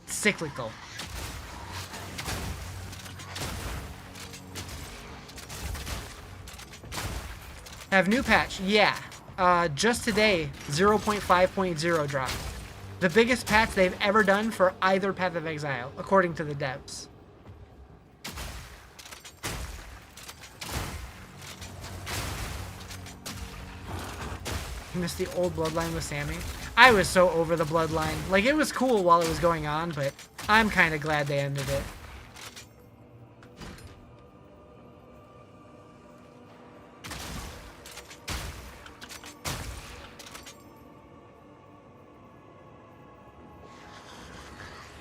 Cyclical. Have new patch, yeah. Just today, 0.5.0 dropped. The biggest patch they've ever done for either Path of Exile, according to the devs. I missed the old Bloodline with Sammy. I was so over the Bloodline. Like, it was cool while it was going on, but I'm kind of glad they ended it.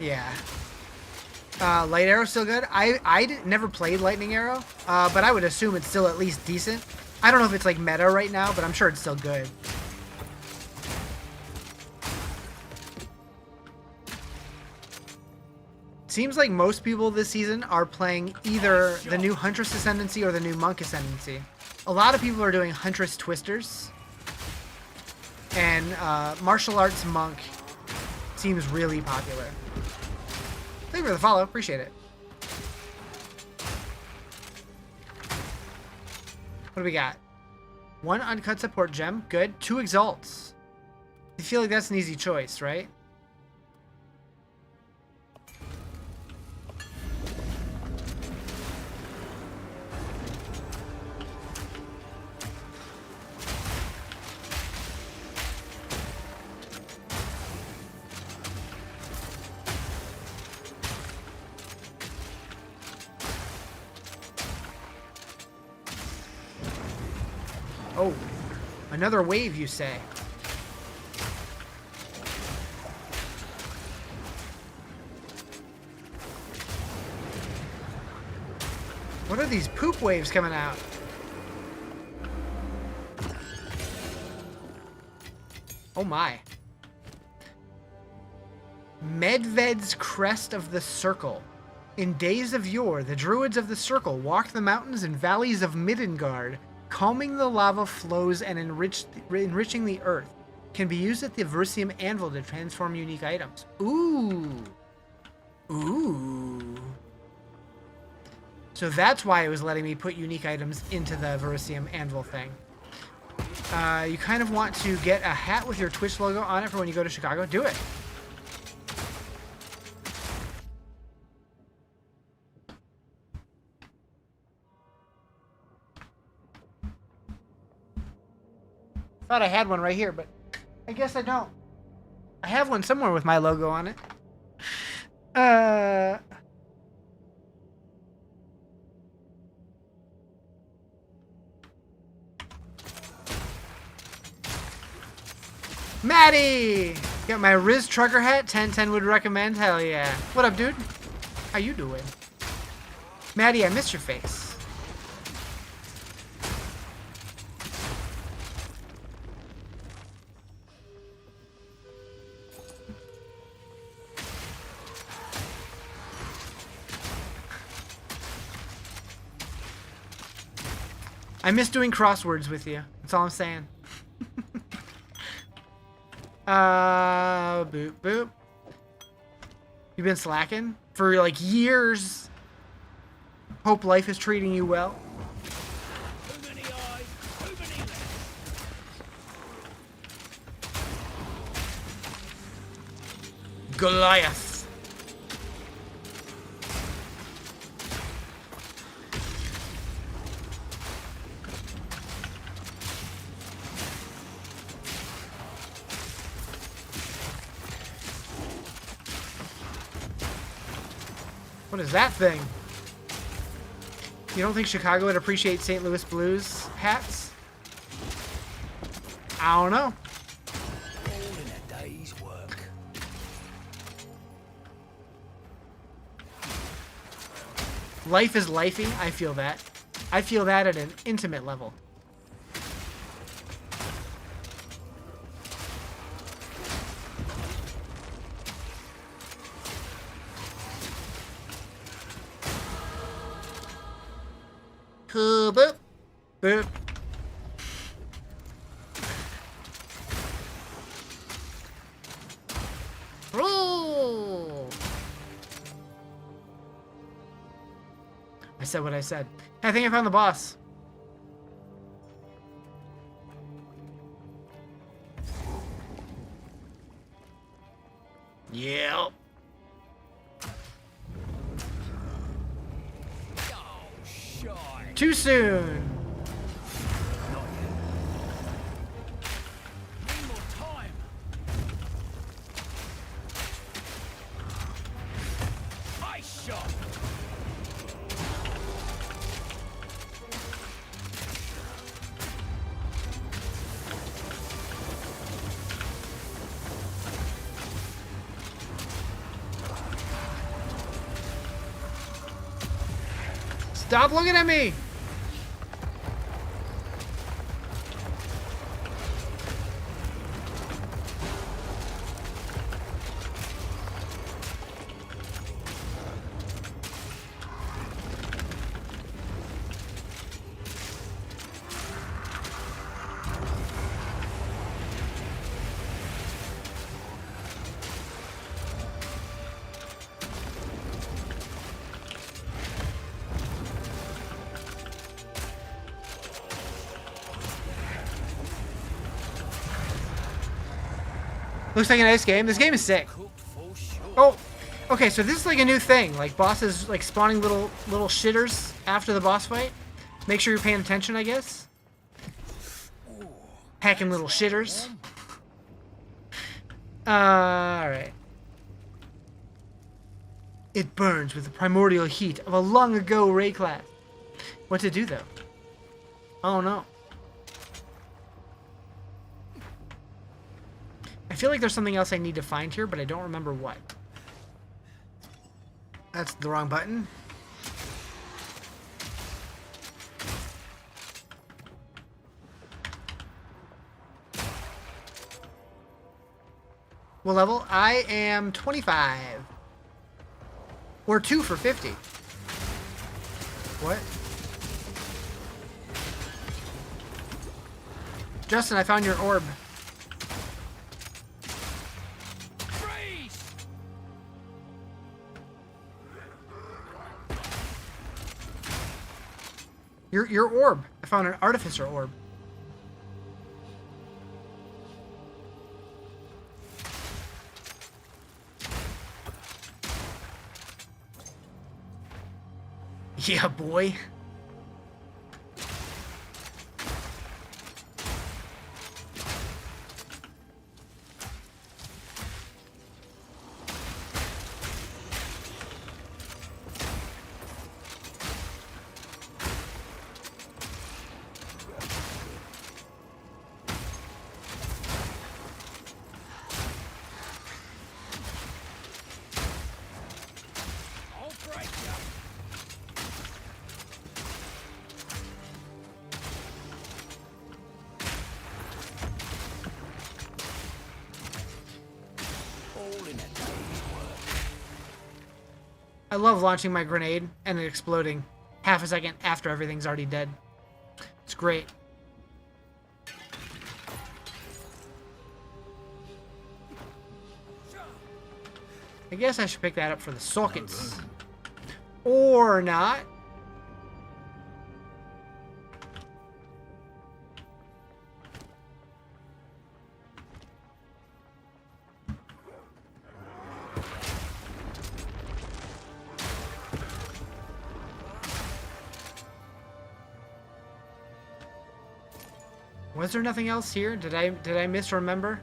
Yeah. Light Arrow's still good. I never played Lightning Arrow, but I would assume it's still at least decent. I don't know if it's like meta right now, but I'm sure it's still good. Seems like most people this season are playing either the new Huntress Ascendancy or the new Monk Ascendancy. A lot of people are doing Huntress Twisters, and Martial Arts Monk seems really popular. Thank you for the follow. Appreciate it. What do we got? 1 uncut support gem. Good. 2 exalts. I feel like that's an easy choice, right? Oh, another wave, you say? What are these poop waves coming out? Oh my. Medved's Crest of the Circle. In days of yore, the druids of the Circle walked the mountains and valleys of Midgard, calming the lava flows and enriching the earth. Can be used at the Verisium Anvil to transform unique items. Ooh. Ooh. So that's why it was letting me put unique items into the Verisium Anvil thing. You kind of want to get a hat with your Twitch logo on it for when you go to Chicago. Do it. Thought I had one right here, but I guess I don't. I have one somewhere with my logo on it. Maddie! Got my Riz trucker hat. 10/10 would recommend. Hell yeah. What up, dude? How you doing? Maddie, I miss your face. I miss doing crosswords with you. That's all I'm saying. Boop, boop. You've been slacking for like years. Hope life is treating you well. Goliath. What is that thing? You don't think Chicago would appreciate St. Louis Blues hats? I don't know. All in a day's work. Life is lifey. I feel that. I feel that at an intimate level. Boop. Boop. Roll. I said what I said. I think I found the boss. Yep. Too soon. Stop looking at me. Looks like a nice game. This game is sick. Oh, okay. So this is like a new thing. Like bosses like spawning little shitters after the boss fight. Make sure you're paying attention, I guess. Hacking little shitters. All right. It burns with the primordial heat of a long ago ray class. What to do though? Oh no. I feel like there's something else I need to find here, but I don't remember what. That's the wrong button. What level? I am 25. Or 2 for 50. What? Justin, I found your orb. Your orb. I found an artificer orb. Yeah, boy. I love launching my grenade and it exploding half a second after everything's already dead. It's great. I guess I should pick that up for the sockets. Or not. Was there nothing else here? Did I misremember?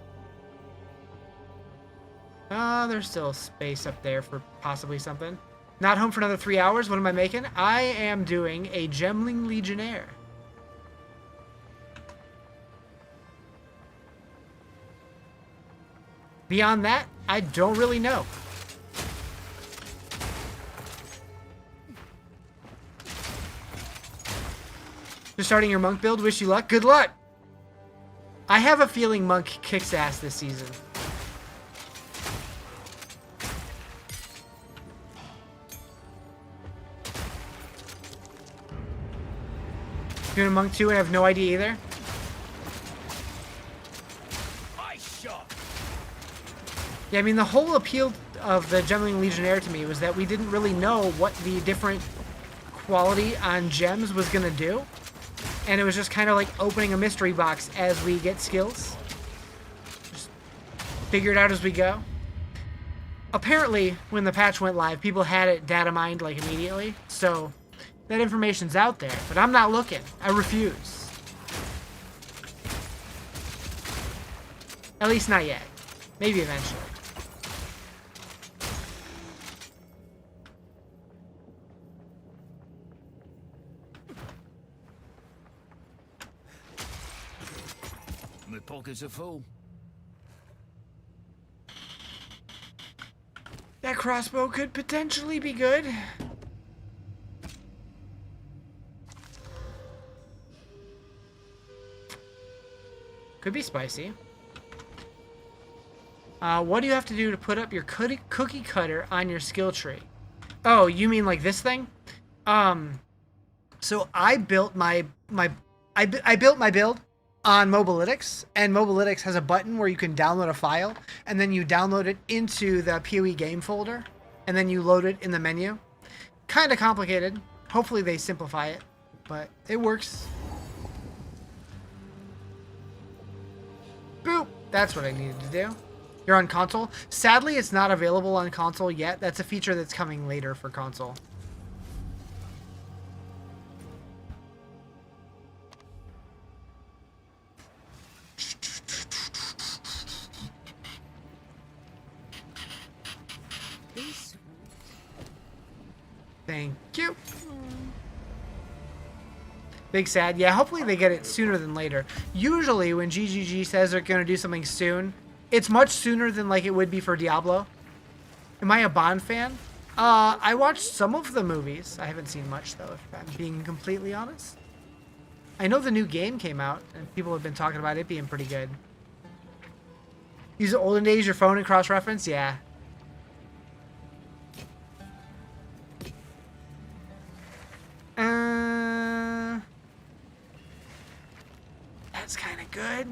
There's still space up there for possibly something. Not home for another 3 hours. What am I making? I am doing a Gemling Legionnaire. Beyond that, I don't really know. Just starting your monk build. Wish you luck. Good luck. I have a feeling monk kicks ass this season. Doing a monk too, and I have no idea either. Yeah, I mean, the whole appeal of the Gemling Legionnaire to me was that we didn't really know what the different quality on gems was going to do. And it was just kind of like opening a mystery box as we get skills. Just figure it out as we go. Apparently, when the patch went live, people had it data mined like immediately. So that information's out there, but I'm not looking. I refuse. At least not yet. Maybe eventually. My pockets are full. That crossbow could potentially be good. Could be spicy. What do you have to do to put up your cookie cutter on your skill tree? Oh, you mean like this thing? So I built my build on Mobalytics, and Mobalytics has a button where you can download a file, and then you download it into the PoE game folder, and then you load it in the menu. Kind of complicated. Hopefully they simplify it, but it works. Boop! That's what I needed to do. You're on console? Sadly, it's not available on console yet. That's a feature that's coming later for console. Thank you. Big sad. Yeah, hopefully they get it sooner than later. Usually when GGG says they're going to do something soon, it's much sooner than like it would be for Diablo. Am I a Bond fan? I watched some of the movies. I haven't seen much though, if I'm being completely honest. I know the new game came out and people have been talking about it being pretty good. Use the olden days, your phone and cross-reference? Yeah. That's kind of good.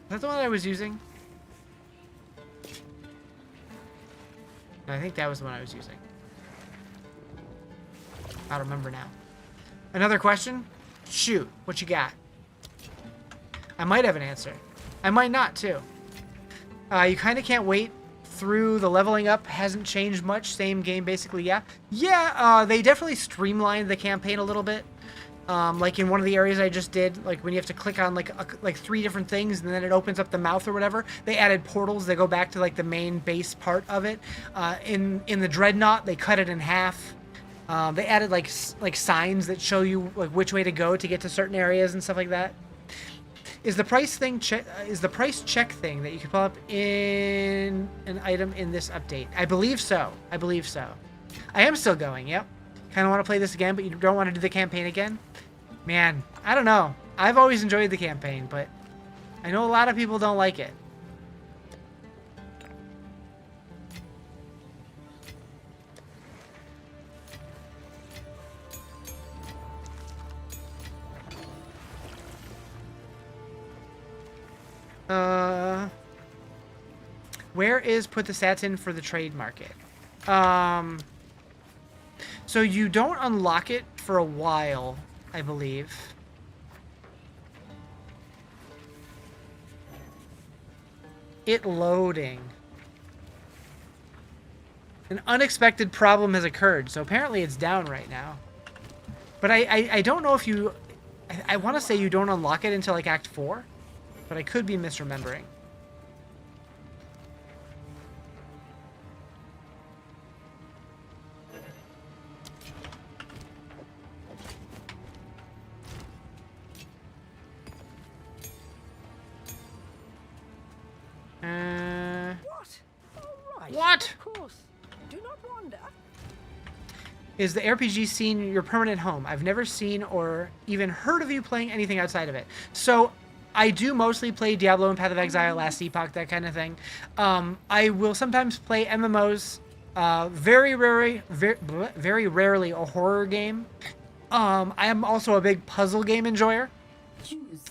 Is that the one I was using? No, I think that was the one I was using. I don't remember now. Another question? Shoot, what you got? I might have an answer. I might not, too. You kind of can't wait through the leveling up. Hasn't changed much. Same game, basically, yeah. Yeah, they definitely streamlined the campaign a little bit. Like in one of the areas I just did, like when you have to click on like 3 different things and then it opens up the mouth or whatever, they added portals that go back to like the main base part of it. In the Dreadnought, they cut it in half. They added like signs that show you like which way to go to get to certain areas and stuff like that. Is the price check thing that you can pull up in an item in this update? I believe so. I believe so. I am still going. Yep. Kind of want to play this again, but you don't want to do the campaign again? Man, I don't know. I've always enjoyed the campaign, but I know a lot of people don't like it. Where is put the stats in for the trade market? So you don't unlock it for a while, I believe. It loading. An unexpected problem has occurred, so apparently it's down right now. But I don't know if you... I want to say you don't unlock it until like Act 4, but I could be misremembering. What? Of course. Do not wander. Is the RPG scene your permanent home? I've never seen or even heard of you playing anything outside of it. So I do mostly play Diablo and Path of Exile, Last Epoch, that kind of thing. I will sometimes play MMOs. Very rarely a horror game. I am also a big puzzle game enjoyer. Choose.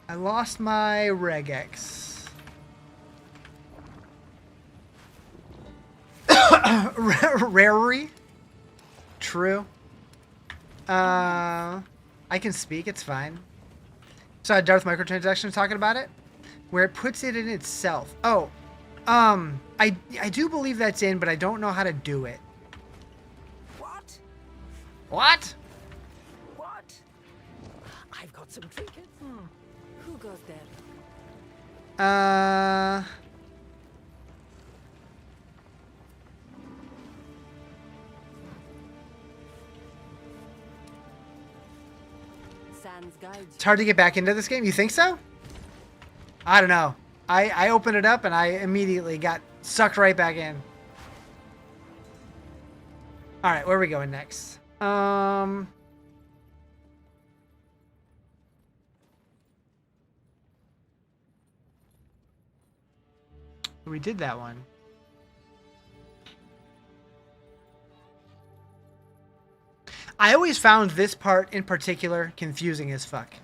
I lost my regex. Rarely. True. I can speak, it's fine. So Darth Microtransactions talking about it, where it puts it in itself. Oh, I do believe that's in, but I don't know how to do it. What? What? What? I've got some trinkets. Who goes there? It's hard to get back into this game. You think so? I don't know. I opened it up and I immediately got sucked right back in. All right, where are we going next? We did that one. I always found this part in particular confusing as fuck.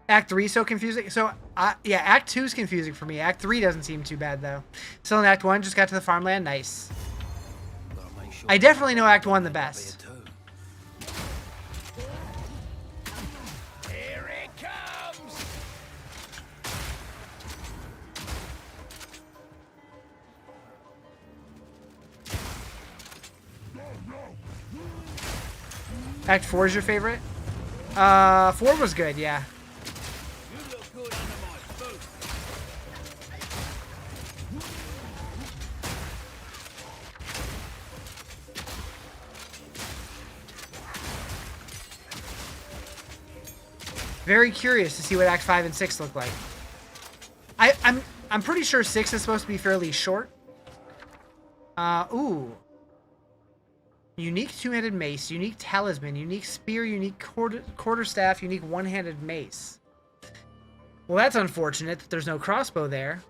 Act 3 so confusing. So, yeah, Act 2 is confusing for me. Act 3 doesn't seem too bad, though. Still in Act 1, just got to the farmland. Nice. I definitely know Act 1 the best. Here it comes! Act 4 is your favorite? 4 was good, yeah. Very curious to see what Act 5 and 6 look like. I'm pretty sure 6 is supposed to be fairly short. Ooh. Unique two-handed mace, unique talisman, unique spear, unique quarterstaff, unique one-handed mace. Well, that's unfortunate that there's no crossbow there.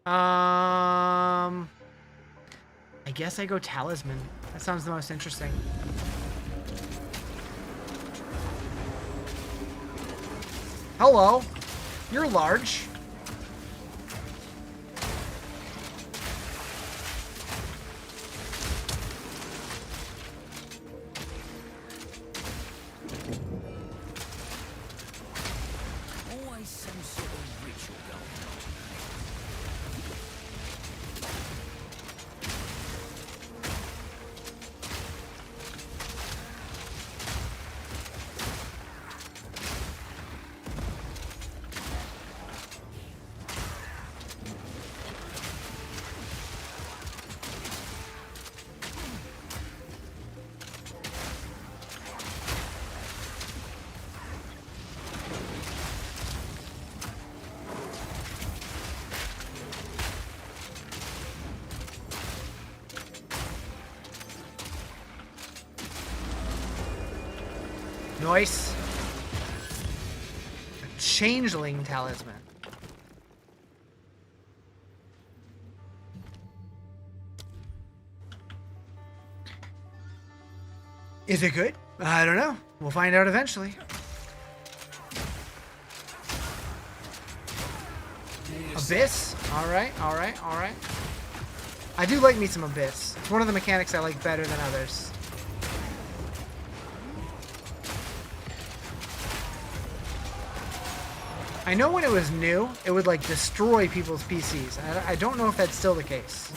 I guess I go talisman. That sounds the most interesting. Hello. You're large. Always some sort of ritual going on. Nice. A changeling talisman. Is it good? I don't know. We'll find out eventually. Abyss. All right, all right, all right. I do like me some Abyss. It's one of the mechanics I like better than others. I know when it was new, it would like destroy people's PCs. I don't know if that's still the case.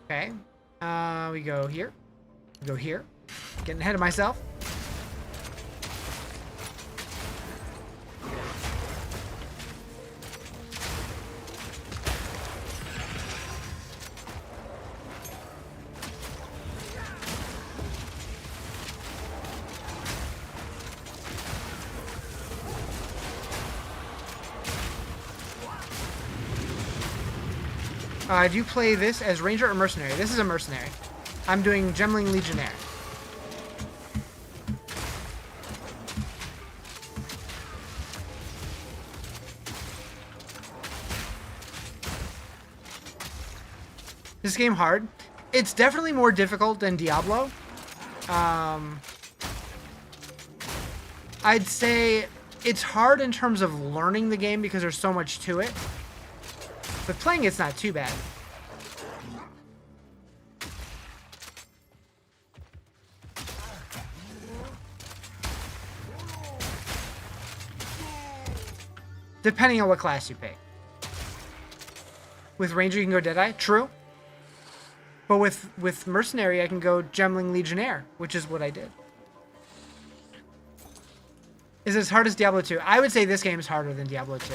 Okay, we go here, we go here, getting ahead of myself. Do you play this as Ranger or Mercenary? This is a Mercenary. I'm doing Gemling Legionnaire. This game hard. It's definitely more difficult than Diablo. I'd say it's hard in terms of learning the game because there's so much to it. But playing it's not too bad. Depending on what class you pick. With Ranger you can go Deadeye, true. But with Mercenary I can go Gemling Legionnaire, which is what I did. Is it as hard as Diablo 2? I would say this game is harder than Diablo 2.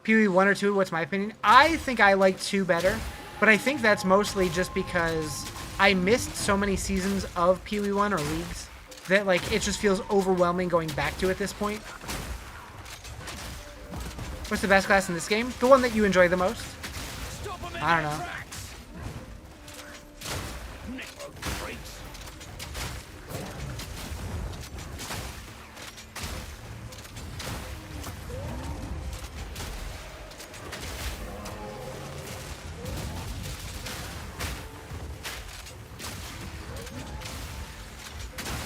PoE 1 or 2, what's my opinion? I think I like 2 better, but I think that's mostly just because I missed so many seasons of PoE 1 or leagues that like it just feels overwhelming going back to at this point. What's the best class in this game? The one that you enjoy the most? I don't know.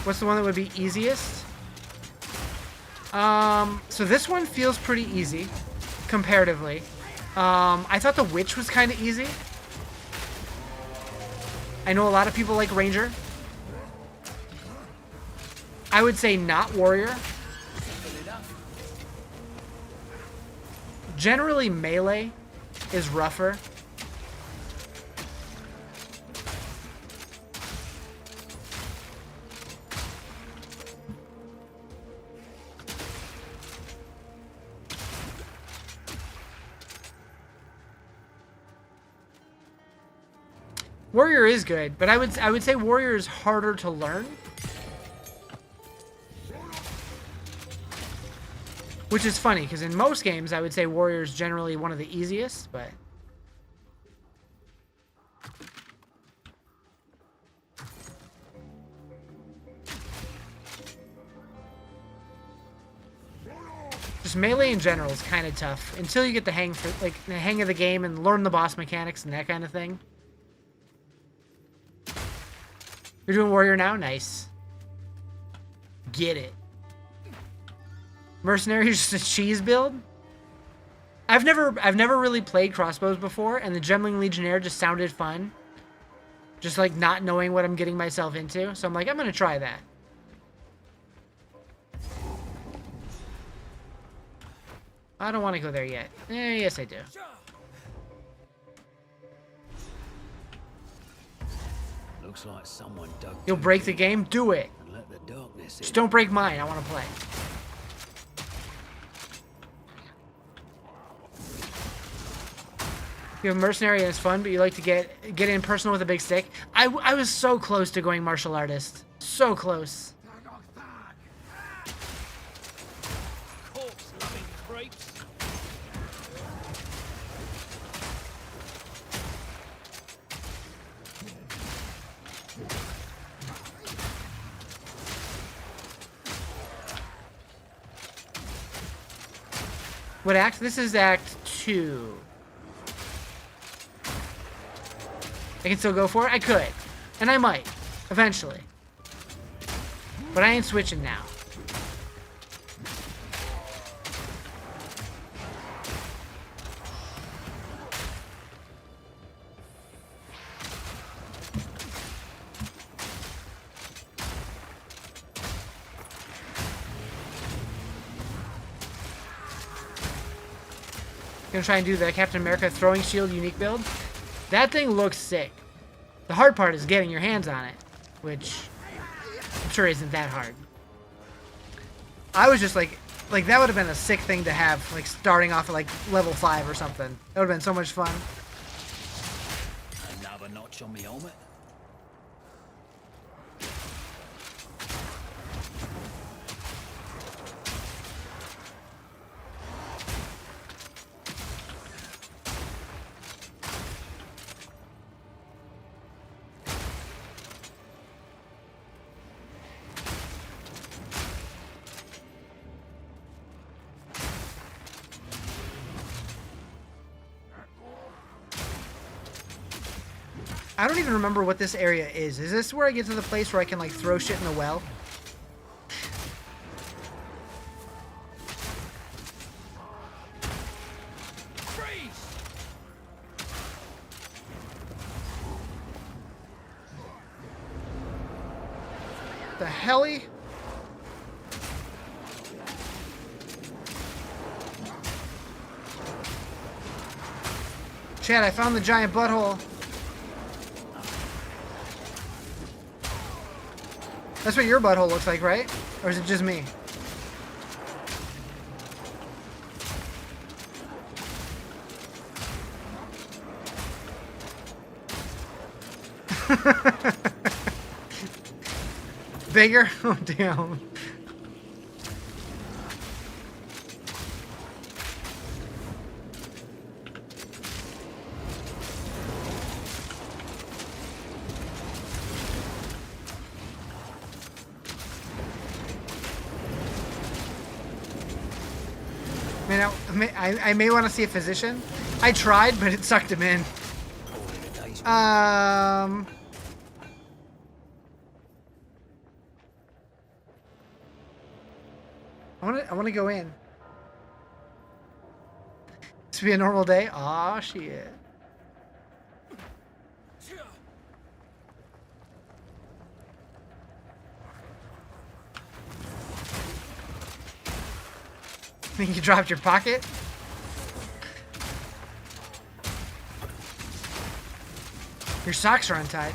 What's the one that would be easiest? So this one feels pretty easy, comparatively. I thought the Witch was kind of easy. I know a lot of people like Ranger. I would say not Warrior. Generally, Melee is rougher. Warrior is good, but I would say Warrior is harder to learn. Which is funny, because in most games I would say Warrior is generally one of the easiest, but... Just Melee in general is kind of tough, until you get the hang of the game and learn the boss mechanics and that kind of thing. You're doing Warrior now? Nice. Get it. Mercenary is just a cheese build? I've never really played crossbows before, and the Gemling Legionnaire just sounded fun. Just like not knowing what I'm getting myself into. So I'm like, I'm gonna try that. I don't want to go there yet. Yes I do. Looks like someone dug. You'll break the game? Do it. And let the darkness Just don't break mine. I want to play. You have mercenary and it's fun, but you like to get in personal with a big stick. I was so close to going martial artist. So close. Corpse-loving creeps. What act? This is Act 2. I can still go for it? I could. And I might. Eventually. But I ain't switching now. Gonna try and do the Captain America throwing shield unique build. That thing looks sick. The hard part is getting your hands on it, which I'm sure isn't that hard. I was just like that would have been a sick thing to have, like starting off at like level 5 or something. That would have been so much fun. Another notch on me helmet. I don't even remember what this area is. Is this where I get to the place where I can like throw shit in the well? The helly? Chad, I found the giant butthole. That's what your butthole looks like, right? Or is it just me? Bigger? Oh, damn. Man, I may want to see a physician. I tried, but it sucked him in. I want to go in. This would be a normal day. Aw, shit. Think you dropped your pocket? Your socks are untied.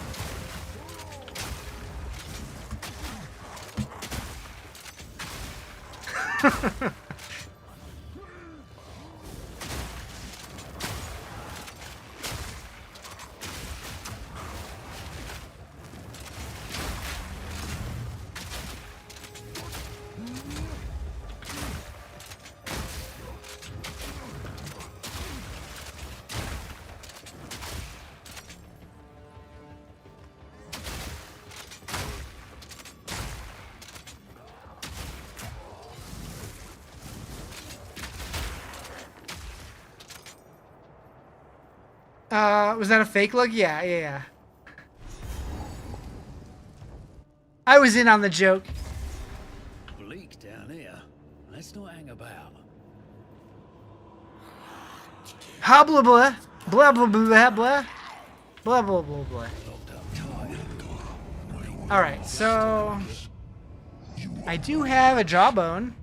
Was that a fake look? Yeah. I was in on the joke. Bleak down here. Let's not hang about. Ha blah blah. Blah blah blah blah. Blah blah blah blah. Alright, so I do have a jawbone.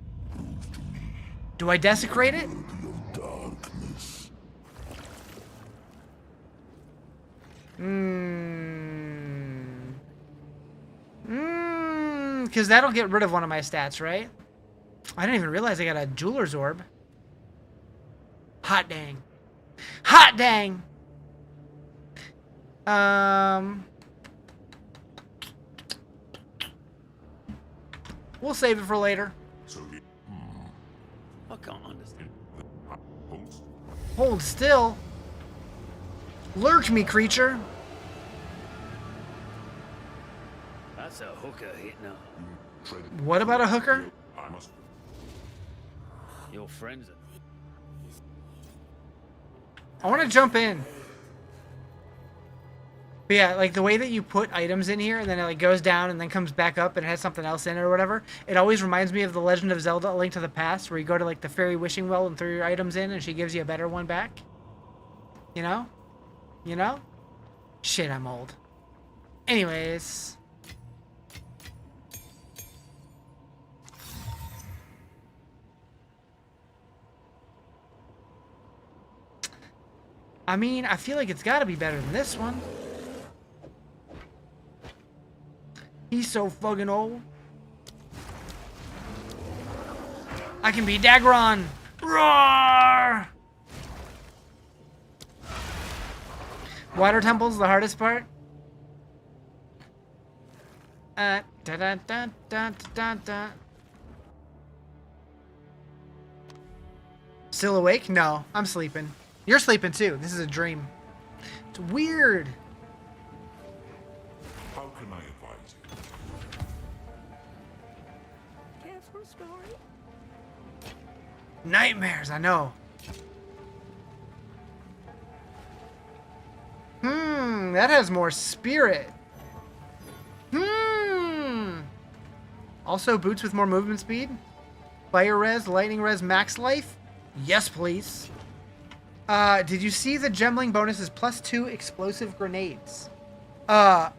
Do I desecrate it? Because that'll get rid of one of my stats, right? I didn't even realize I got a jeweler's orb. Hot dang. Hot dang! We'll save it for later. I can't understand. Hold still. Lurch me, creature. That's a hooker hitting her. What about a hooker? Your friends are... I want to jump in. But yeah, like the way that you put items in here and then it like goes down and then comes back up and it has something else in it or whatever. It always reminds me of The Legend of Zelda: A Link to the Past, where you go to like the fairy wishing well and throw your items in and she gives you a better one back. You know? You know? Shit, I'm old. Anyways. I mean, I feel like it's got to be better than this one. He's so fucking old. I can be Dagron. Roar! Water temple's the hardest part. Da da da da da da. Still awake? No, I'm sleeping. You're sleeping too. This is a dream. It's weird. How can I advise you? Care for a story? Nightmares, I know. That has more spirit. Also, boots with more movement speed. Fire res, lightning res, max life. Yes, please. Did you see the Gemling bonus is +2 explosive grenades? I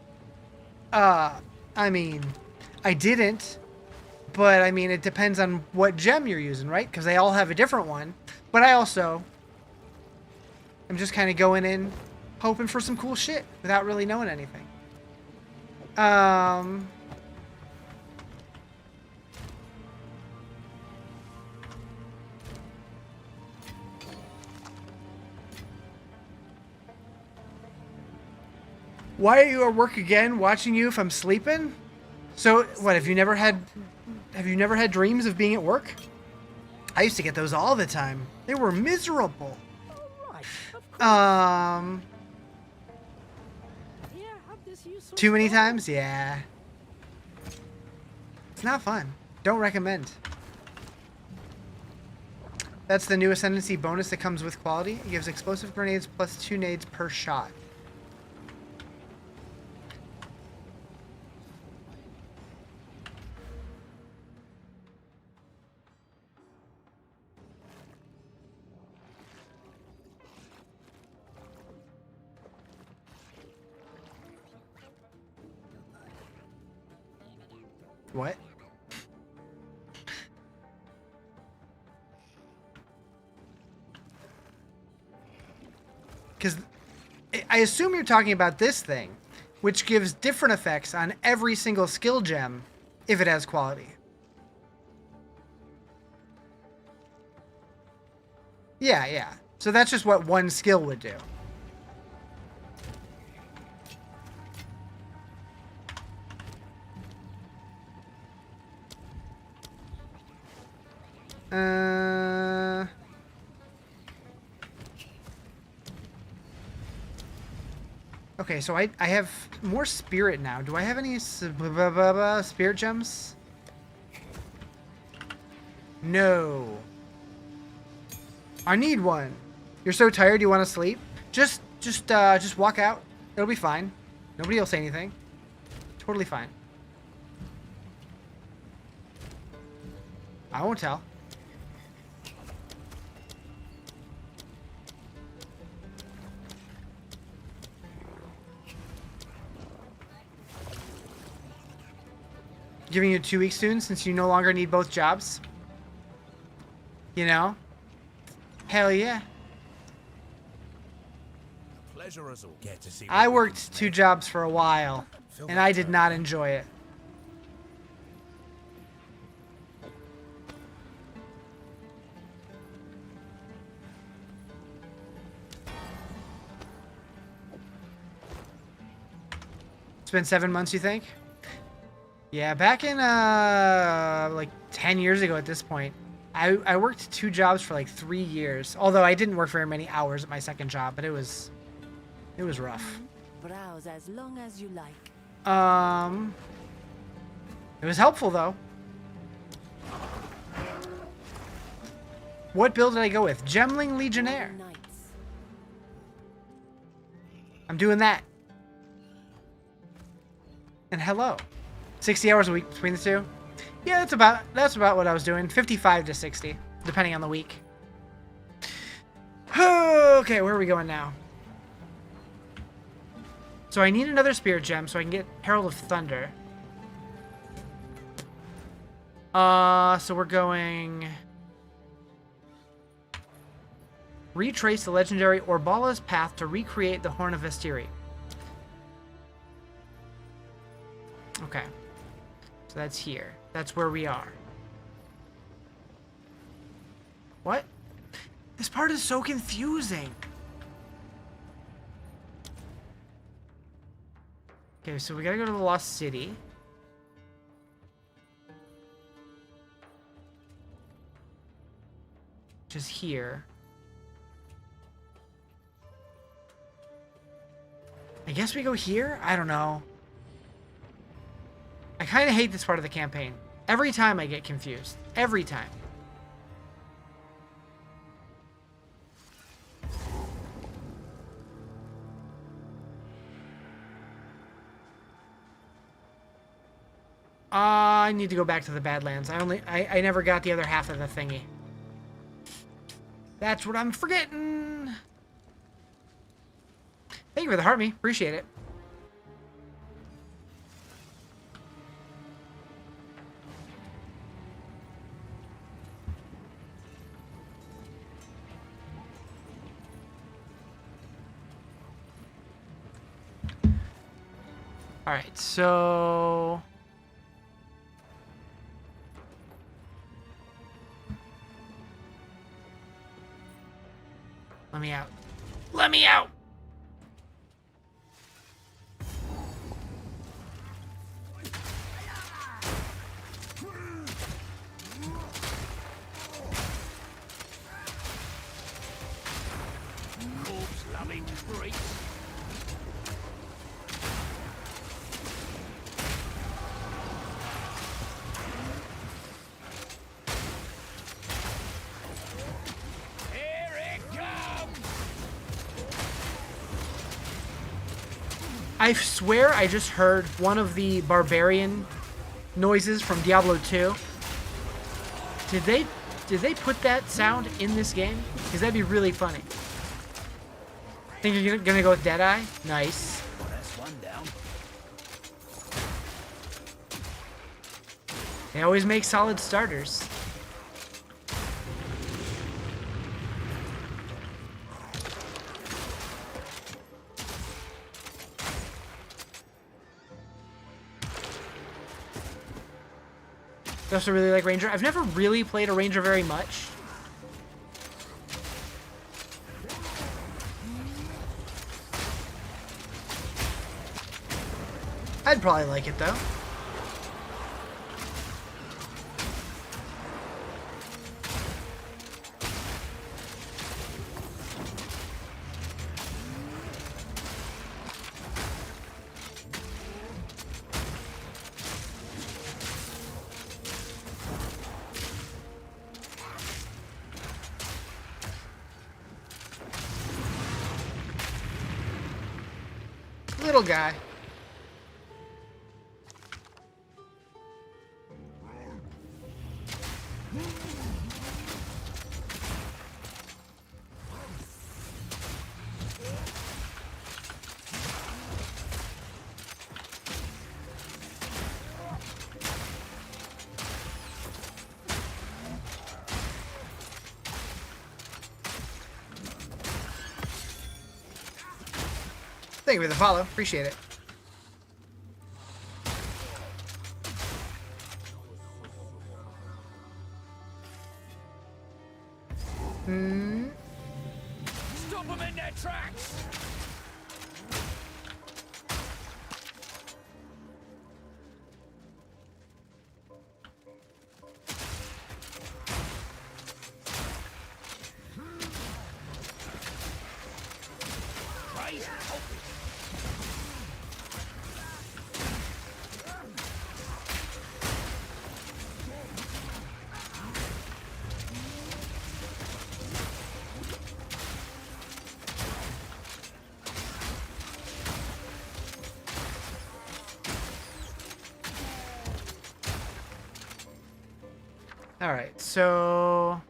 mean, I didn't. But, I mean, it depends on what gem you're using, right? Because they all have a different one. But I also am just kind of going in hoping for some cool shit without really knowing anything. Why are you at work again? Watching you if I'm sleeping? So, what, have you never had dreams of being at work? I used to get those all the time. They were miserable. Too many times? Yeah. It's not fun. Don't recommend. That's the new Ascendancy bonus that comes with quality. It gives explosive grenades +2 nades per shot. What? Because I assume you're talking about this thing, which gives different effects on every single skill gem if it has quality. Yeah, yeah. So that's just what one skill would do. Okay, so I have more spirit now. Do I have any spirit gems? No. I need one. You're so tired you want to sleep? Just walk out. It'll be fine. Nobody will say anything. Totally fine. I won't tell. Giving you 2 weeks soon since you no longer need both jobs. You know? Hell yeah. I worked 2 jobs for a while, and I did not enjoy it. been 7 months, you think? Yeah, back in like 10 years ago at this point, I worked 2 jobs for like 3 years. Although I didn't work very many hours at my second job, but it was rough. Browse as long as you like. It was helpful though. What build did I go with? Gemling Legionnaire. I'm doing that. And hello. 60 hours a week between the two? Yeah, that's about what I was doing. 55 to 60, depending on the week. Okay, where are we going now? So I need another spirit gem so I can get Herald of Thunder. So we're going... Retrace the legendary Orbala's path to recreate the Horn of Vestiri. Okay. So that's here. That's where we are. What? This part is so confusing. Okay, so we gotta go to the Lost City. Which is here. I guess we go here? I don't know. I kind of hate this part of the campaign. Every time I get confused. Every time. I need to go back to the Badlands. I never got the other half of the thingy. That's what I'm forgetting. Thank you for the heart me. Appreciate it. All right, so let me out. Let me out. Corpse-loving freaks. I swear I just heard one of the barbarian noises from Diablo 2. Did they put that sound in this game? Because that'd be really funny. Think you're gonna go with Deadeye? Nice. That's one down. They always make solid starters. I also really like Ranger. I've never really played a Ranger very much. I'd probably like it though. Little guy. Thank you for the follow. Appreciate it. Stop them in their tracks. Alright, so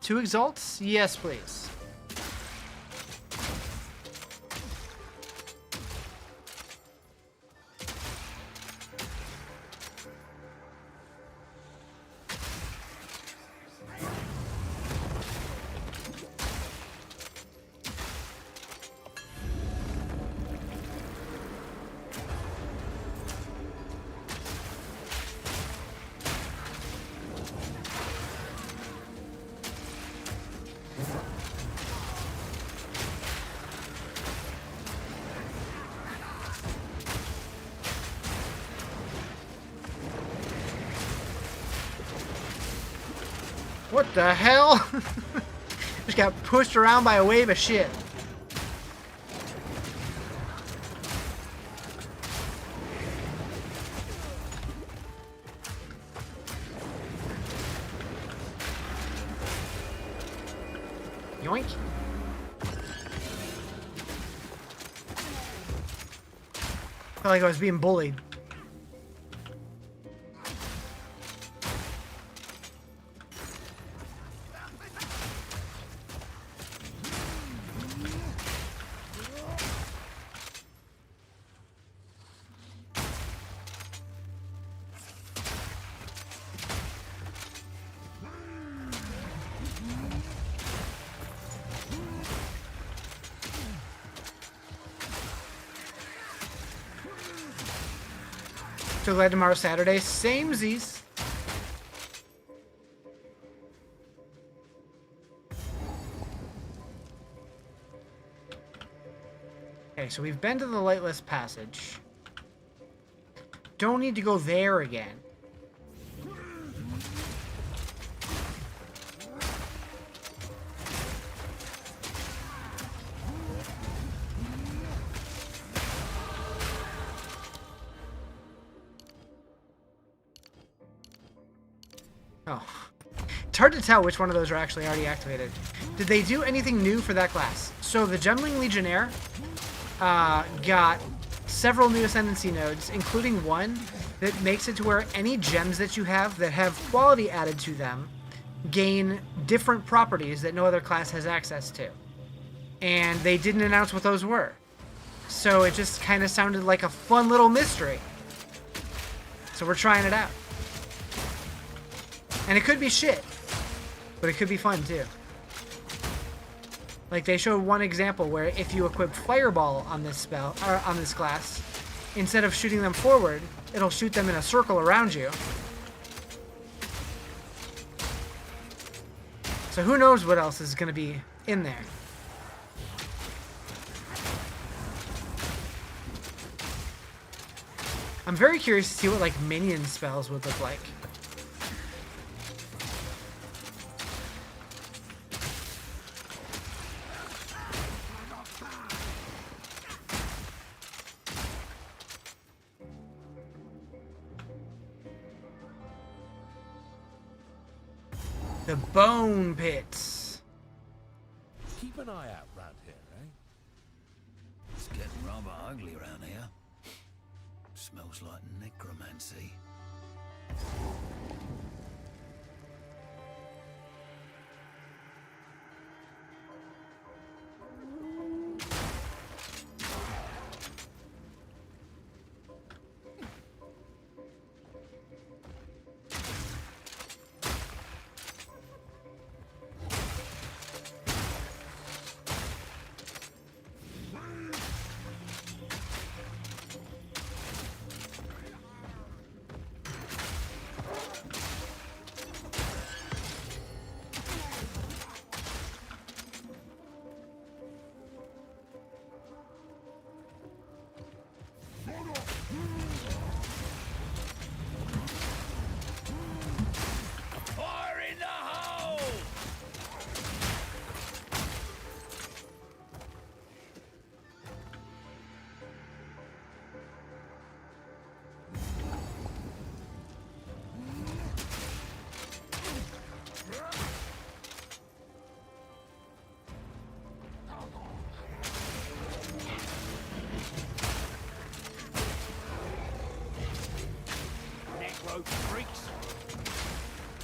2 exalts? Yes, please. What the hell? Just got pushed around by a wave of shit. Yoink. Felt like I was being bullied. So glad tomorrow's Saturday. Samesies. Okay, so we've been to the Lightless Passage. Don't need to go there again. Oh. It's hard to tell which one of those are actually already activated. Did they do anything new for that class? So the Gemling Legionnaire got several new Ascendancy nodes, including one that makes it to where any gems that you have that have quality added to them gain different properties that no other class has access to. And they didn't announce what those were. So it just kind of sounded like a fun little mystery. So we're trying it out. And it could be shit, but it could be fun too. Like they showed one example where if you equip Fireball on this spell, or on this class, instead of shooting them forward, it'll shoot them in a circle around you. So who knows what else is going to be in there. I'm very curious to see what like minion spells would look like. The Bone Pits. Keep an eye out round here, eh? It's getting rather ugly around here. Smells like necromancy.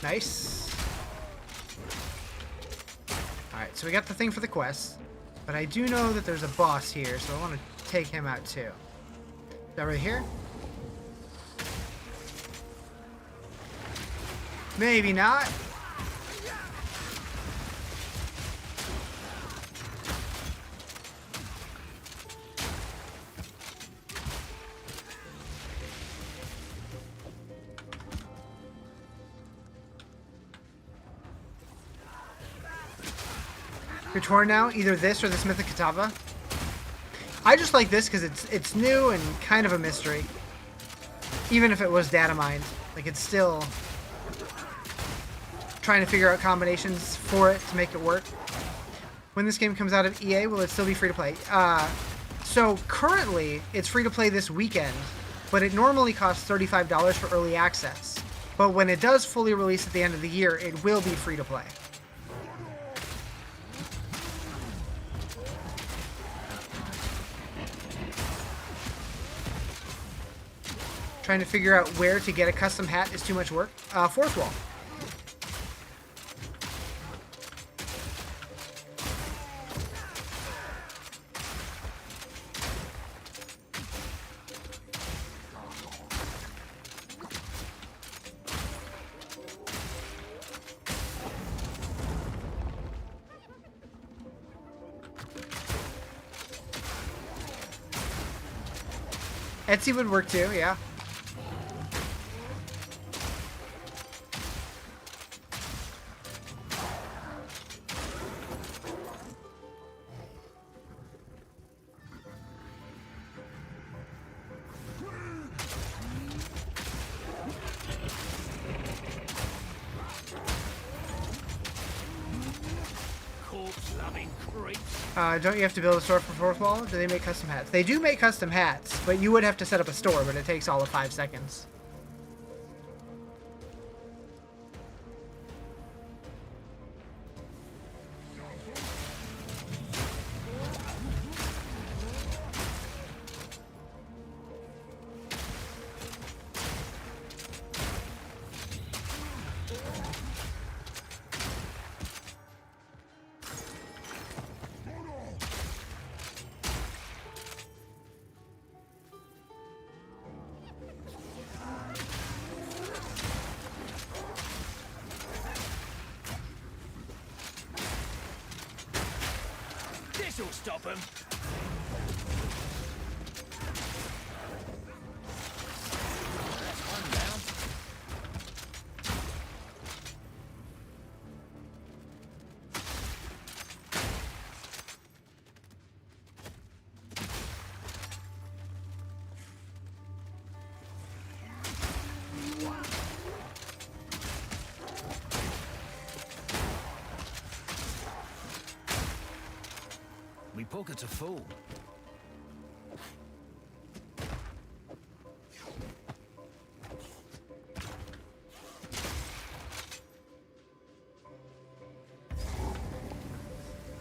Nice. Alright, so we got the thing for the quest. But I do know that there's a boss here, so I want to take him out too. Is that right here? Maybe not. You're torn now, either this or this Mythic Katava. I just like this because it's new and kind of a mystery. Even if it was data mined, like it's still trying to figure out combinations for it to make it work. When this game comes out of EA, will it still be free to play? So currently, it's free to play this weekend, but it normally costs $35 for early access. But when it does fully release at the end of the year, it will be free to play. Trying to figure out where to get a custom hat is too much work. Fourth wall. Etsy would work too, yeah. Don't you have to build a store for fourth wall? Do they make custom hats? They do make custom hats, but you would have to set up a store, but it takes all of 5 seconds. This'll stop him. That's one down. We pockets are full.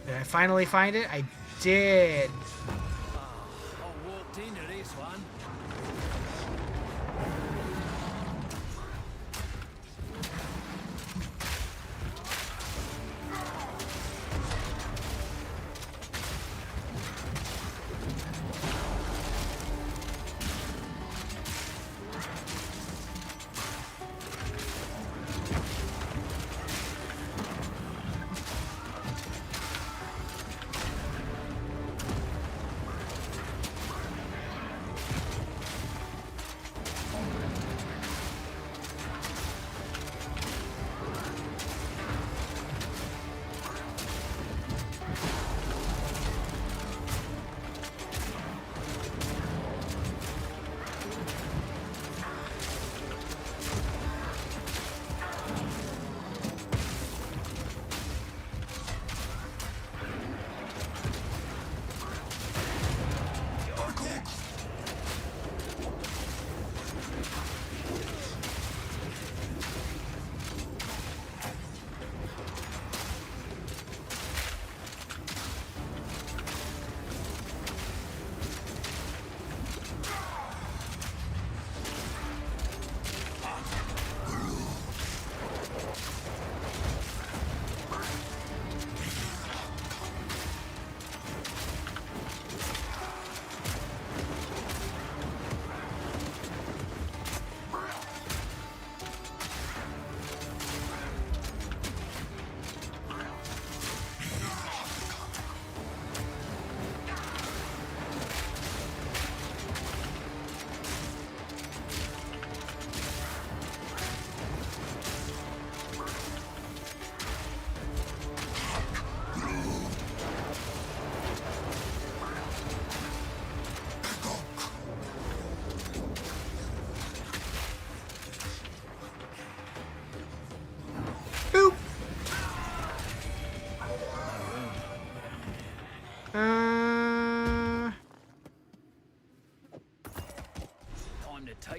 Did I finally find it? I did. I walked into this one.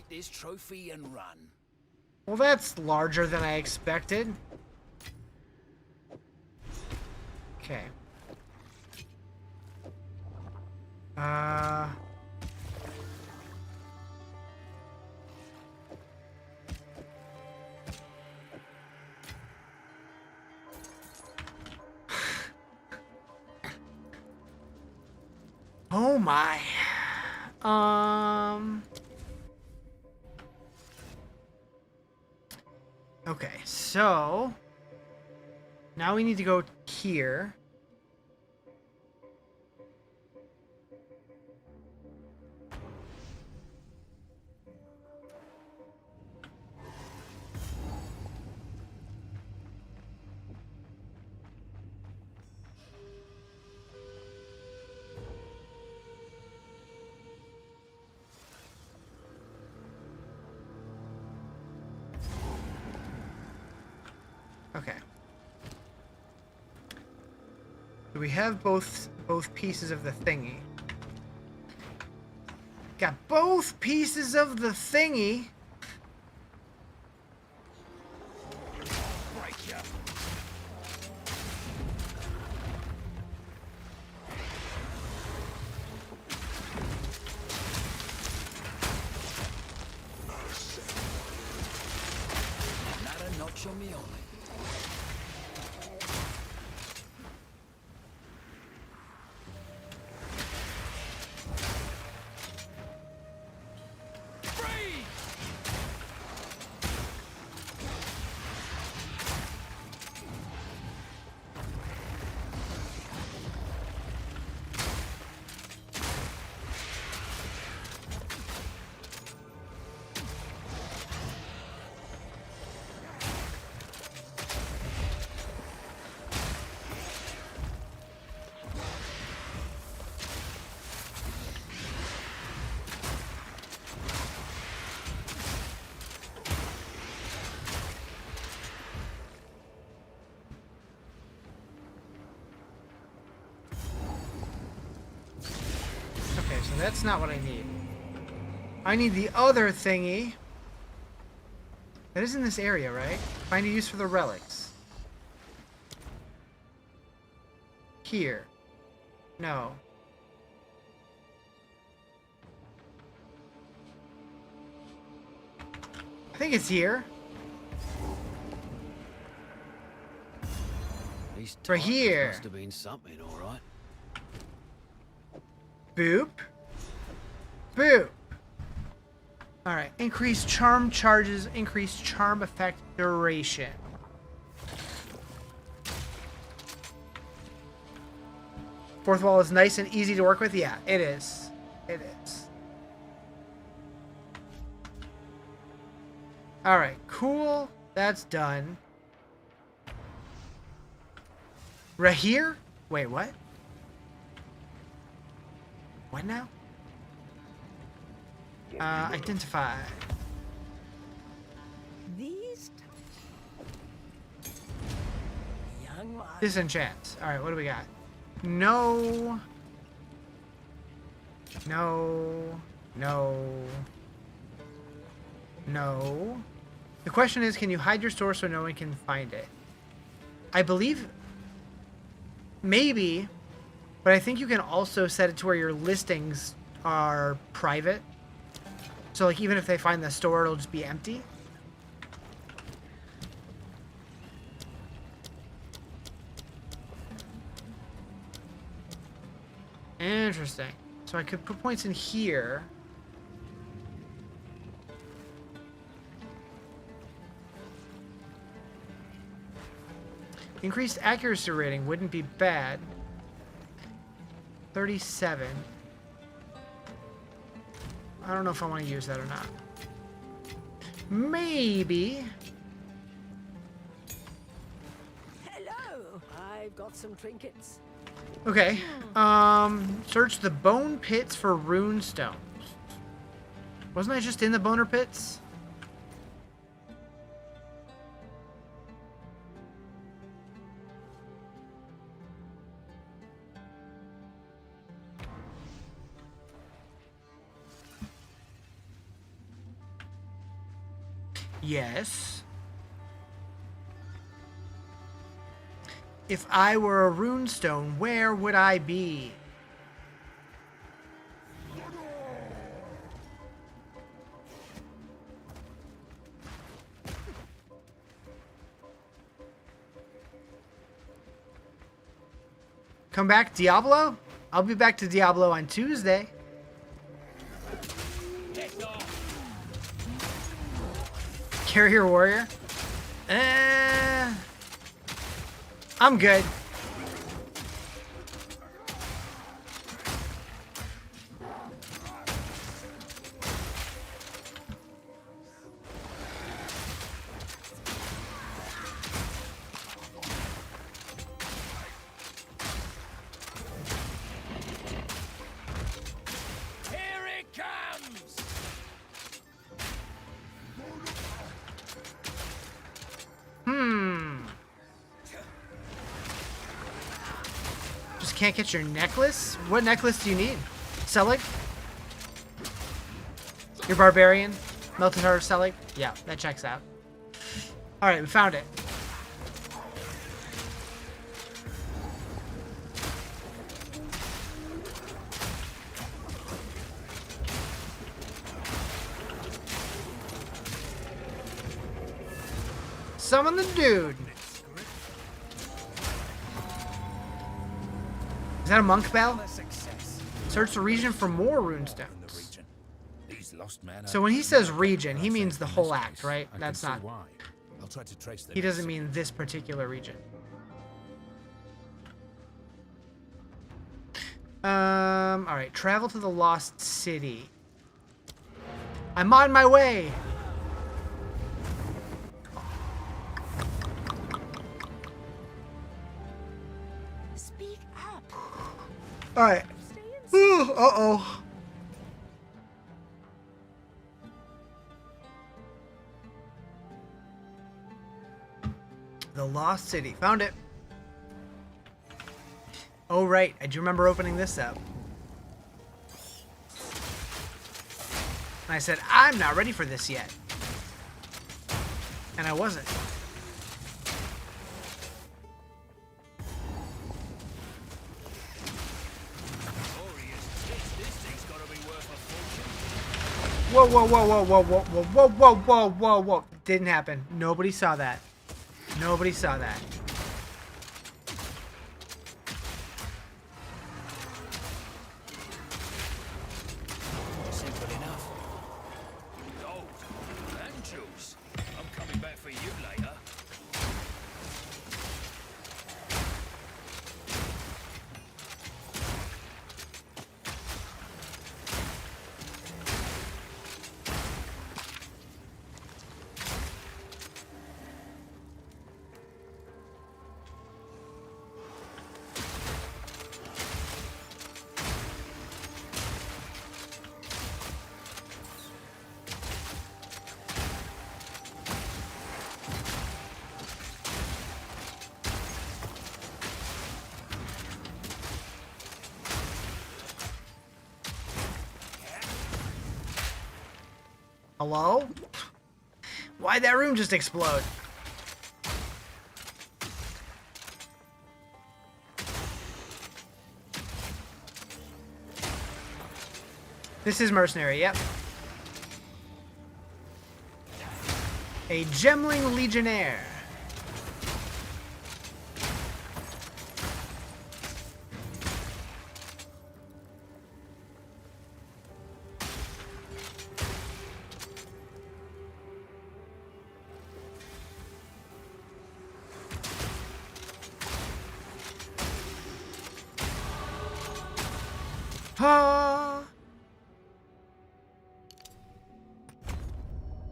Take this trophy and run. Well, that's larger than I expected. Okay. Oh my. Okay, so now we need to go here. Okay. So we have both pieces of the thingy. Got both pieces of the thingy. Break you. Not a notch on me only. Okay, so that's not what I need. I need the other thingy. That is in this area, right? Find a use for the relics. Here. No. I think it's here. Right here. Must have been something, all right. Boop. Boop. Alright. Increase charm charges, increase charm effect duration. Fourth wall is nice and easy to work with? Yeah, it is. It is. Alright, cool. That's done. Right here? Wait, what? What now? Identify. These young ones. Disenchant. Alright, what do we got? No. No. No. No. The question is, can you hide your store so no one can find it? I believe... Maybe. But I think you can also set it to where your listings are private. So, like, even if they find the store, it'll just be empty. Interesting. So I could put points in here. Increased accuracy rating wouldn't be bad. 37. I don't know if I want to use that or not. Maybe. Hello. I've got some trinkets. Okay. Search the bone pits for rune stones. Wasn't I just in the boner pits? Yes. If I were a runestone, where would I be? Come back, Diablo? I'll be back to Diablo on Tuesday. Carrier Warrior? I'm good. Just can't get your necklace? What necklace do you need? Selig? Your barbarian? Melted Heart of Selig? Yeah, that checks out. Alright, we found it. Summon the dude. Is that a monk bell? Search the region for more runestones. So when he says region, he means the whole act, right? That's not... He doesn't mean this particular region. Alright, travel to the Lost City. I'm on my way! Alright. Uh-oh. The Lost City. Found it. Oh, right. I do remember opening this up. And I said, I'm not ready for this yet. And I wasn't. Whoa, whoa, whoa, whoa, whoa, whoa, whoa, whoa, whoa, whoa, whoa, whoa. Didn't happen. Nobody saw that. Nobody saw that. Simple enough. Gold and jewels. I'm coming back for you later. Hello? Why'd that room just explode? This is Mercenary, yep. A Gemling Legionnaire.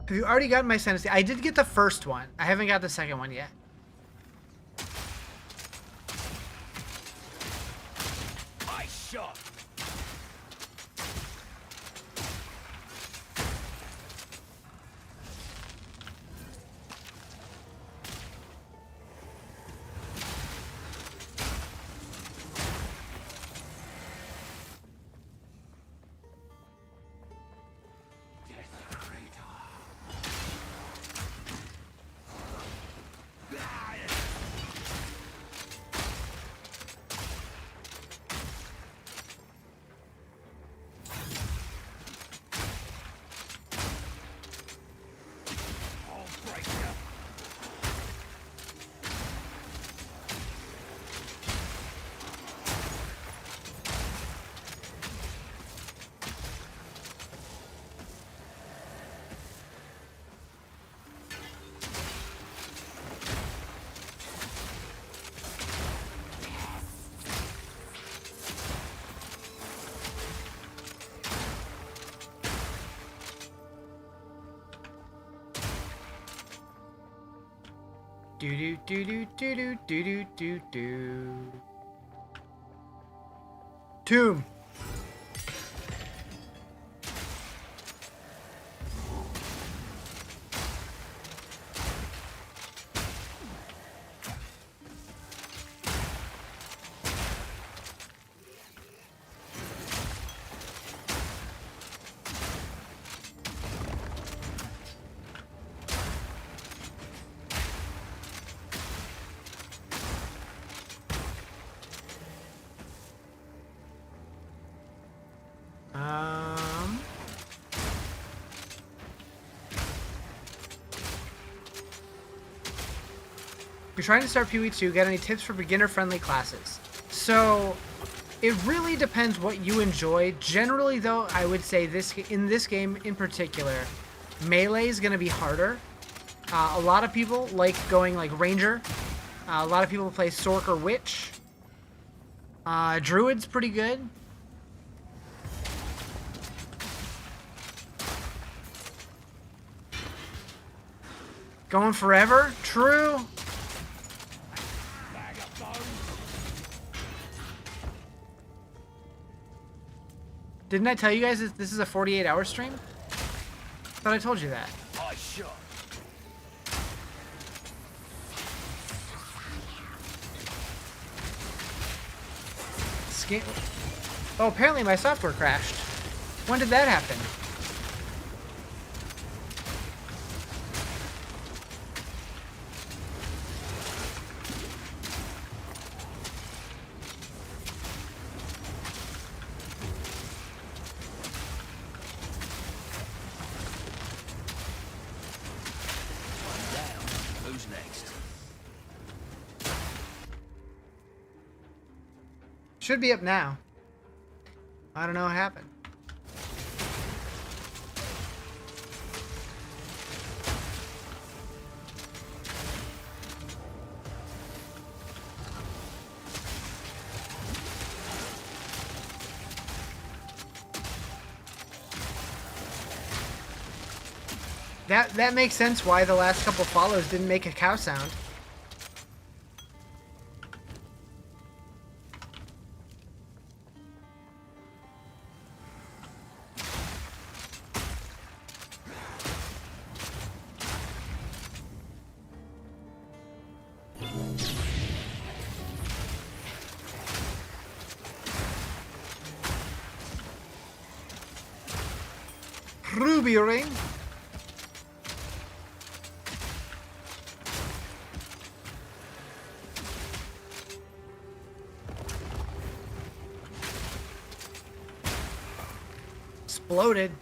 Have you already gotten my sentence? I did get the first one. I haven't got the second one yet. I shot. Do do do do do do do do do. Tomb. If you're trying to start PoE2, get any tips for beginner-friendly classes? So, it really depends what you enjoy. Generally, though, I would say in this game in particular, melee is going to be harder. A lot of people like going like Ranger. A lot of people play Sork or Witch. Druid's pretty good. Going forever? True. Didn't I tell you guys this is a 48-hour stream? Thought I told you that. Oh, apparently my software crashed. When did that happen? Should be up now. I don't know what happened. That makes sense why the last couple follows didn't make a cow sound. Ruby ring. Exploded.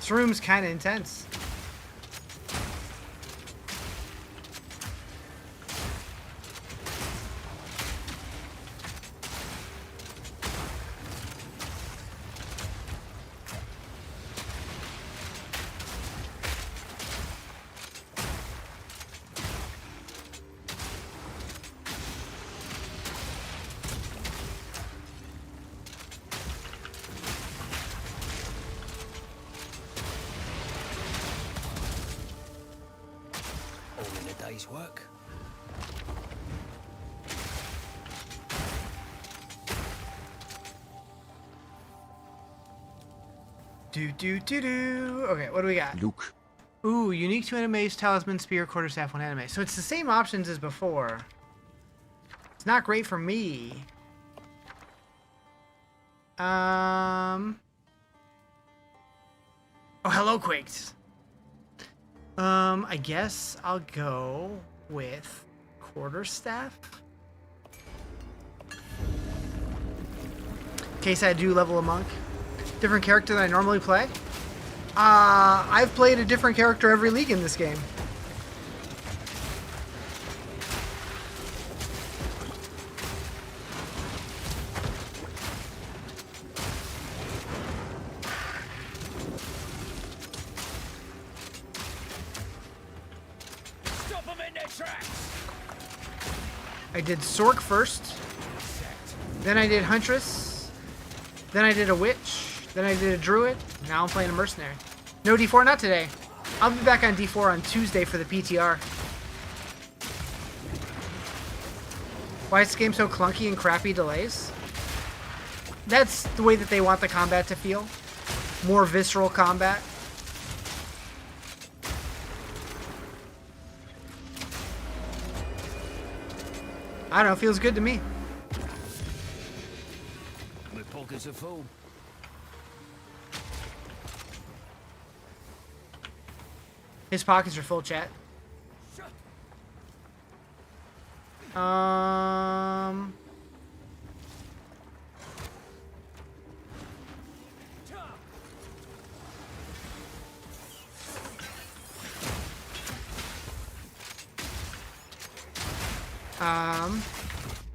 This room's kind of intense. Work. Okay, what do we got? Luke. Ooh, unique to animes, talisman, spear, quarterstaff, one anime. So it's the same options as before. It's not great for me. Oh, hello, Quakes. I guess I'll go with Quarterstaff. In case I do level a monk. Different character than I normally play. I've played a different character every league in this game. Stop them in their tracks! I did Sork first. Then I did Huntress. Then I did a Witch. Then I did a Druid. Now I'm playing a Mercenary. No D4, not today. I'll be back on D4 on Tuesday for the PTR. Why is this game so clunky and crappy delays? That's the way that they want the combat to feel. More visceral combat. I don't know, feels good to me. My pockets are full. His pockets are full, chat.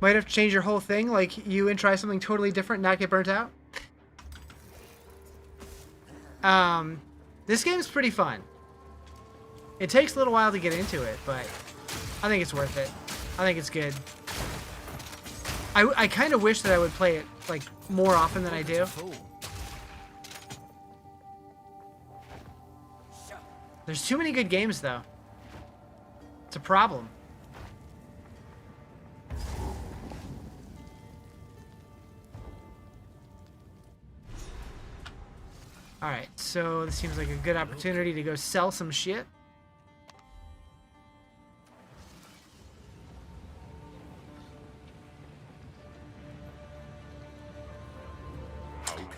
Might have to change your whole thing, like you and try something totally different, not get burnt out. This game's pretty fun. It takes a little while to get into it, but I think it's worth it. I think it's good. I kind of wish that I would play it like more often than I do. There's too many good games though. It's a problem. Alright, so this seems like a good opportunity to go sell some shit.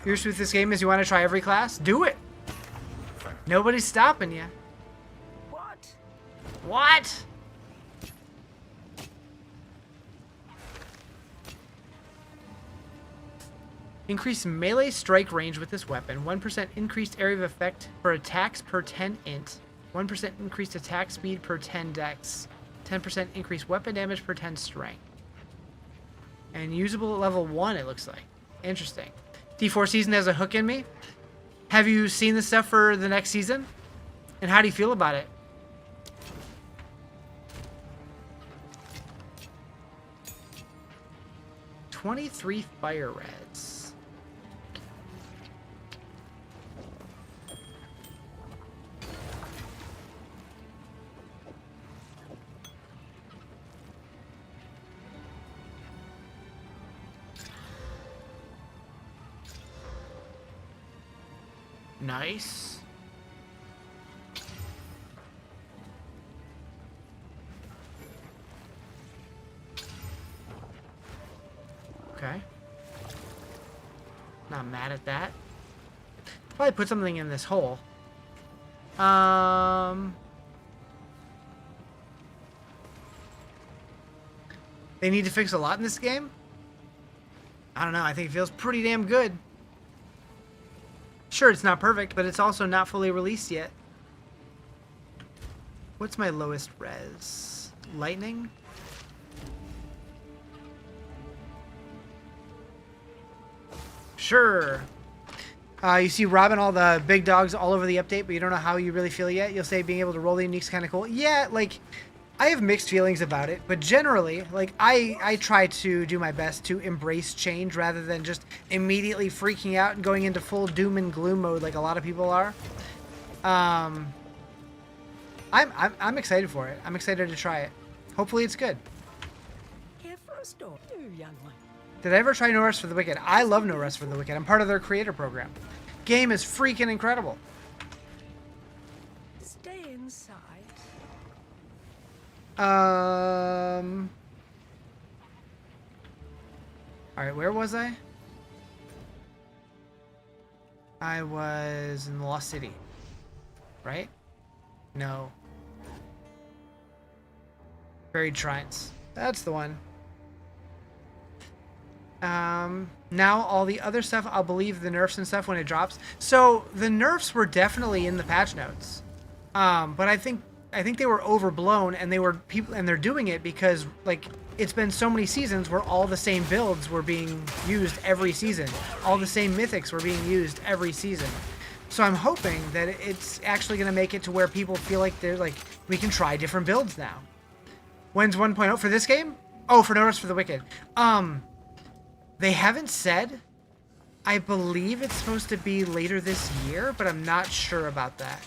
Here's with this game is you want to try every class? Do it! Nobody's stopping you. What? What? Increase melee strike range with this weapon. 1% increased area of effect for attacks per 10 int. 1% increased attack speed per 10 dex. 10% increased weapon damage per 10 strength. And usable at level 1, it looks like. Interesting. D4 season has a hook in me. Have you seen the stuff for the next season? And how do you feel about it? $23 fire reds. Nice. Okay. Not mad at that. Probably put something in this hole. They need to fix a lot in this game? I don't know. I think it feels pretty damn good. Sure, it's not perfect, but it's also not fully released yet. What's my lowest res? Lightning? Sure. You see Robin, all the big dogs all over the update, but you don't know how you really feel yet. You'll say being able to roll the unique's kind of cool. Yeah, like, I have mixed feelings about it, but generally, like, I try to do my best to embrace change rather than just immediately freaking out and going into full doom and gloom mode like a lot of people are. I'm excited for it. I'm excited to try it. Hopefully it's good. Here for a store, young one. Did I ever try No Rest for the Wicked? I love No Rest for the Wicked. I'm part of their creator program. Game is freaking incredible. Stay inside. Alright, where was I? I was in the Lost City. right? No. Buried Shrines. That's the one. Now all the other stuff, I'll believe the nerfs and stuff when it drops. So the nerfs were definitely in the patch notes. But I think they were overblown, and they're doing it because like it's been so many seasons where all the same builds were being used every season. All the same mythics were being used every season. So I'm hoping that it's actually going to make it to where people feel like they're like, we can try different builds now. When's 1.0 for this game? Oh, for No Rest for the Wicked. They haven't said. I believe it's supposed to be later this year, but I'm not sure about that.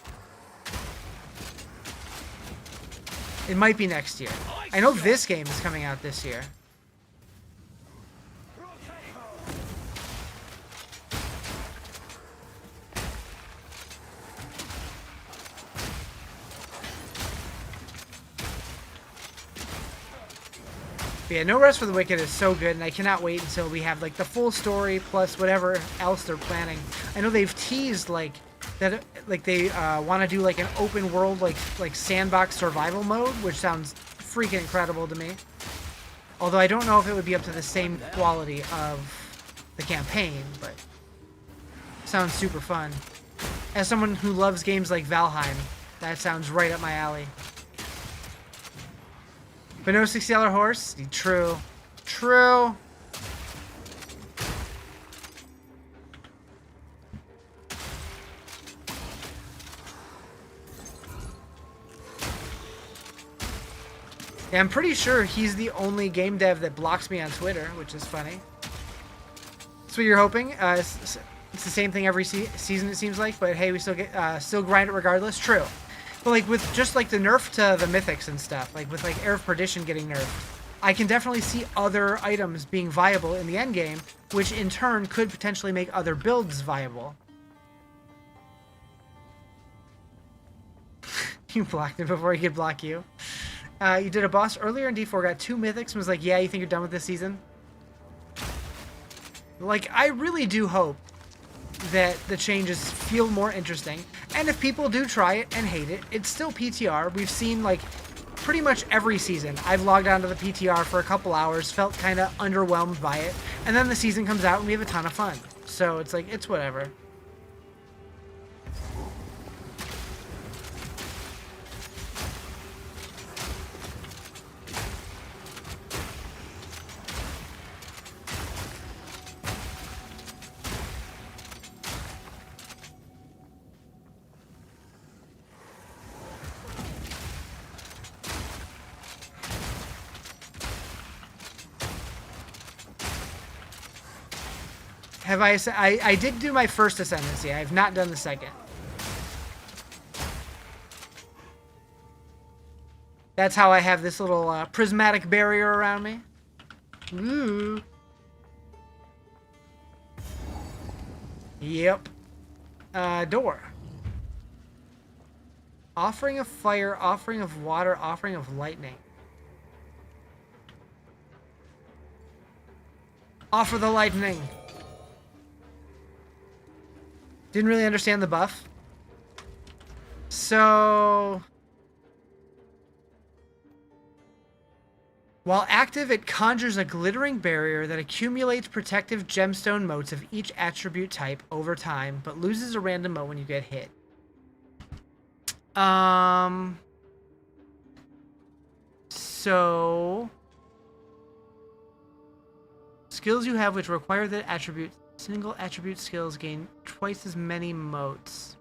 It might be next year. I know this game is coming out this year. But yeah, No Rest for the Wicked is so good, and I cannot wait until we have like the full story plus whatever else they're planning. I know they've teased like that, like they want to do like an open world like sandbox survival mode, which sounds freaking incredible to me. Although I don't know if it would be up to the same quality of the campaign, but sounds super fun. As someone who loves games like Valheim, that sounds right up my alley. But no $60 horse? True. True. Yeah, I'm pretty sure he's the only game dev that blocks me on Twitter, which is funny. That's what you're hoping. It's the same thing every season, it seems like, but hey, we still grind it regardless. True. But like with just like the nerf to the mythics and stuff, like with like Air of Perdition getting nerfed, I can definitely see other items being viable in the end game, which in turn could potentially make other builds viable. You blocked him before he could block you. You did a boss earlier in D4, got 2 mythics, and was like, yeah, you think you're done with this season? Like, I really do hope that the changes feel more interesting. And if people do try it and hate it, it's still PTR. We've seen, like, pretty much every season. I've logged onto the PTR for a couple hours, felt kind of underwhelmed by it, and then the season comes out and we have a ton of fun. So it's like, it's whatever. Have I did do my first ascendancy. I have not done the second. That's how I have this little prismatic barrier around me. Ooh. Yep. Door. Offering of fire, offering of water, offering of lightning. Offer the lightning. Didn't really understand the buff. So, while active, it conjures a glittering barrier that accumulates protective gemstone motes of each attribute type over time, but loses a random mote when you get hit. So, skills you have which require that attribute. Single attribute skills gain twice as many motes.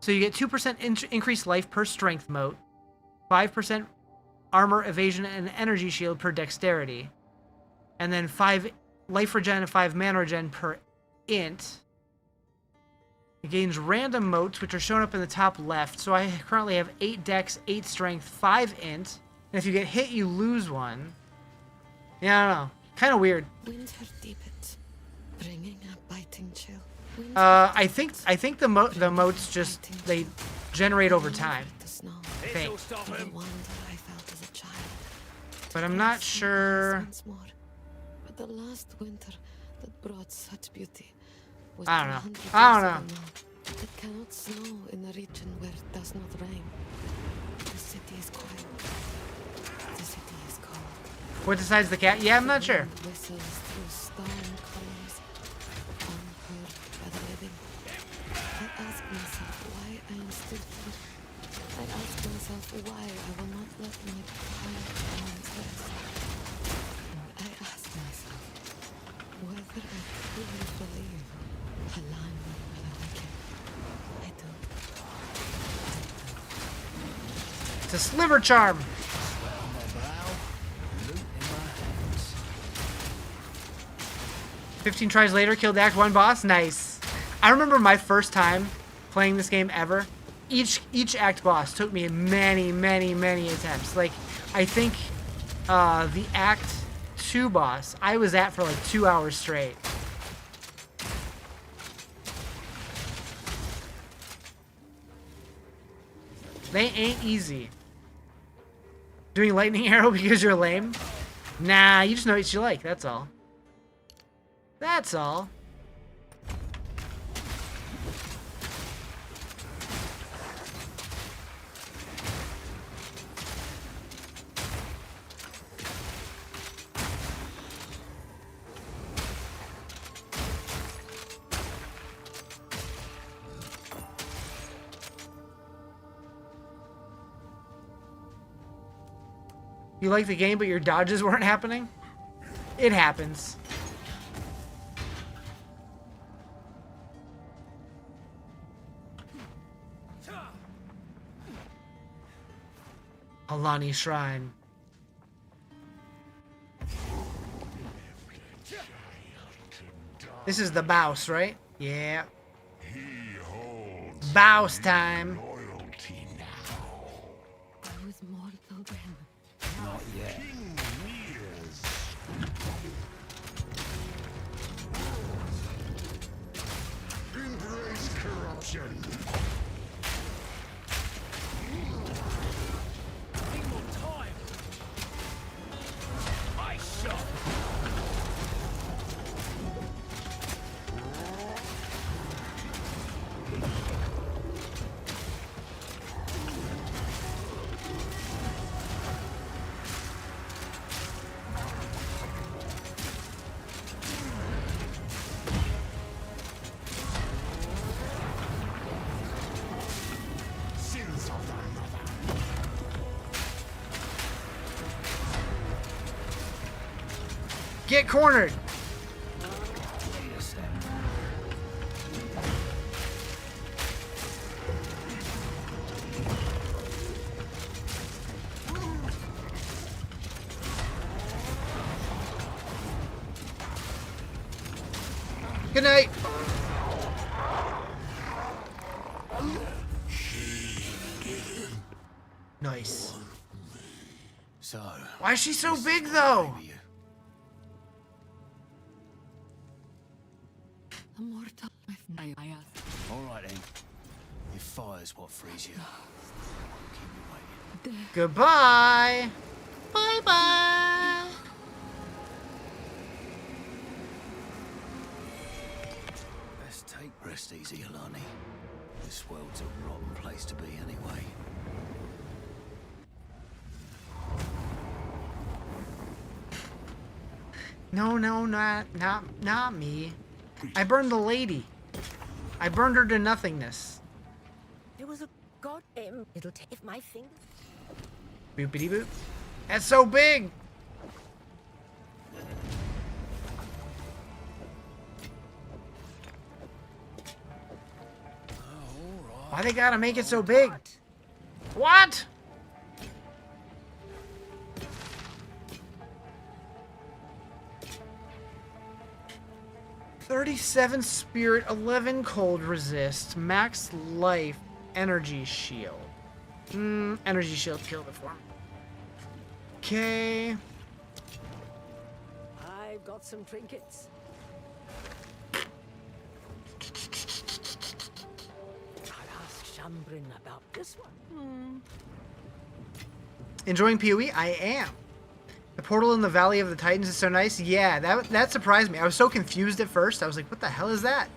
So you get 2% increased life per strength mote, 5% armor, evasion, and energy shield per dexterity, and then 5 life regen and 5 mana regen per int. It gains random motes, which are shown up in the top left. So I currently have 8 dex, 8 strength, 5 int, and if you get hit, you lose 1. Yeah, I don't know. Kind of weird. Winter deepens, bringing a biting chill. I think the motes just they generate over time. I think. But I'm not sure. But the last winter that brought such beauty was I don't know. It cannot snow in the region where What decides the cat? Yeah, I'm not sure. Whistles through storm colors, unheard by the living. I ask myself why I am still here. I ask myself why I will not let my quiet minds rest. And I ask myself whether I truly believe alignment with the wicked. I do. It's a sliver charm. 15 tries later, killed Act 1 boss. Nice. I remember my first time playing this game ever. Each Act boss took me many attempts. Like, I think the Act 2 boss I was at for like 2 hours straight. They ain't easy. Doing lightning arrow because you're lame? Nah, you just know what you like, that's all. That's all. You like the game, but your dodges weren't happening? It happens. Alani Shrine. This is the Bouse, right? Yeah. Bouse time. I was mortal then. Not yet. Embrace corruption. Get cornered. Good night. Nice. So, why is she so big though? Immortal with my eyes. All right then. Your fire's what frees you. Keep me waiting. Goodbye. Bye bye. Let's take rest easy, Alani. This world's a rotten place to be anyway. No, not me. I burned the lady. I burned her to nothingness. There was a goddamn little if my finger. Boopity boop. That's so big. Why they gotta make it so big? What? $37 spirit, 11 cold resist, max life, energy shield. Energy shield killed it for me. Okay. I've got some trinkets. I'll ask Shambrin about this one. Enjoying PoE? I am. The portal in the Valley of the Titans is so nice. Yeah, that surprised me. I was so confused at first. I was like, what the hell is that?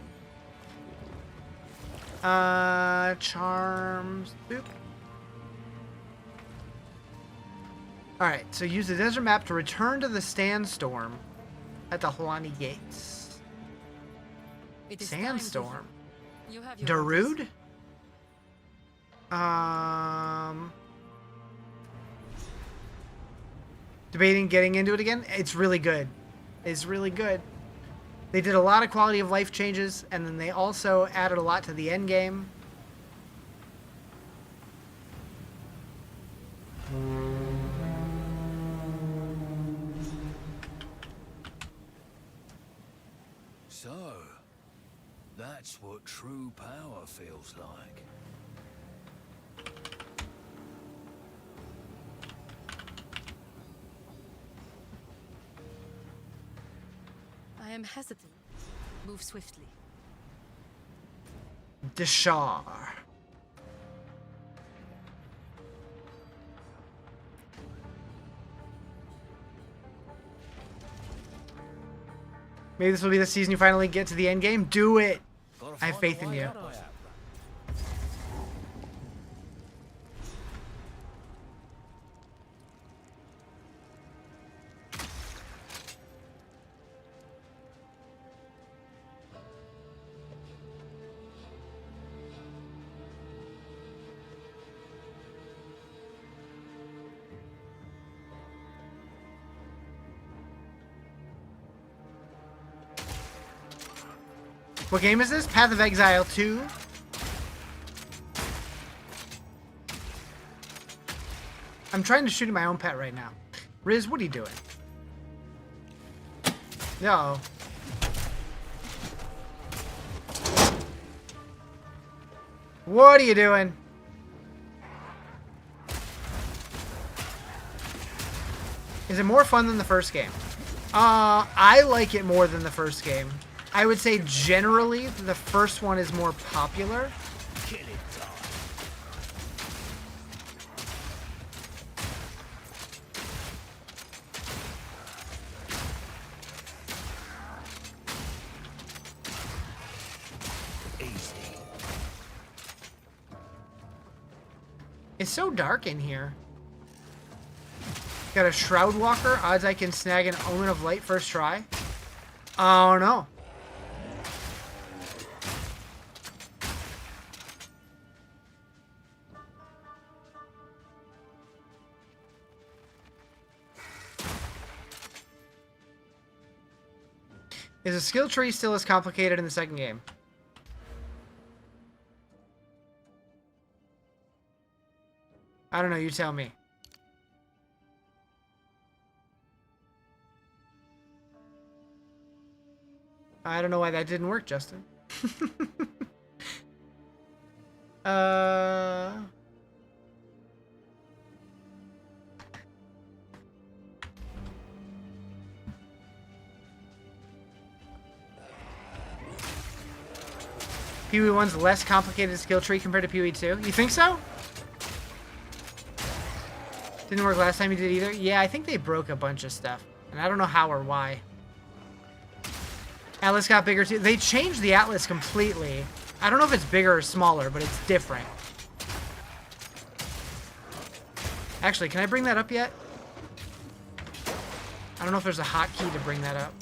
Charms. Boop. Alright, so use the desert map to return to the sandstorm at the Halani gates. It is Sandstorm. You have your orders. Darude? Debating getting into it again? It's really good. It's really good. They did a lot of quality of life changes, and then they also added a lot to the end game. So, that's what true power feels like. I am hesitant. Move swiftly. Deshar. Maybe this will be the season you finally get to the end game. Do it. I have faith in you. What game is this? Path of Exile 2? I'm trying to shoot at my own pet right now. Riz, what are you doing? No. What are you doing? Is it more fun than the first game? I like it more than the first game. I would say generally the first one is more popular. Kill it, Tom. Easy. It's so dark in here. Got a Shroud Walker. Odds I can snag an Omen of Light first try. Oh no. Is a skill tree still as complicated in the second game? I don't know, you tell me. I don't know why that didn't work, Justin. Pee-wee 1's less complicated skill tree compared to Pee-wee 2. You think so? Didn't work last time you did either? Yeah, I think they broke a bunch of stuff. And I don't know how or why. Atlas got bigger too. They changed the Atlas completely. I don't know if it's bigger or smaller, but it's different. Actually, can I bring that up yet? I don't know if there's a hotkey to bring that up.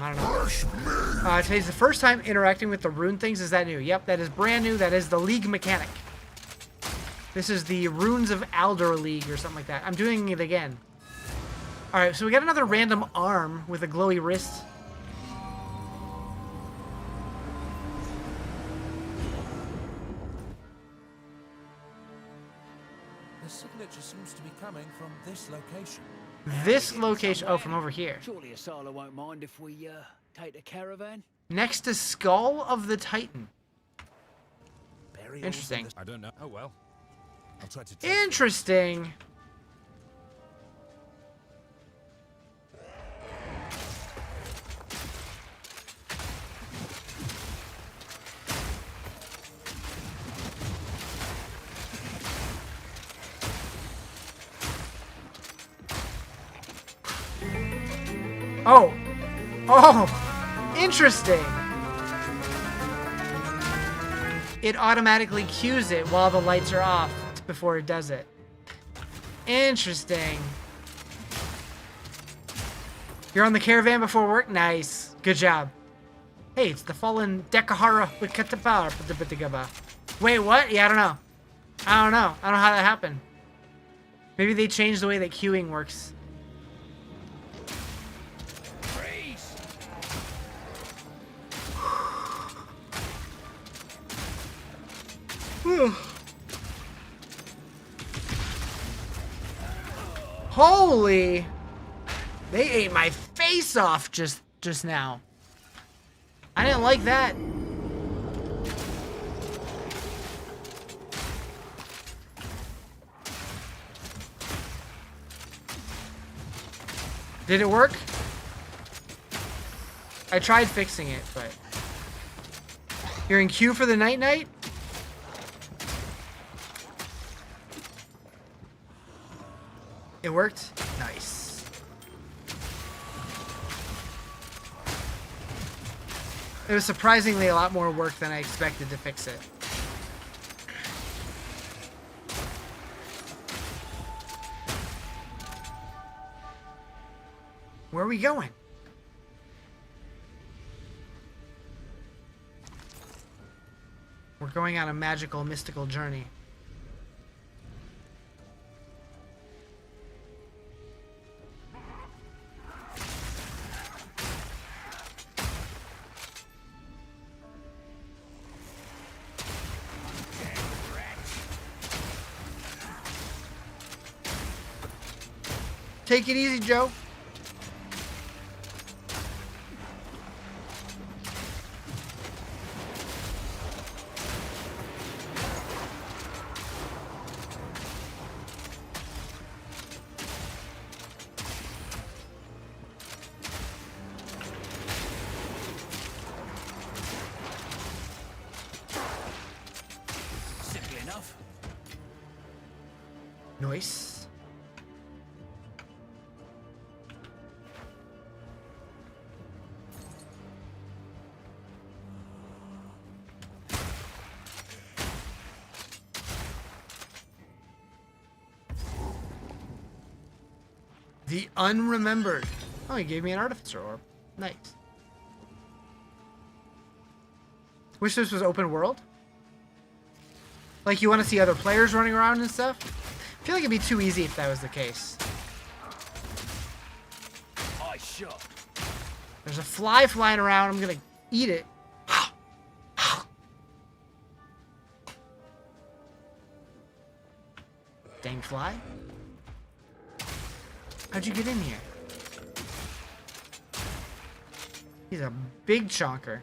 I don't know. Today's the first time interacting with the rune things. Is that new? Yep, that is brand new. That is the League mechanic. This is the Runes of Aldor League or something like that. I'm doing it again. Alright, so we got another random arm with a glowy wrist. The signature seems to be coming from this location. This location. Oh, from over here. Surely Asala won't mind if we take a caravan. Next to Skull of the Titan. Interesting. I don't know. Oh well. I'll try to. Interesting. Oh. Oh. Interesting. it automatically cues it while the lights are off before it does it. Interesting. You're on the caravan before work? Nice. Good job. Hey, it's the fallen Dekahara with Katapara. Wait, what? Yeah, I don't know. I don't know how that happened. Maybe they changed the way that queuing works. Holy! They ate my face off just now. I didn't like that. Did it work? I tried fixing it, but... You're in queue for the night-night? It worked? Nice. It was surprisingly a lot more work than I expected to fix it. Where are we going? We're going on a magical, mystical journey. Take it easy, Joe. Simple enough. Nice. The Unremembered. Oh, he gave me an Artificer Orb. Nice. Wish this was open world. Like, you want to see other players running around and stuff? I feel like it'd be too easy if that was the case. I shot. There's a fly flying around. I'm gonna eat it. Dang fly. How'd you get in here? He's a big chonker.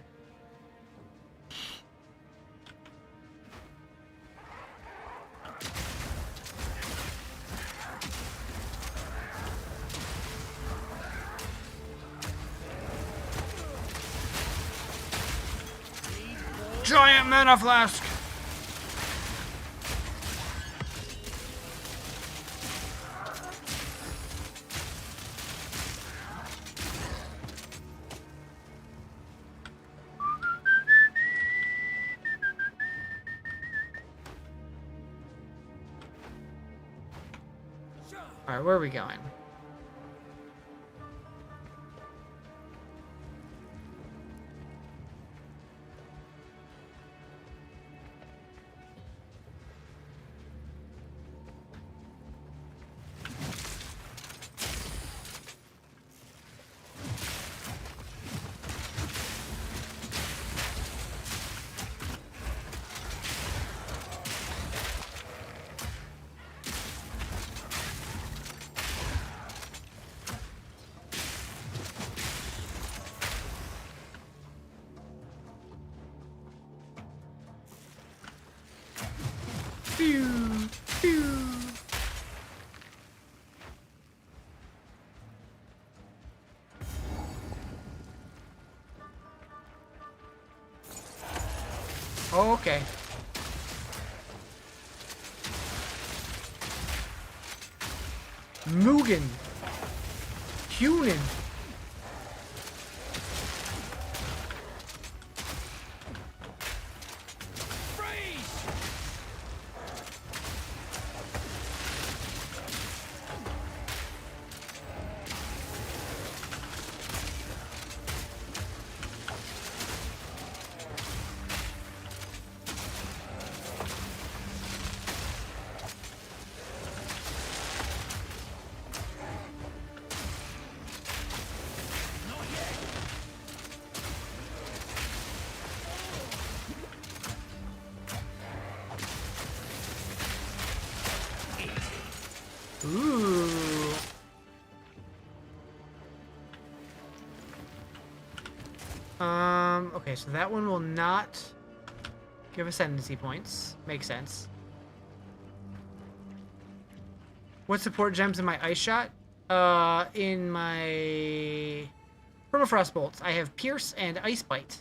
Giant mana flask. All right, where are we going? Pew, pew. Oh, okay. Mugen. Hunan. Okay, so that one will not give ascendancy points. Makes sense. What support gems in my ice shot? In my permafrost bolts, I have Pierce and Ice Bite.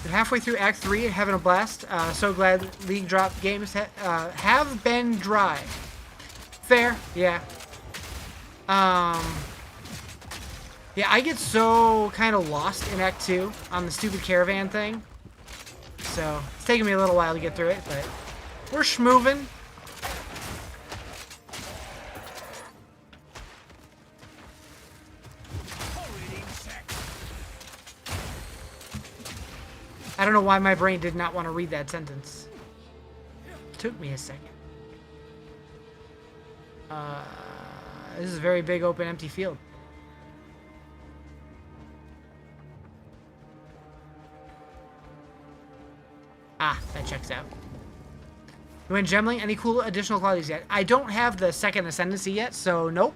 We're halfway through Act 3, having a blast. So glad League drop games have been dry. Fair, yeah. Yeah, I get so kind of lost in Act 2 on the stupid caravan thing. So, it's taking me a little while to get through it, but we're schmoving. I don't know why my brain did not want to read that sentence. Took me a second. This is a very big, open, empty field. Ah, that checks out. You went Gemling? Any cool additional qualities yet? I don't have the second ascendancy yet, so nope.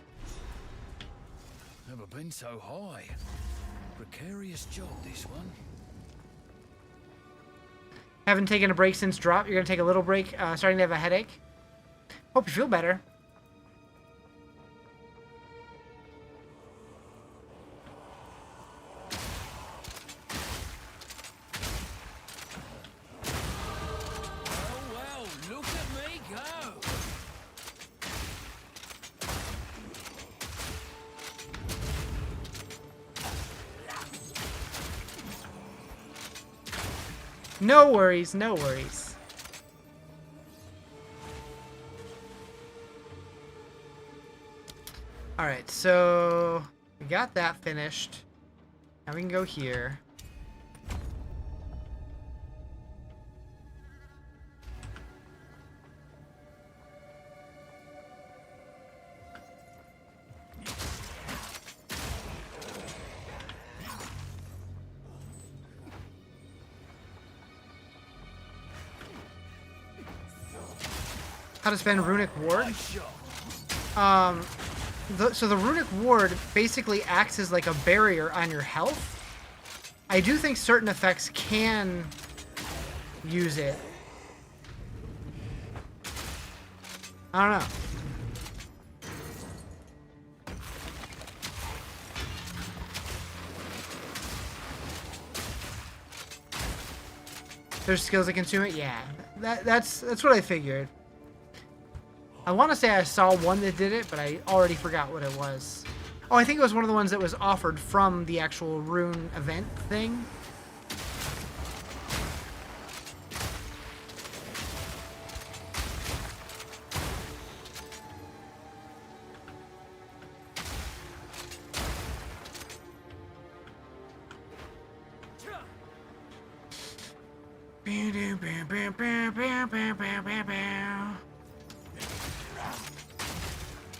Never been so high. Precarious job, this one. Haven't taken a break since drop. You're going to take a little break, starting to have a headache. Hope you feel better. Well, look at me go. No worries, no worries. Alright, so we got that finished. Now we can go here. How to spend Runic Ward? So the Runic Ward basically acts as like a barrier on your health. I do think certain effects can use it. I don't know. There's skills that consume it? Yeah. That's what I figured. I want to say I saw one that did it, but I already forgot what it was. Oh, I think it was one of the ones that was offered from the actual rune event thing.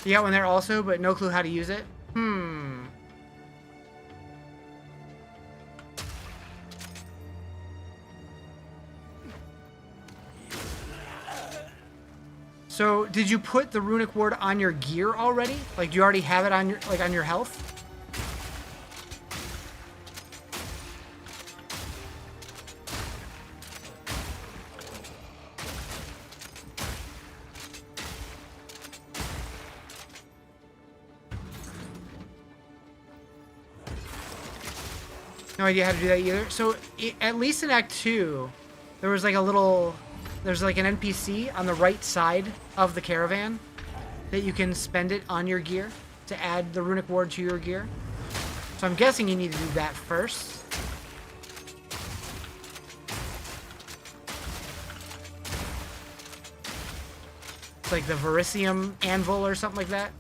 You got one there also, but no clue how to use it? So, did you put the Runic Ward on your gear already? Like, do you already have it on your, like, on your health? No idea how to do that either. So, at least in Act 2, there was like a little... There's like an NPC on the right side of the caravan that you can spend it on your gear to add the Runic Ward to your gear. So I'm guessing you need to do that first. It's like the Verisium Anvil or something like that.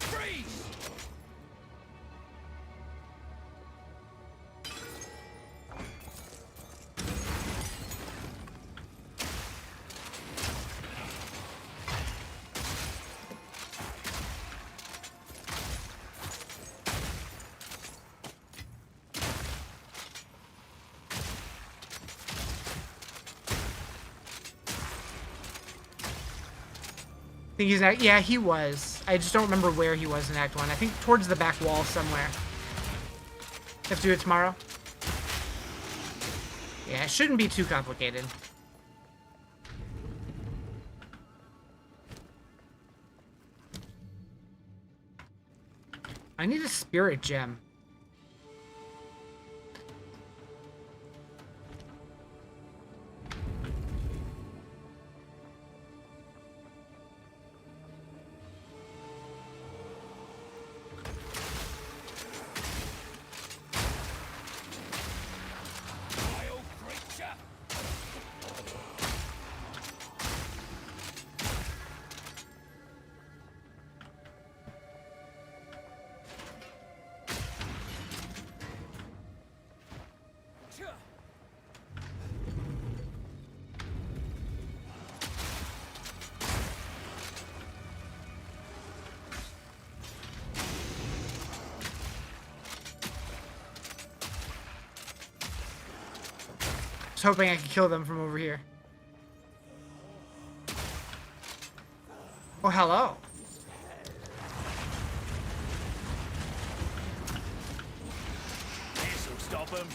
I think he's in Act... Yeah, he was. I just don't remember where he was in Act 1. I think towards the back wall somewhere. Have to do it tomorrow? Yeah, it shouldn't be too complicated. I need a spirit gem. I was hoping I could kill them from over here. Oh, hello. This'll stop him.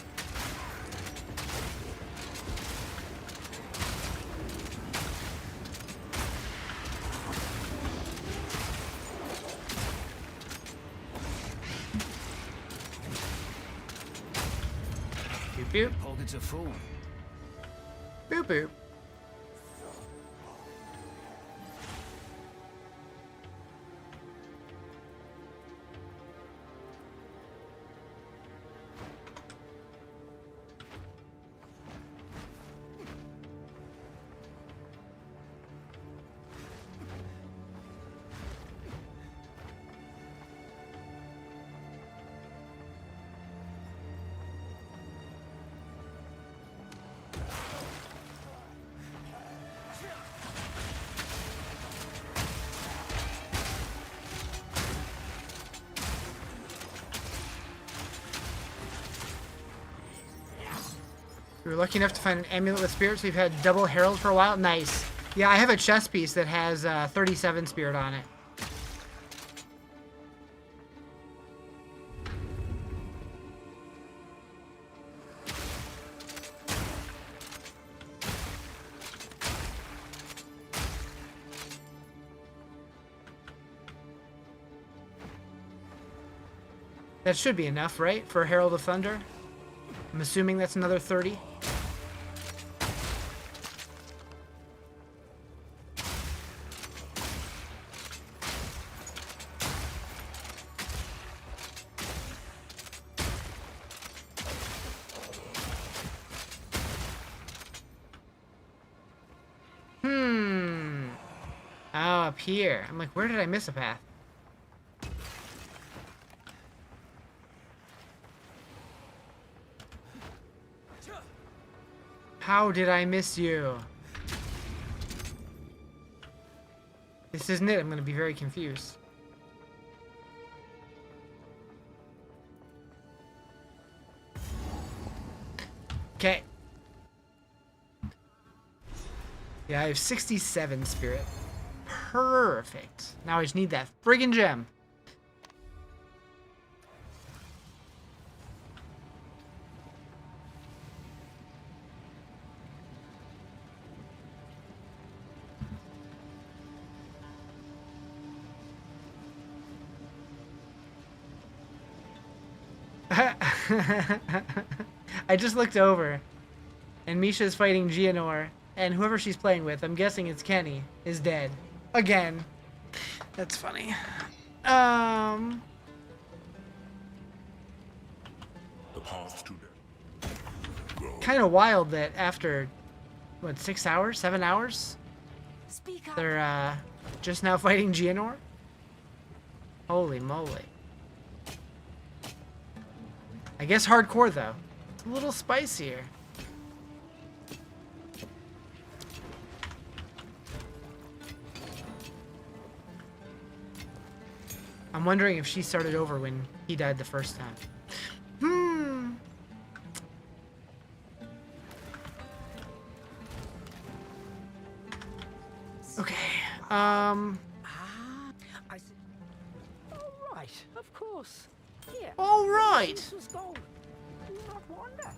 Boop boop. Pockets are full. Boop boop. We were lucky enough to find an amulet with spirits. We've had double herald for a while. Nice. Yeah, I have a chest piece that has 37 spirit on it. That should be enough, right? For Herald of Thunder? I'm assuming that's another 30. Oh, up here. I'm like, where did I miss a path? How did I miss you? This isn't it. I'm going to be very confused. Okay. Yeah, I have 67 spirit. Perfect. Now I just need that friggin' gem. I just looked over, and Misha's fighting Gianor, and whoever she's playing with, I'm guessing it's Kenny, is dead. Again. That's funny. The path to death. Kind of wild that after, what, 6 hours? 7 hours? Speak up. They're, just now fighting Gianor? Holy moly. I guess hardcore, though. It's a little spicier. I'm wondering if she started over when he died the first time. Okay. course. Here. All right. This was gold. Do not wonder.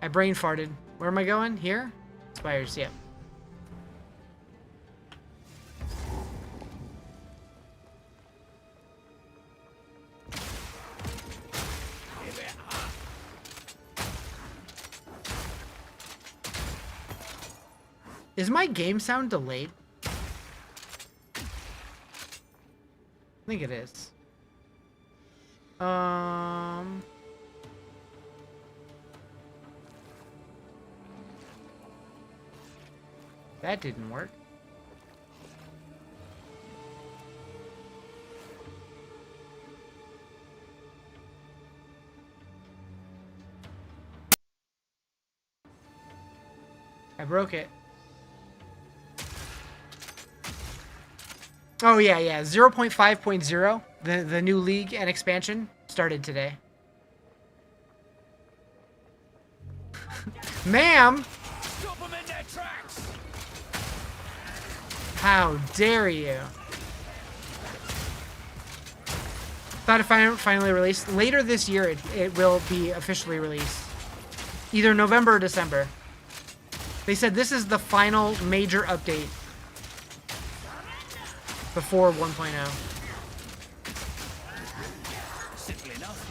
I brain farted. Where am I going? Here? Spires, yeah. Is my game sound delayed? I think it is. That didn't work. I broke it. Oh yeah, yeah. 0.5.0, the new league and expansion started today. Ma'am! Stop them in their tracks! How dare you? Thought it finally released. Later this year, it will be officially released. Either November or December. They said this is the final major update before 1.0. Simple enough.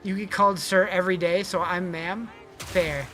You get called sir every day, so I'm ma'am? Fair.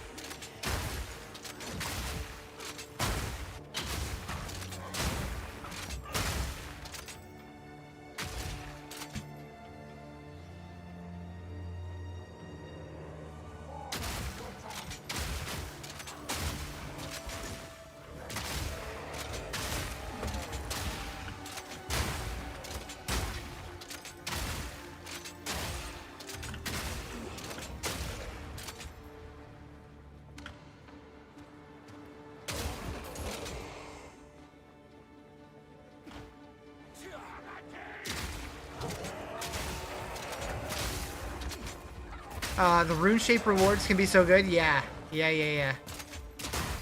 The rune shape rewards can be so good. Yeah. Yeah.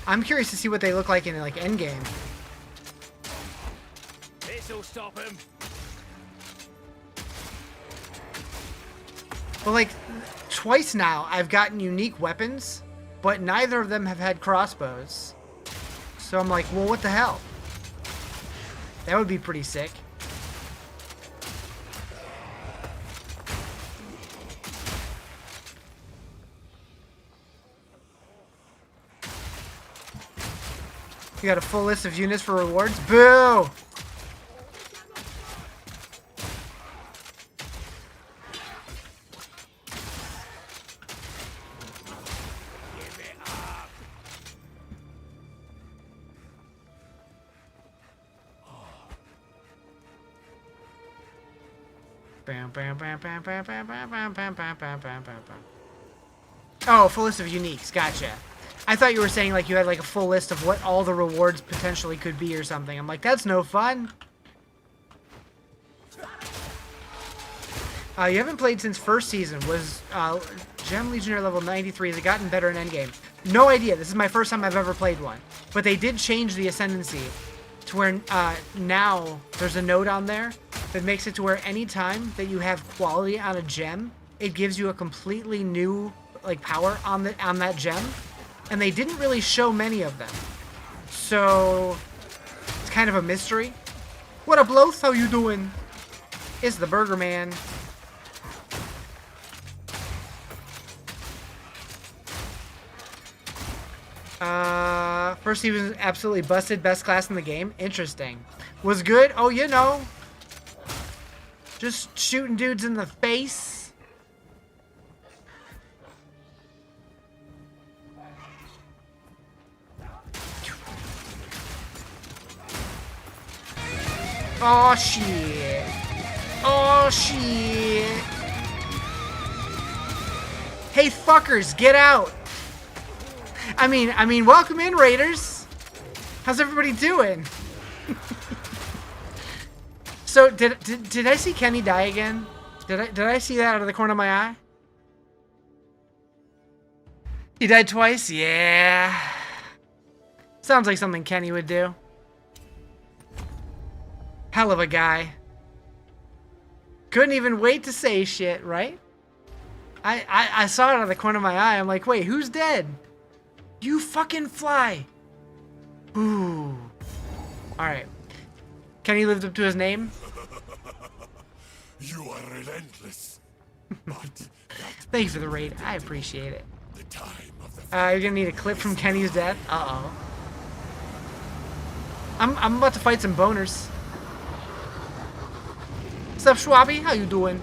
I'm curious to see what they look like in like endgame. This'll stop him. But like twice now I've gotten unique weapons, but neither of them have had crossbows. So I'm like, well, what the hell? That would be pretty sick. You got a full list of units for rewards? Boo! Oh, full list of uniques. Gotcha. I thought you were saying like you had like a full list of what all the rewards potentially could be or something. I'm like, that's no fun. You haven't played since first season. Was Gem Legionnaire level 93? Has it gotten better in endgame? No idea. This is my first time I've ever played one. But they did change the ascendancy to where now there's a node on there that makes it to where any time that you have quality on a gem, it gives you a completely new like power on that gem. And they didn't really show many of them. So it's kind of a mystery. What up, Loth? How you doing? It's the Burger Man. First he was absolutely busted. Best class in the game. Interesting. Was good? Oh, you know. Just shooting dudes in the face. Oh shit. Oh shit. Hey fuckers, get out. I mean, welcome in, Raiders. How's everybody doing? So did I see Kenny die again? Did I see that out of the corner of my eye? He died twice? Yeah. Sounds like something Kenny would do. Hell of a guy. Couldn't even wait to say shit, right? I saw it out of the corner of my eye. I'm like, wait, who's dead? You fucking fly. Ooh. Alright. Kenny lived up to his name. You are relentless. But Thanks for the raid. I appreciate it. the time of the You're gonna need a clip from Kenny's death. Uh-oh. I'm about to fight some boners. What's up, Schwabby? How you doing?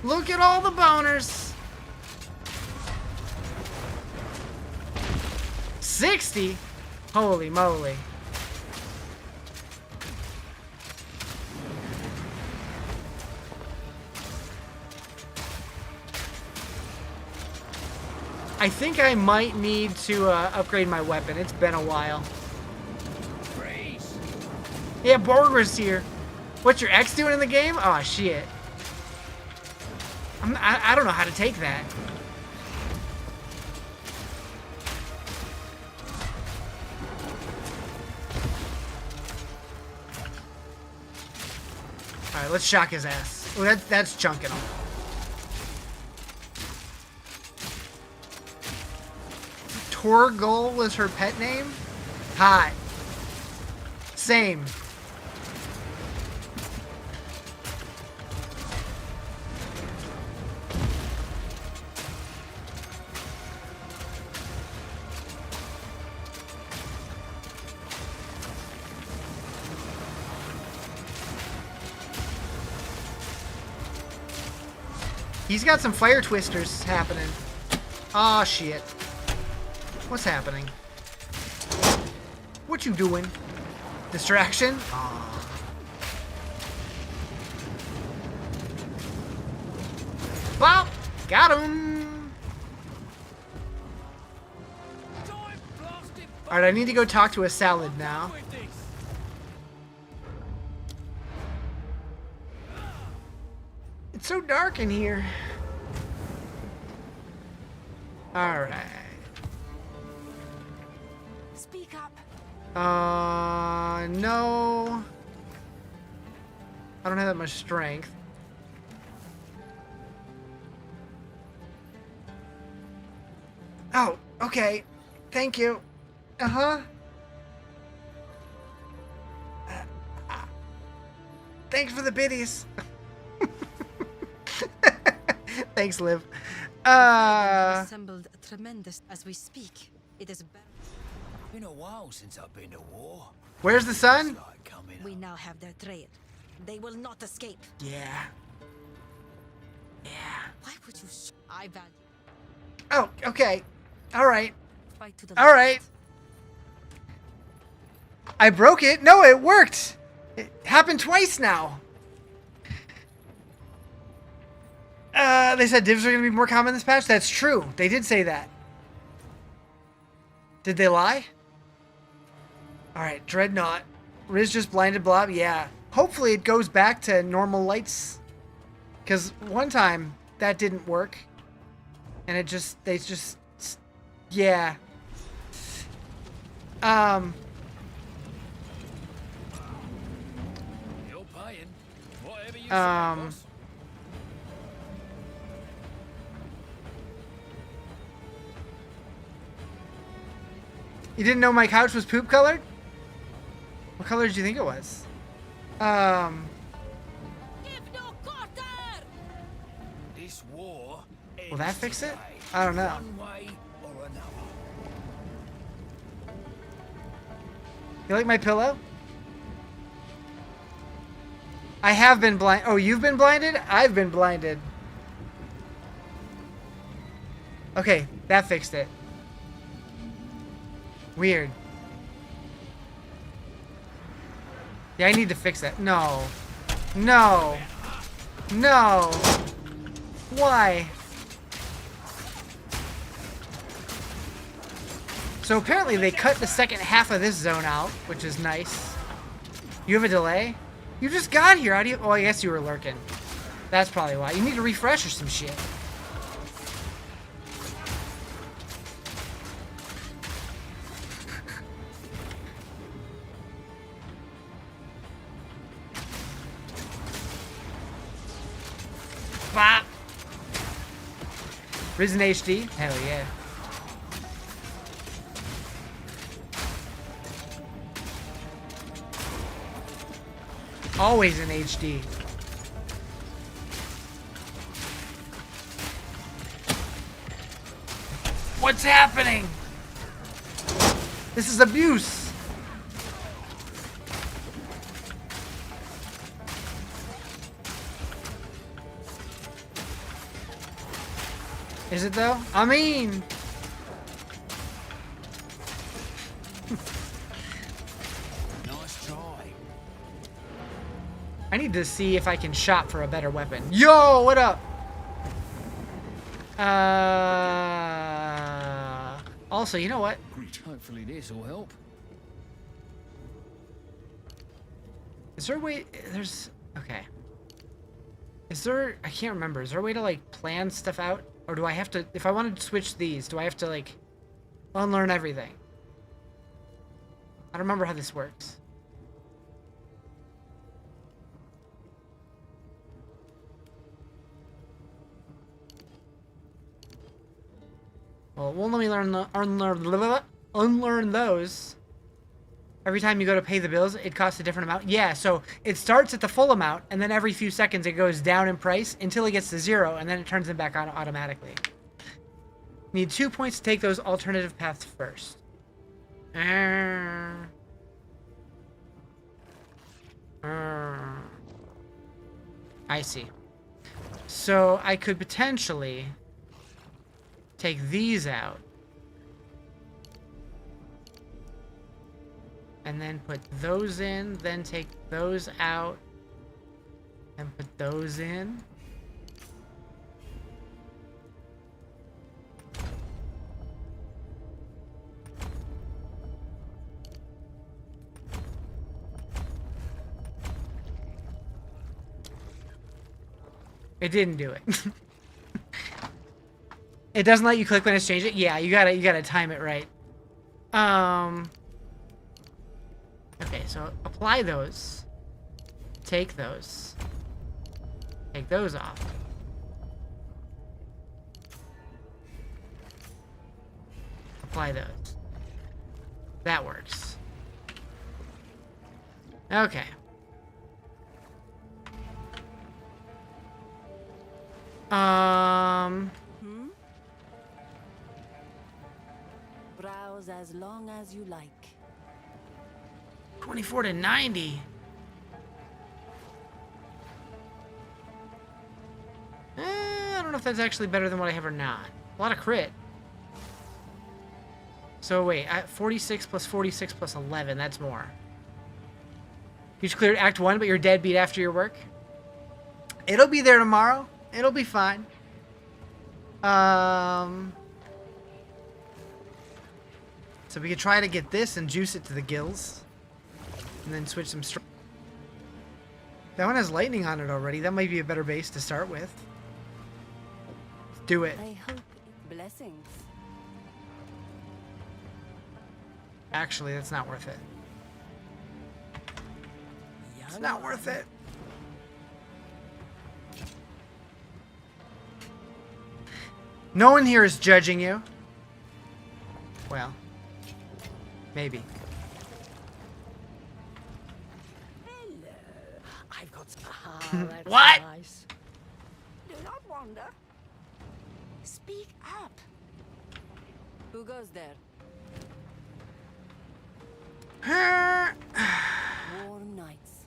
Look at all the boners. 60? Holy moly. I think I might need to upgrade my weapon. It's been a while. Yeah, Borger's here. What's your ex doing in the game? Oh, shit. I don't know how to take that. Alright, let's shock his ass. Oh, that's chunking him. Torgal was her pet name? Hot. Same. He's got some fire twisters happening. Aw, shit. What's happening? What you doing? Distraction? Aw. Bop! Got him! Alright, I need to go talk to a salad now. It's so dark in here. Alright. Speak up. No. I don't have that much strength. Oh, okay. Thank you. Uh-huh. Thanks for the biddies. Thanks, Liv. Assembled a tremendous as we speak. It is been a while since I've been to war. Where's the sun? We now have their trail. They will not escape. Yeah. Yeah. Why would you? I value. Oh, okay. All right. Fight to the All right. I broke it. No, it worked. It happened twice now. They said divs are going to be more common in this patch. That's true. They did say that. Did they lie? Alright, Dreadnought. Riz just blinded Blob. Yeah. Hopefully it goes back to normal lights. Because one time that didn't work. And it just... They just... Yeah. You're paying. Whatever you say, boss. You didn't know my couch was poop colored? What color did you think it was? This war Will that fix it? I don't know. one way or another. You like my pillow? I have been blind. Oh, you've been blinded? I've been blinded. Okay, that fixed it. Weird. Yeah, I need to fix that. No. No. No. Why? So apparently they cut the second half of this zone out, which is nice. You have a delay? You just got here. How do you... Oh, I guess you were lurking. That's probably why. You need to refresh or some shit. Bop. Risen HD? Hell yeah. Always in HD. What's happening? This is abuse. Is it though? I mean... Nice try. I need to see if I can shop for a better weapon. Yo, what up? Also, you know what? Hopefully this will help. Is there a way... There's... Okay. Is there... I can't remember. Is there a way to, like, plan stuff out? Or do I have to... If I wanted to switch these, do I have to, like, unlearn everything? I don't remember how this works. Well, it won't let me unlearn those. Every time you go to pay the bills, it costs a different amount. Yeah, so it starts at the full amount, and then every few seconds it goes down in price until it gets to 0, and then it turns them back on automatically. Need 2 points to take those alternative paths first. I see. So I could potentially take these out. And then put those in, then take those out, and put those in. It didn't do it. It doesn't let you click when it's changed it? Yeah, you gotta time it right. Okay, so apply those. Take those. Take those off. Apply those. That works. Okay. Browse as long as you like. 24 to 90. I don't know if that's actually better than what I have or not. A lot of crit. So wait, 46 plus 46 plus 11, that's more. You just cleared Act 1, but you're deadbeat after your work? It'll be there tomorrow. It'll be fine. So we could try to get this and juice it to the gills. And then switch some strength. That one has lightning on it already. That might be a better base to start with. Let's do it. I hope blessings. Actually, that's not worth it. It's not worth it. No one here is judging you. Well, maybe. I've got What? Nice. Do not wander. Speak up. Who goes there? Warm nights.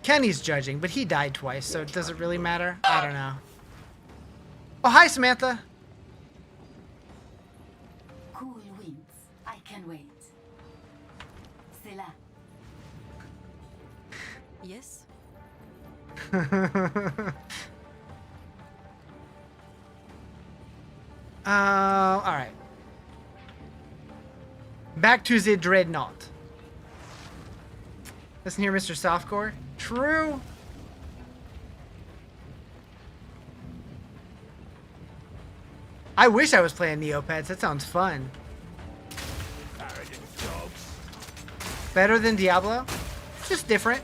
Kenny's judging, but he died twice, so does it really matter? I don't know. Oh, hi, Samantha. Cool winds. I can wait. là. Yes? Alright. Back to the Dreadnought. Listen here, Mr. Softcore. True. I wish I was playing Neopets. That sounds fun. Better than Diablo? Just different.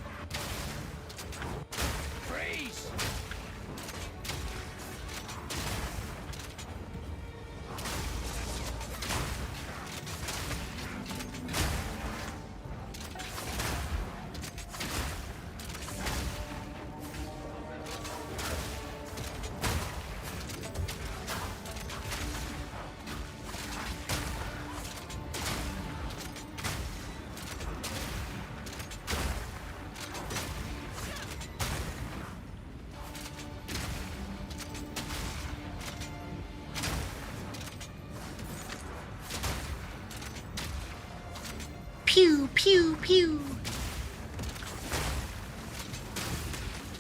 Pew, pew, pew.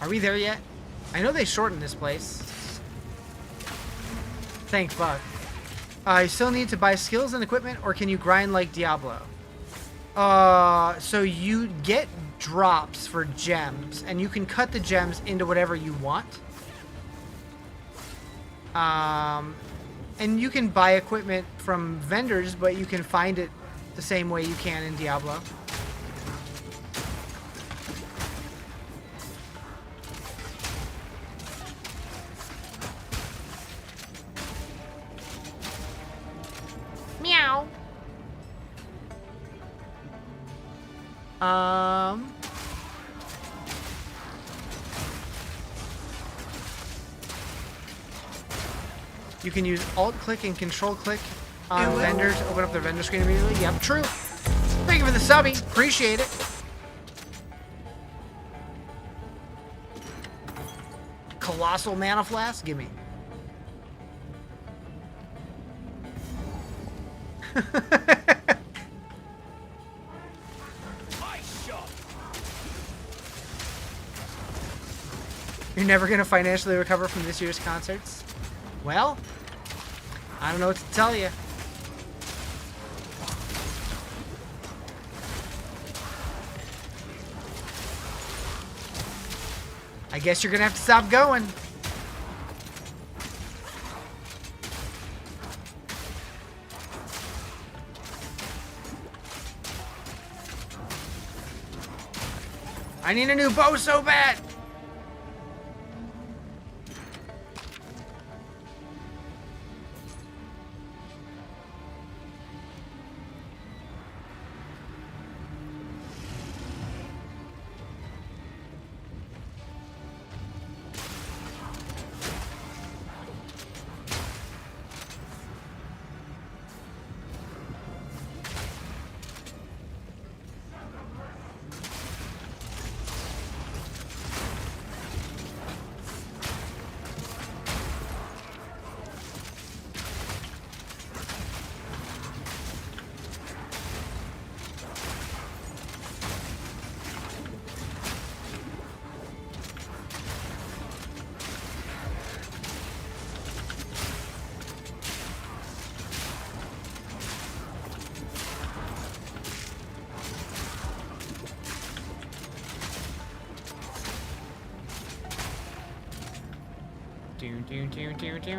Are we there yet? I know they shortened this place. Thank fuck. You still need to buy skills and equipment, or can you grind like Diablo? So you get drops for gems, and you can cut the gems into whatever you want. And you can buy equipment from vendors, but you can find it the same way you can in Diablo. Meow. You can use Alt-click and Control-click on vendors to open up their vendor screen immediately. Yep, true. Thank you for the subbing. Appreciate it. Colossal Mana Flask? Gimme. You're never going to financially recover from this year's concerts? Well, I don't know what to tell you. I guess you're gonna have to stop going. I need a new bow so bad.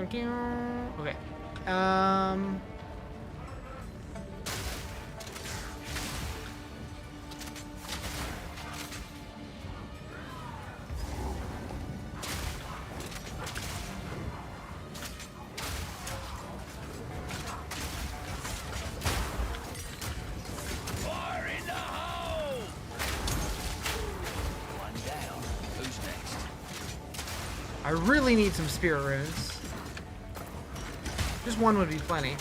Okay. Fire in the hole! One down. Who's next? I really need some spirit runes. Just one would be plenty.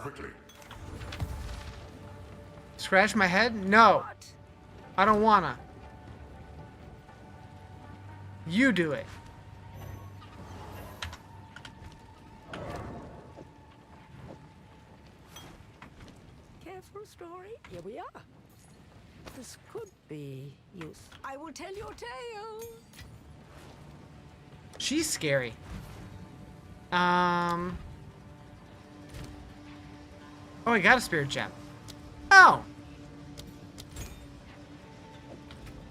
quickly. Scratch my head? No. I don't wanna. You do it. Careful, story. Here we are. This could be useful. I will tell your tale. She's scary. Oh, I got a spirit gem. Oh!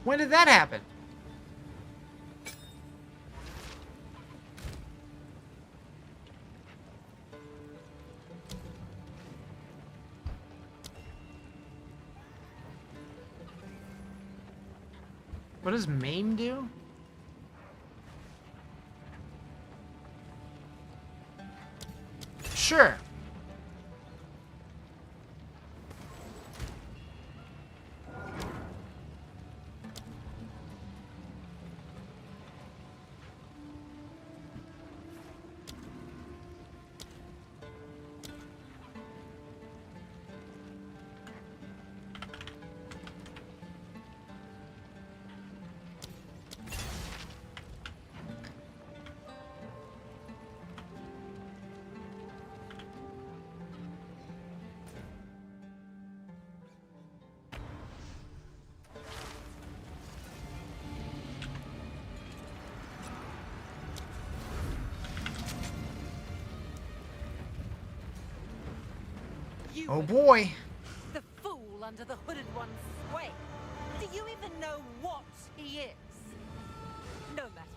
When did that happen? What does maim do? Sure. Oh boy. The fool under the hooded one's sway. Do you even know what he is? No matter.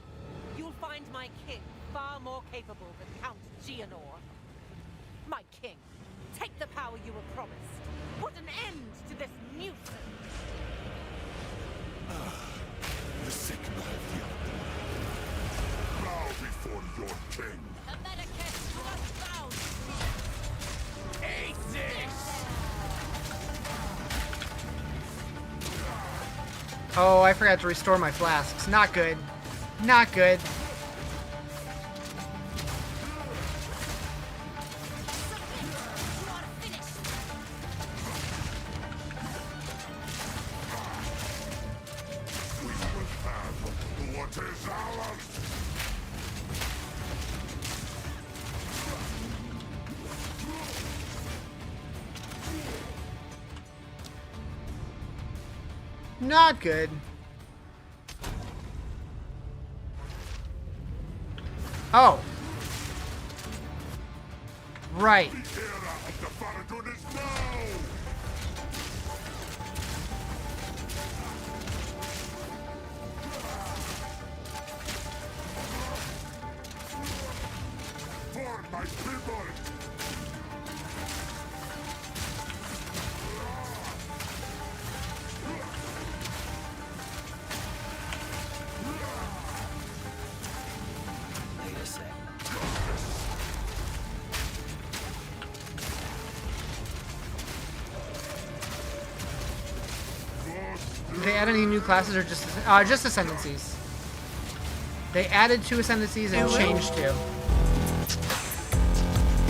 You'll find my king far more capable than Count Legionnaire. My king, take the power you were promised. Put an end to this nuisance. The sick man. Bow before your king. Oh, I forgot to restore my flasks. Not good. Not good. We will have what is ours. Not good. Oh. Right. The era of the Faradun is now. For my people. Wait a sec. Did they add any new classes or just ascendancies? They added 2 ascendancies and changed 2.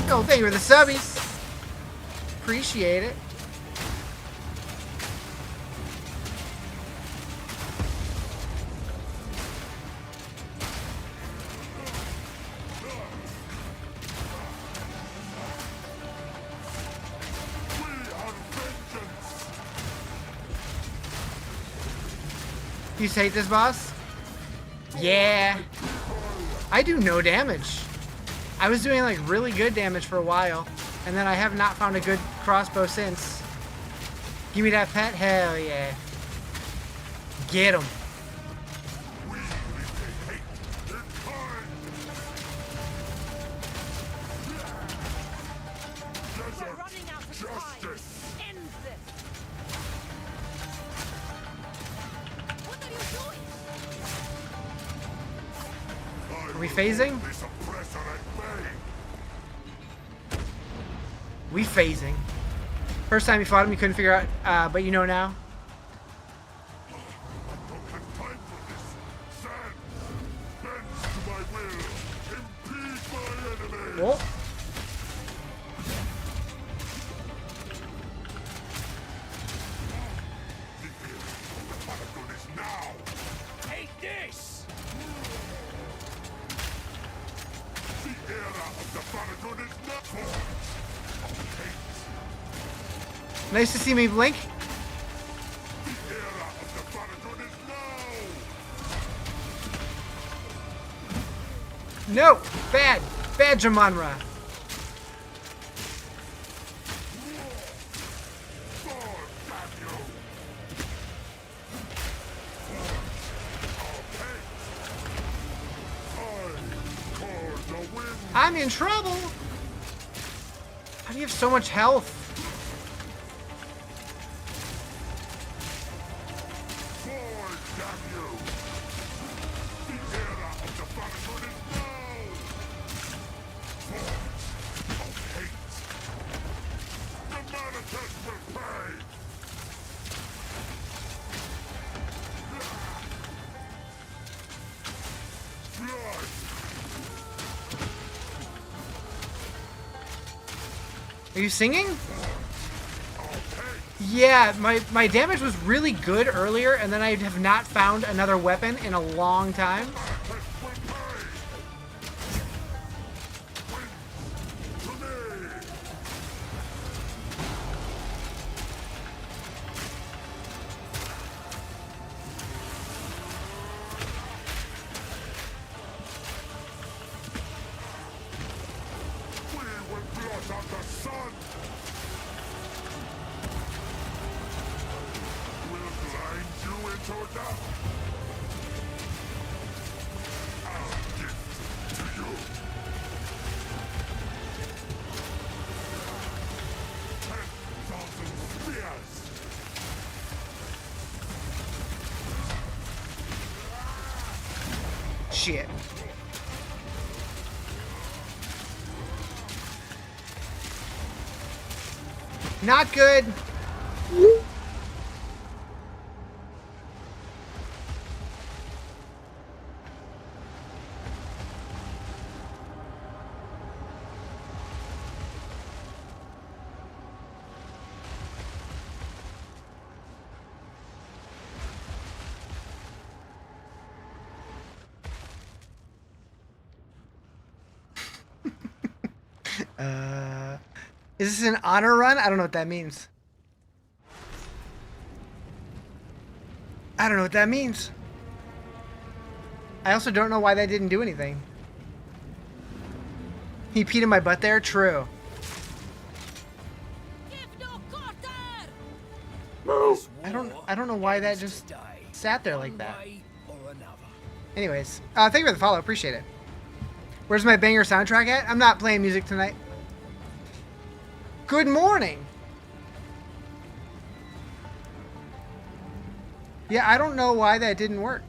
Oh, thank you for the subbies. Appreciate it. You hate this boss? Yeah. I do no damage. I was doing like really good damage for a while, and then I have not found a good crossbow since. Give me that pet? Hell yeah. Get him. We're running out of time. End this. What are you doing? Are we phasing? We phasing. First time you fought him, you couldn't figure out, but you know now. Whoa. Nice to see me blink. No! Bad! Bad Jamanra! I'm in trouble! How do you have so much health? Are you singing? Yeah, my damage was really good earlier, and then I have not found another weapon in a long time. Shit. Not good. Is this an honor run? I don't know what that means. I don't know what that means. I also don't know why that didn't do anything. He peed in my butt there? True. I don't know why that just sat there like that. Anyways, thank you for the follow. Appreciate it. Where's my banger soundtrack at? I'm not playing music tonight. Good morning. Yeah, I don't know why that didn't work.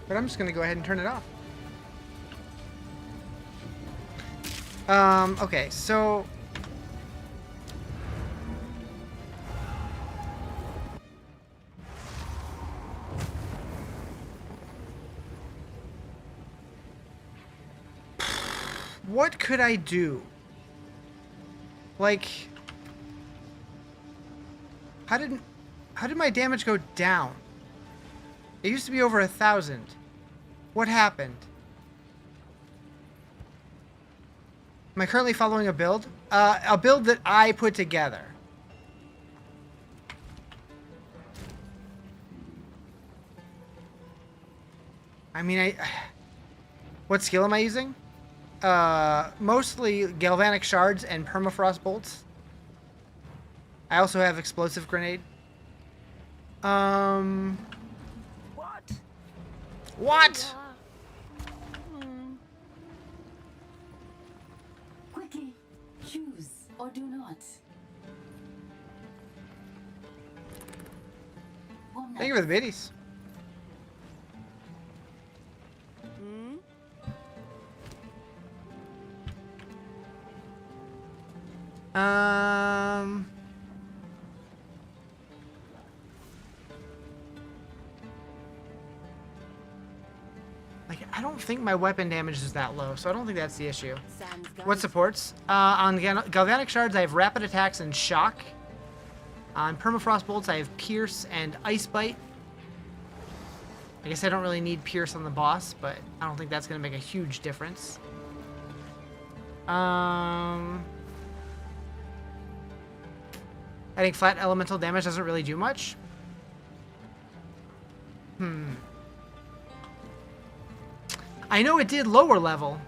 But I'm just going to go ahead and turn it off. Okay, so... What could I do? Like... How did my damage go down? It used to be over 1,000. What happened? Am I currently following a build? A build that I put together. I mean, what skill am I using? Mostly galvanic shards and permafrost bolts. I also have explosive grenade. What? Quickly, choose or do not. Thank you for the biddies. Like, I don't think my weapon damage is that low, so I don't think that's the issue. What supports? On galvanic shards, I have rapid attacks and shock. On permafrost bolts, I have pierce and ice bite. I guess I don't really need Pierce on the boss, but I don't think that's going to make a huge difference. I think flat elemental damage doesn't really do much. I know it did lower level.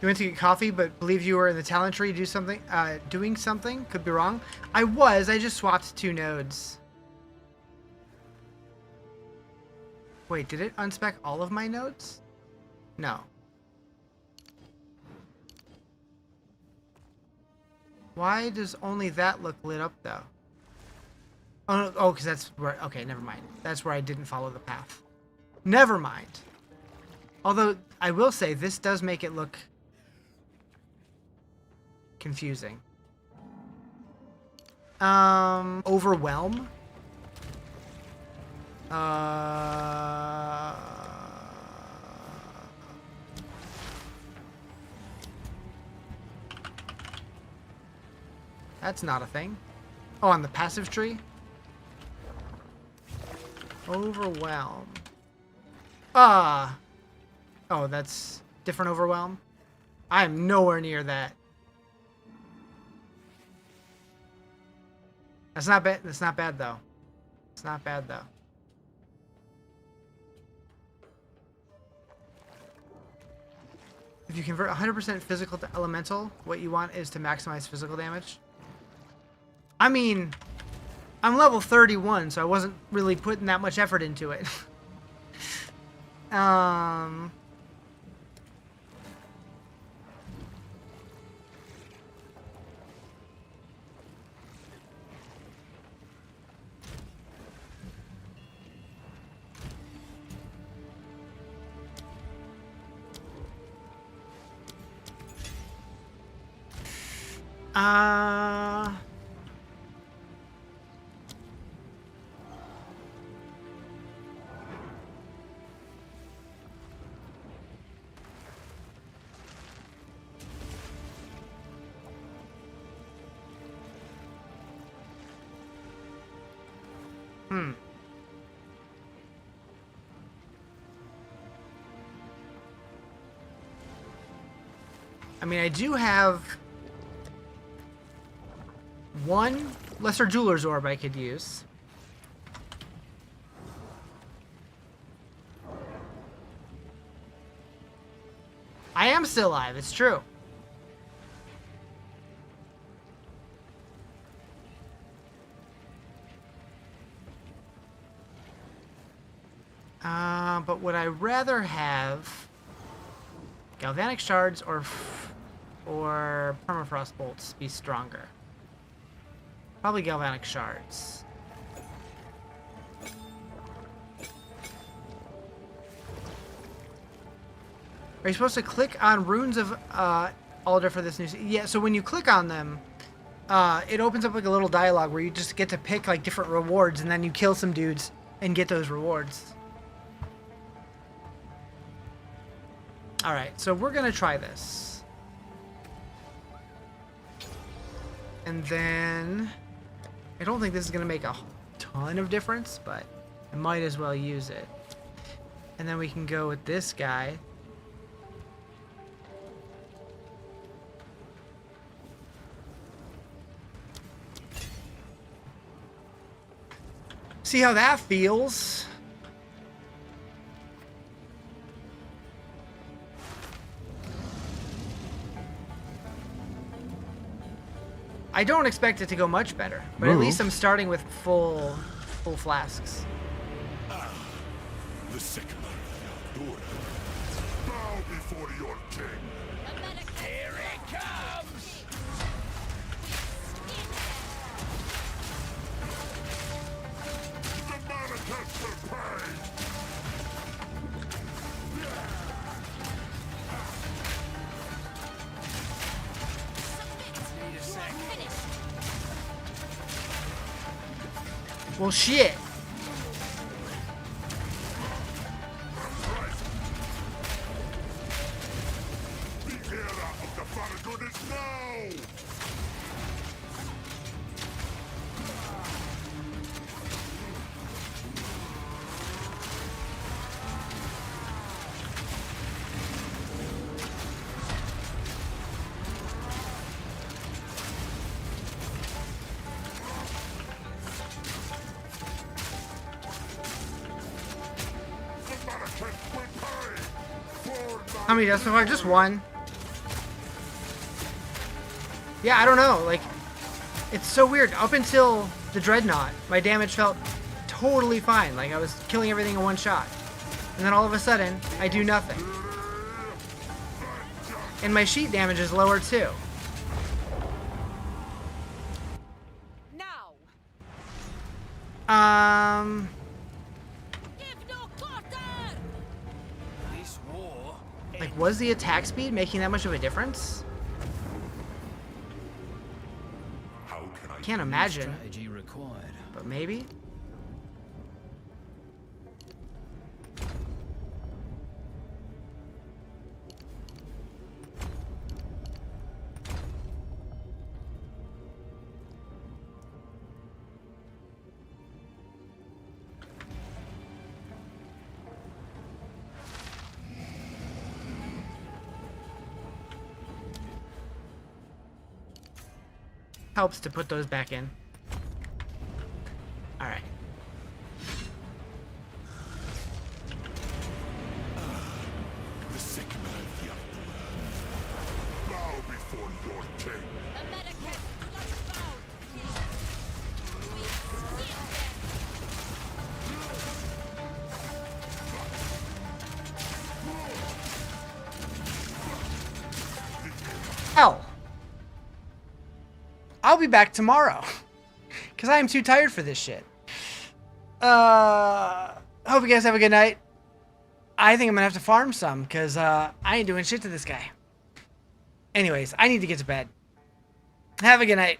You went to get coffee, but believe you were in the talent tree doing something. Could be wrong. I was. I just swapped 2 nodes. Wait, did it unspec all of my nodes? No. Why does only that look lit up, though? Oh, no, oh, because that's where... Okay, never mind. That's where I didn't follow the path. Never mind. Although, I will say, this does make it look... confusing. Overwhelm? That's not a thing. Oh, on the passive tree? Overwhelm. Oh, that's different overwhelm? I am nowhere near that. That's not bad. That's not bad, though. It's not bad, though. If you convert 100% physical to elemental, what you want is to maximize physical damage. I mean, I'm level 31, so I wasn't really putting that much effort into it. I mean, I do have one Lesser Jeweler's Orb I could use. I am still alive, it's true. But would I rather have Galvanic Shards or Permafrost Bolts be stronger? Probably Galvanic Shards. Are you supposed to click on Runes of Alder for this new... Yeah, so when you click on them, it opens up like a little dialogue where you just get to pick like different rewards, and then you kill some dudes and get those rewards. Alright, so we're going to try this. And then... I don't think this is going to make a ton of difference, but I might as well use it. And then we can go with this guy. See how that feels. I don't expect it to go much better, but at least I'm starting with full flasks. The Sycamore, daughter. Bow before your king. Here he comes! The manifest will pay! Well, shit. The era of the Farragut is now! How many deaths so far? Just one. Yeah, I don't know. Like, it's so weird. Up until the Dreadnought, my damage felt totally fine. Like, I was killing everything in one shot. And then all of a sudden, I do nothing. And my sheet damage is lower too. Now. Give no quarter. This war. Like, was the attack speed making that much of a difference? Can't imagine. Strategy required. But maybe. Helps to put those back in. All right. The sick man here. Bow before your king. Americans, do not bow. Hell. I'll be back tomorrow. Because I am too tired for this shit. Hope you guys have a good night. I think I'm going to have to farm some. Because I ain't doing shit to this guy. Anyways, I need to get to bed. Have a good night.